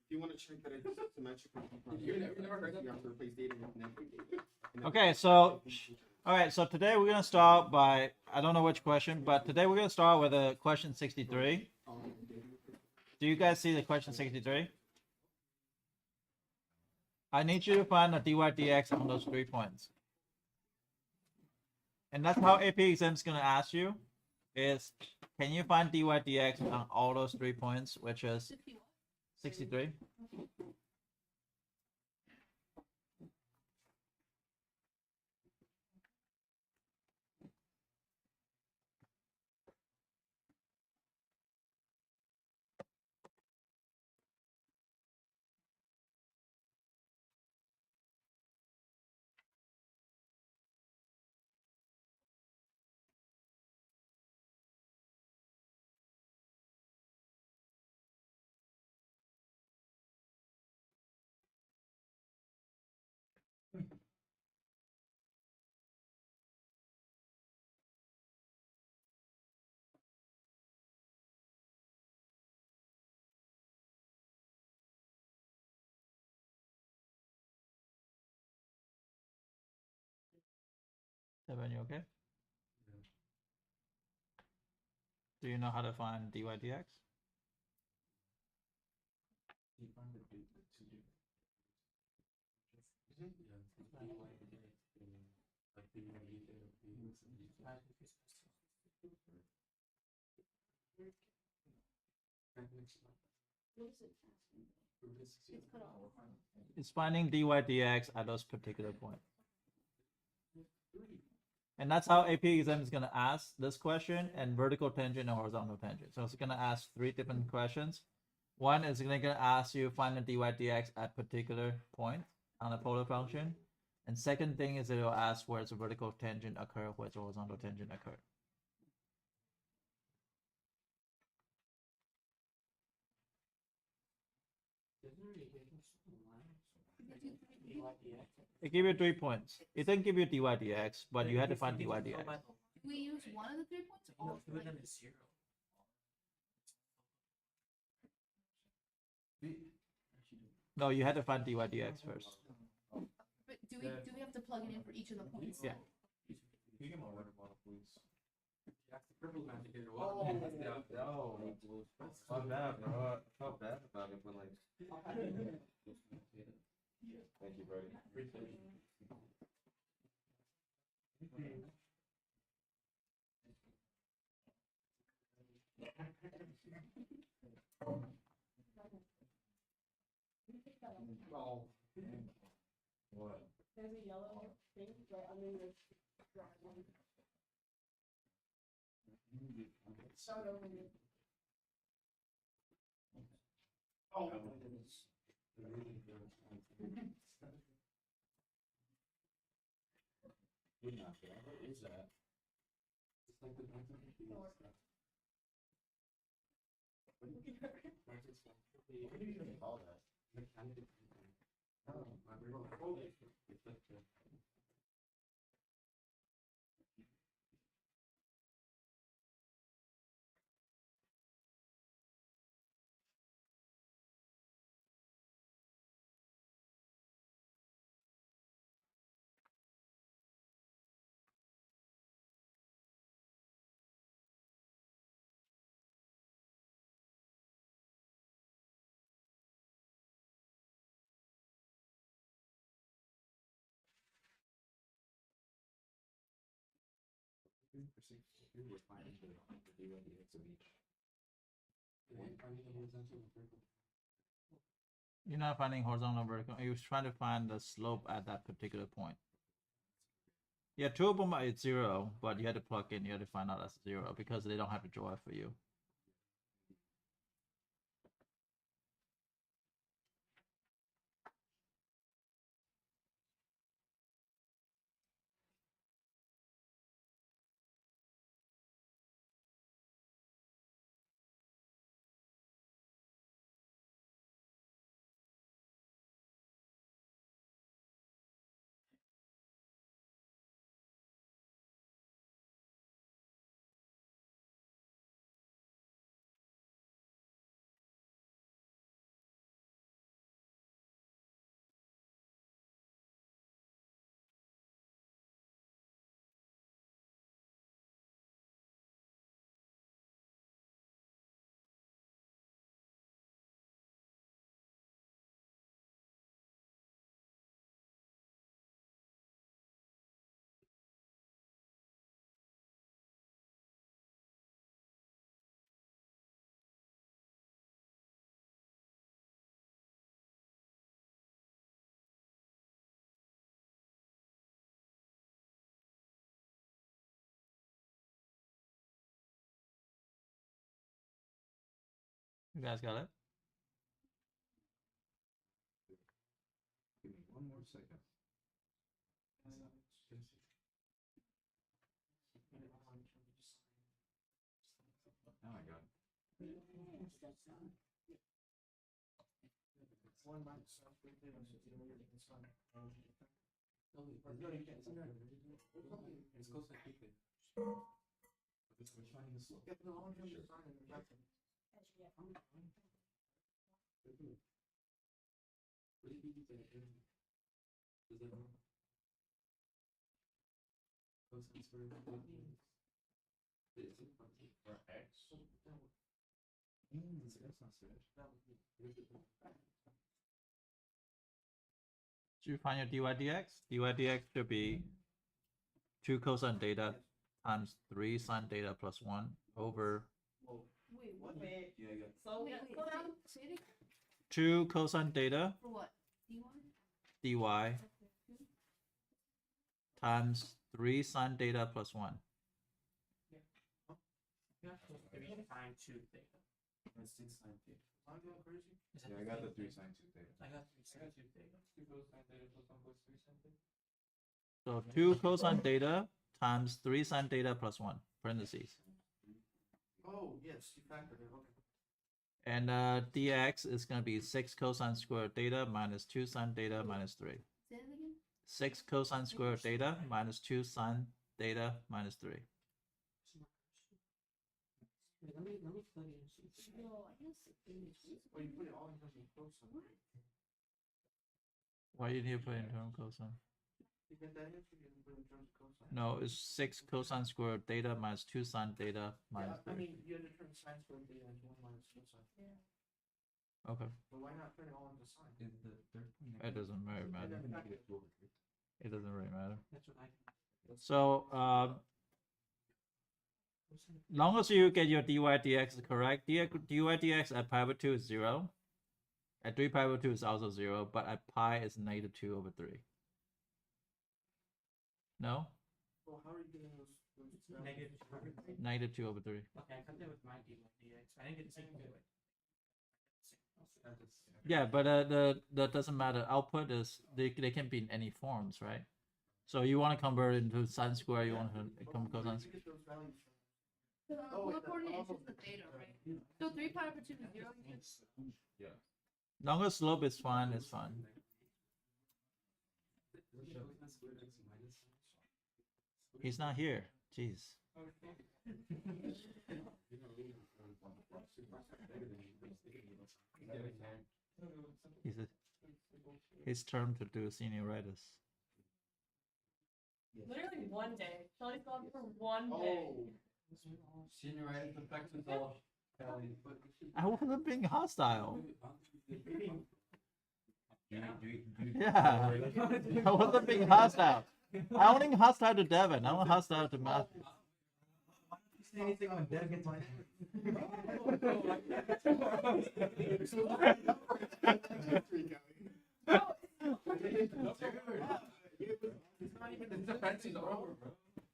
You want to check that it's symmetrical? You never heard that? You have to replace data with negative. Okay, so all right, so today we're gonna start by I don't know which question, but today we're gonna start with a question 63. Do you guys see the question 63? I need you to find the dy dx on those 3 points. And that's how AP exam is gonna ask you is can you find dy dx on all those 3 points, which is 63? Seven, you okay? Do you know how to find dy dx? It's finding dy dx at those particular points. And that's how AP exam is going to ask this question and vertical tangent and horizontal tangent. So it's going to ask 3 different questions. One is going to ask you find the dy dx at particular point on a polar function. And second thing is it will ask where does a vertical tangent occur, where does a horizontal tangent occur. It gave you 3 points. It didn't give you dy dx, but you had to find dy dx. we use one of the 3 points or all Two of them three? is 0. No, you had to find dy dx first. But do we have to plug it in for each of the points? Yeah. Can you get my water bottle, please? That's the purple man to get your Oh, water. no. Felt bad, bro. I felt bad about it, but like. Thank you, buddy. Oh. What? There's a yellow thing right under your dry one. Start over here. Oh. What is that? It's like the What do you even call that? Mechanical. Oh, my brain. It's like the. We're finding the dx of each. You're not finding horizontal or vertical. You're trying to find the slope at that particular point. Yeah, two of them are at 0, but you had to plug in. You had to find out that's 0 because they don't have to draw it for you. You guys got it? Give me one more second. Now I got it. It's close to keep it. We're finding the slope. What do you think that is? Does that work? Cosine squared of It's in front of For X. That's not serious. Did you find your dy dx? dy dx should be 2 cosine theta times 3 sine theta plus 1 over Wait, what? Wait. Yeah, I got. So Wait, slow down. say it again. 2 cosine theta For what? D1? dy times 3 sine theta plus 1. Yeah, 3 times 2 theta. That's 6 sine theta. Am I going crazy? Is that Yeah, I got the 3 sine 2 theta. I got 3 sine 2 theta. 2 cosine theta plus 1 plus 3 sine theta. So 2 cosine theta times 3 sine theta plus 1, parentheses. Oh, yes, you factored it. Okay. And dx is going to be 6 cosine squared theta minus 2 sine theta minus 3. Say it again. 6 cosine squared theta minus 2 sine theta minus 3. Wait, let me study and see. No, I guess. Well, you put it all in terms of cosine. Why you need to put in term cosine? You get that answer, you can put it in terms of cosine. No, it's 6 cosine squared theta minus 2 sine theta minus Yeah, I 3. mean, you had to turn sine squared theta into 1 minus cosine. Okay, But why not turn it all into sine? Is the third point it doesn't really matter. It doesn't really matter. That's what I. So, long as you get your dy dx correct, dy dx at pi over 2 is 0. At 3 pi over 2 is also 0, but at pi is -2 over 3. No? Well, how are you getting those values? Negative 2. -2 over 3. Okay, I got that with my dy dx. I didn't get the same good. Yeah, but that doesn't matter. Output is they can be in any forms, right? So you want to convert it into sine square, you want to come Where cosine. did you get those values from? The Oh, wait, the the- coordinate is oh, just the theta, right? So 3 pi over 2 is 0. You just Longer slope is fine, it's fine. He's not here. Jeez. His term to do senioritis. Literally one day. Shelly's gone for one day. Senioritis affects us all. Kelly. I wasn't being hostile. Do you- Yeah. I wasn't being hostile. I only hostile to Devin. I'm hostile to Matthew. say anything when Dev gets my It's not even the defense is over, bro.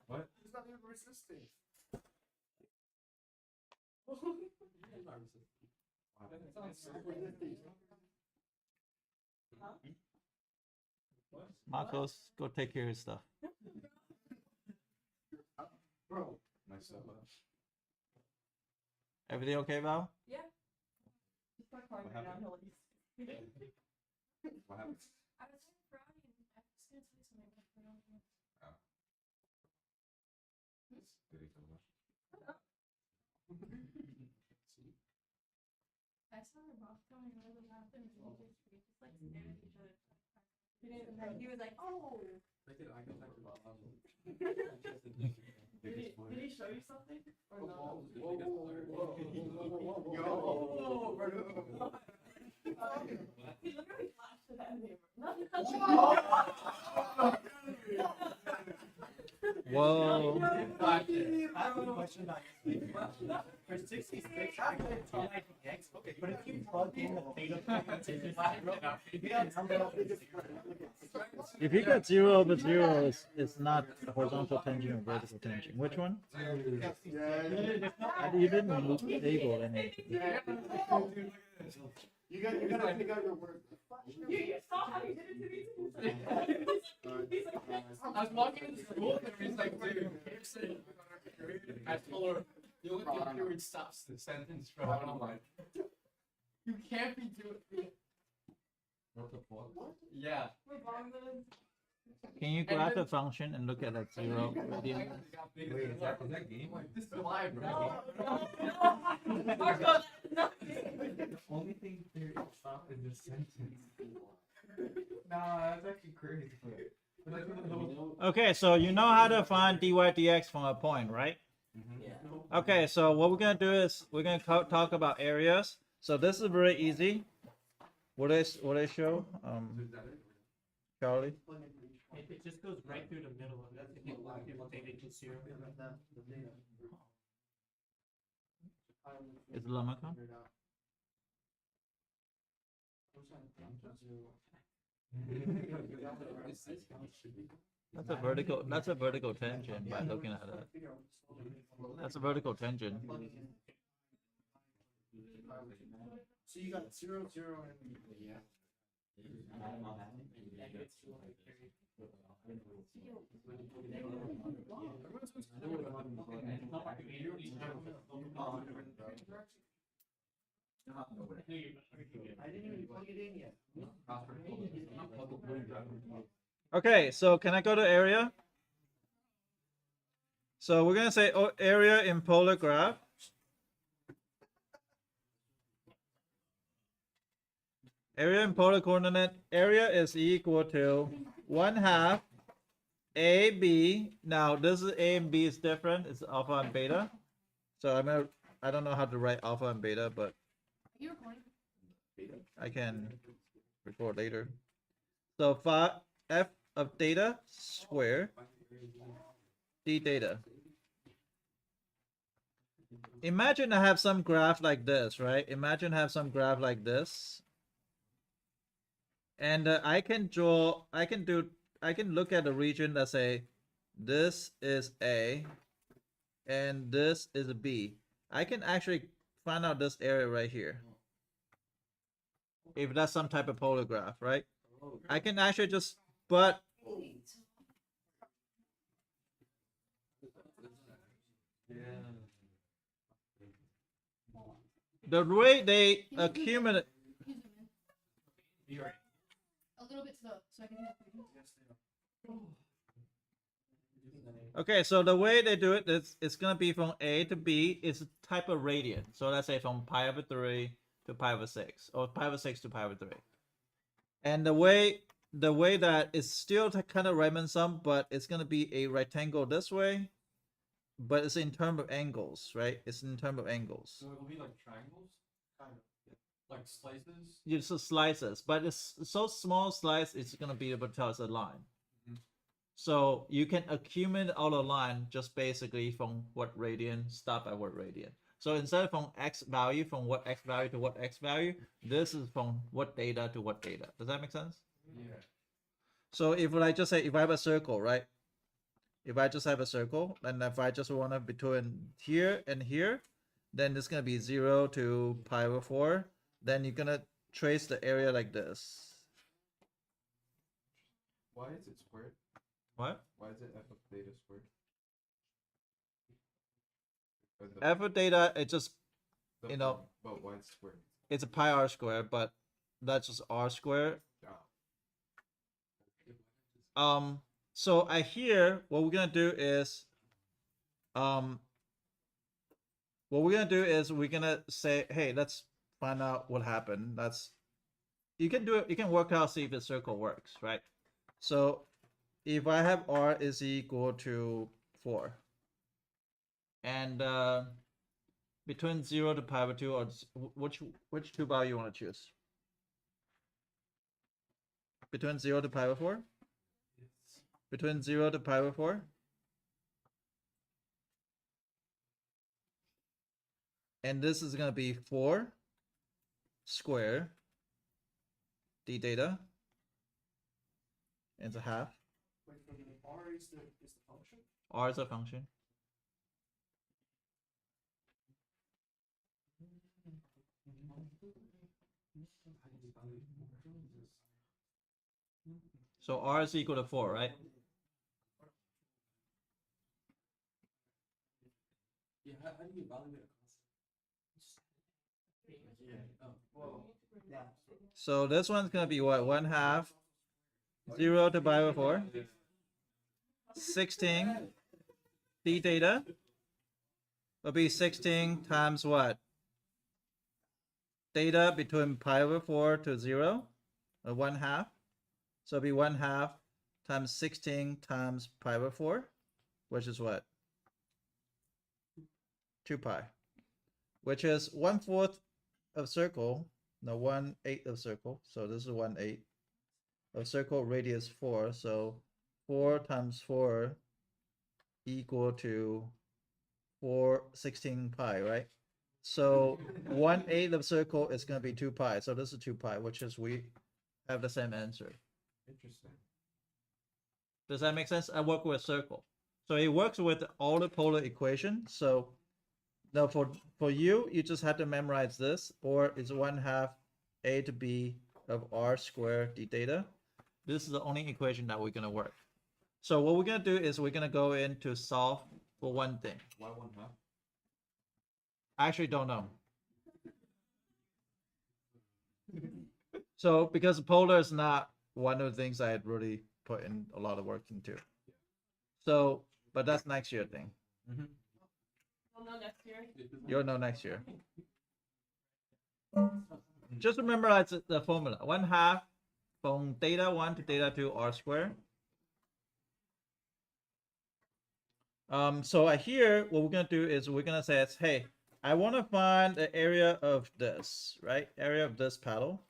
What? It's not even resisting. Marcos, go take care of your stuff. Bro. myself. Everything okay, Val? Yeah. Just my car What going happened? downhill. What happened? I was in Friday and I was gonna say something, but I don't know. Did he tell us? I saw her boss coming out of the bathroom and we just like stared at each other. And then he was like, oh. Did he show you something? Or no? He literally flashed it at me. Whoa. I have a question about your for 66, I can tell like X, okay, but if you plug in the theta function, it's If you got 0 over 0, it's not a horizontal tangent or vertical tangent. Which one? You didn't label any. You gotta pick out your words. You saw how he did it to me too. He's like, I was walking into school and he's like, dude, I told her, the only period stops the sentence from and I'm like, you can't be doing what the fuck? Yeah. we're bombing. Can you graph the function and look at that 0? Wait, is that game? Like, this is live, No, bro. no. Marco, that's not me. The only thing there is stop is this sentence. Nah, that's actually crazy. But that's one of those. Okay, so you know how to find dy dx from a point, right? Yeah. Okay, so what we're gonna do is we're gonna talk about areas. So this is very easy. What I show? Charlie. It just goes right through the middle of it. If you lock it with theta equals 0. Is it Lamacon? That's a vertical tangent by looking at it. That's a vertical tangent. So you got 0, 0, and yeah. I didn't even plug it in yet. Okay, so can I go to area? So we're gonna say area in polar graph. area in polar coordinate, area is equal to 1/2 AB. Now this is A and B is different. It's alpha and beta. So I don't know how to write alpha and beta, but Are you recording? I can record later. So f of theta square d theta. Imagine I have some graph like this, right? Imagine I have some graph like this. And I can look at the region that say this is A and this is B. I can actually find out this area right here. If that's some type of polar graph, right? I can actually just, but the way they accumulate. A little bit slow, so I can hear you. Okay, so the way they do it is it's gonna be from A to B. It's a type of radian. So let's say from pi over 3 to pi over 6, or pi over 6 to pi over 3. And the way that it's still kind of Riemann sum, but it's gonna be a rectangle this way, but it's in terms of angles, right? It's in terms of angles. So it'll be like triangles, kind of like slices. It's just slices, but it's so small slice. It's gonna be able to tell us a line. So you can accumulate all the line just basically from what radian, stop at what radian. So instead of from x value, from what x value to what x value, this is from what data to what data. Does that make sense? Yeah. So if I just say, if I have a circle, right? If I just have a circle, and if I just want to between here and here, then it's going to be 0 to pi over 4. Then you're going to trace the area like this. Why is it squared? What? Why is it f of theta squared? F of theta, it just, The- you know, But why it's squared? it's a pi r squared, but that's just r squared. So I hear what we're gonna do is, we're gonna say, hey, let's find out what happened. You can do it. You can work out, see if the circle works, right? So if I have r is equal to 4, and between 0 to pi over 2, or which two value you want to choose? Between 0 to pi over 4? Between 0 to pi over 4? And this is going to be 4 square d theta. And it's a half. Wait, r is the function? R is a function. So r is equal to 4, right? Yeah, how do you evaluate a constant? So this one's going to be what? 1/2 0 to pi over 4. 16 d theta will be 16 times what? Theta between pi over 4 to 0, or 1/2. So it'll be 1/2 times 16 times pi over 4, which is what? 2 pi, which is 1/4 of circle, no, 1/8 of circle. So this is 1/8 of circle, radius 4. So 4 times 4 equal to 16 pi, right? So 1/8 of circle is going to be 2 pi. So this is 2 pi, which is we have the same answer. Interesting. Does that make sense? I work with a circle. So it works with all the polar equations. So now for you, you just have to memorize this, or it's 1/2 a to b of r squared d theta. This is the only equation that we're gonna work. So what we're gonna do is we're gonna go in to solve for one thing. Why 1/2? I actually don't know. So because polar is not one of the things I had really put in a lot of work into. So, but that's next year thing. We'll know next year. You'll know next year. just remember it's the formula. 1/2 from theta 1 to theta 2 r squared. So here, what we're gonna do is we're gonna say, hey, I want to find the area of this, right? Area of this paddle.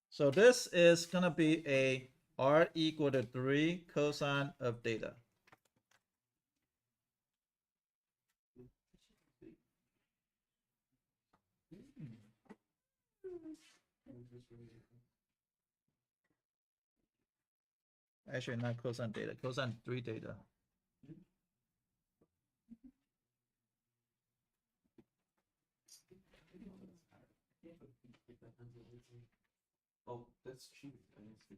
So this is gonna be a r equal to 3 cosine of theta. Actually, not cosine theta, cosine 3 theta. Oh, that's cheap. I need to.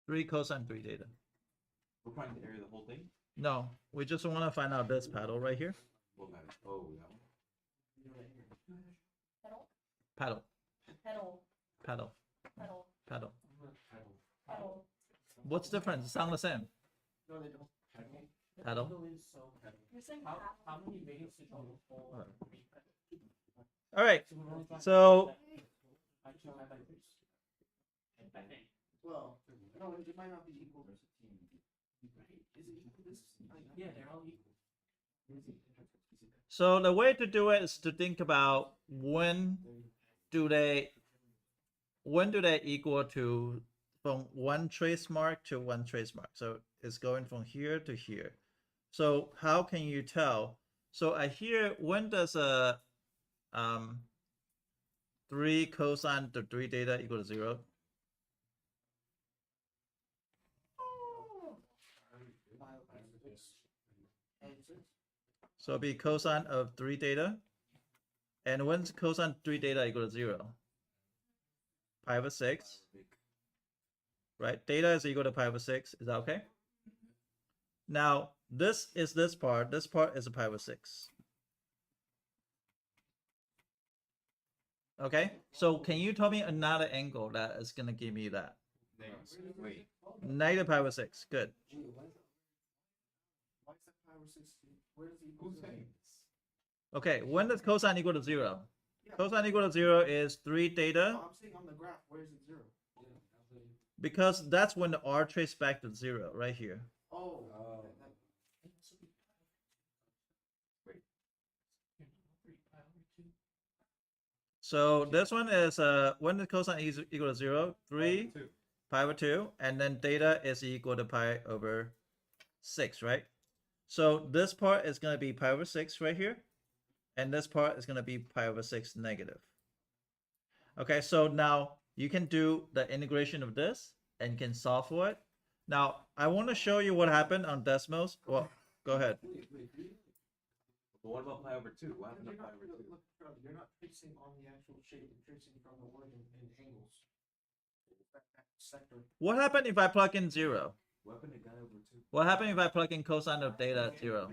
3 cosine 3 theta. We're finding the area of the whole thing? No, we just want to find out this paddle right here. What matter? Oh, that one. Paddle, Pedal, paddle, pedal, paddle. pedal. What's different? It sound the same. No, they don't. Paddle. You're saying How many videos did you pull? All right. So we're only trying So I two by threes. I think. Well, no, it might not be equal. Is it equal this? Yeah, they're all equal. so the way to do it is to think about when do they equal to from one trace mark to one trace mark. So it's going from here to here. So how can you tell? So I hear when does a 3 cosine to 3 theta equal to 0? So it'll be cosine of 3 theta. And when's cosine 3 theta equal to 0? Pi over 6. Right? Theta is equal to pi over 6. Is that okay? Now, this is this part. This part is a pi over 6. Okay? So can you tell me another angle that is going to give me that? Wait. Negative pi over 6. Good. Why is that 5 or 6? Where's the equal saying? Okay, when does cosine equal to 0? Yeah. Cosine equal to 0 is 3 theta. No, I'm saying on the graph, where is it 0? Because that's when the r traces back to 0, right here. Oh. So this one is when the cosine is equal to 0, 3 pi over 2, and then theta is equal to pi over 6, right? So this part is going to be pi over 6 right here, and this part is going to be pi over 6 negative. Okay, so now you can do the integration of this and can solve for it. Now, I want to show you what happened on decimals. Well, go ahead. But what about pi over 2? What happened to pi over 2? Look, Charlie, you're not tracing on the actual shape, you're tracing from the origin in angles. That sector. What happened if I plug in 0? What happened to pi over 2? What happened if I plug in cosine of theta at 0?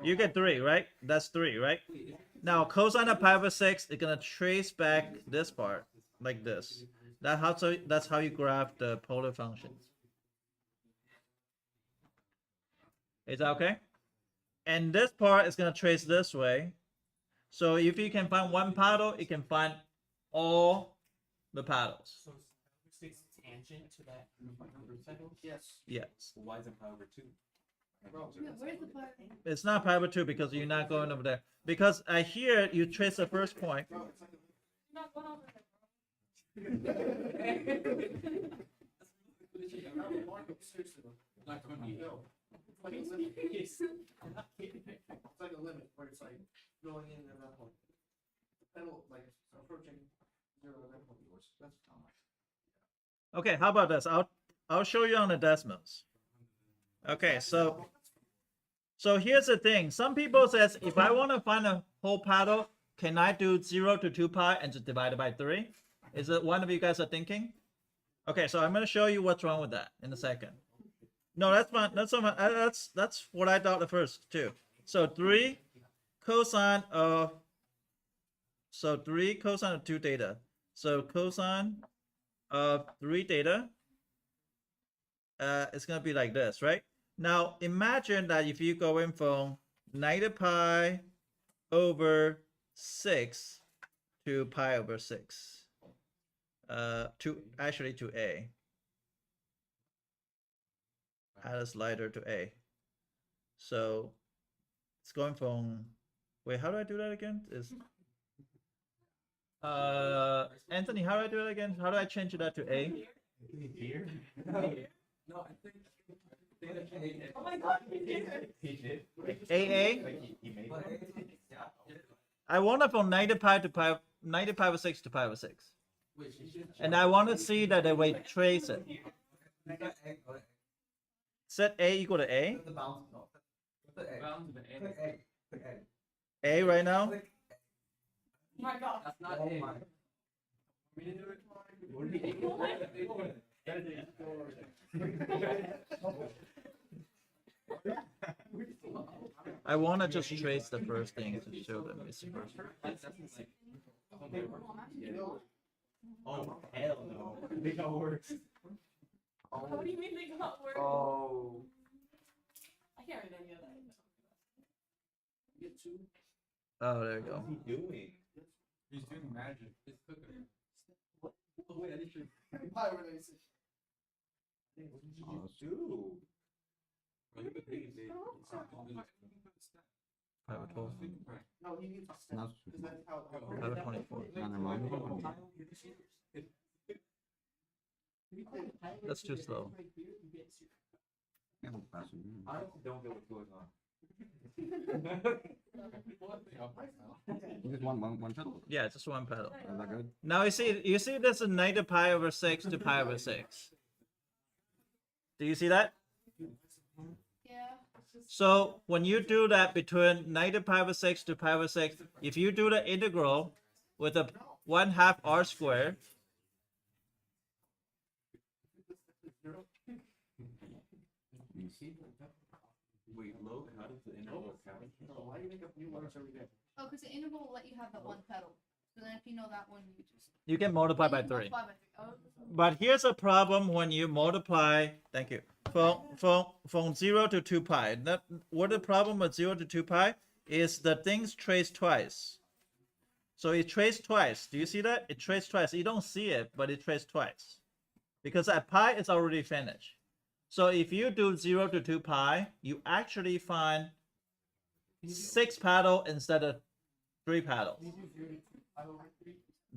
You get 3, right? That's 3, right? Now, cosine of pi over 6 is going to trace back this part, like this. That's how you graph the polar functions. Is that okay? And this part is going to trace this way. So if you can find one paddle, you can find all the paddles. So it's tangent to that cycle? Yes. Yes. Why is it pi over 2? Where's the part? It's not pi over 2 because you're not going over there. Because I hear you trace the first point. Not going over there. Not going to be. It's like a limit. It's like a limit where it's like going in at that point. The pedal, like, it's approaching 0 at that point. That's Okay, how about this? I'll show you on the decimals. Okay, so here's the thing. Some people says if I want to find a whole paddle, can I do 0 to 2 pi and just divide it by 3? Is it one of you guys are thinking? Okay, so I'm gonna show you what's wrong with that in a second. No, that's fine. That's fine. That's what I thought at first too. So 3 cosine of 2 theta. So cosine of 3 theta it's gonna be like this, right? Now imagine that if you go in from negative pi over 6 to pi over 6, to a. Add a slider to a. So it's going from, wait, how do I do that again? Is Anthony, how do I do it again? How do I change that to a? Here. No, I think. Oh my god, he did. AA? He made But it. yeah. I want it from negative pi over 6 to pi over 6. Which you should. And I want to see that they trace it. Set a equal to a. The bounce. No. Click A. Bound to the Click end. A. Click A. A right now. Click Oh my god. That's not Oh A. my. We didn't do it. What did I want to just trace the first thing to show them it's first. Oh hell no. They got worse. How do you mean they got worse? Oh. I can't read any of that. Oh, there we go. What's he doing? He's doing magic. It's cooking. Oh, wait, I didn't Pi over 96. What did you do? Pi over 12. No, he needs to step. Not Because that's how. Pi over 24. That's too slow. I honestly don't get what's going on. Just one pedal. Yeah, just one pedal. Is that good? Now you see this is negative pi over 6 to pi over 6. Do you see that? Yeah. So when you do that between negative pi over 6 to pi over 6, if you do the integral with a 1/2 r squared, Wait, Logan, how does the interval count? Why do you make up new letters every day? Oh, because the interval will let you have that one pedal. So then if you know that one, you just you can multiply by you 3. multiply by 3. Oh. But here's a problem when you multiply, thank you, from 0 to 2 pi. That, what the problem with 0 to 2 pi is the things trace twice. So it traced twice. Do you see that? It traced twice. You don't see it, but it traced twice. Because at pi, it's already finished. So if you do 0 to 2 pi, you actually find 6 paddle instead of 3 paddles.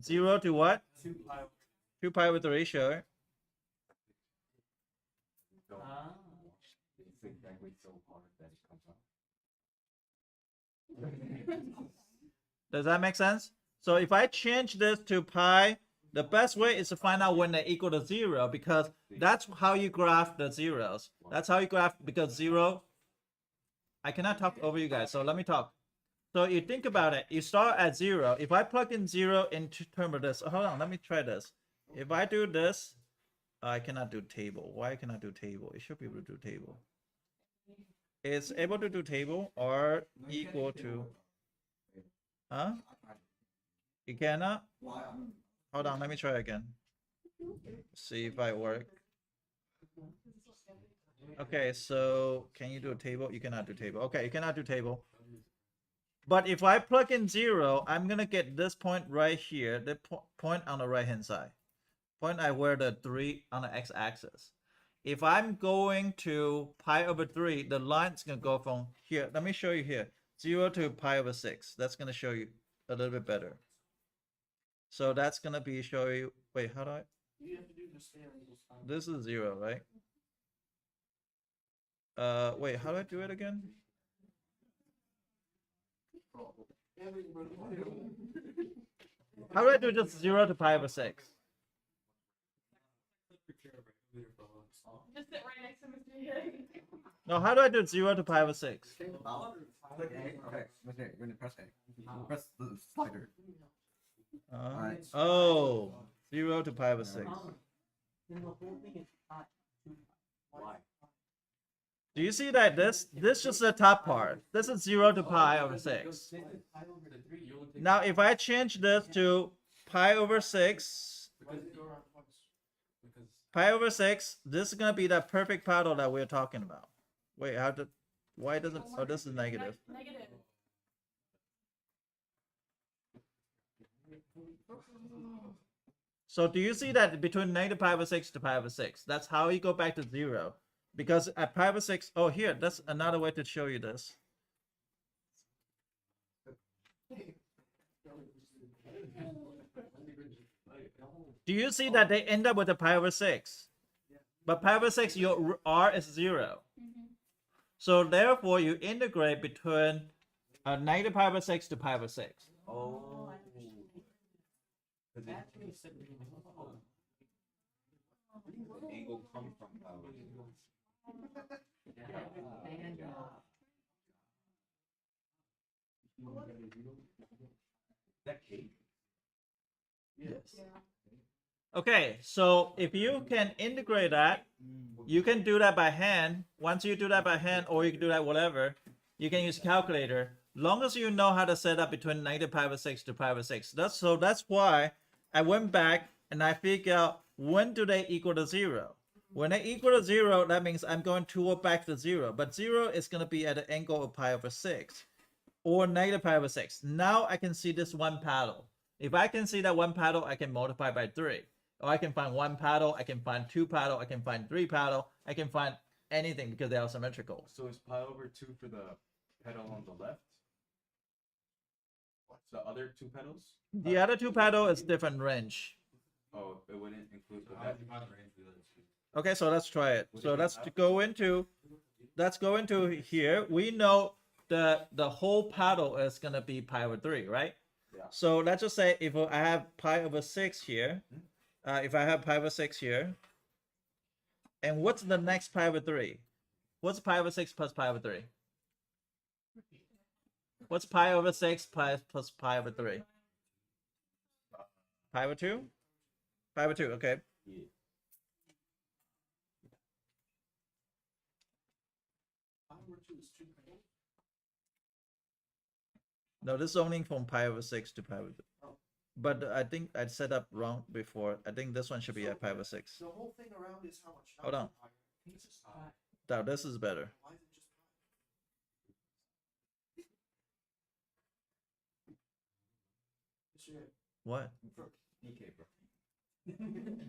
0 to what? 2 pi over 3, sure. It's exactly so hard that it comes out. Does that make sense? So if I change this to pi, the best way is to find out when they equal to 0, because that's how you graph the zeros. That's how you graph, because 0, I cannot talk over you guys, so let me talk. So you think about it, you start at 0. If I plug in 0 into term of this, hold on, let me try this. If I do this, I cannot do table. Why cannot I do table? It should be able to do table. It's able to do table or equal to, huh? You cannot? Hold on, let me try again. See if I work. Okay, so can you do a table? You cannot do table. Okay, you cannot do table. But if I plug in 0, I'm gonna get this point right here, the point on the right hand side. Point at where the 3 on the x-axis. If I'm going to pi over 3, the line's gonna go from here. Let me show you here. 0 to pi over 6. That's gonna show you a little bit better. So that's gonna be show you. Wait, how do I? You have to do the variables. This is 0, right? Wait, how do I do it again? How do I do just 0 to pi over 6? Just sit right next to Mr. Hill. No, how do I do 0 to pi over 6? Click A. Okay, you're gonna press A. Press the slider. Alright. Oh, 0 to pi over 6. Why? Do you see that this just the top part? This is 0 to pi over 6. Now if I change this to pi over 6, pi over 6, this is gonna be that perfect paddle that we're talking about. Wait, why does it, oh, this is negative. Negative. So do you see that between negative pi over 6 to pi over 6? That's how you go back to 0. Because at pi over 6, oh, here, that's another way to show you this. Do you see that they end up with a pi over 6? But pi over 6, your r is 0. So therefore, you integrate between negative pi over 6 to pi over 6. Oh. Angle come from That cake. Yes. Okay, so if you can integrate that, you can do that by hand. Once you do that by hand, or you can do that whatever, you can use calculator. Long as you know how to set up between negative pi over 6 to pi over 6. That's why I went back and I figured out when do they equal to 0. When they equal to 0, that means I'm going toward back to 0. But 0 is going to be at an angle of pi over 6 or negative pi over 6. Now I can see this one paddle. If I can see that one paddle, I can multiply by 3. Or I can find one paddle, I can find two paddle, I can find three paddle, I can find anything because they are symmetrical. So is pi over 2 for the pedal on the left? The other two pedals? The other two paddle is different range. Oh, it wouldn't include that. Okay, so let's try it. So let's go into here. We know the whole paddle is gonna be pi over 3, right? Yeah. So let's just say if I have pi over 6 here, if I have pi over 6 here, and what's the next pi over 3? What's pi over 6 plus pi over 3? What's pi over 6 plus pi over 3? Pi over 2? Pi over 2, okay. Yeah. No, this is only from pi over 6 to pi over 2. But I think I set up wrong before. I think this one should be at pi over 6. The whole thing around is how much? Hold on. Now this is better. Why is it just pi? What? DK, bro.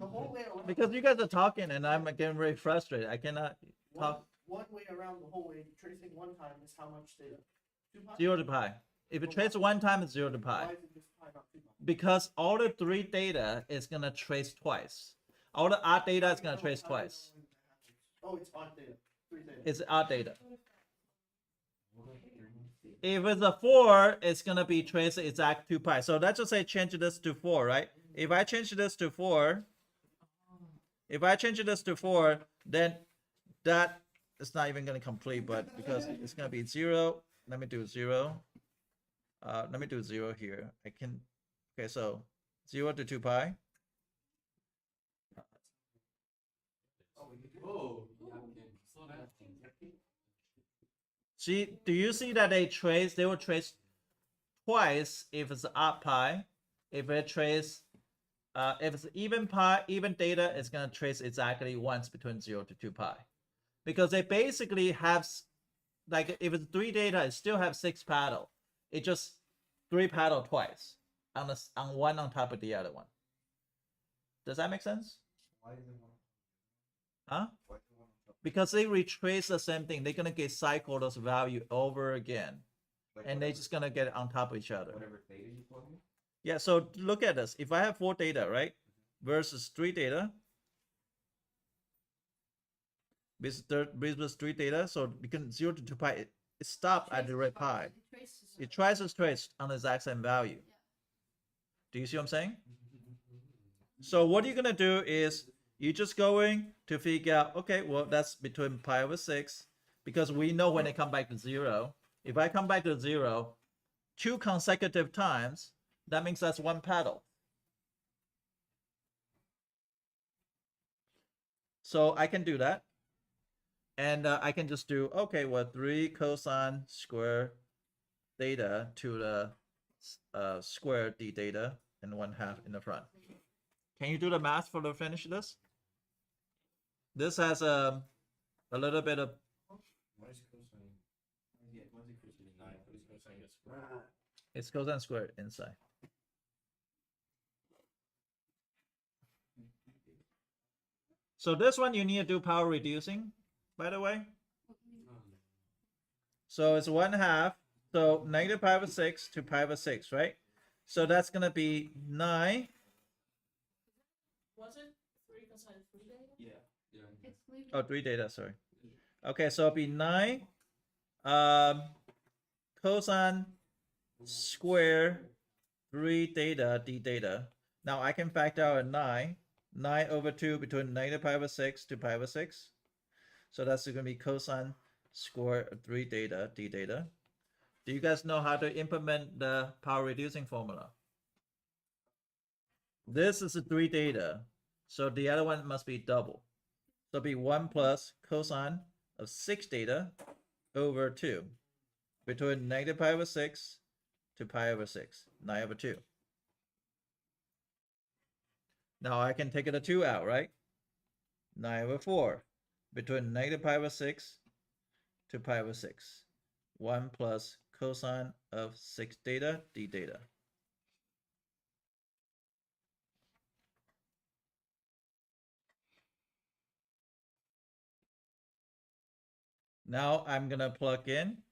The whole way around. Because you guys are talking and I'm getting very frustrated. I cannot talk. One way around the whole way, tracing one time is how much data? 2 pi? 0 to pi. If it traces one time, it's 0 to pi. Why is it just pi, not 2 pi? Because all the 3 data is gonna trace twice. All the odd data is gonna trace twice. Oh, it's odd data. 3 data. It's odd data. If it's a 4, it's gonna be traced exact 2 pi. So let's just say change this to 4, right? If I change this to 4, then that is not even gonna complete, but because it's gonna be 0, let me do 0. Let me do 0 here. I can, okay, so 0 to 2 pi. Oh. See, do you see that they will trace twice if it's odd pi. If it's even pi, even data, it's gonna trace exactly once between 0 to 2 pi. Because they basically have, like if it's 3 data, it still have 6 paddle. It just 3 paddle twice on one on top of the other one. Does that make sense? Why is it one? Huh? Why is it one on top? Because they retrace the same thing. They're gonna get cycle those value over again, Like and they're just gonna get it on top of each other. Whatever data you plug in. Yeah. So look at this. If I have 4 data, right, versus 3 data, versus 3 data, so between 0 to 2 pi, it stops at the red pi. It tries to trace on the exact same value. Do you see what I'm saying? So what you're gonna do is you're just going to figure out, okay, well that's between pi over 6, because we know when they come back to 0. If I come back to 0 2 consecutive times, that means that's 1 paddle. So I can do that. And I can just do, okay, well, 3 cosine square theta to the square d theta and 1/2 in the front. Can you do the math for to finish this? This has a little bit of Why is cosine? Yeah, why is it cosine 9? What is cosine get squared? it's cosine squared inside. So this one you need to do power reducing, by the way. So it's 1/2. So negative pi over 6 to pi over 6, right? So that's gonna be 9. Wasn't 3 cosine 3 data? Yeah. It's leaving. Oh, 3 data, sorry. Okay, so it'll be 9 cosine square 3 theta d theta. Now I can factor out a 9 over 2 between negative pi over 6 to pi over 6. So that's going to be cosine square 3 theta d theta. Do you guys know how to implement the power reducing formula? This is a 3 theta, so the other one must be double. So it'll be 1 plus cosine of 6 theta over 2 between negative pi over 6 to pi over 6, 9 over 2. Now I can take a 2 out, right? 9 over 4 between negative pi over 6 to pi over 6. 1 plus cosine of 6 theta d theta. Now I'm gonna plug in.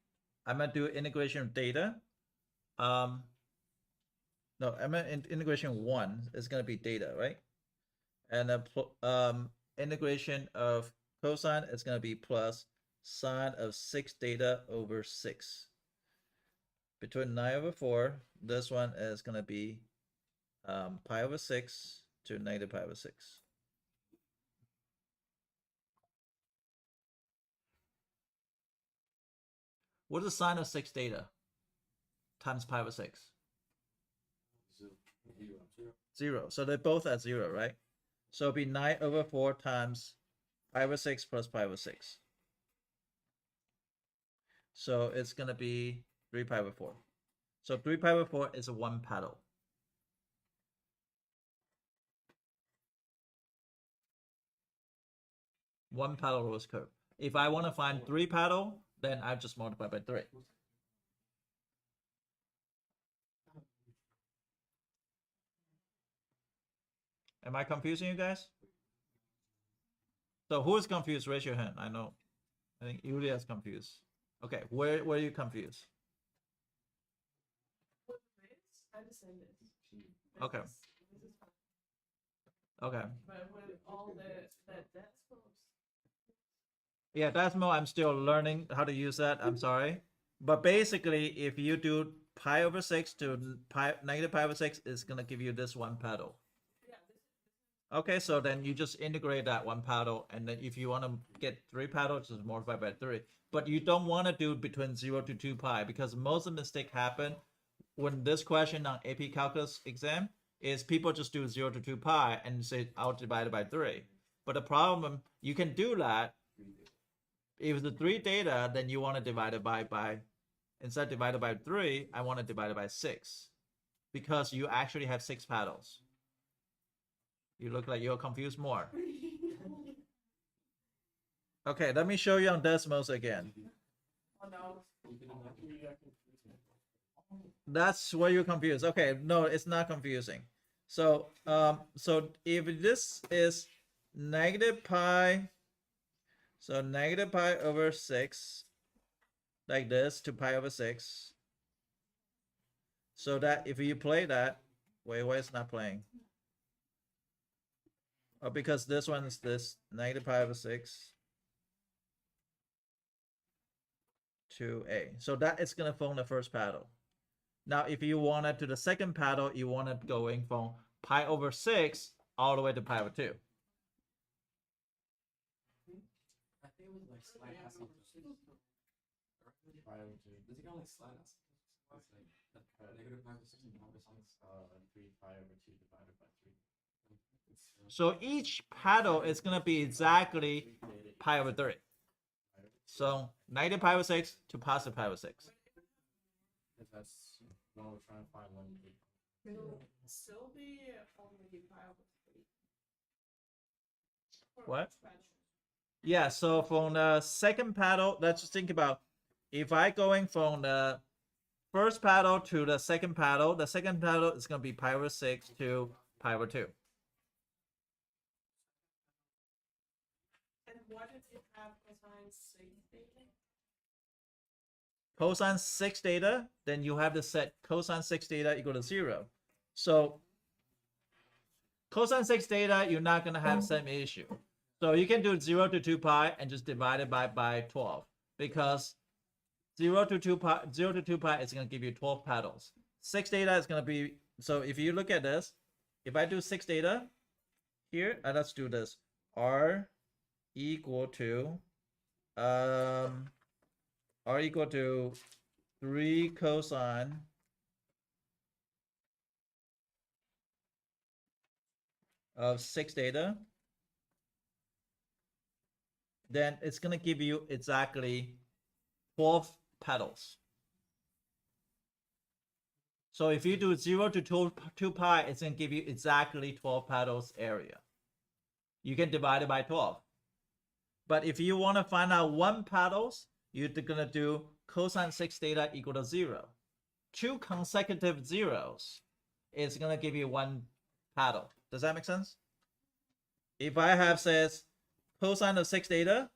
I'm gonna do integration of theta. No, I'm gonna integration 1 is gonna be theta, right? And the integration of cosine is gonna be plus sine of 6 theta over 6. Between 9 over 4, this one is gonna be pi over 6 to negative pi over 6. What is the sine of 6 theta times pi over 6? 0. So they're both at 0, right? So it'll be 9 over 4 times pi over 6 plus pi over 6. So it's going to be 3 pi over 4. So 3 pi over 4 is a 1 paddle. One paddle rose curve. If I want to find 3 paddle, then I just multiply by 3. Am I confusing you guys? So who is confused? Raise your hand. I know. I think Yulia is confused. Okay, where are you confused? I just said this. Okay. This is fine. Okay. But with all that decimals. Yeah, decimal, I'm still learning how to use that. I'm sorry. But basically, if you do pi over 6 to negative pi over 6, it's going to give you this 1 paddle. Okay, so then you just integrate that 1 paddle, and then if you want to get 3 paddles, just multiply by 3. But you don't want to do between 0 to 2 pi, because most of the mistake happen when this question on AP Calculus exam is people just do 0 to 2 pi and say, I'll divide it by 3. But the problem, you can do that. If it's the 3 theta, then you want to divide it by instead of divided by 3, I want to divide it by 6. Because you actually have 6 paddles. You look like you're confused more. Okay, let me show you on decimals again. Oh no. That's where you're confused. Okay, no, it's not confusing. So so if this is negative pi, so negative pi over 6, like this, to pi over 6. So that if you play that, wait, why it's not playing? Oh, because this one is this negative pi over 6 to a. So that is gonna form the first paddle. Now, if you want it to the second paddle, you want it going from pi over 6 all the way to pi over 2. I think it was like slide us something. Does it go like slide us? It's like negative 5 to 6 and 1 3 pi over 2 divided by 3. So each paddle is gonna be exactly pi over 3. So negative pi over 6 to positive pi over 6. If that's when we're trying to find one. It'll still be only pi over 3. What? Yeah, so from the second paddle, let's just think about if I going from the first paddle to the second paddle is gonna be pi over 6 to pi over 2. And what if you have cosine 6 theta? Cosine 6 theta, then you have to set cosine 6 theta equal to 0. So cosine 6 theta, you're not gonna have the same issue. So you can do 0 to 2 pi and just divide it by 12 because 0 to 2 pi is going to give you 12 paddles. 6 theta is going to be, so if you look at this, if I do 6 theta here, let's do this. R equal to 3 cosine of 6 theta. Then it's going to give you exactly 12 petals. So if you do 0 to 2 pi, it's going to give you exactly 12 petals area. You can divide it by 12. But if you want to find out 1 petals, you're going to do cosine 6 theta equal to 0. 2 consecutive zeros is going to give you 1 petal. Does that make sense? If I have says cosine of 6 theta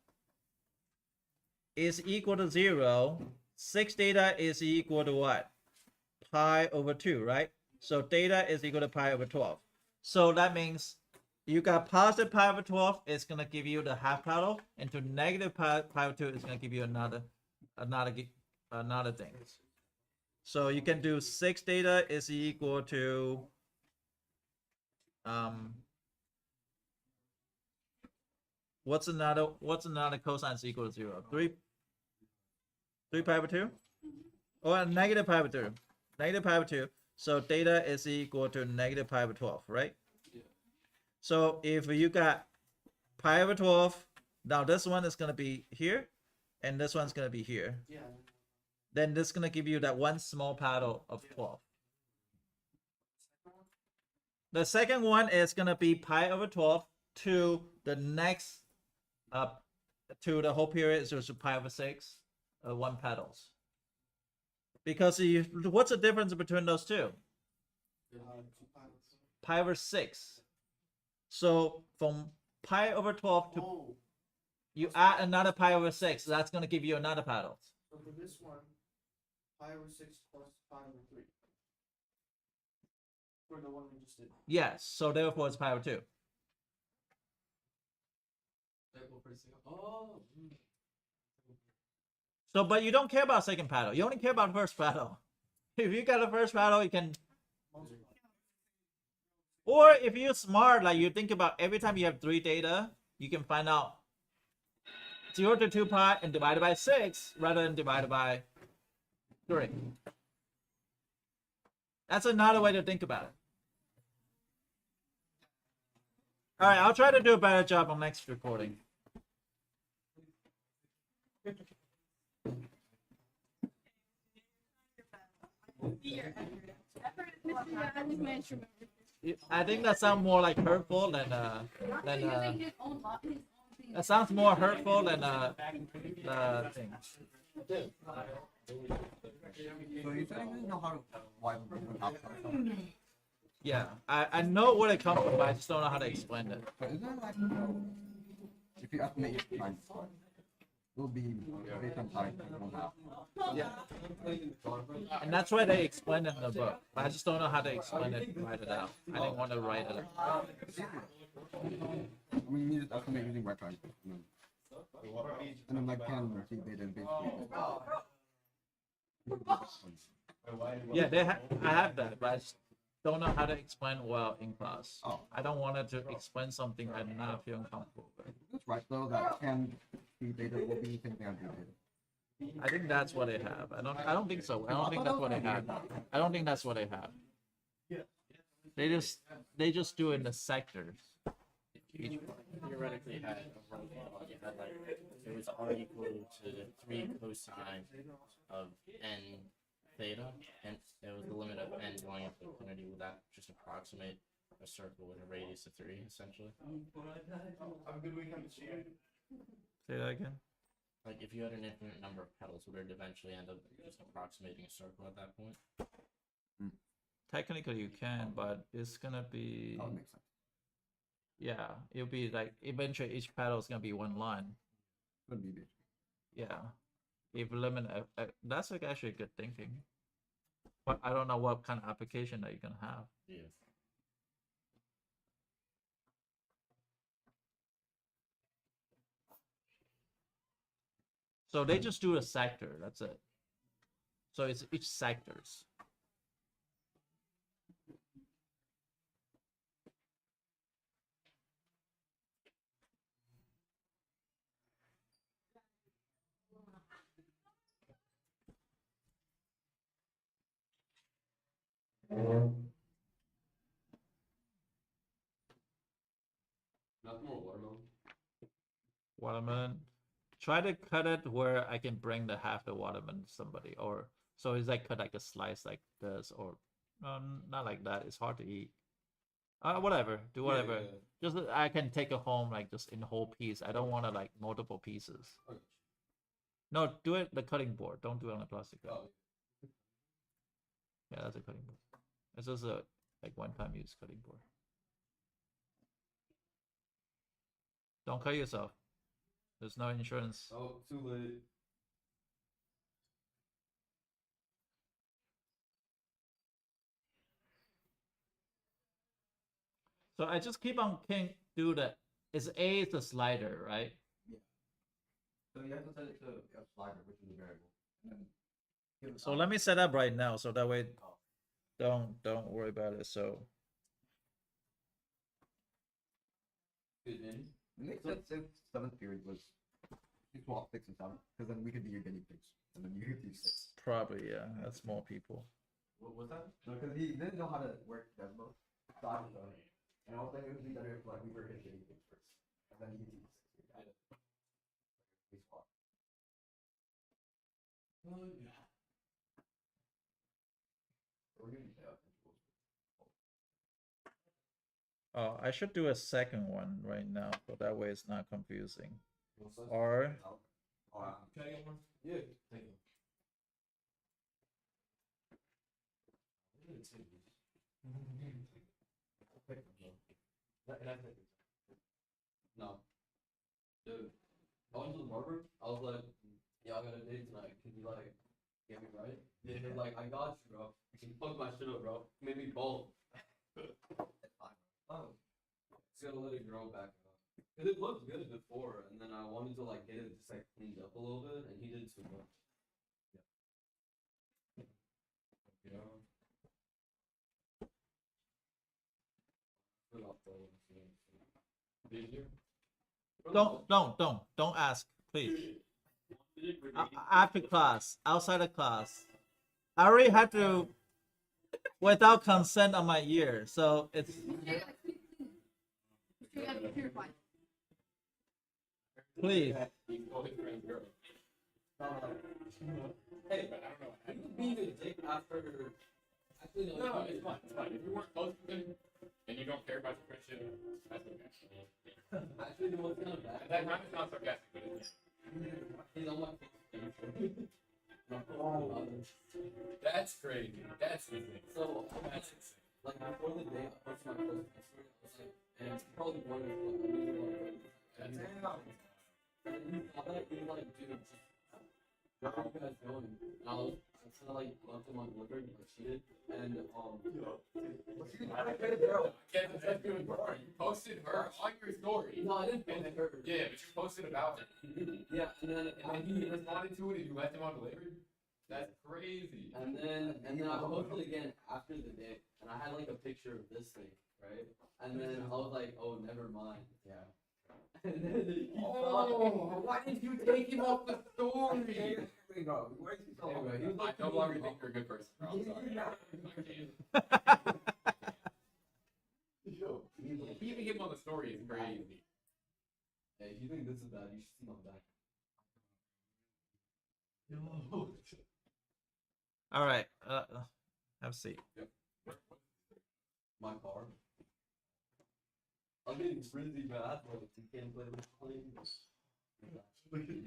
is equal to 0, 6 theta is equal to what? Pi over 2, right? So theta is equal to pi over 12. So that means you got positive pi over 12, it's going to give you the half petal, and to negative pi over 2, it's going to give you another thing. So you can do 6 theta is equal to what's another cosine is equal to 0? 3 pi over 2? Or negative pi over 2. Negative pi over 2. So theta is equal to negative pi over 12, right? Yeah. So if you got pi over 12, now this one is going to be here, and this one's going to be here. Yeah. Then this is going to give you that one small paddle of 12. The second one is going to be pi over 12 to the next to the whole period, so it's pi over 6, 1 petals. Because what's the difference between those two? Pi over 6. So from pi over 12 to you add another pi over 6, that's going to give you another paddle. So for this one, pi over 6 plus pi over 3. For the one we just did. Yes, so therefore it's pi over 2. Oh. So, but you don't care about second paddle. You only care about first paddle. If you got a first paddle, you can. Or if you're smart, like you think about every time you have 3 theta, you can find out 0 to 2 pi and divide it by 6 rather than divided by 3. That's another way to think about it. All right, I'll try to do a better job on next recording. I think that sounds more like hurtful than that sounds more hurtful than the thing. So you said you know how to widen different half petals? Yeah, I know where it comes from, but I just don't know how to explain it. But isn't it like if you estimate your time, it will be based on time one half. Yeah. And that's why they explain it in the book. But I just don't know how to explain it, write it out. I didn't want to write it out. I mean, you just estimate using right time. And then like 10 G beta and Yeah, I have that, but I just don't know how to explain well in class. Oh. I don't want to explain something I'm not feeling comfortable with. That's right, though, that 10 G beta will be the same thing on G beta. I think that's what they have. I don't think so. I don't think that's what they have. I don't think that's what they have. They just do it in the sectors. If you theoretically had a run model, you had like it was R equal to 3 cosine of n theta, and it was the limit of n going up to infinity. Would that just approximate a circle with a radius of 3, essentially? Have a good weekend. See you. Say that again. Like, if you had an infinite number of petals, would it eventually end up just approximating a circle at that point? Technically, you can, but it's gonna be. Oh, it makes sense. Yeah, it'll be like eventually each petal is gonna be one line. Wouldn't be big. Yeah, if limit, that's like actually good thinking. But I don't know what kind of application that you're gonna have. Yeah. So they just do a sector. That's it. So it's each sectors. Nothing more watermelon. Watermelon. Try to cut it where I can bring the half the watermelon to somebody, or so it's like cut like a slice like this, or not like that. It's hard to eat. Whatever. Do whatever. yeah. Just that I can take it home like just in whole piece. I don't want to like multiple pieces. Okay. No, do it the cutting board. Don't do it on a plastic cup. Oh, Yeah, that's a cutting board. It's just a like one-time use cutting board. Don't cut yourself. There's no insurance. oh, too late. So I just keep on can do that. Is A is the slider, right? So you have to set it to a slider, which is a variable. And then give it So out. let me set up right now, so that way don't worry about it. So Good, man. It makes sense if 7th period was you swap 6 and 7, because then we could be your guinea pigs, and then you could do 6. probably yeah, that's more people. What was that? No, because he didn't know how to work Desmo. So I was learning. And I was thinking it would be better if like we were his guinea pigs first, and then he could do 6. We swap. Oh, yeah. We're gonna be out. Oh, I should do a second one right now, so that way it's not confusing. What's that? Or Oh, Can I get one? Yeah, thank you. No. Dude, I went to the barber. I was like, yeah, I got a date tonight. Can you like get me right? Yeah. They're like, I got you, bro. You fucked my shit up, bro. Made me bald. Oh. Just gotta let it grow back up. Cause it looked good before, and then I wanted to like get it just like cleaned up a little bit, and he did too much. Yeah. Did you? don't ask, please. After class, outside of class, I already had to without consent on my ear, so it's please. Hey, you could be the dick after. Actually, no, No, it's fine. It's fine. If you weren't close to him and you don't care about your friendship, that's okay. Actually, the most kind of bad. At that time, it's not sarcastic, but it's. He's on my face. That's crazy. That's insane. So, That's insane. like, before the day, I posted my post on Instagram. I was like, and it's probably one of the I really want to That's and he saw that, he was like, dude, just, where are you guys going? And I was, I kind of like left him undelivered, like cheated, and I can't detect you in porn. You posted her on your story. no, I didn't post her. Yeah, but you posted about her. Yeah, and then He responded to it and you left him undelivered? That's crazy. And then I posted again after the day, and I had like a picture of this thing, right? And then I was like, oh, never mind. Yeah. And then he Oh, why did you take him off the story? Anyway, he was I like, no longer think you're a good person, bro. I'm sorry. I can't. Yo, Keeping him on the story is crazy. hey, if you think this is bad, you should see my back. All right. Have a seat. My car. I'm getting frizzy bad, but you can't play with flames.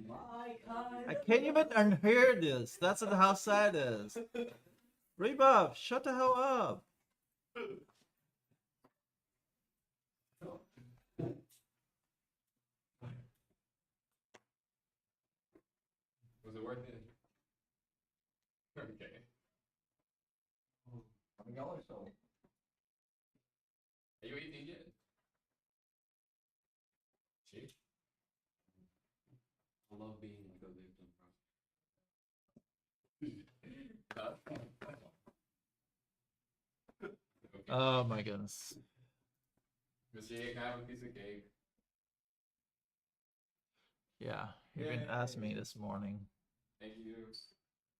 My kind. I can't even unhear this. That's how sad it is. Rebuff, shut the hell up. Was it worth it? Okay. $20 so. Are you 18 yet? Cheap. I love being like a victim, bro. Okay. Oh my goodness. Mr. A, can I have a piece of cake? Yeah, you even asked me this morning. Thank you.